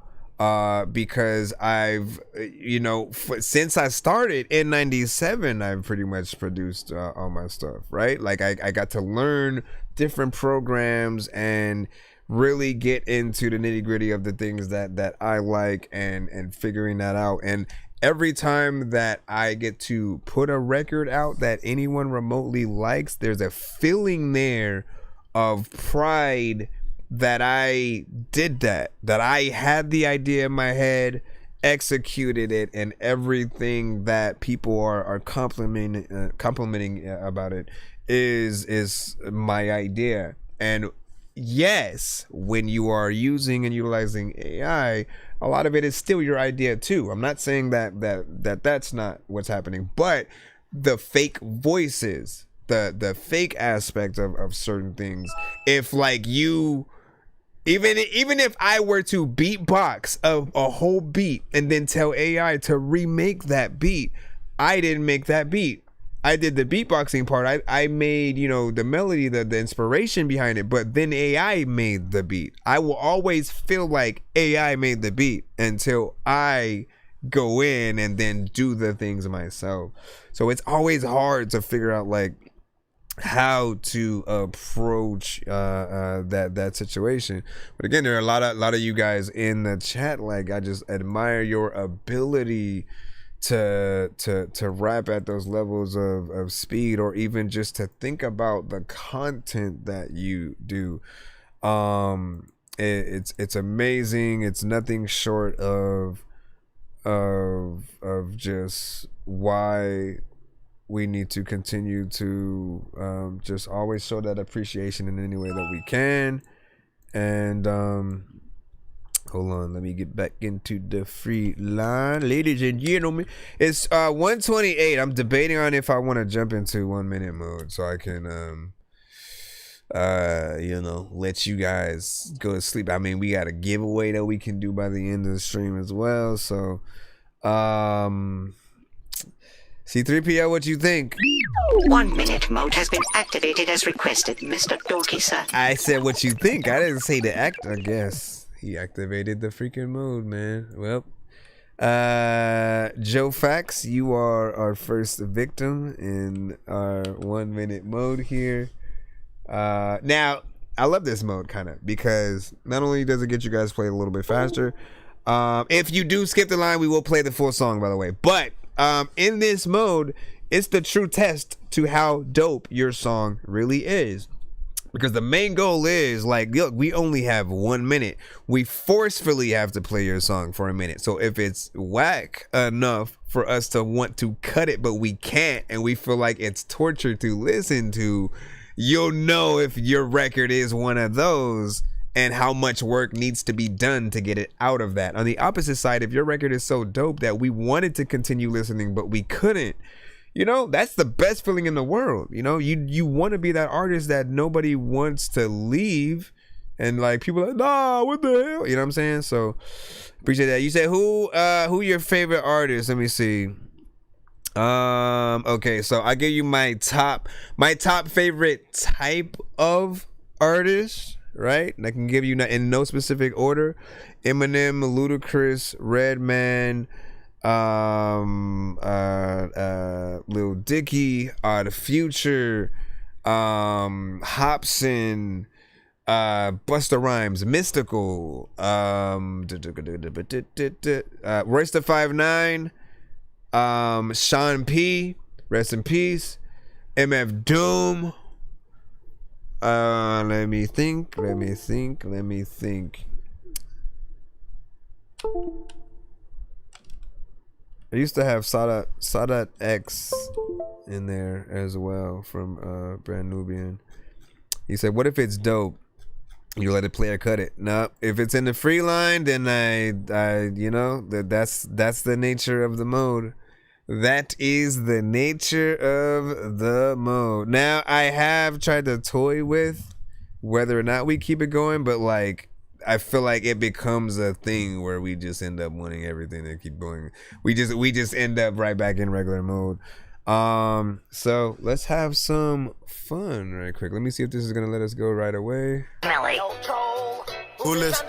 because I've, you know, since I started in '97, I've pretty much produced all my stuff, right? Like I got to learn different programs and really get into the nitty gritty of the things that I like and figuring that out. And every time that I get to put a record out that anyone remotely likes, there's a feeling there of pride that I did that I had the idea in my head, executed it, and everything that people are complimenting about it is my idea. And yes, when you are using and utilizing AI, a lot of it is still your idea too. I'm not saying that's not what's happening, but the fake voices, the fake aspect of certain things, if like you, even if I were to beatbox a whole beat and then tell AI to remake that beat, I didn't make that beat. I did the beatboxing part. I made, you know, the melody, the inspiration behind it, but then AI made the beat. I will always feel like AI made the beat until I go in and then do the things myself. So it's always hard to figure out like how to approach that situation. But again, there are a lot of you guys in the chat. Like, I just admire your ability to rap at those levels of speed, or even just to think about the content that you do. It's amazing. It's nothing short of just why we need to continue to just always show that appreciation in any way that we can. And hold on, let me get back into the free line. Ladies and gentlemen, it's 1:28. I'm debating on if I want to jump into 1 minute mode so I can you know, let you guys go to sleep. I mean, we got a giveaway that we can do by the end of the stream as well. So C3PO, what you think? 1 minute mode has been activated as requested, Mr. Dorky, sir. I said what you think. I didn't say to act, I guess. He activated the freaking mode, man. Well, Joe Fax, you are our first victim in our 1 minute mode here. Now, I love this mode kind of because not only does it get you guys play a little bit faster, if you do skip the line, we will play the full song, by the way. But in this mode, it's the true test to how dope your song really is. Because the main goal is, like, look, we only have 1 minute. We forcefully have to play your song for a minute. So if it's whack enough for us to want to cut it, but we can't, and we feel like it's torture to listen to, you'll know if your record is one of those and how much work needs to be done to get it out of that. On the opposite side, if your record is so dope that we wanted to continue listening, but we couldn't, you know, that's the best feeling in the world. You know, you want to be that artist that nobody wants to leave, and like people are like, nah, what the hell? You know what I'm saying? So appreciate that. You said who your favorite artist? Let me see. Okay, so I give you my top favorite type of artist, right? And I can give you in no specific order: Eminem, Ludacris, Redman, Lil Dicky, The Future, Hopsin, Busta Rhymes, Mystical, Royce the 5'9", Sean P, rest in peace, MF Doom. Let me think. I used to have Sadat X in there as well from Brand Nubian. He said, what if it's dope? You let it play or cut it? No, if it's in the free line, then I you know, that's the nature of the mode. That is the nature of the mode. Now, I have tried to toy with whether or not we keep it going, but like, I feel like it becomes a thing where we just end up wanting everything to keep going. We just end up right back in regular mode. So let's have some fun right quick. Let me see if this is gonna let us go right away. Who lives?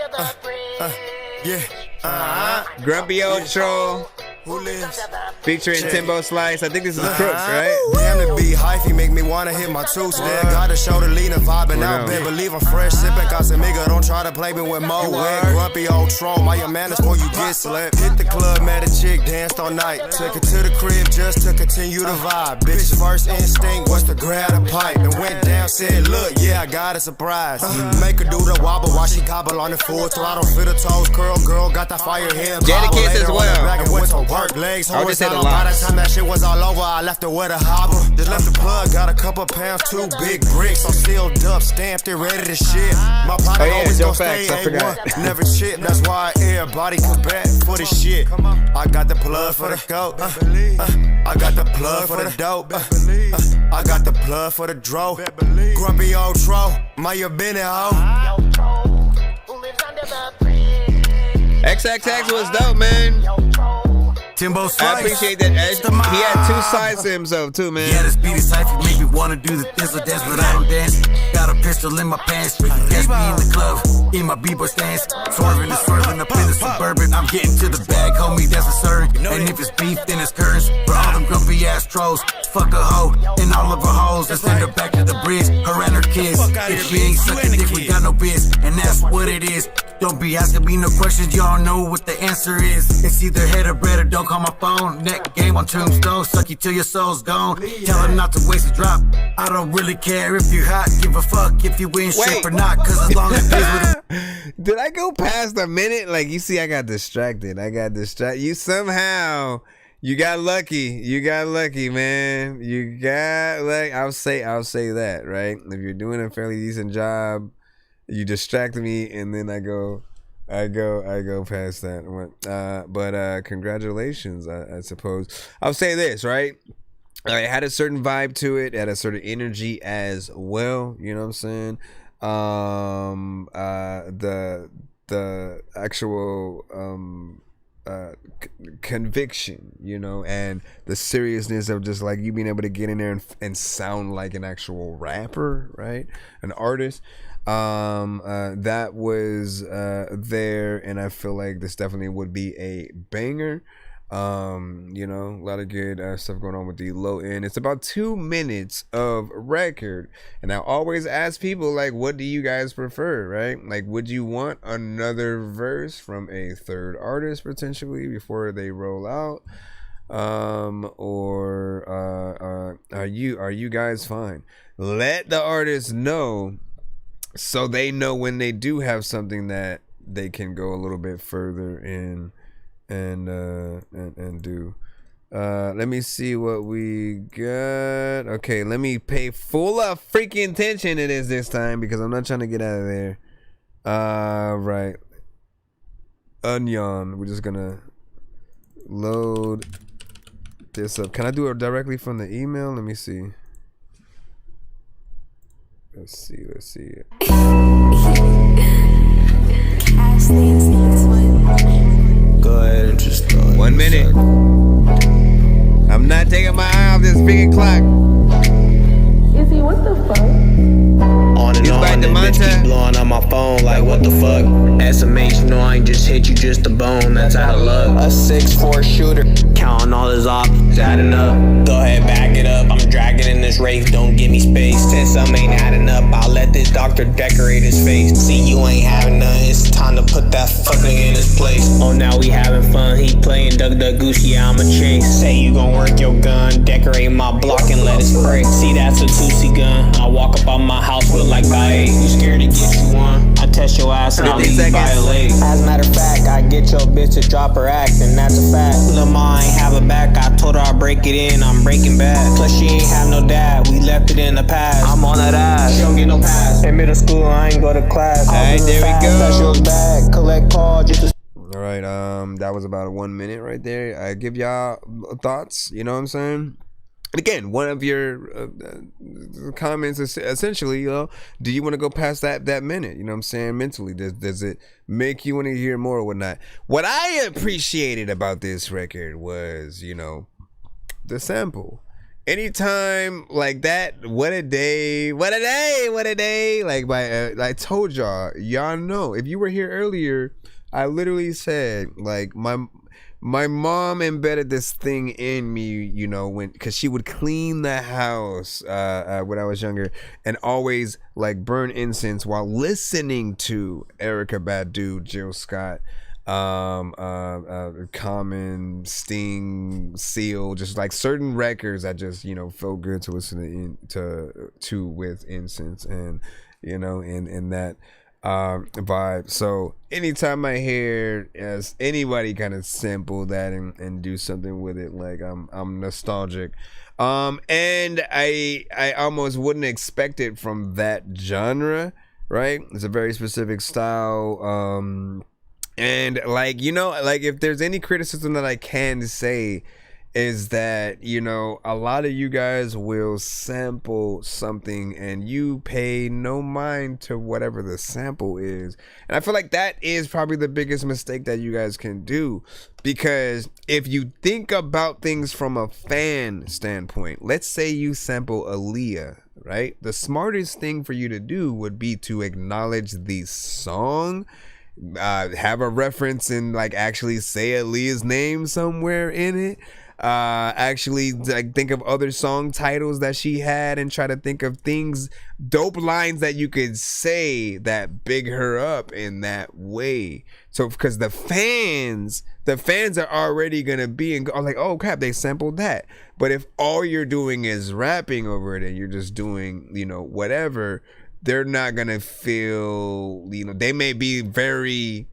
Grumpy old troll. Who lives? Featuring Timbo Slice. I think this is Crooks, right? Damn, the beat hyphy make me wanna hit my two step. Gotta show the lean and vibing out, bet believe I'm fresh. Sipping Casamiga, don't try to play me with Mo. Grumpy old troll, my manners before you get slept. Hit the club, met a chick, danced all night. Took her to the crib just to continue the vibe. Bitch's first instinct was to grab a pipe. And went down, said, look, yeah, I got a surprise. Make her do the wobble while she gobble on the full throttle. Fit her toes, curl, girl, got that fire hair. Jadakiss as well. Work legs, horizontal. By the time that shit was all over, I left her with a hobble. Just left the plug, got a couple pounds, 2 big bricks. I'm sealed up, stamped it, ready to ship. My pocket always gon' stay A1, never chip. That's why everybody come back for the shit. I got the plug for the goat. I got the plug for the dope. I got the plug for the dro. Grumpy old troll, my you been it, ho. XXX was dope, man. Timbo Slice. I appreciate that. He had 2 sides to himself too, man. Yeah, this beat is hyphy, make me wanna do the thistle dance, but I don't dance. Got a pistol in my pants, catch me in the club, in my b-boy stance. Swerving and swerving up in the Suburban. I'm getting to the bag, homie, that's for certain. And if it's beef, then it's curtains. For all them grumpy ass trolls, fuck a hoe and all of her hoes. Let's send her back to the bridge, her and her kids. If she ain't sucking dick, we got no biz, and that's what it is. Don't be asking me no questions, y'all know what the answer is. It's either head or bread or don't call my phone. Neck game on tombstone, suck you till your soul's gone. Tell her not to waste a drop. I don't really care if you're hot, give a fuck if you in shape or not, cause as long as it's with Did I go past a minute? Like, you see, I got distracted. You somehow, you got lucky. You got lucky, man. You got lucky. I'll say that, right? If you're doing a fairly decent job, you distract me, and then I go past that. But congratulations, I suppose. I'll say this, right? It had a certain vibe to it, had a certain energy as well. You know what I'm saying? The actual conviction, you know, and the seriousness of just like you being able to get in there and sound like an actual rapper, right? An artist. That was there, and I feel like this definitely would be a banger. You know, a lot of good stuff going on with the low end. It's about 2 minutes of record, and I always ask people, like, what do you guys prefer, right? Like, would you want another verse from a third artist potentially before they roll out? Or are you guys fine? Let the artists know, so they know when they do have something that they can go a little bit further in and do. Let me see what we got. Okay, let me pay full of freaking attention to this time because I'm not trying to get out of there. Right. Onion. We're just gonna load this up. Can I do it directly from the email? Let me see. Let's see. Go ahead and just throw it. 1 minute. I'm not taking my eye off this freaking clock. Izzy, what the fuck? On and on, and bitch keep blowing on my phone like what the fuck. SMH, no, I ain't just hit you, just a bone, that's out of luck. A 6'4" shooter, counting all his options, adding up. Go ahead, back it up, I'm dragging in this race, don't give me space. Since some ain't adding up, I'll let this doctor decorate his face. See, you ain't having none, it's time to put that fucker in his place. Oh, now we having fun, he playing Duck Duck Goose, yeah, I'ma chase. Say you gon' work your gun, decorate my block and let it spray. See, that's a 2C gun, I walk up on my house with like by 8. You scared to get you one? I test your ass and I'll leave you by a leg. As a matter of fact, I get your bitch to drop her act, and that's a fact. Lil' ma ain't have a back, I told her I'll break it in, I'm breaking bad. Plus she ain't have no dad, we left it in the past. I'm on that ass, she don't get no pass. In middle school, I ain't go to class. Alright, there we go. Specials bag, collect call, just Alright, right? That was about 1 minute right there. I give y'all thoughts. You know what I'm saying? And again, one of your comments is essentially, you know, do you want to go past that minute? You know what I'm saying? Mentally, does it make you want to hear more or whatnot? What I appreciated about this record was, you know, the sample. Anytime like that, what a day. Like I told y'all know. If you were here earlier, I literally said like my mom embedded this thing in me, you know, because she would clean the house when I was younger and always like burn incense while listening to Erykah Badu, Jill Scott, Common, Sting, Seal, just like certain records that just, you know, felt good to listen to with incense and, you know, and that vibe. So anytime I hear as anybody kind of sample that and do something with it, like I'm nostalgic. And I almost wouldn't expect it from that genre, right? It's a very specific style. And like, you know, like if there's any criticism that I can say is that, you know, a lot of you guys will sample something and you pay no mind to whatever the sample is. And I feel like that is probably the biggest mistake that you guys can do, because if you think about things from a fan standpoint, let's say you sample Aaliyah, right? The smartest thing for you to do would be to acknowledge the song, have a reference and like actually say Aaliyah's name somewhere in it. Actually like think of other song titles that she had and try to think of things, dope lines that you could say that big her up in that way. So because the fans are already gonna be and go like, oh crap, they sampled that. But if all you're doing is rapping over it and you're just doing, you know, whatever, they're not gonna feel, you know, they may be very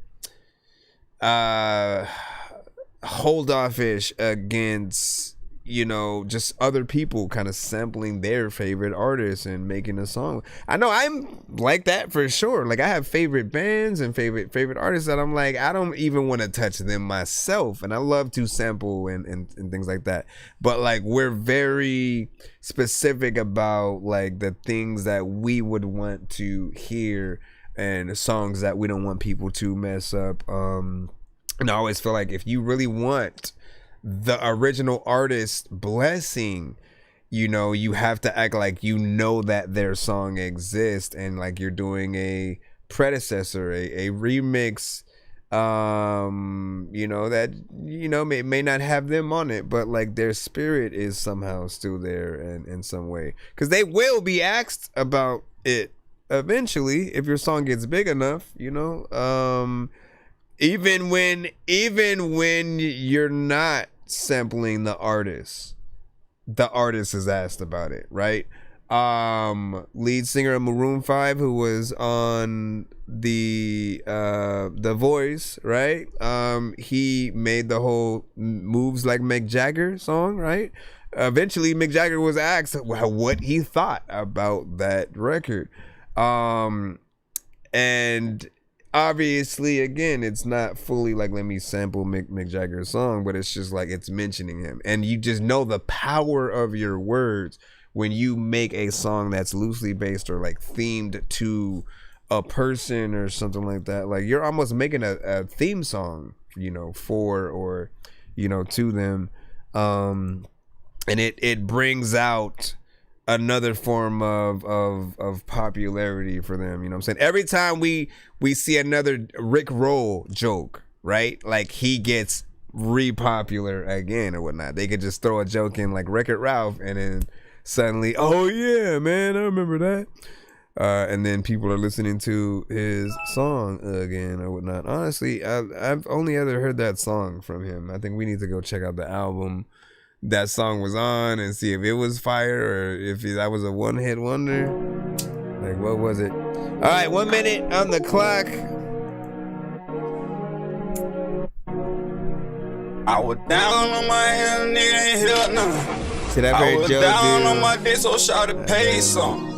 hold off-ish against, you know, just other people kind of sampling their favorite artists and making a song. I know I'm like that for sure. Like I have favorite bands and favorite artists that I'm like, I don't even want to touch them myself, and I love to sample and things like that. But like we're very specific about like the things that we would want to hear and songs that we don't want people to mess up. And I always feel like if you really want the original artist blessing, you know, you have to act like you know that their song exists and like you're doing a predecessor, a remix, you know, that, you know, may not have them on it, but like their spirit is somehow still there in some way. Because they will be asked about it eventually if your song gets big enough, you know. Even when you're not sampling the artist is asked about it, right? Lead singer of Maroon 5, who was on the Voice, right? He made the whole Moves Like Mick Jagger song, right? Eventually, Mick Jagger was asked what he thought about that record, and obviously, again, it's not fully like, let me sample Mick Jagger's song, but it's just like it's mentioning him. And you just know the power of your words when you make a song that's loosely based or like themed to a person or something like that. Like you're almost making a theme song, you know, for or, you know, to them. And it brings out another form of popularity for them, you know what I'm saying? Every time we see another Rick Roll joke, right? Like he gets re-popular again or whatnot. They could just throw a joke in like Wreck-It Ralph and then suddenly, oh yeah, man, I remember that. And then people are listening to his song again or whatnot. Honestly, I've only ever heard that song from him. I think we need to go check out the album that song was on and see if it was fire or if that was a one-hit wonder. Like, what was it? All right, 1 minute on the clock. I was down on my hand, nigga ain't help none. See that very I was Joe down dude. on my dick, so shout to pay some.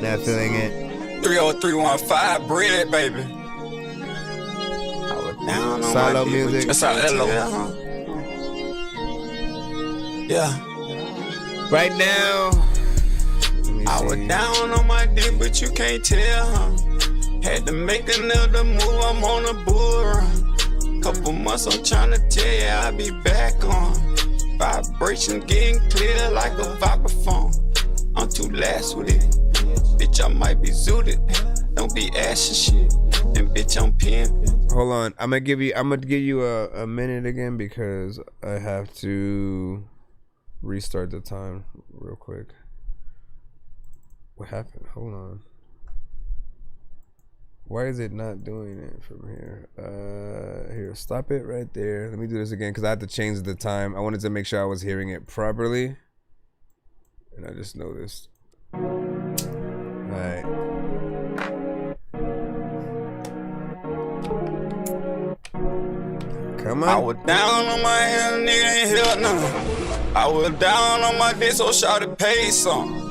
Not feeling it. 30315, bread, baby. down on Silo my music. That's how Yeah. Right now, I was down on my dick, but you can't tell, huh? Had to make another move, I'm on a bull run. Couple months, I'm tryna tell you I'll be back on. Vibration getting clear like a vibraphone. I'm too lax with it. Bitch, I might be zooted. Don't be asking shit. And bitch, I'm pimping. Hold on. I'm gonna give you a minute again because I have to restart the time real quick. What happened? Hold on. Why is it not doing it from here? Here, stop it right there. Let me do this again because I had to change the time. I wanted to make sure I was hearing it properly. And I just noticed. Alright. Come on. I was down on my hand, nigga ain't help nothing. I was down on my dick, so shawty pay some.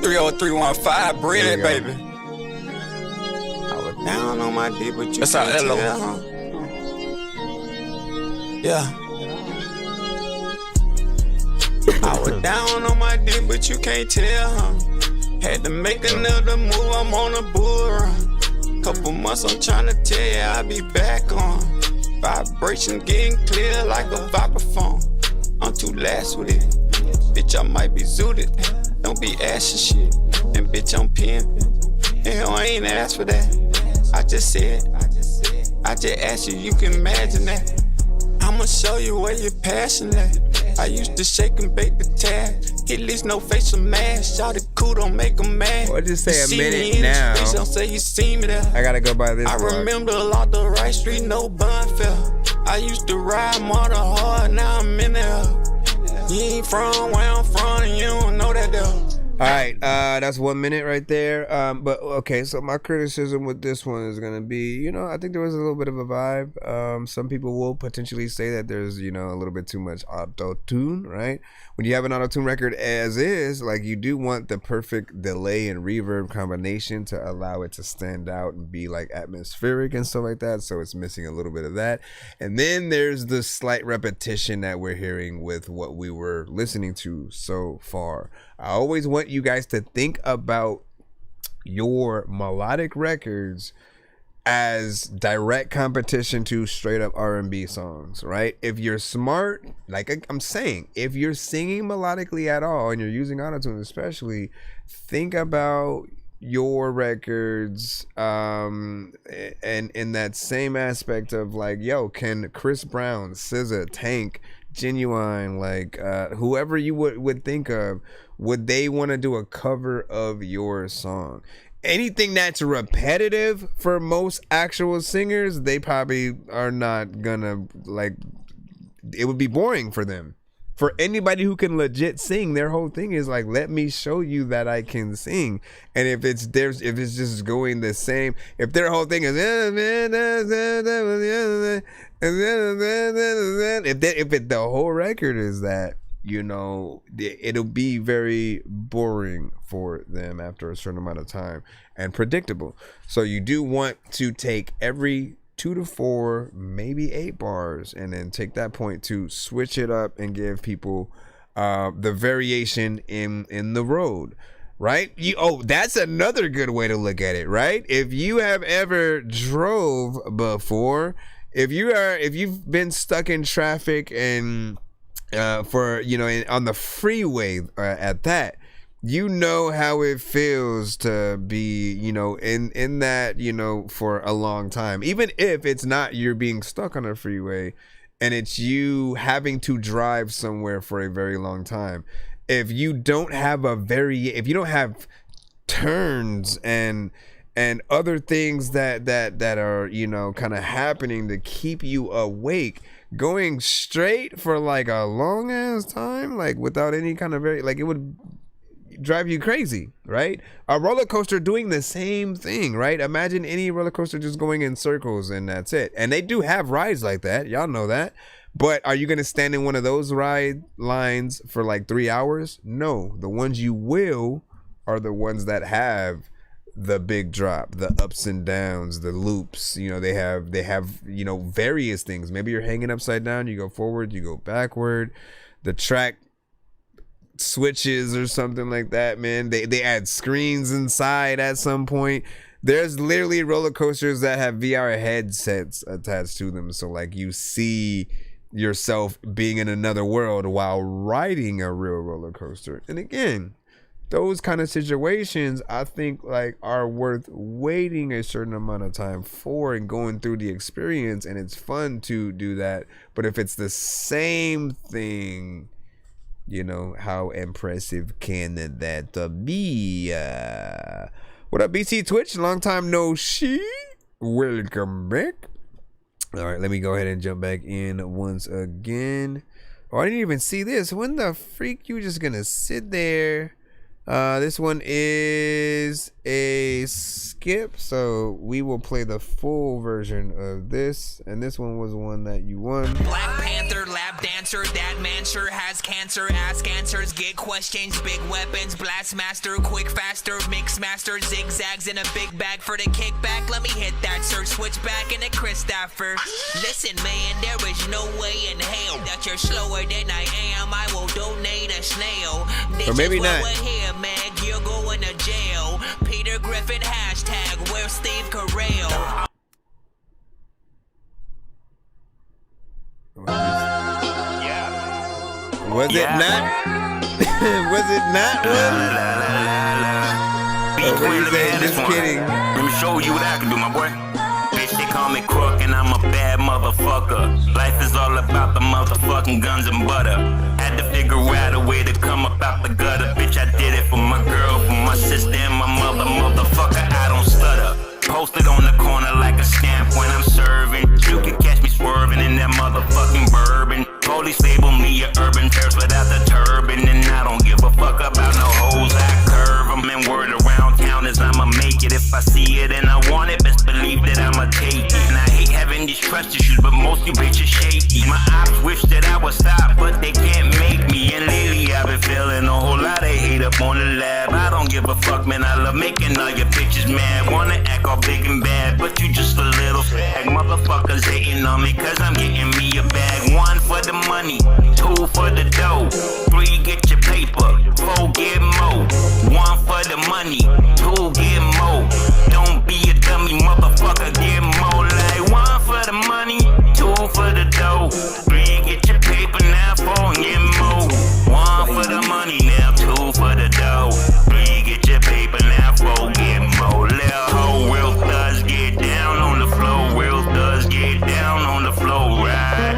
30315 bread, baby. I was down on my dick, but you That's how can't hello. tell, huh? Yeah. I was down on my dick, but you can't tell, huh? Had to make another move, I'm on a bull run. Couple months, I'm tryna tell you I'll be back on. Vibration getting clear like a vibraphone. I'm too lax with it. Bitch, I might be zooted. Don't be asking shit. And bitch, I'm pimping. Hell, I ain't asked for that. I just said, I just asked you, you can imagine that. I'ma show you where your passion at. I used to shake and bake the tab. Hit least no facial mask. Shout it cool, don't make them mad. Or just say You a see minute me in the now. streets, don't say you see me there. I gotta go by this I part. remember a lot the right street, no bun fell. I used to ride Marta hard, now I'm in there. You ain't from where I'm from, and you don't know that though. All right, that's 1 minute right there. But okay, so my criticism with this one is gonna be, you know, I think there was a little bit of a vibe. Some people will potentially say that there's, you know, a little bit too much auto-tune, right? When you have an auto-tune record as is, like, you do want the perfect delay and reverb combination to allow it to stand out and be like atmospheric and stuff like that. So it's missing a little bit of that. And then there's the slight repetition that we're hearing with what we were listening to so far. I always want you guys to think about your melodic records as direct competition to straight up R&B songs, right? If you're smart, like I'm saying, if you're singing melodically at all and you're using autotune especially, think about your records and in that same aspect of like, yo, can Chris Brown, SZA, Tank, Genuine, like whoever you would think of, would they want to do a cover of your song? Anything that's repetitive for most actual singers, they probably are not gonna like. It would be boring for them. For anybody who can legit sing, their whole thing is like, let me show you that I can sing. And if it's just going the same, if their whole thing is if the whole record is that, you know, it'll be very boring for them after a certain amount of time and predictable. So you do want to take every 2 to 4, maybe 8 bars, and then take that point to switch it up and give people the variation in the road, right? That's another good way to look at it, right? If you have ever drove before, if you've been stuck in traffic and for, you know, on the freeway at that, you know how it feels to be, you know, in that, you know, for a long time. Even if it's not you're being stuck on a freeway and it's you having to drive somewhere for a very long time. If you don't have if you don't have turns and other things that are, you know, kind of happening to keep you awake, going straight for like a long ass time, like without any kind of it would drive you crazy, right? A roller coaster doing the same thing, right? Imagine any roller coaster just going in circles and that's it. And they do have rides like that, y'all know that. But are you gonna stand in one of those ride lines for like 3 hours? No. The ones you will are the ones that have the big drop, the ups and downs, the loops. You know, they have various things. Maybe you're hanging upside down, you go forward, you go backward. The track switches or something like that, man. They add screens inside at some point. There's literally roller coasters that have VR headsets attached to them, so like you see yourself being in another world while riding a real roller coaster. And again, those kind of situations I think like are worth waiting a certain amount of time for and going through the experience, and it's fun to do that. But if it's the same thing, you know, how impressive can that be? What up, BC Twitch? Long time no see. Welcome back. All right, let me go ahead and jump back in once again. Oh, I didn't even see this. When the freak you just gonna sit there? This one is a skip, so we will play the full version of this, and this one was one that you won. Black Panther, lap dancer, that man sure has cancer. Ask answers, get questions, big weapons, blast master, quick faster, mix master, zigzags in a big bag for the kickback. Let me hit that search switch back in the Christopher. Listen, man, there is no way in hell that you're slower than I am. I will donate a snail. This or maybe is what not. we're here, Meg, you're going to jail. Peter Griffin, hashtag, where's Steve Carell? Was it not? Was it not one? Just kidding. Let me show you what I can do, my boy. Bitch, they call me Crook and I'm a bad motherfucker. Life is all about the motherfucking guns and butter. Had to figure out a way to come up out the gutter. Bitch, I did it for my girl, for my sister and my mother. Motherfucker, I don't stutter. Posted on the corner like a stamp when I'm serving. You can catch me swerving in that motherfucking bourbon. Police label me a urban terrorist without the turban. And I don't give a fuck about no hoes, I curve them. And word around town is I'ma make it. If I see it and I want it, best believe that I'ma take it. And I hate having these trust issues, but most you bitches shaky. My ops wish that I would stop, but they can't make me. And lately I've been feeling a whole lot of hate up on the lab. I don't give a fuck, man, I love making all your bitches mad. Wanna act all big and bad, but you just a little fag. Motherfuckers hating on me cause I'm getting me a bag. 1 for the money, 2 for the dough, 3 get your paper, 4 get more. 1 for the money, 2 get more. Don't be a dummy, motherfucker, get more. Like 1 for the money, 2 for the dough, 3 get your paper, now 4 get more. 1 for the money, now 2 for the dough, 3 get your paper, now 4 get more. Little hoe, real thugs get down on the floor, real thugs get down on the floor, right?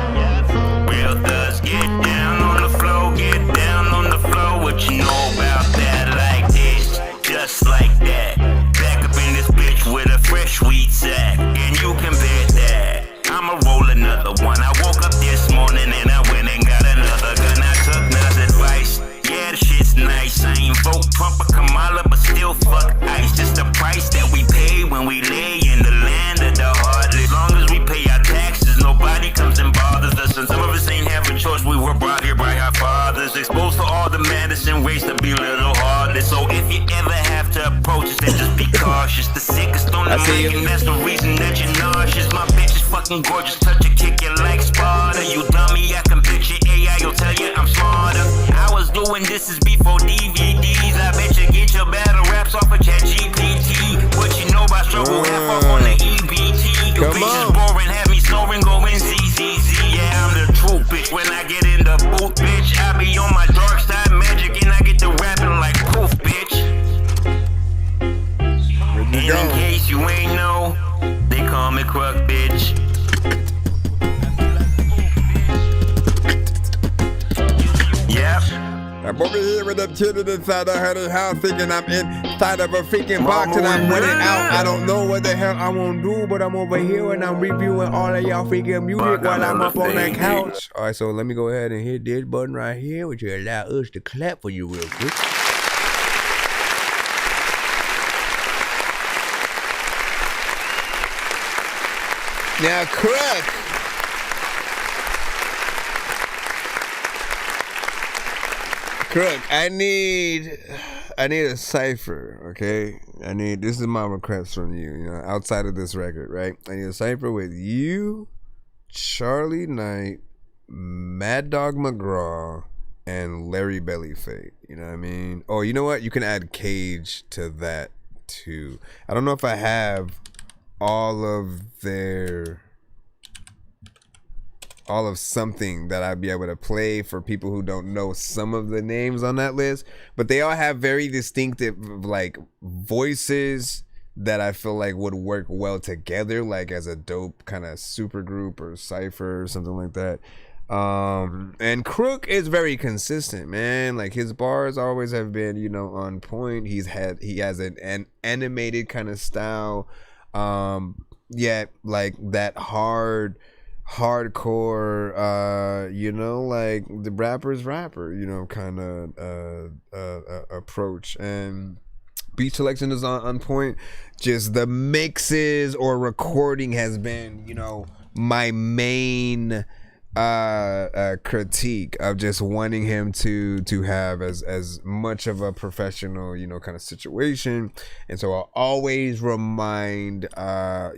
Real thugs get down on the floor, get down on the floor. What you know about that? Like this, just like that. Back up in this bitch with a fresh wheat sack, and you can bet that I'ma roll another one. I woke up this morning and I went and got another gun. I took Nas advice. Yeah, the shit's nice. I ain't vote Trump or Kamala, but still fuck ICE. Just the price that we pay when we lay in the land of the heartless. As long as we pay our taxes, nobody comes and bothers us. And some of us ain't have a choice. We were brought here by our fathers, exposed to all the medicine ways to be a little heartless. So if you ever have to approach us, then just be cautious. The sickest on the mind, and that's the reason that you're nauseous. My bitch is fucking gorgeous, touch her, kick you like Sparta. You dummy, I can picture AI, you'll tell you I'm smarter. I was doing this is before DVDs. I bet you get your battle raps off of ChatGPT. What you know about struggle, half off on the EBT. You bitches boring, have me snoring, going ZZZ. Yeah, I'm the true bitch. When I get in the booth, bitch, I be on my dark side magic and I get to rapping like poof, bitch. And in case you ain't know, they call me Crook, bitch. Yep. I'm over here with a kid inside of her house thinking I'm inside of a freaking box and I'm running out. I don't know what the hell I won't do, but I'm over here and I'm reviewing all of y'all freaking music while I'm up on that couch. All right, so let me go ahead and hit this button right here, which will allow us to clap for you real quick. Now, Crook. Crook, I need a cipher, okay? This is my request from you, you know, outside of this record, right? I need a cipher with you, Charlie Knight, Mad Dog McGraw, and Larry Bellyfate. You know what I mean? Oh, you know what? You can add Cage to that too. I don't know if I have all of something that I'd be able to play for people who don't know some of the names on that list, but they all have very distinctive like voices that I feel like would work well together, like as a dope kind of super group or cipher or something like that. And Crook is very consistent, man. Like his bars always have been, you know, on point. He has an animated kind of style, yet like that hardcore, you know, like the rapper's rapper, you know, kind of approach. And beat selection is on point. Just the mixes or recording has been, you know, my main critique of just wanting him to have as much of a professional, you know, kind of situation. And so I'll always remind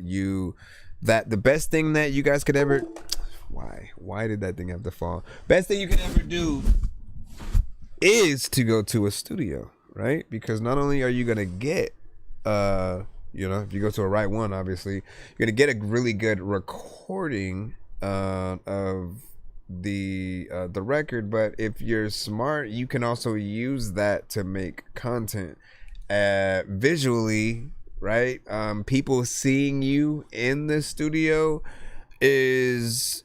you that the best thing that you guys could ever, why did that thing have to fall? Best thing you could ever do is to go to a studio, right? Because not only are you gonna get, you know, if you go to a right one, obviously you're gonna get a really good recording of the record, but if you're smart, you can also use that to make content visually. Right? People seeing you in the studio it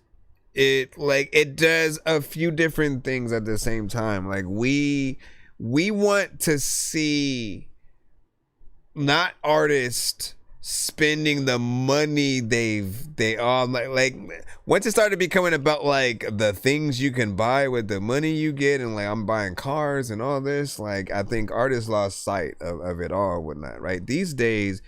does a few different things at the same time. Like we want to see not artists spending the money they all like once it started becoming about like the things you can buy with the money you get, and like I'm buying cars and all this, like I think artists lost sight of it all and whatnot, right? These days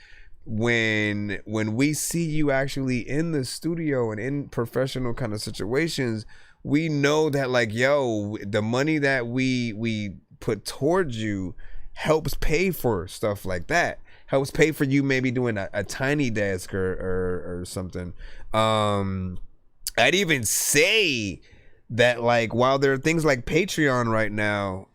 when we see you actually in the studio and in professional kind of situations, we know that like, yo, the money that we put towards you helps pay for stuff like that. Helps pay for you maybe doing a tiny desk or something. I'd even say that like while there are things like Patreon right now,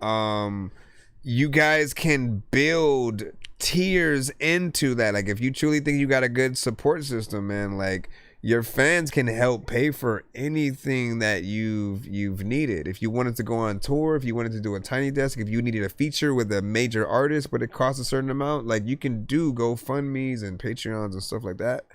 you guys can build tiers into that. Like if you truly think you got a good support system, man, like your fans can help pay for anything that you've needed. If you wanted to go on tour, if you wanted to do a tiny desk, if you needed a feature with a major artist but it costs a certain amount, like you can do GoFundMes and Patreons and stuff like that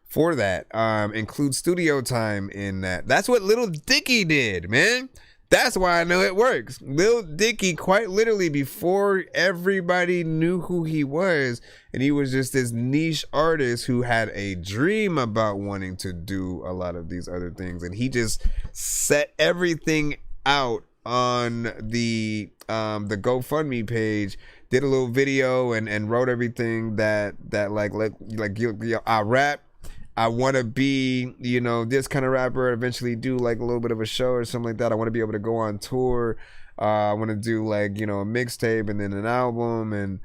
for that. Include studio time in that. That's what Lil Dicky did, man. That's why I know it works. Lil Dicky, quite literally, before everybody knew who he was, and he was just this niche artist who had a dream about wanting to do a lot of these other things, and he just set everything out on the GoFundMe page, did a little video and wrote everything that I rap. I want to be, you know, this kind of rapper, eventually do like a little bit of a show or something like that. I want to be able to go on tour. I want to do like, you know, a mixtape and then an album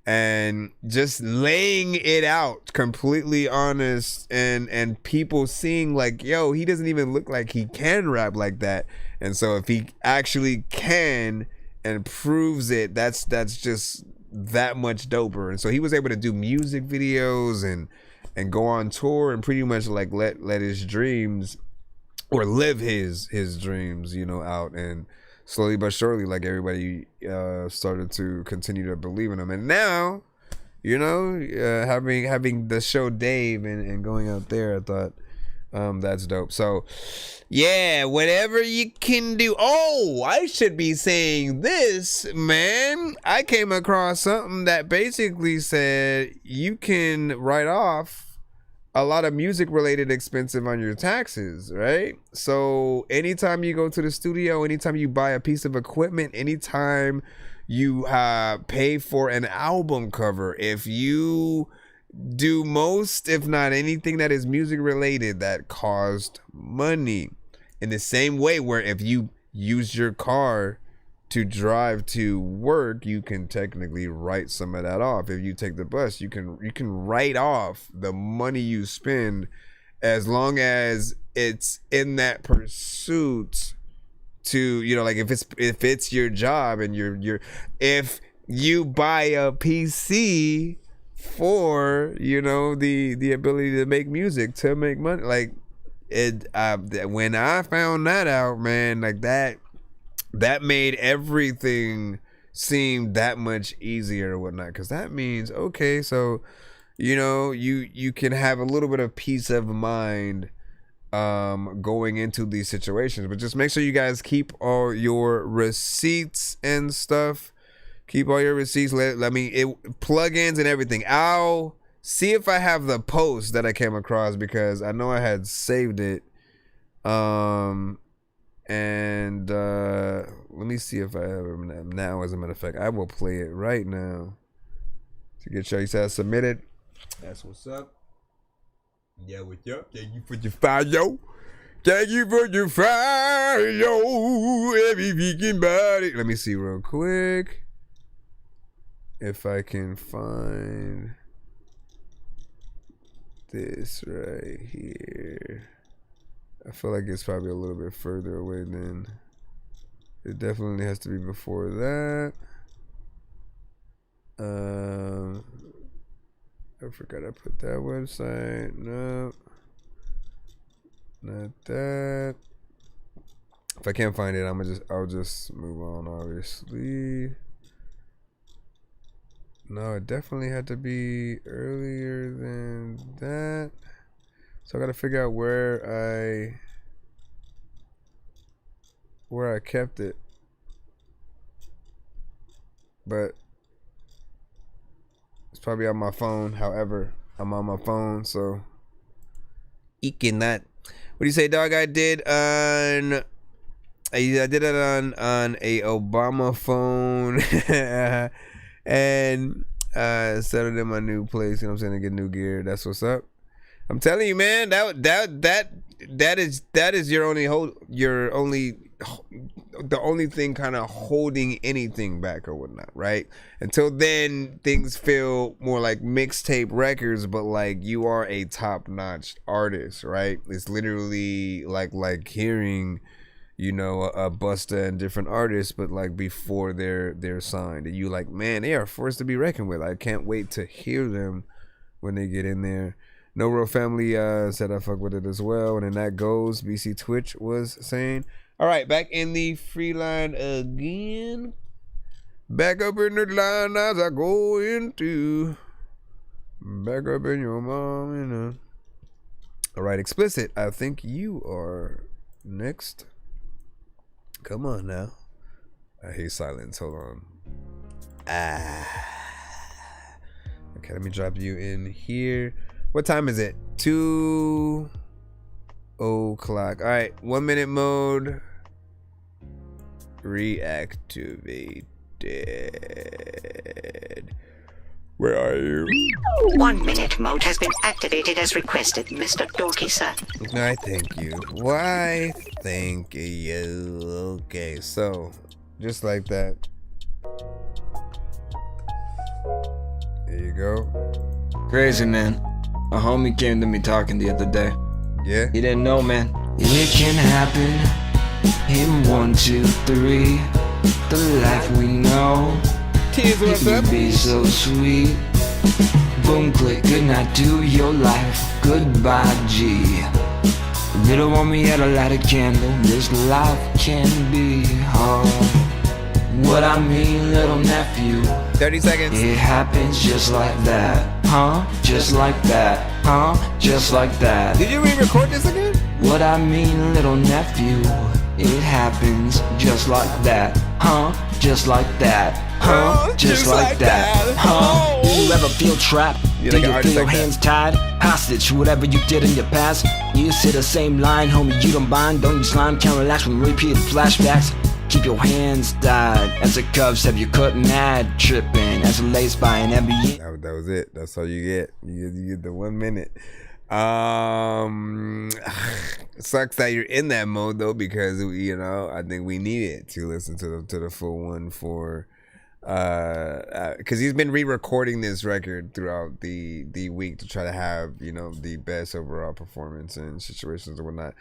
and just laying it out completely honest and people seeing like, yo, he doesn't even look like he can rap like that. And so if he actually can and proves it, that's just that much doper. And so he was able to do music videos and go on tour and pretty much like let his dreams or live his dreams, you know, out. And slowly but surely, like everybody started to continue to believe in him. And now, you know, having the show Dave and going out there, I thought that's dope. So yeah, whatever you can do. Oh, I should be saying this, man. I came across something that basically said you can write off a lot of music related expenses on your taxes, right? So anytime you go to the studio, anytime you buy a piece of equipment, anytime you pay for an album cover, if you do most, if not anything that is music related that cost money, in the same way where if you use your car to drive to work, you can technically write some of that off. If you take the bus, you can write off the money you spend as long as it's in that pursuit to, you know, like if it's your job and if you buy a PC for, you know, the ability to make music, to make money, like it when I found that out, man, like that made everything seem that much easier or whatnot, because that means, okay, so, you know, you can have a little bit of peace of mind going into these situations. But just make sure you guys keep all your receipts and stuff. Keep all your receipts. Let me plugins and everything. I'll see if I have the post that I came across, because I know I had saved it. And let me see if I have it now. As a matter of fact, I will play it right now to get you. You said submitted. That's what's up. Yeah, what's up? Thank you for your fire, yo. Thank you for your fire, yo. Every weekend body. Let me see real quick if I can find this right here. I feel like it's probably a little bit further away than it definitely has to be before that. I forgot I put that website. No, not that. If I can't find it, I'll just move on, obviously. No, it definitely had to be earlier than that. So I gotta figure out where I kept it. But it's probably on my phone. However, I'm on my phone, so you cannot. What do you say, dog? I did it on a Obama phone and set it in my new place. You know what I'm saying? To get new gear. That's what's up. I'm telling you, man, that is your only thing kind of holding anything back or whatnot, right? Until then, things feel more like mixtape records, but like you are a top-notch artist, right? It's literally like hearing, you know, a Busta and different artists, but like before they're signed, and you like, man, they are forced to be reckoned with. I can't wait to hear them when they get in there. No Real Family said I fuck with it as well. And then that goes. BC Twitch was saying. All right, back in the free line again. Back up in the line as I go into. Back up in your mom, you know. All right, Explicit. I think you are next. Come on now. I hate silence. Hold on. Okay, let me drop you in here. What time is it? 2 o'clock. All right, 1 minute mode reactivated. Where are you? 1 minute mode has been activated as requested, Mr. Dorky, sir. I thank you. Why? Thank you. Okay, so just like that. There you go. Crazy, man. A homie came to me talking the other day. Yeah? He didn't know, man. It can happen in 1, 2, 3. The life we know. Kids, what's it up? Can be so sweet. Boom, click, good night to your life. Goodbye, G. Little homie had a light a candle. This life can be hard. What I mean, little nephew. 30 seconds. It happens just like that. Huh? Just like that. Huh? Just like that. Did you re-record this again? What I mean, little nephew. It happens just like that. Huh? Just like that. Huh? Just like that. Huh? Do you ever feel trapped? Do you feel your hands tied? Hostage, whatever you did in your past. You say the same line, homie, you don't mind. Don't use slime, can't relax from repeated flashbacks. Keep your hands tied as the cuffs have you cut mad, tripping as it lays by an NBA. That was it. That's all you get. You get the 1 minute. Sucks that you're in that mode though, because you know I think we needed to listen to the full one for because he's been re-recording this record throughout the week to try to have, you know, the best overall performance in situations and whatnot.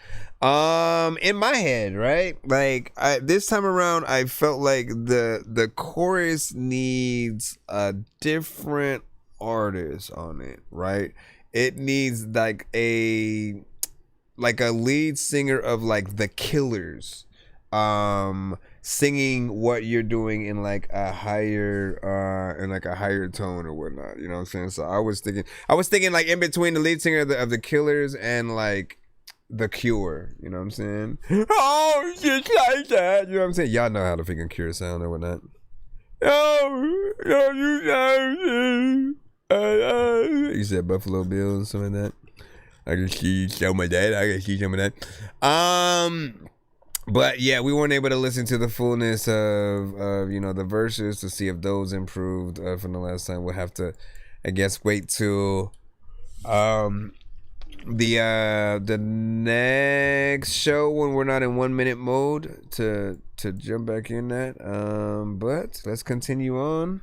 In my head, right, like this time around I felt like the chorus needs a different artist on it, right? It needs like a lead singer of like The Killers singing what you're doing in like a higher tone or whatnot, you know what I'm saying? So I was thinking like in between the lead singer of the Killers and like The Cure, you know what I'm saying? Oh, just like that, you know what I'm saying? Y'all know how the freaking Cure sound or whatnot. Oh, you said Buffalo Bill and something like that. I can see some of that. But yeah, we weren't able to listen to the fullness of you know, the verses to see if those improved from the last time. We'll have to, I guess, wait till the next show when we're not in 1 minute mode to jump back in that. But let's continue on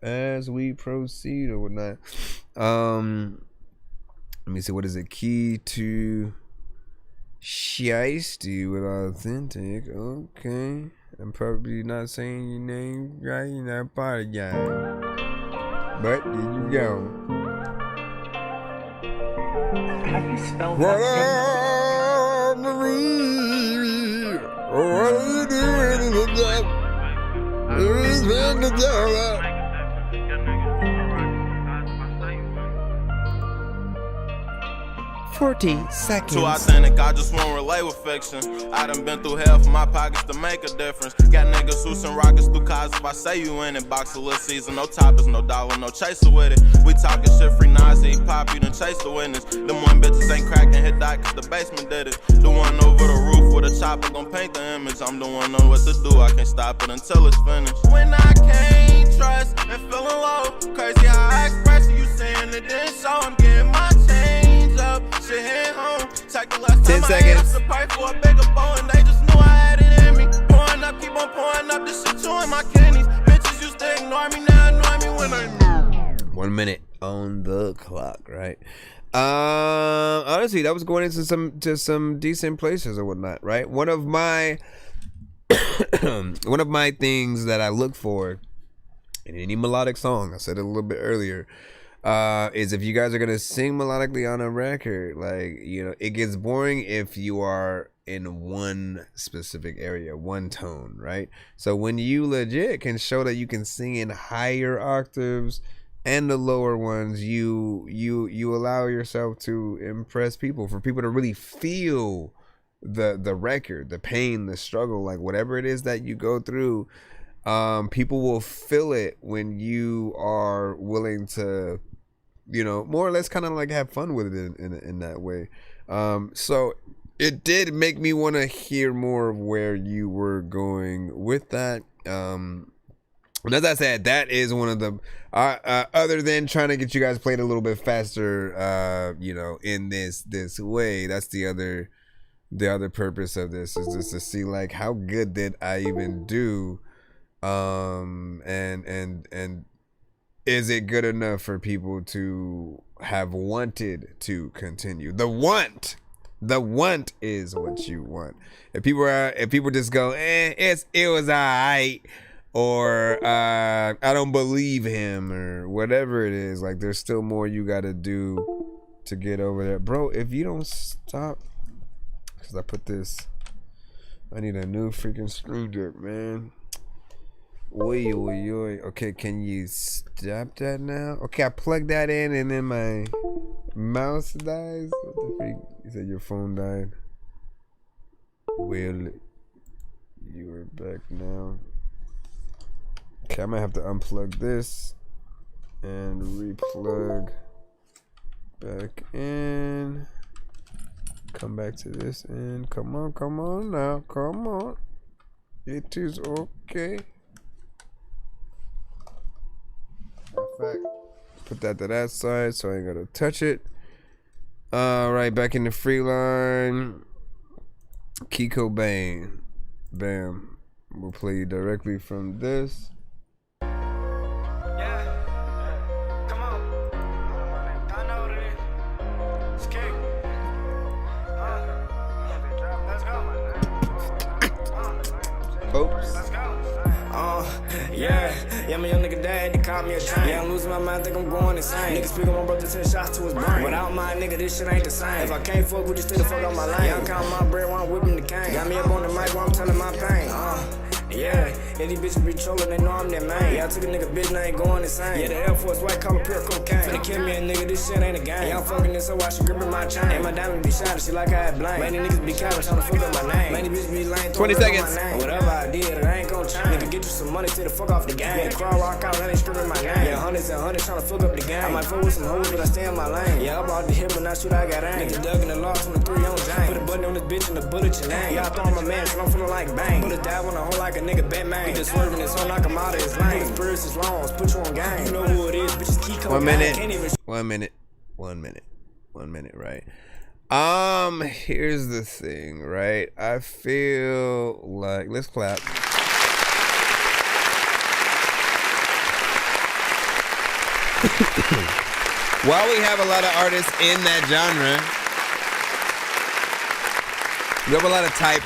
as we proceed or whatnot. Let me see, what is it? Key to Shiesty with Authentic. Okay. I'm probably not saying your name right, you're not part of guy. But there you go. How do you spell What that? Marie? What are you doing in the dark? There is in the dark. 40 seconds. Too authentic, I just won't relate with fiction. I done been through hell for my pockets to make a difference. Got niggas who send rockets through cars if I say you in it. Box of little season, no toppers, no dollar, no chaser with it. We talking shit free Nas, eat pop, you done chase the witness. Them one bitches ain't cracking, hit dot cause the basement did it. The one over the roof with a chopper gon' paint the image. I'm the one know what to do, I can't stop it until it's finished. When I can't trust and feeling low, crazy how I express it, you saying it didn't show. I'm getting my change up. 10 seconds. For a bigger bow and they just knew I had it in me. Pouring up, keep on pouring up. This shit chewing my kidneys. Bitches used to ignore me, now annoy me when I know. 1 minute on the clock, right? Honestly, that was going into some decent places or whatnot, right? One of my things that I look for in any melodic song, I said it a little bit earlier, is if you guys are gonna sing melodically on a record, like, you know, it gets boring if you are in one specific area, one tone, right? So when you legit can show that you can sing in higher octaves and the lower ones, you allow yourself to impress people, for people to really feel the record, the pain, the struggle, like whatever it is that you go through. People will feel it when you are willing to, you know, more or less kind of like have fun with it in that way. So it did make me want to hear more of where you were going with that. And as I said, that is one of the other than trying to get you guys played a little bit faster, you know, in this way, that's the other purpose of this, is just to see like how good did I even do, and is it good enough for people to have wanted to continue? The want is what you want. If people just go, it was alright, or I don't believe him, or whatever it is, like there's still more you gotta do to get over that, bro. If you don't stop, because I need a new freaking screwdriver, man. Oi. Okay, can you stop that now? Okay, I plugged that in and then my mouse dies. What the freak? You said your phone died. Well, you are back now. Okay, I might have to unplug this and replug back in. Come back to this end. Come on now. Come on. It is okay. In fact, put that to that side so I ain't gotta touch it. Right, back in the free line. Kiko Bane. Bam. We'll play you directly from this. Yeah, I'm a young nigga dad, they call me a giant. Yeah, I'm losing my mind, think I'm going insane. Niggas speak on my brother, 10 shots to his brain. Without my nigga, this shit ain't the same. If I can't fuck with you, stay the fuck out my lane. Yeah, I'm counting my bread while I'm whipping the cane. Got me up on the mic while I'm telling my pain. Yeah, these bitches be trolling, they know I'm that man. Yeah, I took a nigga bitch, now ain't going insane. Yeah, the Air Force white collar pure cocaine. Finna kill me a nigga, this shit ain't a game. Yeah, I'm fucking this, so I should grip in my chain. And my diamond be shot, she like I had blame. Many niggas be cowards, tryna fuck up my name. Many bitches be lame, 20 seconds. Whatever I did, it ain't gon' change. Nigga, get you some money, stay the fuck off the game. Yeah, crawl, rock out, that ain't screaming my name. Yeah, hundreds and hundreds tryna fuck up the game. I might fuck with some hoes, but I stay in my lane. Yeah, I bought the hip, but not shoot, I got aim. Nigga dug in the law, 23 on James. Put a button on this bitch and the bullet your name. Yeah, I throw on my man, so I'm feeling like bang. Bullet die when I hold like a nigga Batman. Just swerving this on, knock him out of his lane. Conspiracy is long, put you on game. You know who it is, bitches keep coming. 1 minute. 1 minute, right? Here's the thing, right? I feel like, let's clap. While we have a lot of artists in that genre, we have a lot of type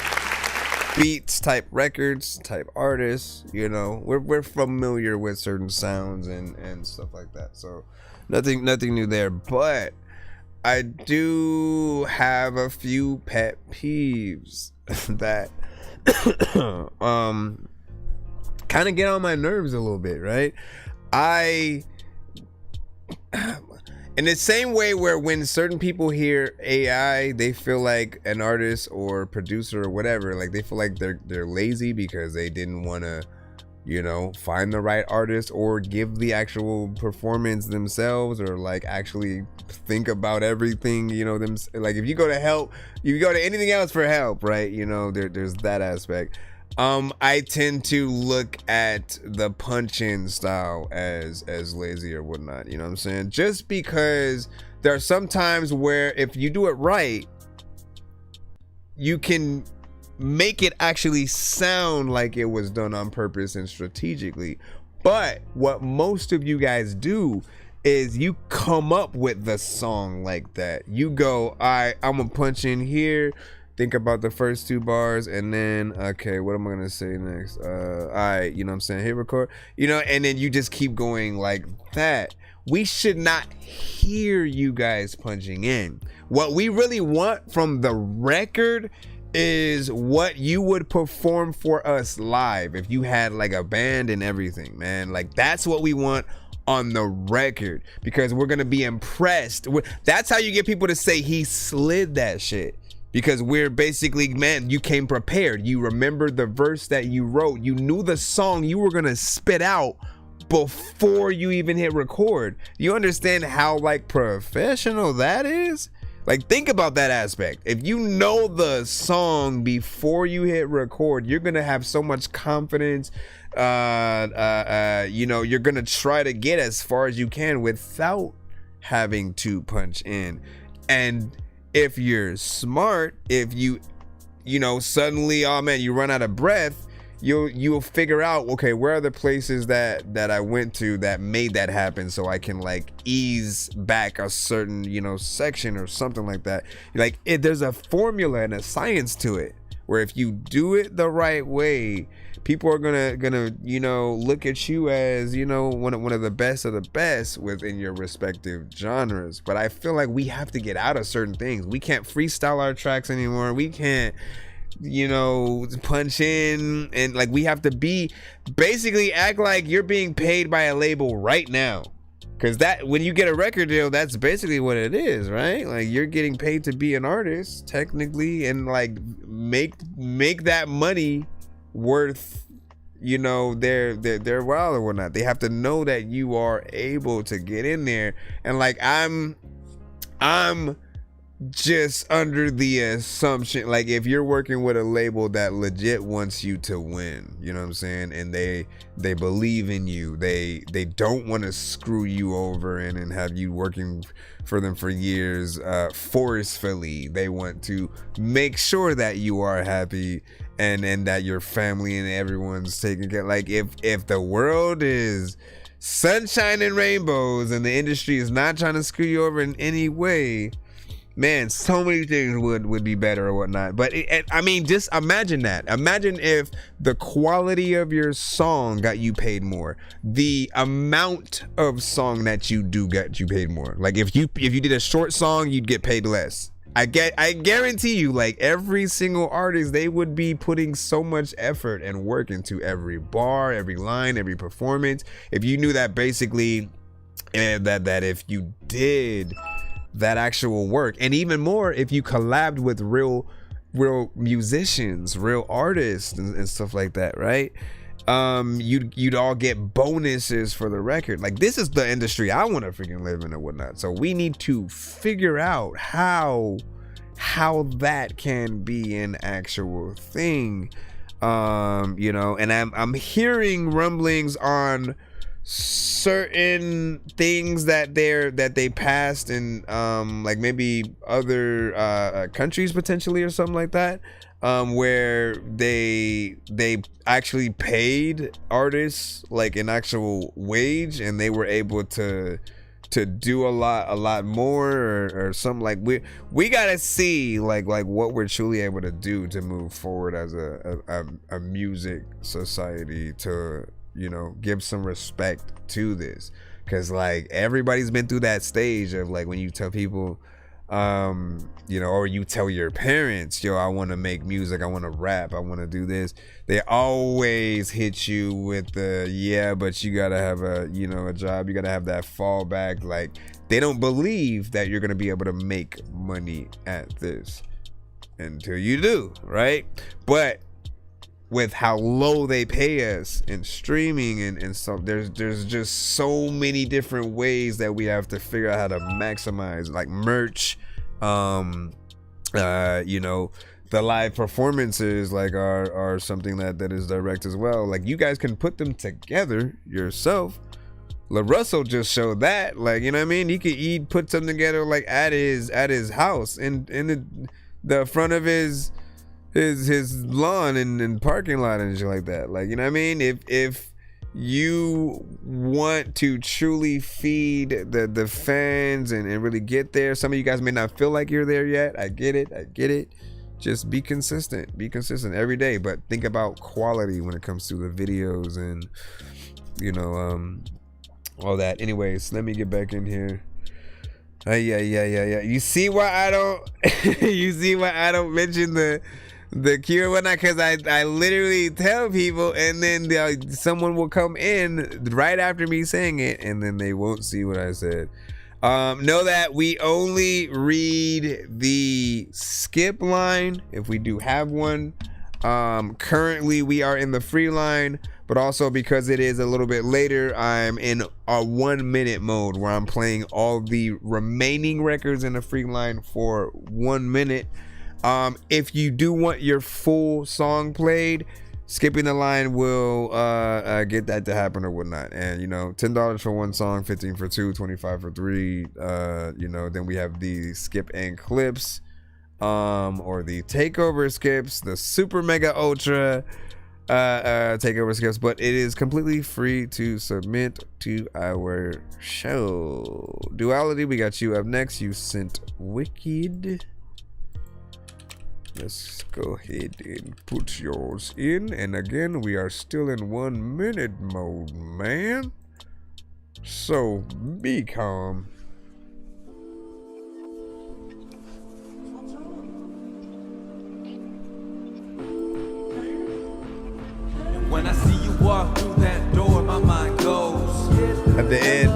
beats, type records, type artists, you know, we're familiar with certain sounds and stuff like that. So nothing new there, but I do have a few pet peeves that kind of get on my nerves a little bit, right? In the same way where when certain people hear AI, they feel like an artist or producer or whatever, like they feel like they're lazy because they didn't want to, you know, find the right artist or give the actual performance themselves, or like actually think about everything, you know, them. Like if you go to help, you go to anything else for help, right? You know, there's that aspect. I tend to look at the punch-in style as lazy or whatnot, you know what I'm saying? Just because there are some times where if you do it right, you can make it actually sound like it was done on purpose and strategically. But what most of you guys do is you come up with the song like that. You go, all right, I'm gonna punch in here, think about the first 2 bars, and then, okay, what am I gonna say next? All right, you know what I'm saying? Hit record, you know, and then you just keep going like that. We should not hear you guys punching in. What we really want from the record is what you would perform for us live if you had like a band and everything, man. Like that's what we want on the record, because we're gonna be impressed. That's how you get people to say he slid that shit. Because we're basically, man, you came prepared. You remembered the verse that you wrote. You knew the song you were gonna spit out before you even hit record. You understand how like professional that is? Like think about that aspect. If you know the song before you hit record, you're gonna have so much confidence. You know, you're gonna try to get as far as you can without having to punch in. And if you're smart, if you know, suddenly, oh man, you run out of breath, you'll figure out, okay, where are the places that I went to that made that happen, so I can like ease back a certain, you know, section or something like that. Like there's a formula and a science to it, where if you do it the right way, people are gonna you know, look at you as, you know, one of the best of the best within your respective genres. But I feel like we have to get out of certain things. We can't freestyle our tracks anymore. We can't, you know, punch in, and like we have to be basically act like you're being paid by a label right now. Because that, when you get a record deal, that's basically what it is, right? Like you're getting paid to be an artist technically, and like make that money worth, you know, their while or whatnot. They have to know that you are able to get in there. And like I'm just under the assumption, like if you're working with a label that legit wants you to win, you know what I'm saying, and they believe in you, they don't want to screw you over and have you working for them for years forcefully. They want to make sure that you are happy and that your family and everyone's taken care. Like if the world is sunshine and rainbows and the industry is not trying to screw you over in any way, man, so many things would be better or whatnot. But I mean, just imagine that. Imagine if the quality of your song got you paid more. The amount of song that you do got you paid more. Like if you did a short song, you'd get paid less. I guarantee you, like every single artist, they would be putting so much effort and work into every bar, every line, every performance. If you knew that basically, that if you did that actual work, and even more if you collabed with real musicians, real artists and stuff like that, right? You'd all get bonuses for the record. Like this is the industry I want to freaking live in and whatnot. So we need to figure out how that can be an actual thing. You know, and I'm hearing rumblings on certain things that they passed in like maybe other countries potentially or something like that, where they actually paid artists like an actual wage and they were able to do a lot more or something. Like we gotta see like what we're truly able to do to move forward as a music society, to, you know, give some respect to this, because like everybody's been through that stage of like when you tell people, you know, or you tell your parents, yo, I want to make music, I want to rap, I want to do this. They always hit you with the, yeah, but you gotta have a, you know, a job, you gotta have that fallback. Like they don't believe that you're gonna be able to make money at this until you do, right? But with how low they pay us in streaming and stuff, there's just so many different ways that we have to figure out how to maximize, like merch, you know, the live performances like are something that is direct as well. Like you guys can put them together yourself. LaRussell just showed that, like, you know what I mean, he'd put something together like at his house in the front of his lawn and parking lot and shit like that. Like, you know what I mean, if you want to truly feed the fans and really get there, some of you guys may not feel like you're there yet. I get it. Just be consistent every day, but think about quality when it comes to the videos and, you know, all that. Anyways, let me get back in here. Yeah. You see why I don't mention the cure and whatnot, because I literally tell people and then someone will come in right after me saying it and then they won't see what I said. Know that we only read the skip line if we do have one. Currently we are in the free line, but also because it is a little bit later, I'm in a 1 minute mode where I'm playing all the remaining records in the free line for 1 minute. If you do want your full song played, skipping the line will get that to happen or whatnot. And, you know, $10 for one song, 15 for two, 25 for three. You know, then we have the skip and clips, or the takeover skips, the super mega ultra takeover skips. But it is completely free to submit to our show. Duality, we got you up next. You sent Wicked. Let's go ahead and put yours in. And again, we are still in 1 minute mode, man. So be calm. When I see you walk through that door, my mind goes at the end.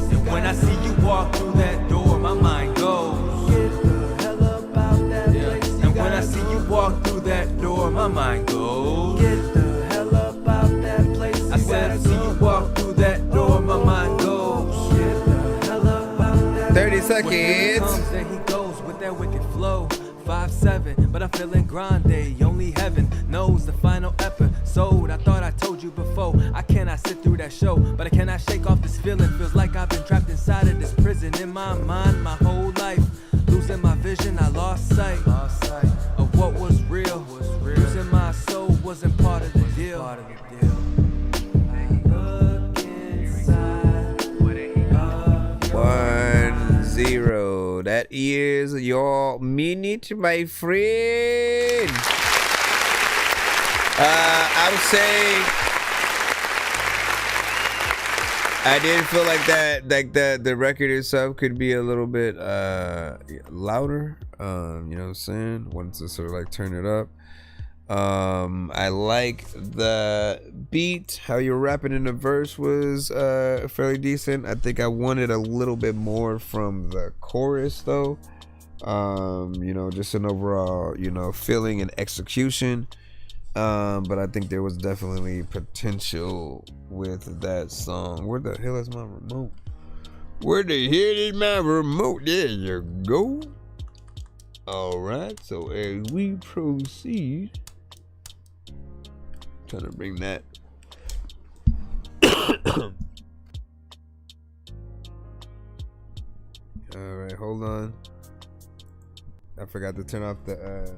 And when I see you walk through that door, my mind goes. When I see you walk through that door, my mind goes. Get the hell up out that place. I said I see you walk through that door, my mind goes. Get the hell up out that 30 seconds. When he comes, then he goes. flow. 5'7", but I'm feeling grande. Only heaven knows the final episode. I thought I told you before, I cannot sit through that show, but I cannot shake off this feeling. Feels like I've been trapped inside of this prison. In my mind, my whole life, losing my vision, I lost sight of what was real. Losing my soul wasn't part of the deal. Look inside of 1-0. That is your minute, my friend. I would say I did feel like that, like the record itself could be a little bit louder. You know what I'm saying? Wanted to sort of like turn it up. I like the beat. How you're rapping in the verse was fairly decent. I think I wanted a little bit more from the chorus though. You know, just an overall, you know, feeling and execution. But I think there was definitely potential with that song. Where the hell is my remote? Where the hell is my remote? There you go. All right, so as we proceed, trying to bring that. All right, hold on. I forgot to turn off the.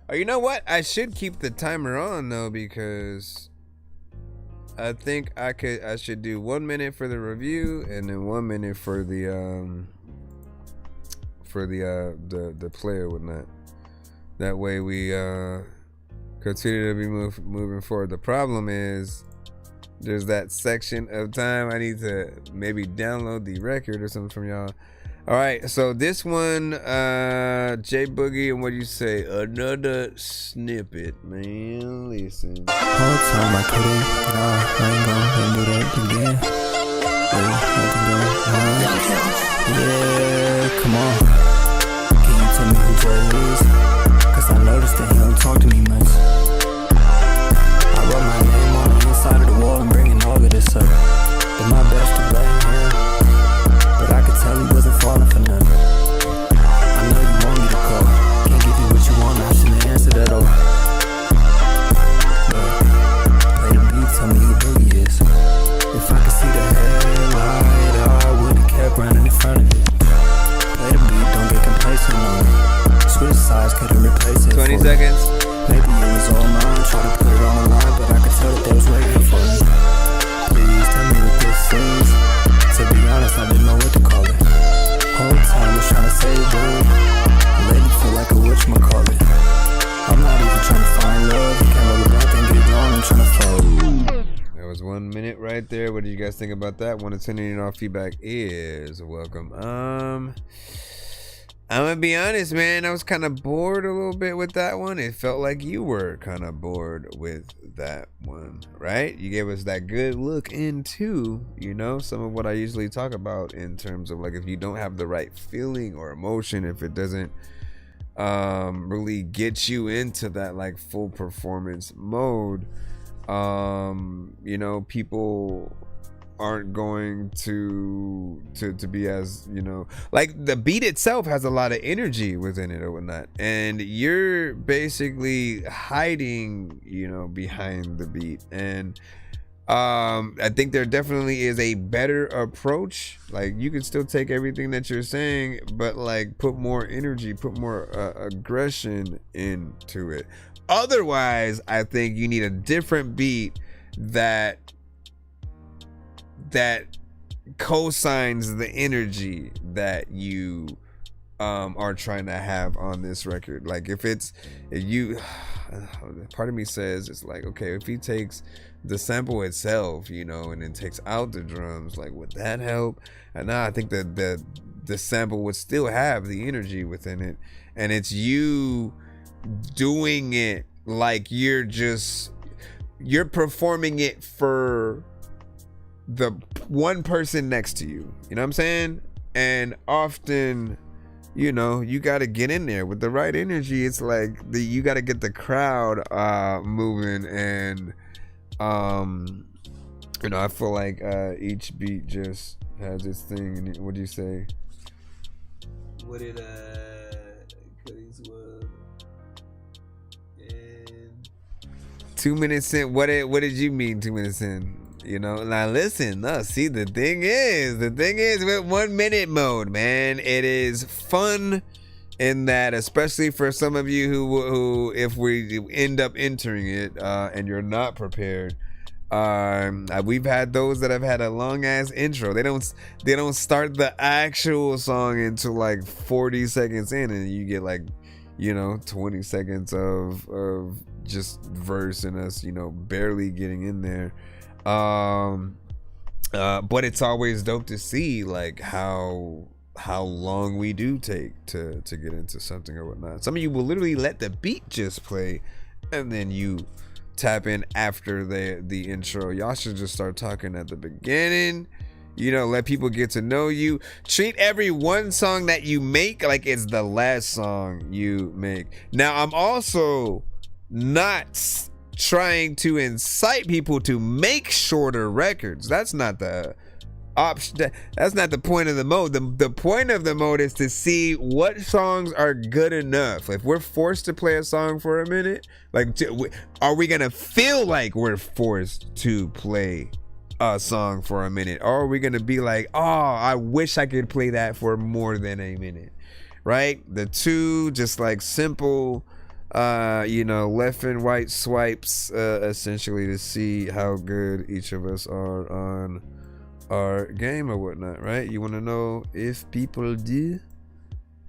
Oh, you know what? I should keep the timer on though, because I think I should do 1 minute for the review and then 1 minute for the play or whatnot. That way we continue to be moving forward. The problem is there's that section of time I need to maybe download the record or something from y'all. All right, so this one, J Boogie, and what do you say? Another snippet, man. Listen. Whole time I couldn't, nah, I ain't gonna do that again. Yeah, come on. Can you tell me who Jay is? Cause I noticed that he don't talk to me much. I wrote my name on the inside of the wall and bringing all of this up. Did my best to blame him, but I could tell he wasn't falling for nothing. I know you want me to call, can't give you what you want, I shouldn't answer that all. But play the beat, tell me who Boogie is. If I could see the headlight, I would've kept running in front of it. Play the beat, don't get complacent on it. Switch sides, couldn't replace it. 20 seconds. Maybe it was all mine, try to put it on the line, but I could tell that they was waiting for me. Please tell me what this is. To be honest, I didn't know what to call it. Whole time was trying to say dude, let me feel like a whatchamacallit. I'm not even trying to find love, you can't roll it back and get it on, I'm trying to fold. That was 1 minute right there. What do you guys think about that? 1 to 10 in all feedback is welcome. I'm gonna be honest, man. I was kind of bored a little bit with that one. It felt like you were kind of bored with that one, right? You gave us that good look into, you know, some of what I usually talk about in terms of like if you don't have the right feeling or emotion, if it doesn't really get you into that like full performance mode, you know, people aren't going to be as, you know, like the beat itself has a lot of energy within it or whatnot, and you're basically hiding, you know, behind the beat. And I think there definitely is a better approach. Like you can still take everything that you're saying, but like put more energy, put more aggression into it. Otherwise, I think you need a different beat that co-signs the energy that you are trying to have on this record. Like if you part of me says it's like, okay, if he takes the sample itself, you know, and then takes out the drums, like would that help? And now I think that the sample would still have the energy within it, and it's you doing it like you're performing it for the one person next to you, you know what I'm saying? And often, you know, you got to get in there with the right energy. It's like you got to get the crowd moving, and you know, I feel like each beat just has its thing. What do you say? What it 2 minutes in. What did you mean 2 minutes in? You know, now listen. No, see, the thing is with 1 minute mode, man, it is fun in that, especially for some of you who if we end up entering it and you're not prepared. We've had those that have had a long ass intro. They don't start the actual song until like 40 seconds in, and you get like, you know, 20 seconds of just verse and us, you know, barely getting in there. But it's always dope to see like how long we do take to get into something or whatnot. Some of you will literally let the beat just play, and then you tap in after the intro. Y'all should just start talking at the beginning, you know, let people get to know you. Treat every one song that you make like it's the last song you make. Now, I'm also not trying to incite people to make shorter records. That's not the option. That's not the point of the mode. The point of the mode is to see what songs are good enough. If we're forced to play a song for a minute, like, are we gonna feel like we're forced to play a song for a minute, or are we gonna be like, oh, I wish I could play that for more than a minute, right? The two just like simple you know, left and right swipes essentially to see how good each of us are on our game or whatnot, right? You want to know if people do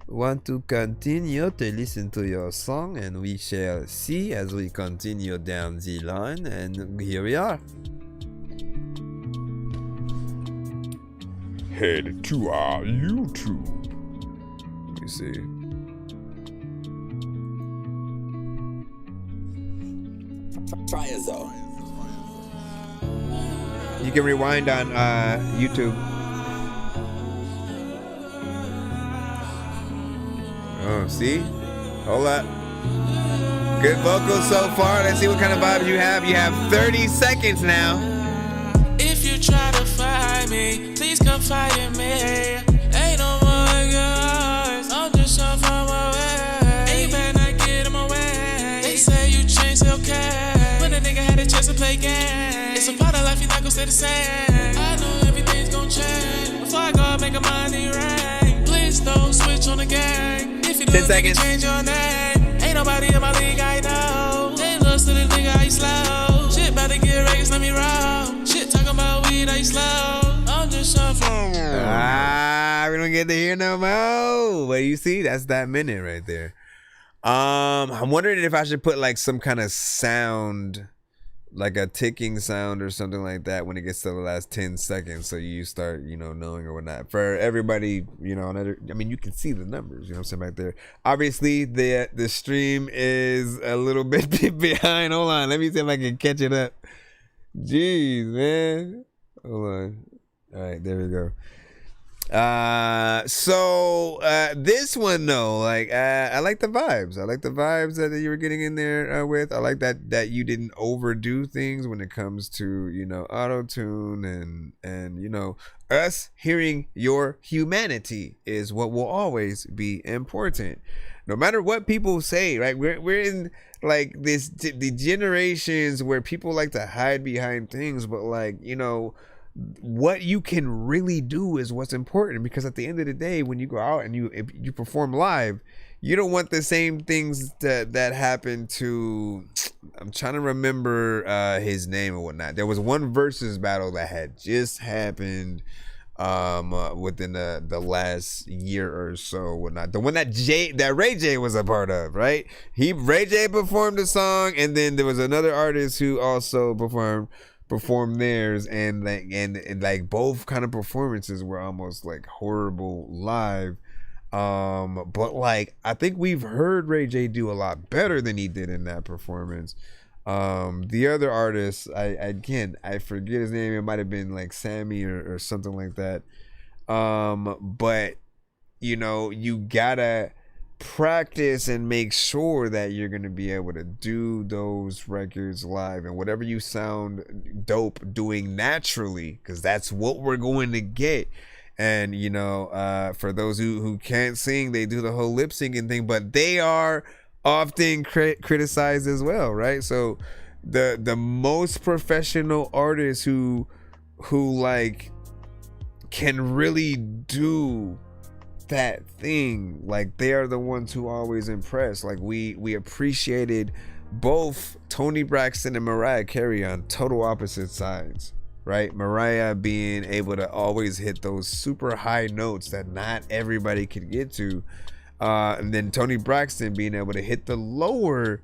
want to continue to listen to your song, and we shall see as we continue down the line. And here we are. Head to our YouTube. Let me see. Try it though. You can rewind on YouTube. Oh, see? Hold up. Good vocals so far. Let's see what kind of vibes you have. You have 30 seconds now. If you try to find me, please confide in me. Ain't no more yours. I'm just on from away. Ain't better not get him away. They say you changed, okay. When a nigga had a chance to play games, it's a part of life, you not gon' stay the same. I know everything's gon' change. Before I go, make a money rain. Please don't switch on the gang. If you do, 10 seconds. Change your name. Ain't nobody in my league, I know. They lost to the nigga, I slow. Shit about to get records, let me roll. Shit talking about weed, I slow. I'm just suffering. We don't get to hear no more. But you see, that's that minute right there. I'm wondering if I should put like some kind of sound, like a ticking sound or something like that when it gets to the last 10 seconds, so you start, you know, knowing or whatnot. For everybody, you know, I mean, you can see the numbers, you know what I'm saying, right there. Obviously, the stream is a little bit behind. Hold on, let me see if I can catch it up. Jeez, man. Hold on. All right, there we go. So this one though, like I like the vibes. I like the vibes that you were getting in there with. I like that you didn't overdo things when it comes to, you know, auto-tune and you know, us hearing your humanity is what will always be important. No matter what people say, right? We're in like the generations where people like to hide behind things, but like, you know, what you can really do is what's important, because at the end of the day, when you go out and if you perform live, you don't want the same things that happened to, I'm trying to remember his name or whatnot. There was one versus battle that had just happened within the last year or so, whatnot. The one that Ray J was a part of, right? Ray J performed a song, and then there was another artist who also performed theirs, and like both kind of performances were almost like horrible live. But like I think we've heard Ray J do a lot better than he did in that performance. The other artist, I forget his name. It might have been like Sammy or something like that. But you know, you gotta practice and make sure that you're going to be able to do those records live, and whatever you sound dope doing naturally, because that's what we're going to get. And you know, for those who can't sing, they do the whole lip syncing thing, but they are often criticized as well, right? So the most professional artists who like can really do that thing. Like, they are the ones who always impress. Like, we appreciated both Toni Braxton and Mariah Carey on total opposite sides, right? Mariah being able to always hit those super high notes that not everybody could get to, and then Toni Braxton being able to hit the lower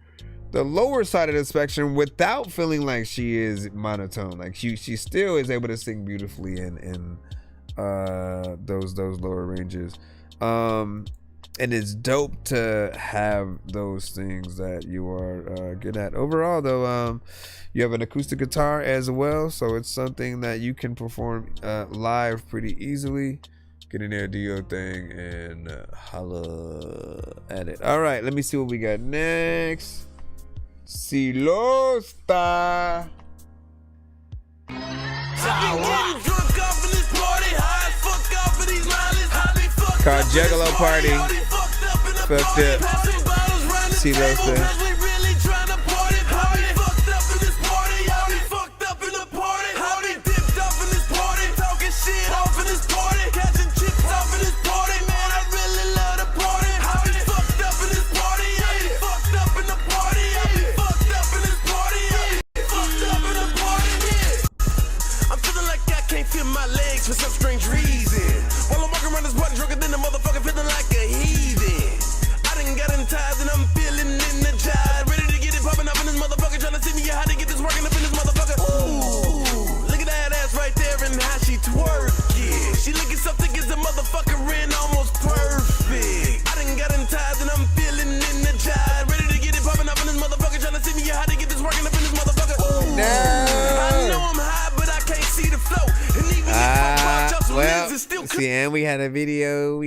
side of the spectrum without feeling like she is monotone. Like, she still is able to sing beautifully in those lower ranges. And it's dope to have those things that you are good at. Overall, though, you have an acoustic guitar as well, so it's something that you can perform live pretty easily. Get in there, do your thing, and holla at it. All right, let me see what we got next. Silosta. Called Juggalo Party. Fucked up. Silosta. For some strange reason, while I'm walking around this party drunker than a motherfucker, feeling like a heathen. I done got in ties and I'm feeling energized, ready to get it popping up in this motherfucker, trying to see me how to get this working up in this motherfucker. Ooh, look at that ass right there and how she twerking. She looking so thick as a motherfucker and almost perfect. I done got in ties and I'm feeling energized, ready to get it popping up in this motherfucker, trying to see me how to get this working up in this motherfucker. Ooh, no. I know I'm high, but I can't see the flow. Well, see, and we had a video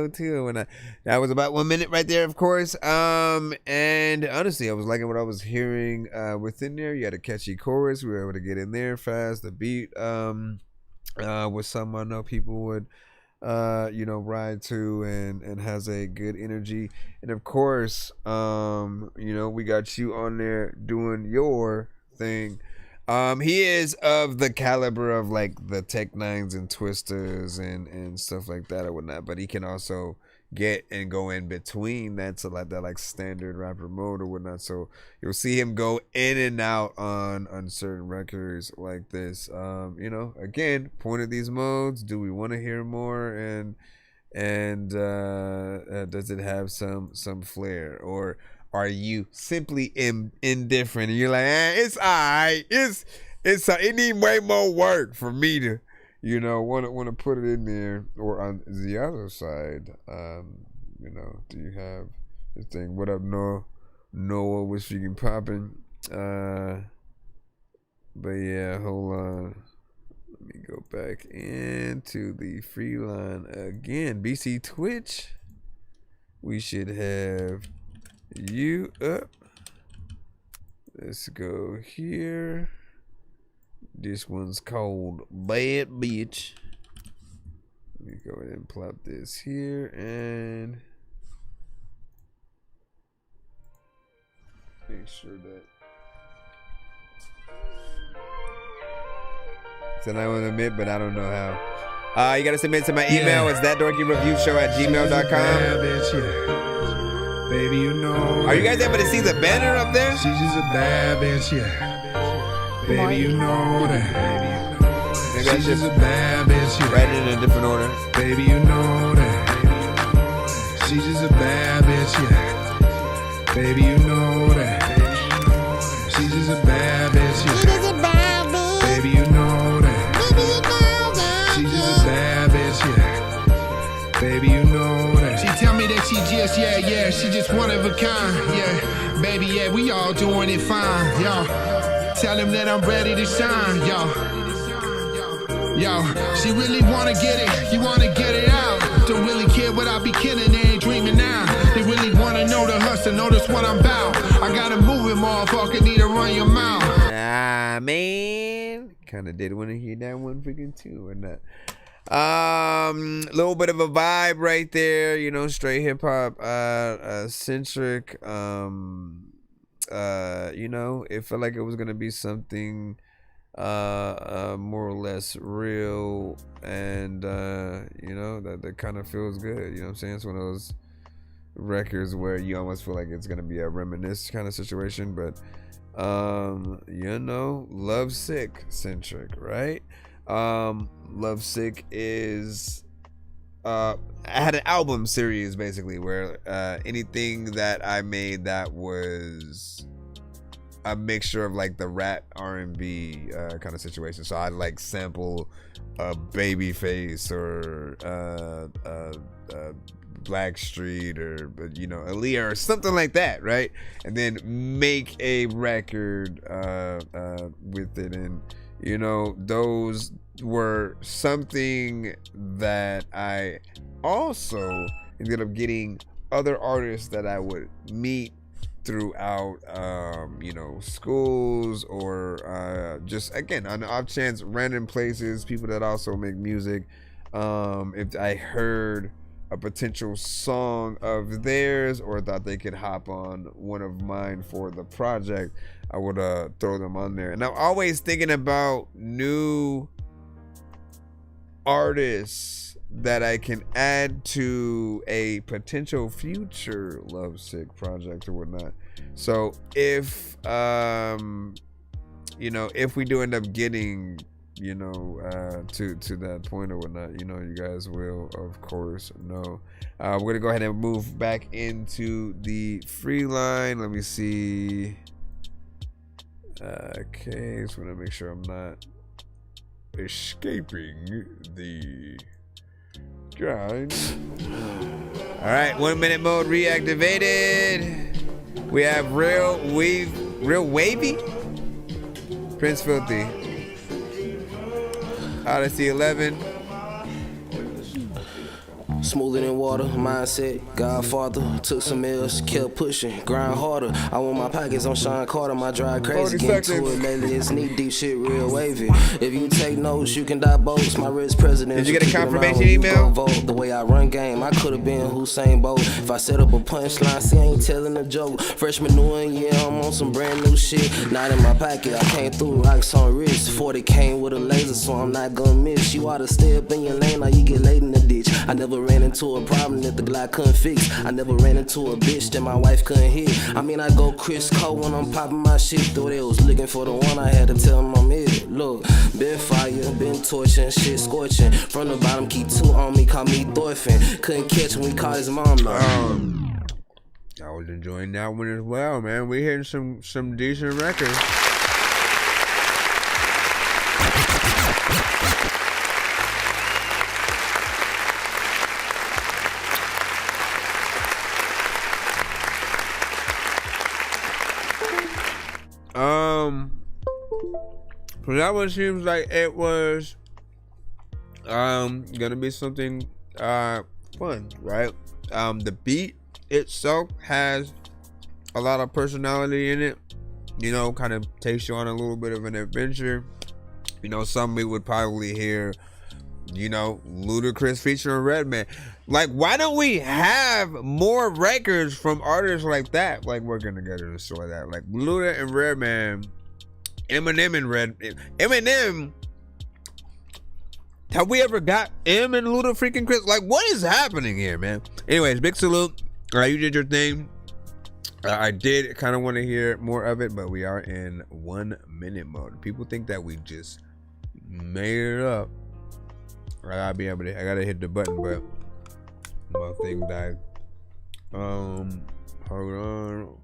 too. When that was about 1 minute right there, of course. And honestly, I was liking what I was hearing within there. You had a catchy chorus. We were able to get in there fast. The beat was something I know people would ride to, and has a good energy. And of course, we got you on there doing your thing. He is of the caliber of like the Tech Nines and Twisters and stuff like that or whatnot, but he can also get and go in between that, so like that like standard rapper mode or whatnot. So you'll see him go in and out on certain records like this. Again, point of these modes, do we want to hear more, and does it have some flair, or are you simply indifferent and you're like, it's alright, it need way more work for me to want to put it in there? Or on the other side, do you have this thing? What up, Noah was freaking popping. But yeah, hold on, let me go back into the free line again. BC Twitch, we should have you up. Let's go here. This one's called Bad Bitch. Let me go ahead and plop this here and make sure that. So I want to admit, but I don't know how. You gotta submit to my email. It's ThatDorkyReviewShow@gmail.com. Baby, you know. Are you guys able to see the banner up there? She's just a bad bitch, yeah. Baby, you know that. Maybe I should write it in a different order. Baby, you know that. She's just a bad bitch, yeah. Baby, you know that. She's just a bad bitch, yeah. Baby, you know that. She's just a bad bitch, yeah. Baby, you know that. She tell me that she just, yeah, she just one of a kind, yeah. Baby, yeah, we all doing it fine, yo. Tell him that I'm ready to shine, yo. Yo, she really wanna get it, you wanna get it out. Don't really care what I be killing, they ain't dreaming now. They really wanna know the hustle, notice what I'm about. I gotta move it, motherfucker, need to run your mouth. Ah, man. Kinda did want to hear that one freaking too, or not. Little bit of a vibe right there, straight hip hop centric. you know, it felt like it was gonna be something more or less real, and you know, that kind of feels good. You know what I'm saying? It's one of those records where you almost feel like it's gonna be a reminisce kind of situation, but you know, Lovesick centric, right? Lovesick is I had an album series basically where anything that I made that was a mixture of like the rap R&B kind of situation. So I'd like sample Babyface or Blackstreet or, you know, Aaliyah or something like that, right? And then make a record with it. And, you know, those were something that I also ended up getting other artists that I would meet throughout you know, schools or just again on the off chance random places, people that also make music. If I heard a potential song of theirs or thought they could hop on one of mine for the project, I would throw them on there. And I'm always thinking about new artists that I can add to a potential future Lovesick project or whatnot. So if you know, if we do end up getting, you know, to that point or whatnot, you know, you guys will of course know. We're gonna go ahead and move back into the free line. Let me see. Okay, just want to make sure I'm not escaping the grind. All right, 1 minute mode reactivated. We have real wavy, Prince Filthy, Odyssey 11. Smoother than water, mindset, Godfather. Took some L's, kept pushing, grind harder. I want my pockets on Sean Carter, my drive crazy. Get to it lately, it's knee deep shit, real wavy. If you take notes, you can die boats. My rich president. Did you get a confirmation email? Vote. The way I run game, I could have been Hussein Bolt. If I set up a punchline, see, I ain't telling a joke. Freshman new and yeah, I'm on some brand new shit. Not in my pocket, I came through rocks on wrist. 40 came with a laser, so I'm not gonna miss. You ought to stay up in your lane, or you get laid in the ditch. I never ran into a problem that the Glock couldn't fix. I never ran into a bitch that my wife couldn't hit. I mean, I go Chris Cole when I'm popping my shit. Though they was looking for the one, I had to tell them I'm it. Look, been fire, been torching, shit scorching. From the bottom, keep two on me, call me Thorfinn. Couldn't catch when we caught his mom. I was enjoying that one as well, man. We hitting some decent records. So that one seems like it was gonna be something fun, right? The beat itself has a lot of personality in it, you know, kind of takes you on a little bit of an adventure. You know, some we would probably hear, you know, Ludacris featuring Redman. Like, why don't we have more records from artists like that? Like, we're gonna get into the story that, like Luda and Redman, Eminem. Have we ever got M and Luda freaking Chris? Like, what is happening here, man? Anyways, big salute. All right, you did your thing. I did kind of want to hear more of it, but we are in 1 minute mode. People think that we just made it up. I gotta hit the button, but my thing died. Hold on.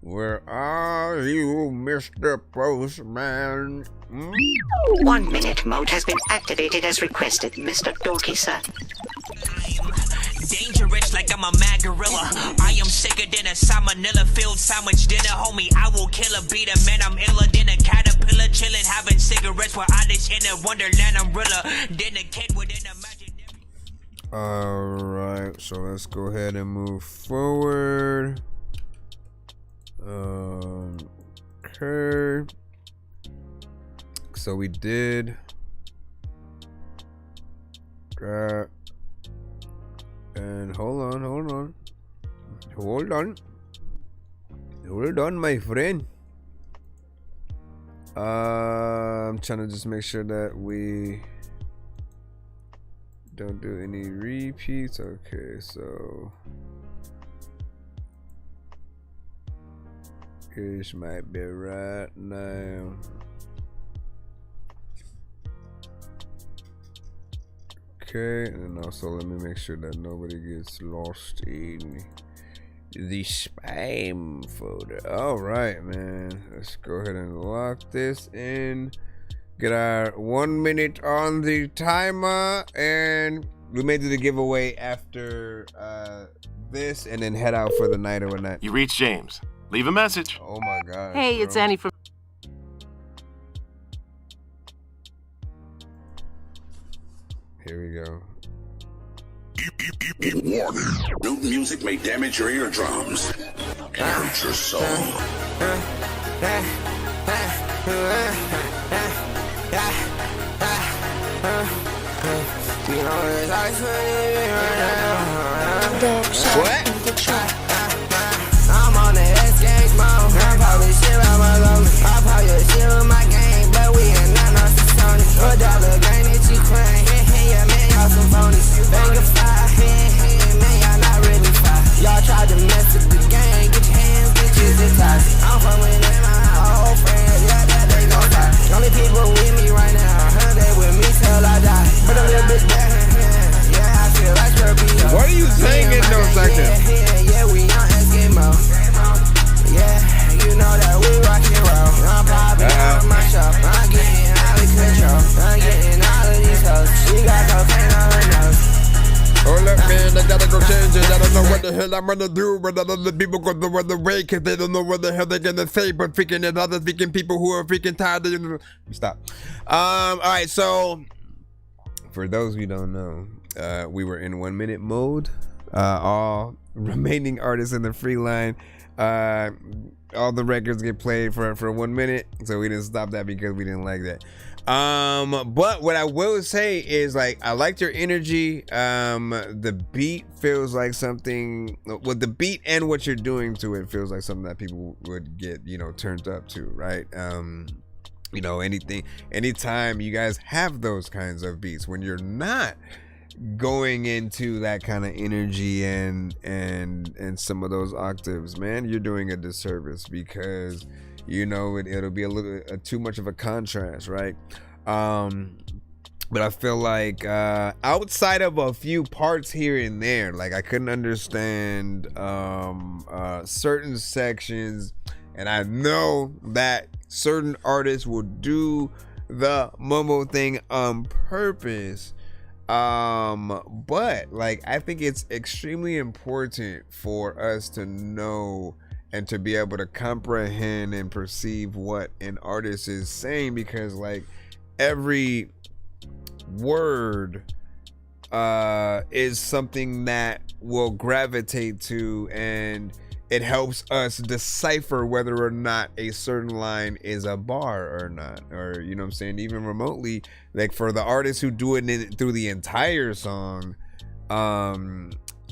Where are you, Mr. Postman? 1 minute mode has been activated as requested, Mr. Dorky, sir. Dangerous like I'm a mad gorilla. I am sicker than a salmonella filled sandwich dinner, homie. I will kill a beat a man. I'm iller than a caterpillar, chilling, having cigarettes while I dish in a wonderland. I'm realer than a kid within a imaginary. Alright, so let's go ahead and move forward. Okay. So we did that. And hold on. Hold on, my friend. I'm trying to just make sure that we don't do any repeats. Okay, so this might be right now. Okay, and then also let me make sure that nobody gets lost in the spam folder. All right, man. Let's go ahead and lock this in. Get our 1 minute on the timer, and we may do the giveaway after this, and then head out for the night or whatnot. You reached James. Leave a message. Oh my God. Hey, bro. it's Annie from. Here we go. Warning. New music may damage your eardrums. Hurt your soul. What? I'm on the S-Games mode. I'm probably shit about my lonely. I probably shit with my game, but we ain't not no Sony. $1 game that you claim. Yeah, man, y'all some phonies. Bang a fire, man, y'all not really fire. Y'all tried to mess with the game. Get your hands, get your ties. I'm from within my old friends. Yeah, that they gon' die. Only people with me right now, they with me till I die. But a little bit back, yeah, I feel like Scorpio. What are you saying in those seconds? Yeah, we on S-Game mode. Yeah, you know that we rock and roll. I'm popping out my show. I'm getting out of control. I'm getting all of these hoes. She got cocaine on her nose. Oh look, man, I gotta go change it. I don't know what the hell I'm gonna do, but other people go the other way because they don't know what the hell they're gonna say. But freaking there's other freaking people who are freaking tired of stop. All right, so for those who don't know, we were in 1 minute mode. All remaining artists in the free line, all the records get played for 1 minute, so we didn't stop that because we didn't like that. But what I will say is, like, I liked your energy. The beat feels like something with the beat and what you're doing to it feels like something that people would get, you know, turned up to, right? You know, anytime you guys have those kinds of beats, when you're not going into that kind of energy and some of those octaves, man, you're doing a disservice, because you know it'll be a little too much of a contrast, right? But I feel like outside of a few parts here and there, like I couldn't understand certain sections, and I know that certain artists will do the mumble thing on purpose. But like I think it's extremely important for us to know and to be able to comprehend and perceive what an artist is saying, because like every word is something that will gravitate to, and it helps us decipher whether or not a certain line is a bar or not, or you know what I'm saying, even remotely. Like for the artists who do it through the entire song,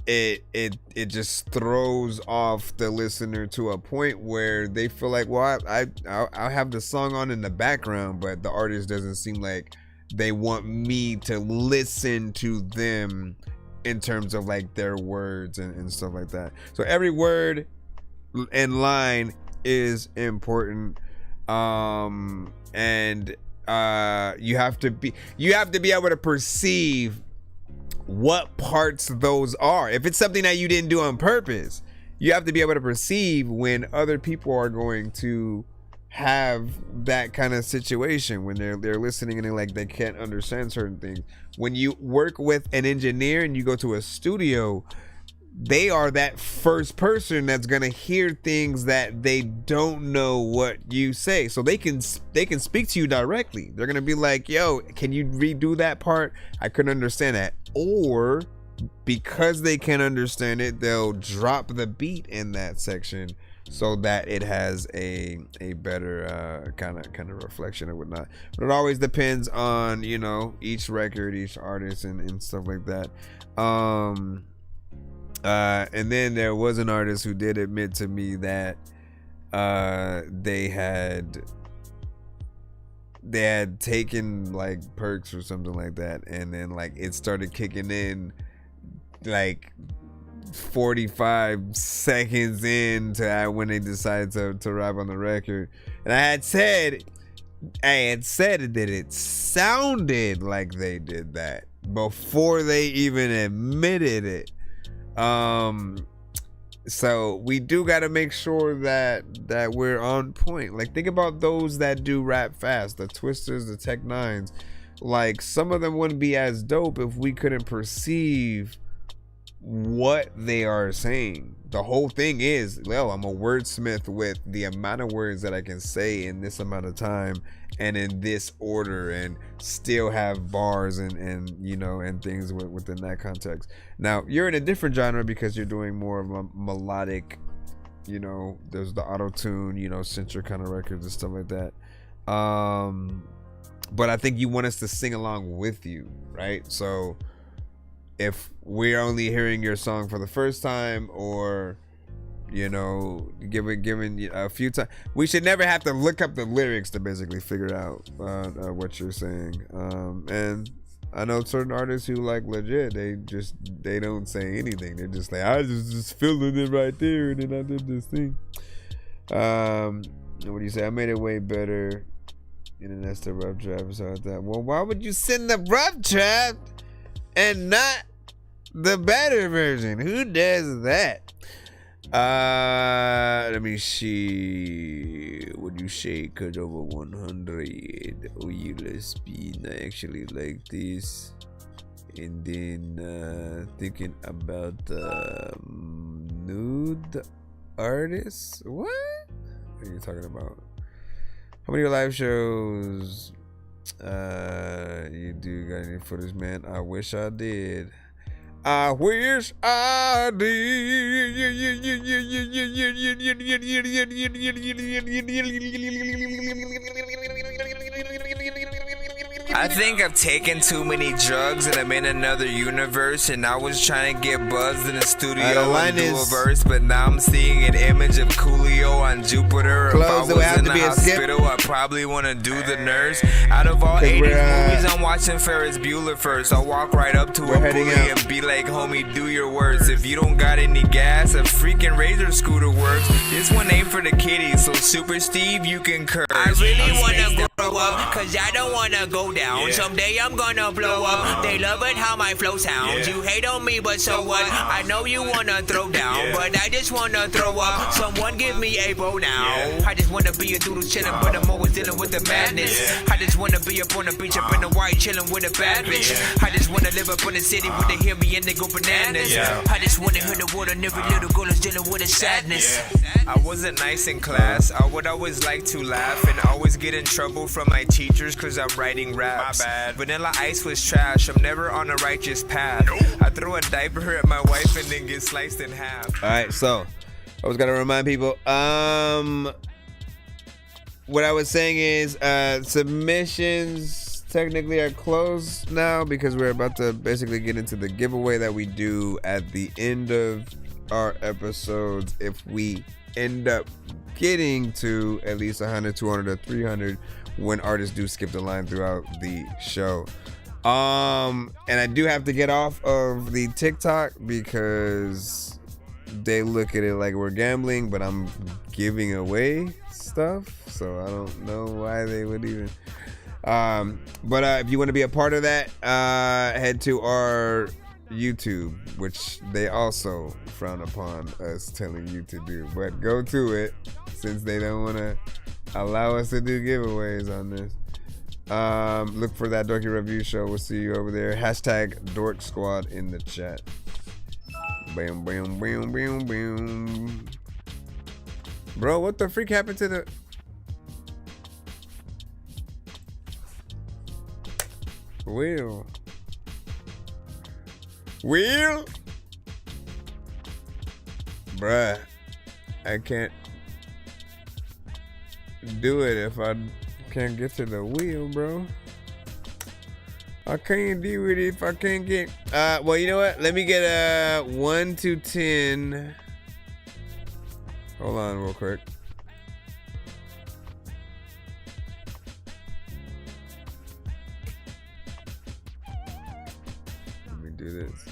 it just throws off the listener to a point where they feel like, well, I'll have the song on in the background, but the artist doesn't seem like they want me to listen to them in terms of like their words and stuff like that. So every word and line is important, and you have to be able to perceive what parts those are. If it's something that you didn't do on purpose, you have to be able to perceive when other people are going to have that kind of situation, when they're listening and they're like, they can't understand certain things. When you work with an engineer and you go to a studio, they are that first person that's gonna hear things that they don't know what you say, so they can speak to you directly. They're gonna be like, yo, can you redo that part? I couldn't understand that. Or because they can understand it, they'll drop the beat in that section so that it has a better kind of reflection and whatnot. But it always depends on, you know, each record, each artist, and stuff like that. And then there was an artist who did admit to me that they had taken like perks or something like that, and then like it started kicking in like 45 seconds into when they decided to rap on the record. And I had said that it sounded like they did that before they even admitted it. So we do got to make sure that we're on point. Like, think about those that do rap fast, the Twisters, the Tech Nines. Like, some of them wouldn't be as dope if we couldn't perceive what they are saying. The whole thing is, well, I'm a wordsmith with the amount of words that I can say in this amount of time and in this order, and still have bars and you know, and things within that context. Now you're in a different genre because you're doing more of a melodic, you know, there's the auto-tune, you know, centric kind of records and stuff like that. But I think you want us to sing along with you, right? So if we're only hearing your song for the first time, or you know, given a few times, we should never have to look up the lyrics to basically figure out what you're saying. And I know certain artists who like legit, they don't say anything. They're just like, I just feeling it right there, and then I did this thing. What do you say? I made it way better. And then that's the rough draft or something like that. Well, why would you send the rough draft and not the better version? Who does that? Let me see. What you say? Cut over 100. Oh, you lesbian. I actually like this. And then thinking about nude artists. What are you talking about? How many live shows you do? Got any footage, man? I wish I did. I wish I did. I think I've taken too many drugs and I'm in another universe, and I was trying to get buzzed in the studio and do a verse, but now I'm seeing an image of Coolio on Jupiter. If I was in the hospital, I probably want to do the nurse. Out of all 80s movies, I'm watching Ferris Bueller first. I'll walk right up to a bully and be like, homie, do your worst. If you don't got any gas, a freaking Razor scooter works. This one ain't for the kiddies, so Super Steve, you can curse. I really wanna grow up, cause I don't wanna go down. Someday I'm gonna blow up. They love it how my flow sounds. You hate on me, but so what? I know you wanna throw down, but I just wanna throw up. Someone give me a bow now. I just wanna be a doodle chillin', but I'm always dealing with the madness. I just wanna be up on the beach, up in the white, chillin' with a bad bitch. I just wanna live up in the city where they hear me and they go bananas. I just wanna hit the water, and every little girl is dealing with a sadness. I wasn't nice in class. I would always like to laugh and always get in trouble from my teachers cause I'm writing raps. My bad. Vanilla Ice was trash. I'm never on a righteous path. I throw a diaper at my wife and then get sliced in half. Alright, so I was gonna remind people. What I was saying is submissions technically are closed now because we're about to basically get into the giveaway that we do at the end of our episodes. If we end up getting to at least 100, 200, or 300 when artists do skip the line throughout the show. And I do have to get off of the TikTok because they look at it like we're gambling, but I'm giving away stuff, so I don't know why they would even. But if you want to be a part of that, head to our YouTube, which they also frown upon us telling you to do, but go to it since they don't want to allow us to do giveaways on this. Look for That Dorky Review Show. We'll see you over there. Hashtag Dork Squad in the chat. Bam, bam, bam, bam, bam. Bro, what the freak happened to the... Wheel? Bruh, I can't do it if I can't get to the wheel, bro. I can't do it if I can't get... well, you know what? Let me get 1 to 10. Hold on real quick. can't do this.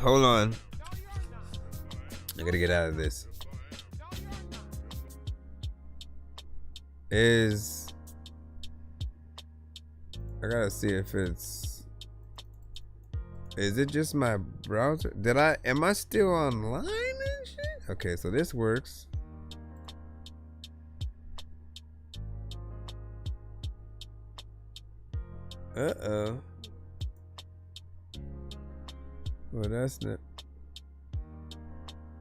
Hold on. I gotta get out of this. I gotta see if it's. Is it just my browser? Am I still online and shit? Okay, so this works. Uh-oh. Well, that's not.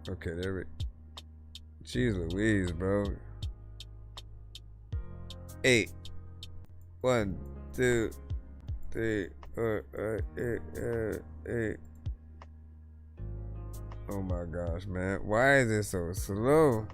Okay, there we. Jeez Louise, bro. 8. 1, 2, 3, 4, 5, 8. Oh my gosh, man. Why is it so slow?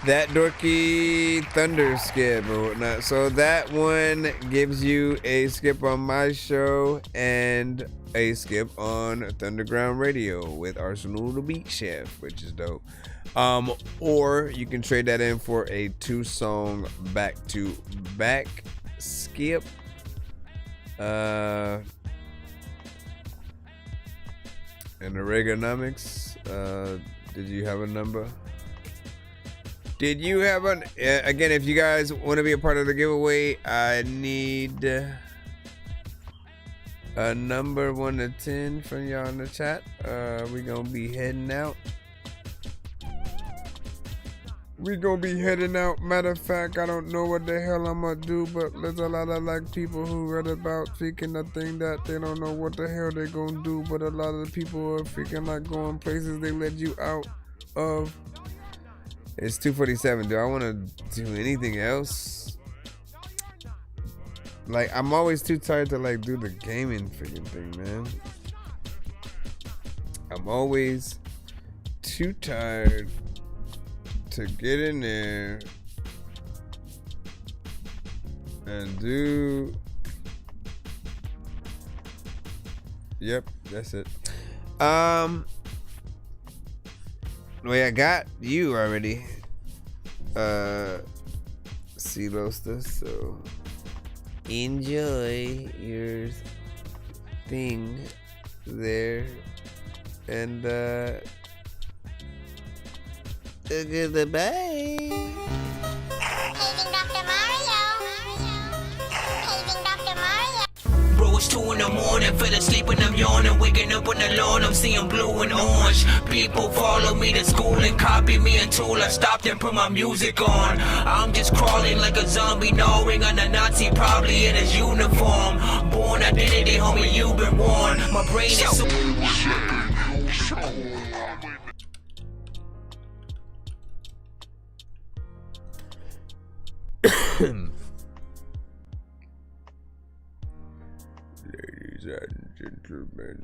That Dorky Thunder skip or whatnot. So that one gives you a skip on my show and a skip on Thunderground Radio with Arsenal the Beat Chef, which is dope. Or you can trade that in for a 2-song back-to-back skip. And the Reaganomics. Did you have a number? Did you have an again? If you guys want to be a part of the giveaway, I need a number 1 to 10 from y'all in the chat. We gonna be heading out. Matter of fact, I don't know what the hell I'm gonna do, but there's a lot of like people who read about freaking a thing that they don't know what the hell they're gonna do. But a lot of the people are freaking like going places they let you out of. It's 2:47. Do I want to do anything else? Like, I'm always too tired to like do the gaming freaking thing, man. I'm always too tired to get in there and do. Yep, that's it. Wait, I got you already. Celosta, so enjoy your thing there. And goodbye. It's 2 in the morning, fell asleep and I'm yawning. Waking up on the lawn, I'm seeing blue and orange. People follow me to school and copy me until I stopped and put my music on. I'm just crawling like a zombie, gnawing on a Nazi, probably in his uniform. Born identity, homie, you've been warned. My brain is so... Ladies and gentlemen,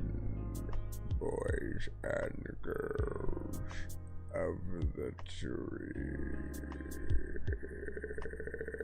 boys and girls of the tree.